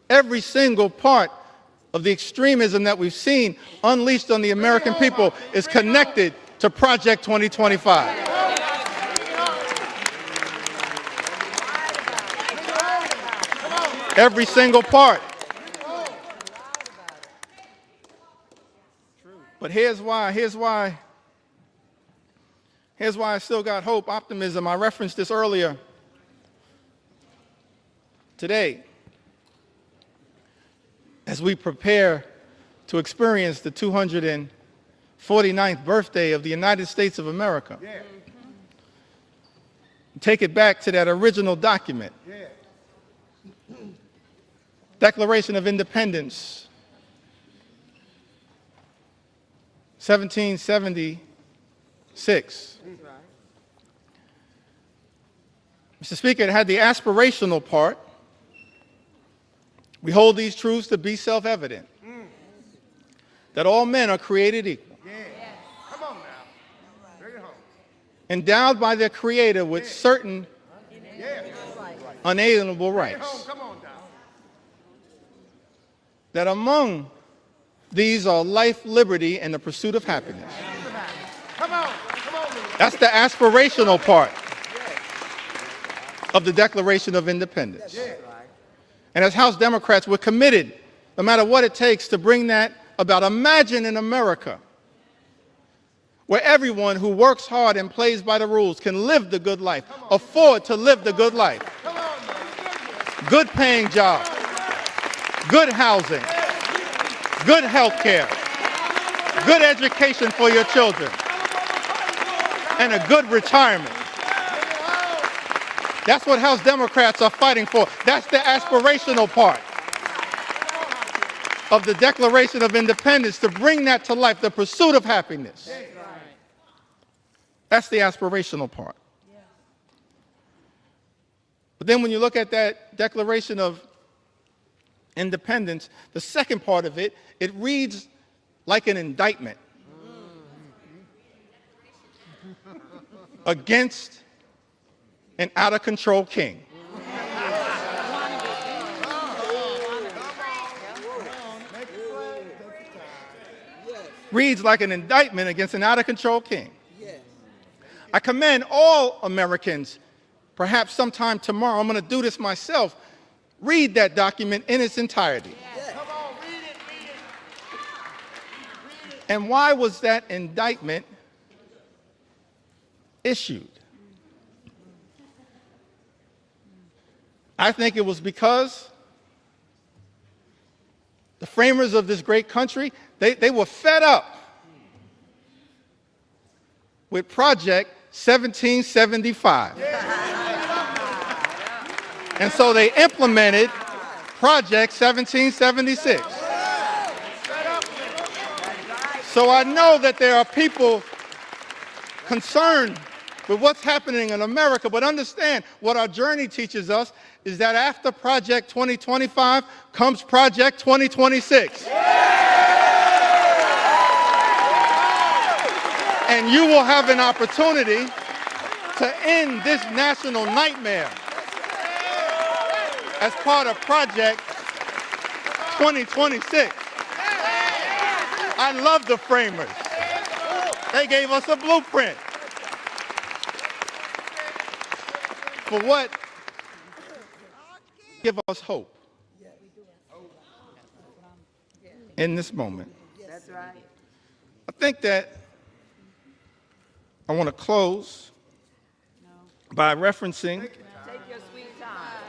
every single part of the extremism that we've seen unleashed on the American people is connected to Project 2025. Every single part. But here's why Here's why I still got hope, optimism. I referenced this earlier today as we prepare to experience the 249th birthday of the United States of America. Yeah. Take it back to that original document. Yeah. Declaration of Independence, 1776. Mr. Speaker, it had the aspirational part. We hold these truths to be self-evident, that all men are created equal, Yeah. Come on now. Bring it home. endowed by their Creator with certain Yeah. unalienable Bring it home. rights, Come on now. that among these are life, liberty, and the pursuit of happiness. Come on. Come on, Lou. That's the aspirational part of the Declaration of Independence. Yeah. And as House Democrats, we're committed, no matter what it takes, to bring that about. Imagine an America where everyone who works hard and plays by the rules can live the good life, afford to live the good life. Come on, man. Good paying jobs, good housing, good health care, good education for your children, and a good retirement. That's what House Democrats are fighting for. That's the aspirational part of the Declaration of Independence, to bring that to life, the pursuit of happiness. That's the aspirational part. But then when you look at that Declaration of Independence, the second part of it, it reads like an indictment against an out-of-control king. Reads like an indictment against an out-of-control king. I commend all Americans, perhaps sometime tomorrow, I'm going to do this myself, read that document in its entirety. Come on. Read it. Read it. And why was that indictment issued? I think it was because the framers of this great country, they were fed up with Project 1775. And so they implemented Project 1776. So I know that there are people concerned with what's happening in America, but understand what our journey teaches us is that after Project 2025 comes Project 2026. And you will have an opportunity to end this national nightmare as part of Project 2026. I love the framers. They gave us a blueprint for what give us hope in this moment. That's right. I think that I want to close by referencing Take your sweet time.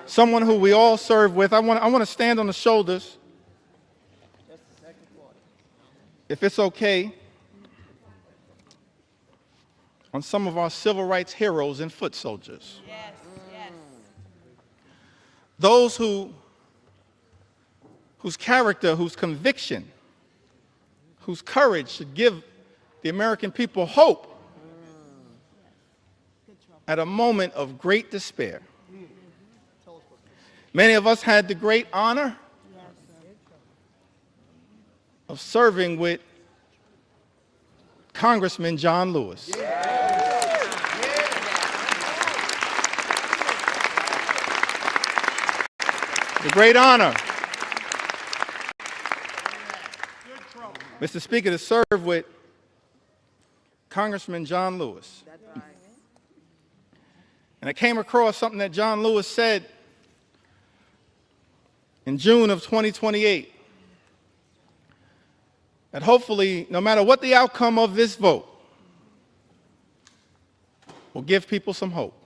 someone who we all serve with. I want to stand on the shoulders, if it's okay, on some of our civil rights heroes and foot soldiers. Yes, yes. Those whose character, whose conviction, whose courage should give the American people hope at a moment of great despair. Many of us had the great honor of serving with Congressman John Lewis. The great honor, Mr. Speaker, to serve with Congressman John Lewis. That's right. And I came across something that John Lewis said in June of 2028 that hopefully, no matter what the outcome of this vote, will give people some hope.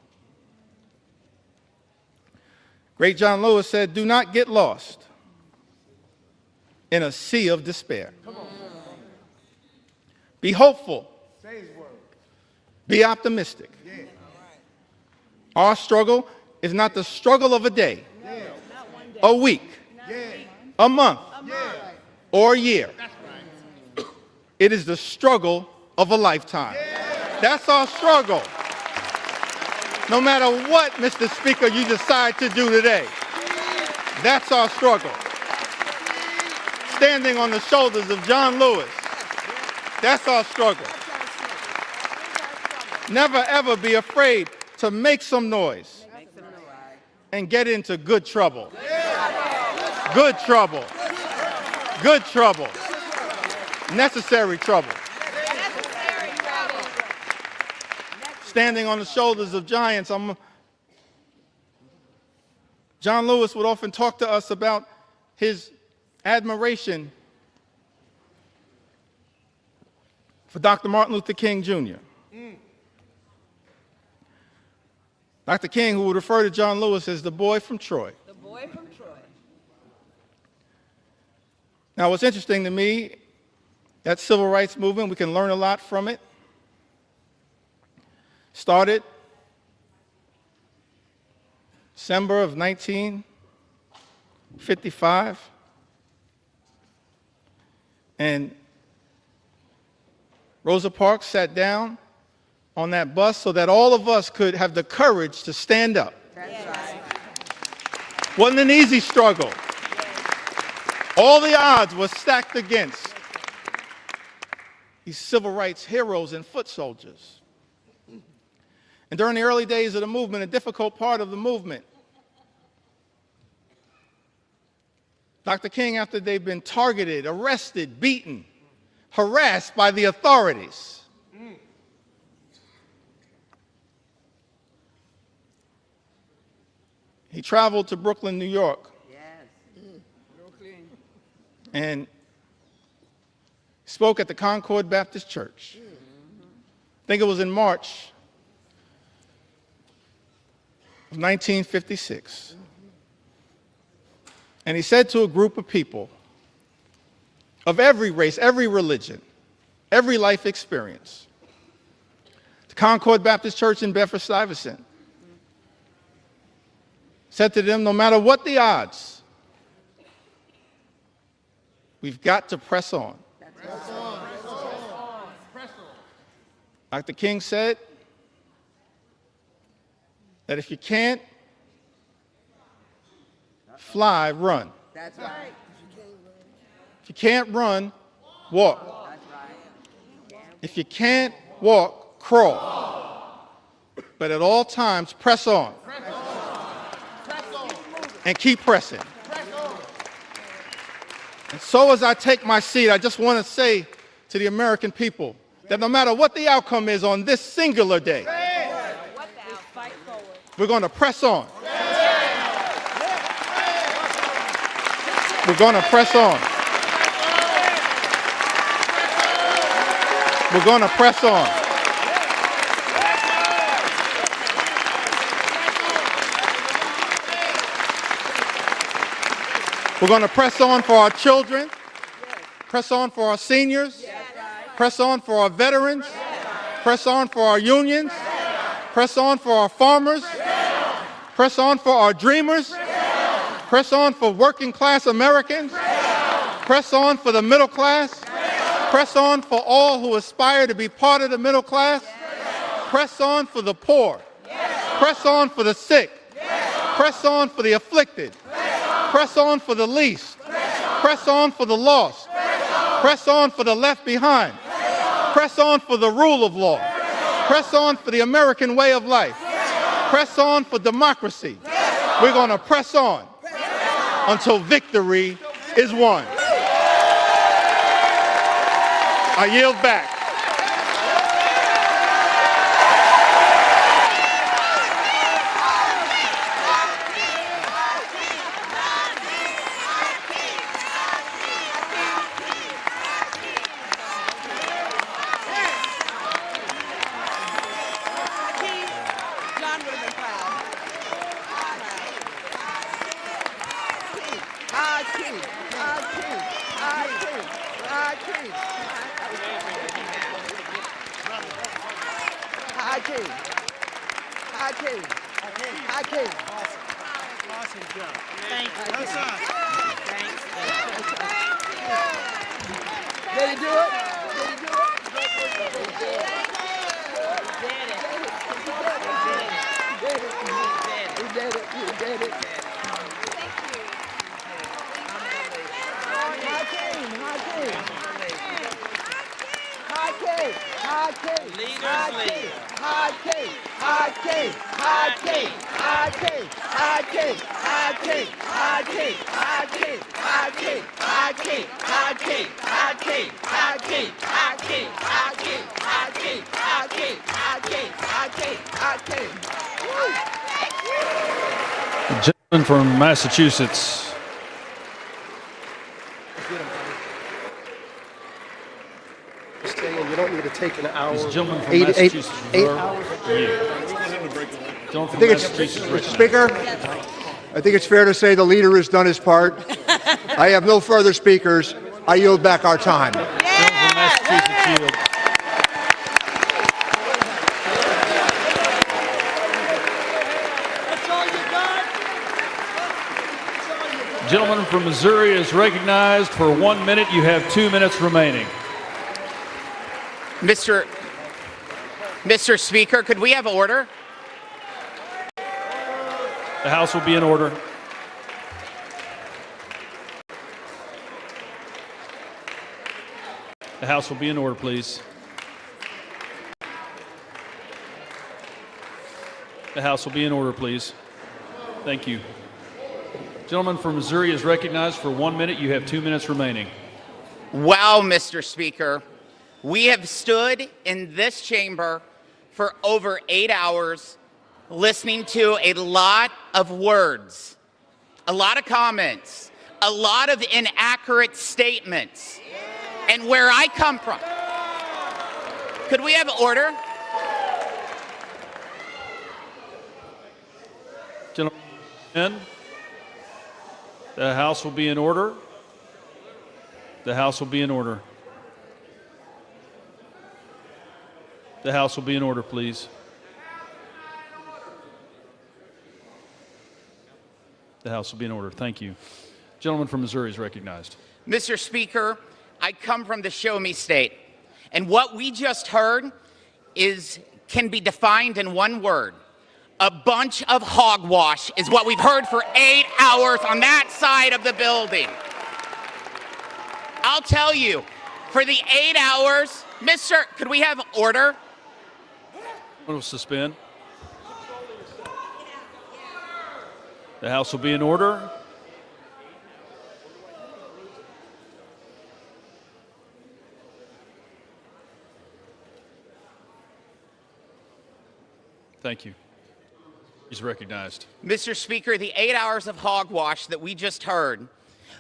Great John Lewis said, "Do not get lost in a sea of despair. Be hopeful. Say his word. Be optimistic. Our struggle is not the struggle of a day, a week, a month, or a year. It is the struggle of a lifetime." That's our struggle. No matter what, Mr. Speaker, you decide to do today, that's our struggle. Standing on the shoulders of John Lewis, that's our struggle. Never, ever be afraid to make some noise and get into good trouble. Good trouble. Good trouble. Necessary trouble. Standing on the shoulders of giants. John Lewis would often talk to us about his admiration for Dr. Martin Luther King Jr. Dr. King, who would refer to John Lewis as the boy from Troy. The boy from Troy. Now, what's interesting to me, that civil rights movement, we can learn a lot from it. Started December of 1955. And Rosa Parks sat down on that bus so that all of us could have the courage to stand up. That's right. Wasn't an easy struggle. All the odds were stacked against these civil rights heroes and foot soldiers. And during the early days of the movement, a difficult part of the movement, Dr. King, after they've been targeted, arrested, beaten, harassed by the authorities, he traveled to Brooklyn, New York, and spoke at the Concord Baptist Church. I think it was in March of 1956. And he said to a group of people of every race, every religion, every life experience, the Concord Baptist Church in Bedford-Stuyvesant, said to them, no matter what the odds, we've got to press on. Press on. Press on. Press on. Dr. King said that if you can't fly, run. That's right. If you can't run, walk. That's right. If you can't walk, crawl. But at all times, press on. Press on. Press on. And keep pressing. Press on. And so as I take my seat, I just want to say to the American people that no matter what the outcome is on this singular day, What the fight forward. we're going to press on. We're going to press on. We're going to press on. We're going to press on for our children, press on for our seniors, press on for our veterans, press on for our unions, press on for our farmers, press on for our dreamers, press on for working class Americans, press on for the middle class, press on for all who aspire to be part of the middle class, press on for the poor, press on for the sick, press on for the afflicted, press on for the least, press on for the lost, press on for the left behind, press on for the rule of law, press on for the American way of life, press on for democracy. We're going to press on until victory is won. I yield back. Gentleman from Massachusetts. You don't need to take an hour. This gentleman from Eight Massachusetts. hours. Gentleman from I think it's, Massachusetts. Mr. Speaker, I think it's fair to say the leader has done his part. I have no further speakers. I yield back our time. Gentleman from Massachusetts yield. Gentleman from Missouri is recognized for 1 minute. You have 2 minutes remaining. Mr. Speaker, could we have order? The House will be in order. The House will be in order, please. The House will be in order, please. Thank you. Gentleman from Missouri is recognized for 1 minute. You have 2 minutes remaining. Wow, Mr. Speaker. We have stood in this chamber for over 8 hours listening to a lot of words, a lot of comments, a lot of inaccurate statements. And where I come from, could we have order? Gentlemen, the House will be in order. The House will be in order. The House will be in order, please. The House will be in order. Thank you. Gentleman from Missouri is recognized. Mr. Speaker, I come from the Show Me State, and what we just heard can be defined in one word. A bunch of hogwash is what we've heard for 8 hours on that side of the building. I'll tell you, for the 8 hours, could we have order? We'll suspend. The House will be in order. Thank you. He's recognized. Mr. Speaker, the 8 hours of hogwash that we just heard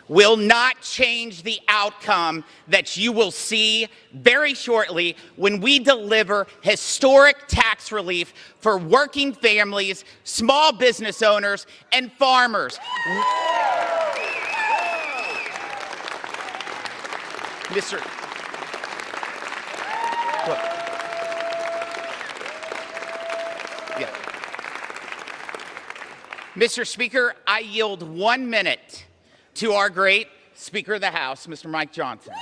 will not change the outcome that you will see very shortly when we deliver historic tax relief for working families, small business owners, and farmers. Mr. Look. Yeah. Mr. Speaker, I yield 1 minute to our great Speaker of the House, Mr. Mike Johnson.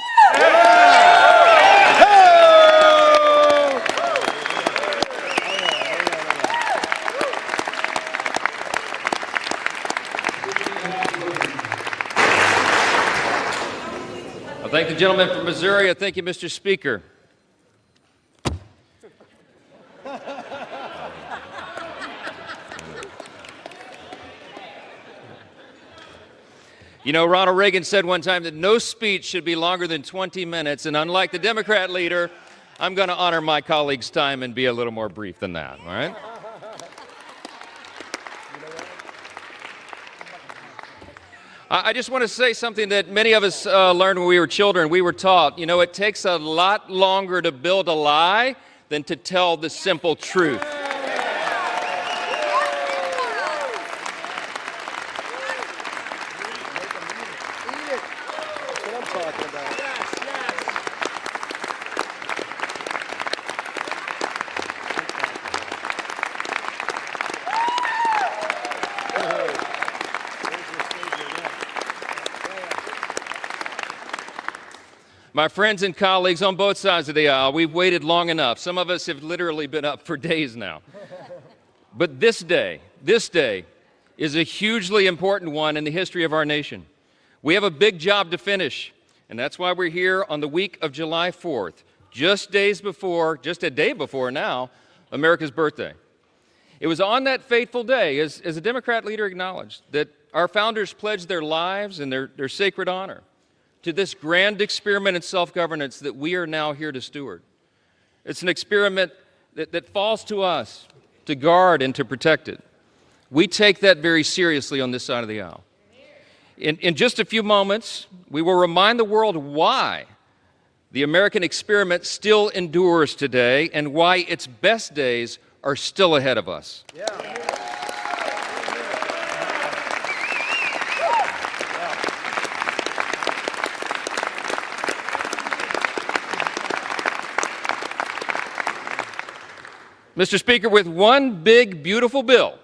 I thank the gentleman from Missouri. I thank you, Mr. Speaker. You know, Ronald Reagan said one time that no speech should be longer than 20 minutes, and unlike the Democrat leader, I'm going to honor my colleague's time and be a little more brief than that, all right? I just want to say something that many of us learned when we were children. We were taught, you know, it takes a lot longer to build a lie than to tell the simple truth. talking about. Yes, yes. My friends and colleagues on both sides of the aisle, we've waited long enough. Some of us have literally been up for days now. But this day is a hugely important one in the history of our nation. We have a big job to finish, and that's why we're here on the week of July 4th, just a day before now, America's birthday. It was on that fateful day, as a Democrat leader acknowledged, that our founders pledged their lives and their sacred honor to this grand experiment in self-governance that we are now here to steward. It's an experiment that falls to us to guard and to protect it. We take that very seriously on this side of the aisle. In just a few moments, we will remind the world why the American experiment still endures today and why its best days are still ahead of us. Yeah. Mr. Speaker, with one big, beautiful bill,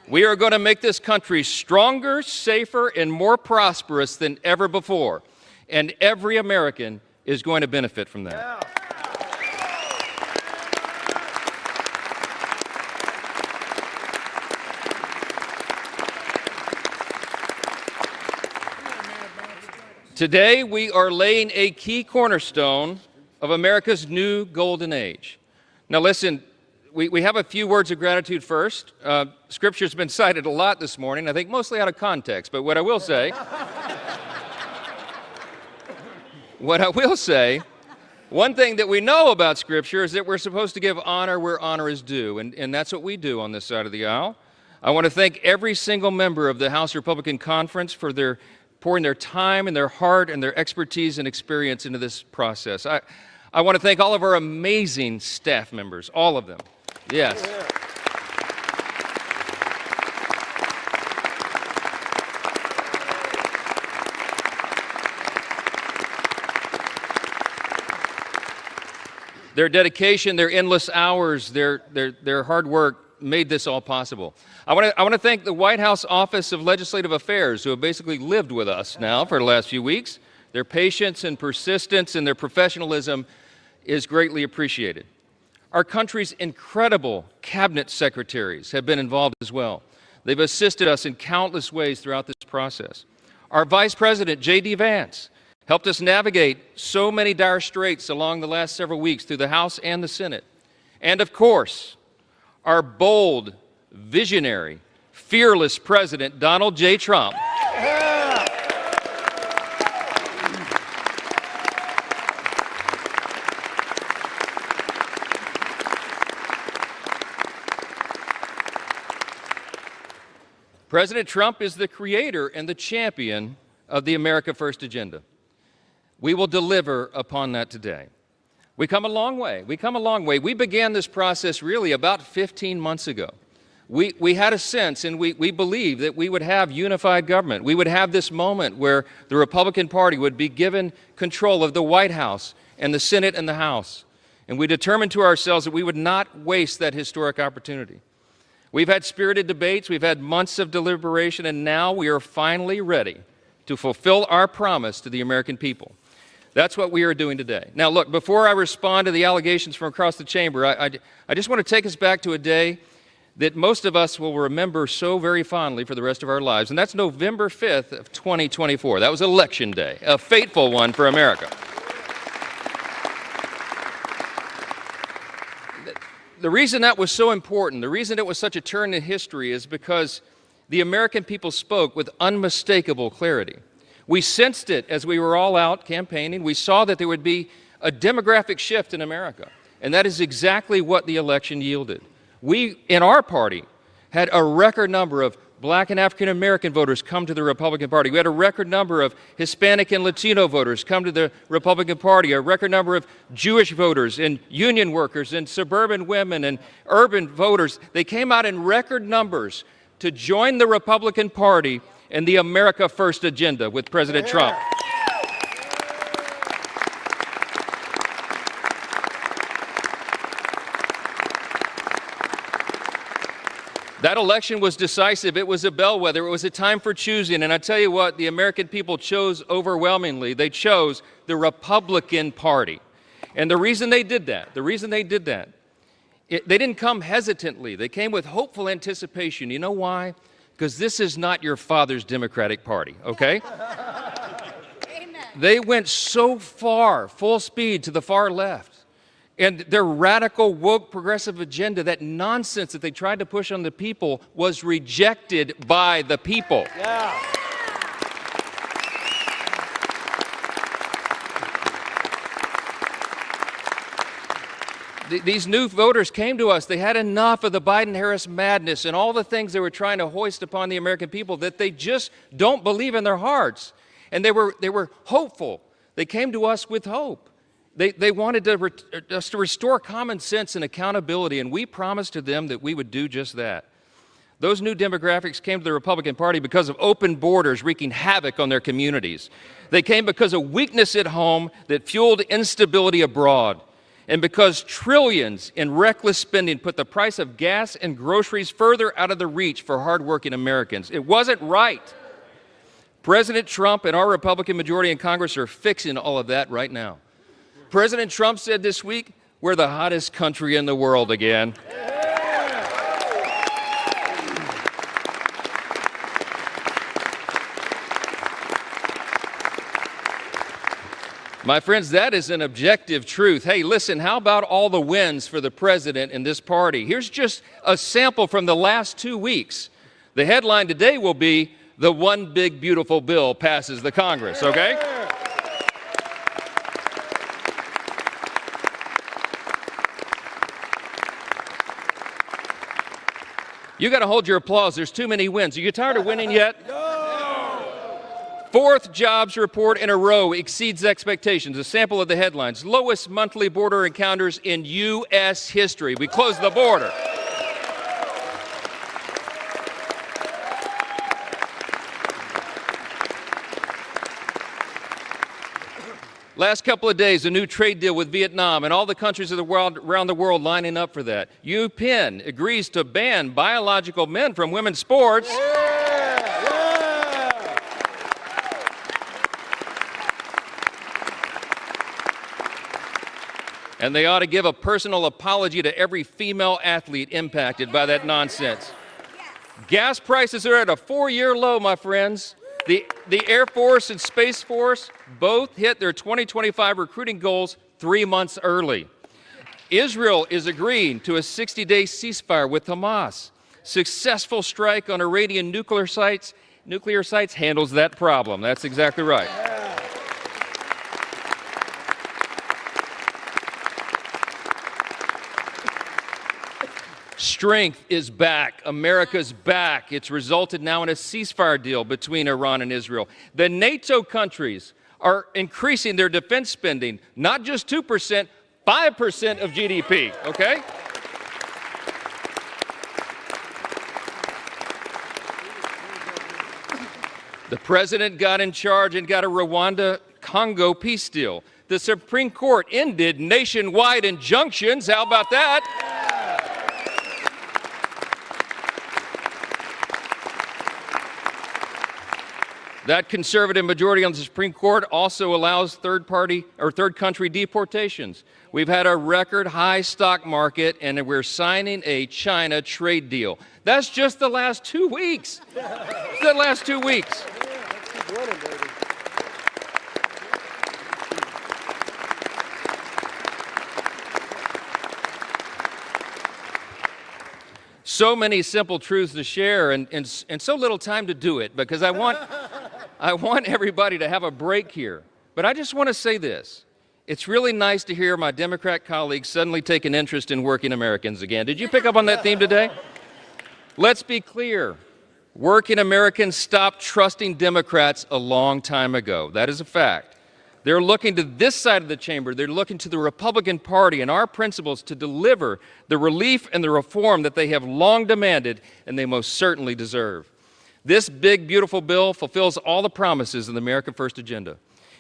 we are going to make this country stronger, safer, and more prosperous than ever before. And every American is going to benefit from that. Yeah. Today, we are laying a key cornerstone of America's new golden age. Now listen, we have a few words of gratitude first. Scripture's been cited a lot this morning, I think mostly out of context, but what I will say, one thing that we know about Scripture is that we're supposed to give honor where honor is due, and that's what we do on this side of the aisle. I want to thank every single member of the House Republican Conference for pouring their time and their heart and their expertise and experience into this process. I want to thank all of our amazing staff members, all of them. Yes. Their dedication, their endless hours, their hard work made this all possible. I want to thank the White House Office of Legislative Affairs, who have basically lived with us now for the last few weeks. Their patience and persistence and their professionalism is greatly appreciated. Our country's incredible cabinet secretaries have been involved as well. They've assisted us in countless ways throughout this process. Our Vice President JD Vance helped us navigate so many dire straits along the last several weeks through the House and the Senate. And of course, our bold, visionary, fearless President Donald J. Trump. President Trump is the creator and the champion of the America First agenda. We will deliver upon that today. We come a long way. We began this process really about 15 months ago. We had a sense and we believed that we would have unified government. We would have this moment where the Republican Party would be given control of the White House and the Senate and the House. And we determined to ourselves that we would not waste that historic opportunity. We've had spirited debates, we've had months of deliberation, and now we are finally ready to fulfill our promise to the American people. That's what we are doing today. Now look, before I respond to the allegations from across the chamber, I just want to take us back to a day that most of us will remember so very fondly for the rest of our lives, and that's November 5th of 2024. That was Election Day, a fateful one for America. The reason that was so important, the reason it was such a turn in history is because the American people spoke with unmistakable clarity. We sensed it as we were all out campaigning. We saw that there would be a demographic shift in America, and that is exactly what the election yielded. We, in our party, had a record number of Black and African American voters come to the Republican Party. We had a record number of Hispanic and Latino voters come to the Republican Party, a record number of Jewish voters and union workers and suburban women and urban voters. They came out in record numbers to join the Republican Party and the America First agenda with President Trump. That election was decisive. It was a bellwether. It was a time for choosing. And I tell you what, the American people chose overwhelmingly. They chose the Republican Party. And the reason they did that, they didn't come hesitantly. They came with hopeful anticipation. You know why? Because this is not your father's Democratic Party, okay? Amen. They went so far, full speed, to the far left. And their radical, woke, progressive agenda, that nonsense that they tried to push on the people, was rejected by the people. Yeah. These new voters came to us. They had enough of the Biden-Harris madness and all the things they were trying to hoist upon the American people that they just don't believe in their hearts. And they were hopeful. They came to us with hope. They wanted us to restore common sense and accountability, and we promised to them that we would do just that. Those new demographics came to the Republican Party because of open borders wreaking havoc on their communities. They came because of weakness at home that fueled instability abroad, and because trillions in reckless spending put the price of gas and groceries further out of the reach for hardworking Americans. It wasn't right. President Trump and our Republican majority in Congress are fixing all of that right now. President Trump said this week, we're the hottest country in the world again. My friends, that is an objective truth. Hey, listen, how about all the wins for the president and this party? Here's just a sample from the last 2 weeks. The headline today will be, the one big beautiful bill passes the Congress, okay? You got to hold your applause. There's too many wins. Are you tired of winning yet? No. Fourth jobs report in a row exceeds expectations. A sample of the headlines. Lowest monthly border encounters in U.S. history. We closed the border. Last couple of days, a new trade deal with Vietnam and all the countries of the world, around the world lining up for that. UPenn agrees to ban biological men from women's sports. And they ought to give a personal apology to every female athlete impacted by that nonsense. Gas prices are at a 4-year low, my friends. The Air Force and Space Force both hit their 2025 recruiting goals 3 months early. Israel is agreeing to a 60-day ceasefire with Hamas. Successful strike on Iranian nuclear sites handles that problem. That's exactly right. Strength is back. America's back. It's resulted now in a ceasefire deal between Iran and Israel. The NATO countries are increasing their defense spending, not just 2%, 5% of GDP, okay? The president got in charge and got a Rwanda-Congo peace deal. The Supreme Court ended nationwide injunctions. How about that? That conservative majority on the Supreme Court also allows third country deportations. We've had a record high stock market, and we're signing a China trade deal. That's just the last 2 weeks. The last 2 weeks. So many simple truths to share, and so little time to do it, because I want everybody to have a break here. But I just want to say this. It's really nice to hear my Democrat colleagues suddenly take an interest in working Americans again. Did you pick up on that theme today? Let's be clear. Working Americans stopped trusting Democrats a long time ago. That is a fact. They're looking to this side of the chamber. They're looking to the Republican Party and our principles to deliver the relief and the reform that they have long demanded and they most certainly deserve. This big, beautiful bill fulfills all the promises of the America First agenda.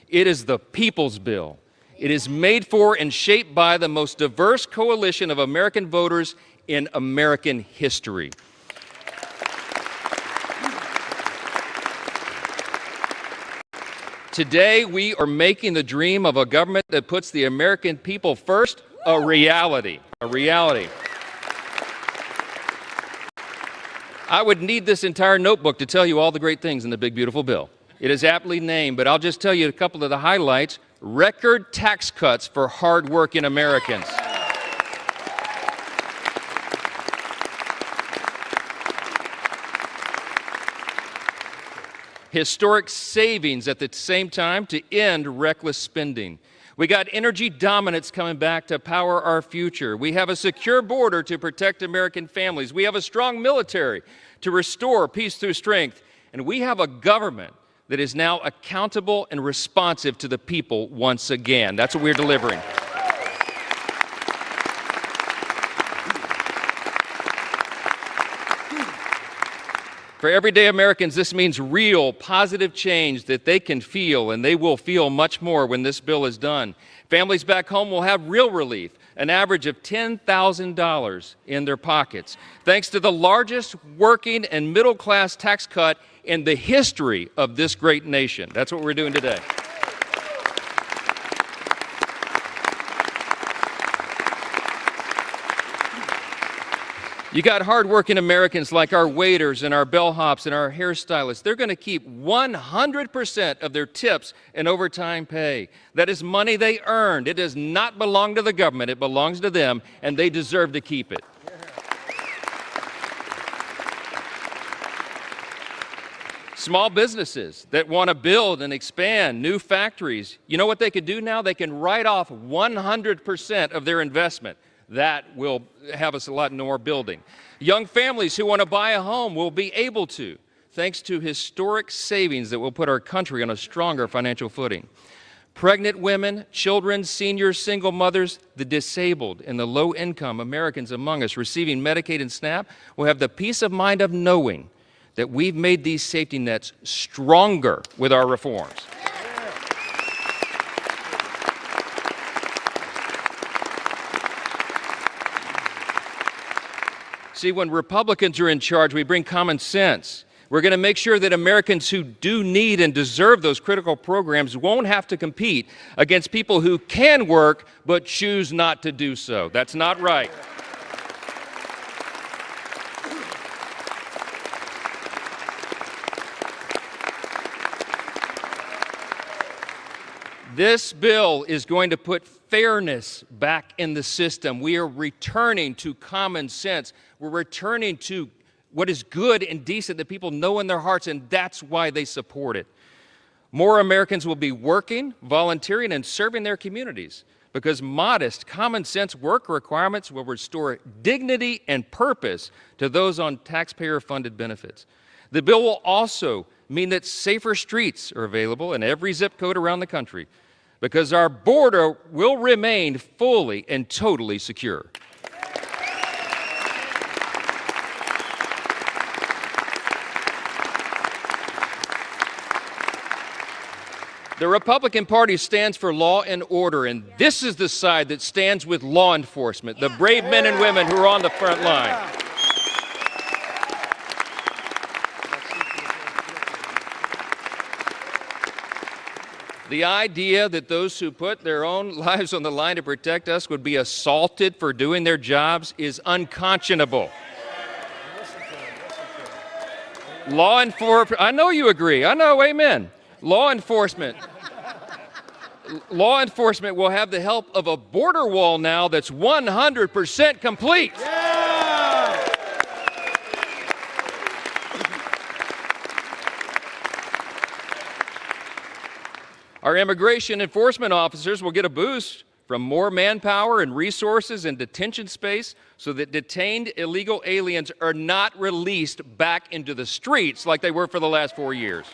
It is the people's bill. It is made for and shaped by the most diverse coalition of American voters in American history. Today, we are making the dream of a government that puts the American people first a reality. A reality. I would need this entire notebook to tell you all the great things in the big, beautiful bill. It is aptly named, but I'll just tell you a couple of the highlights. Record tax cuts for hardworking Americans. Historic savings at the same time to end reckless spending. We got energy dominance coming back to power our future. We have a secure border to protect American families. We have a strong military to restore peace through strength. And we have a government that is now accountable and responsive to the people once again. That's what we're delivering. For everyday Americans, this means real, positive change that they can feel, and they will feel much more when this bill is done. Families back home will have real relief, an average of $10,000 in their pockets, thanks to the largest working and middle-class tax cut in the history of this great nation. That's what we're doing today. You got hardworking Americans like our waiters and our bellhops and our hairstylists. They're going to keep 100% of their tips and overtime pay. That is money they earned. It does not belong to the government. It belongs to them, and they deserve to keep it. Small businesses that want to build and expand new factories, you know what they could do now? They can write off 100% of their investment. That will have us a lot more building. Young families who want to buy a home will be able to, thanks to historic savings that will put our country on a stronger financial footing. Pregnant women, children, seniors, single mothers, the disabled, and the low-income Americans among us receiving Medicaid and SNAP will have the peace of mind of knowing that we've made these safety nets stronger with our reforms. See, when Republicans are in charge, we bring common sense. We're going to make sure that Americans who do need and deserve those critical programs won't have to compete against people who can work but choose not to do so. That's not right. This bill is going to put fairness back in the system. We are returning to common sense. We're returning to what is good and decent that people know in their hearts, and that's why they support it. More Americans will be working, volunteering, and serving their communities because modest, common sense work requirements will restore dignity and purpose to those on taxpayer-funded benefits. The bill will also mean that safer streets are available in every zip code around the country because our border will remain fully and totally secure. The Republican Party stands for law and order, and this is the side that stands with law enforcement, the brave men and women who are on the front line. The idea that those who put their own lives on the line to protect us would be assaulted for doing their jobs is unconscionable. Law enforcement, I know you agree. I know, amen. Law enforcement will have the help of a border wall now that's 100% complete. Yeah! Our immigration enforcement officers will get a boost from more manpower and resources and detention space so that detained illegal aliens are not released back into the streets like they were for the last 4 years.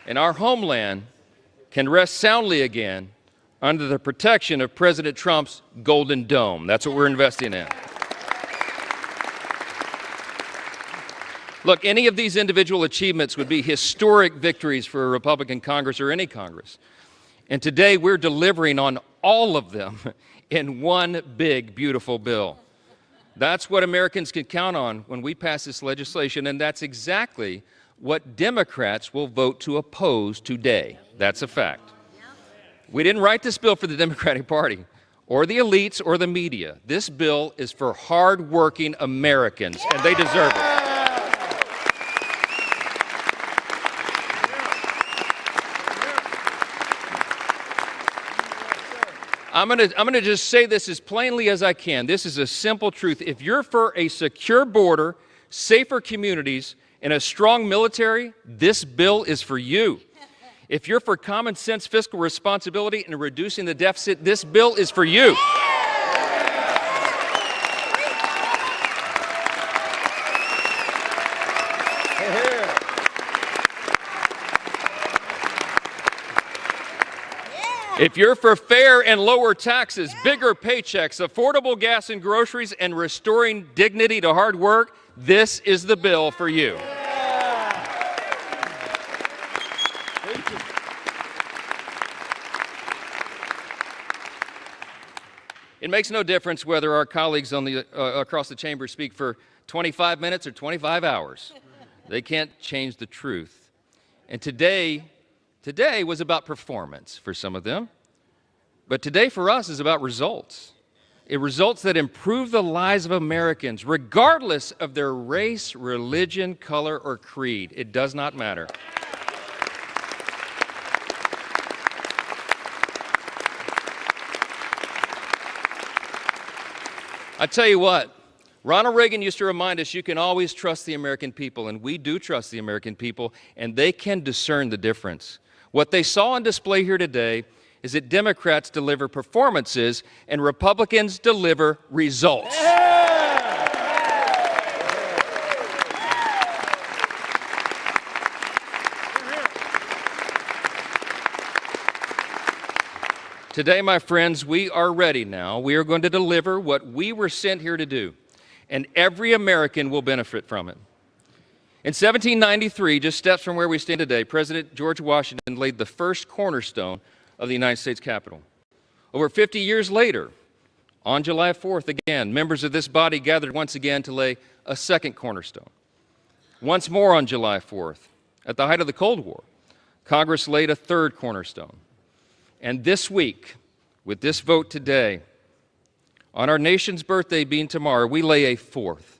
And our homeland can rest soundly again under the protection of President Trump's Golden Dome. That's what we're investing in. Look, any of these individual achievements would be historic victories for a Republican Congress or any Congress. And today we're delivering on all of them in one big, beautiful bill. That's what Americans can count on when we pass this legislation, and that's exactly what Democrats will vote to oppose today. That's a fact. We didn't write this bill for the Democratic Party or the elites or the media. This bill is for hard-working Americans, and they deserve it. I'm gonna just say this as plainly as I can. This is a simple truth. If you're for a secure border, safer communities, and a strong military, this bill is for you. If you're for common sense fiscal responsibility and reducing the deficit, this bill is for you. If you're for fair and lower taxes, bigger paychecks, affordable gas and groceries, and restoring dignity to hard work, this is the bill for you. It makes no difference whether our colleagues on across the chamber speak for 25 minutes or 25 hours. They can't change the truth. And today was about performance for some of them. But today for us is about results. Results that improve the lives of Americans, regardless of their race, religion, color, or creed. It does not matter. I tell you what, Ronald Reagan used to remind us you can always trust the American people, and we do trust the American people, and they can discern the difference. What they saw on display here today is that Democrats deliver performances and Republicans deliver results. Today, my friends, we are ready now. We are going to deliver what we were sent here to do, and every American will benefit from it. In 1793, just steps from where we stand today, President George Washington laid the first cornerstone of the United States Capitol. Over 50 years later, on July 4th again, members of this body gathered once again to lay a second cornerstone. Once more on July 4th, at the height of the Cold War, Congress laid a third cornerstone. And this week, with this vote today, on our nation's birthday being tomorrow, we lay a fourth.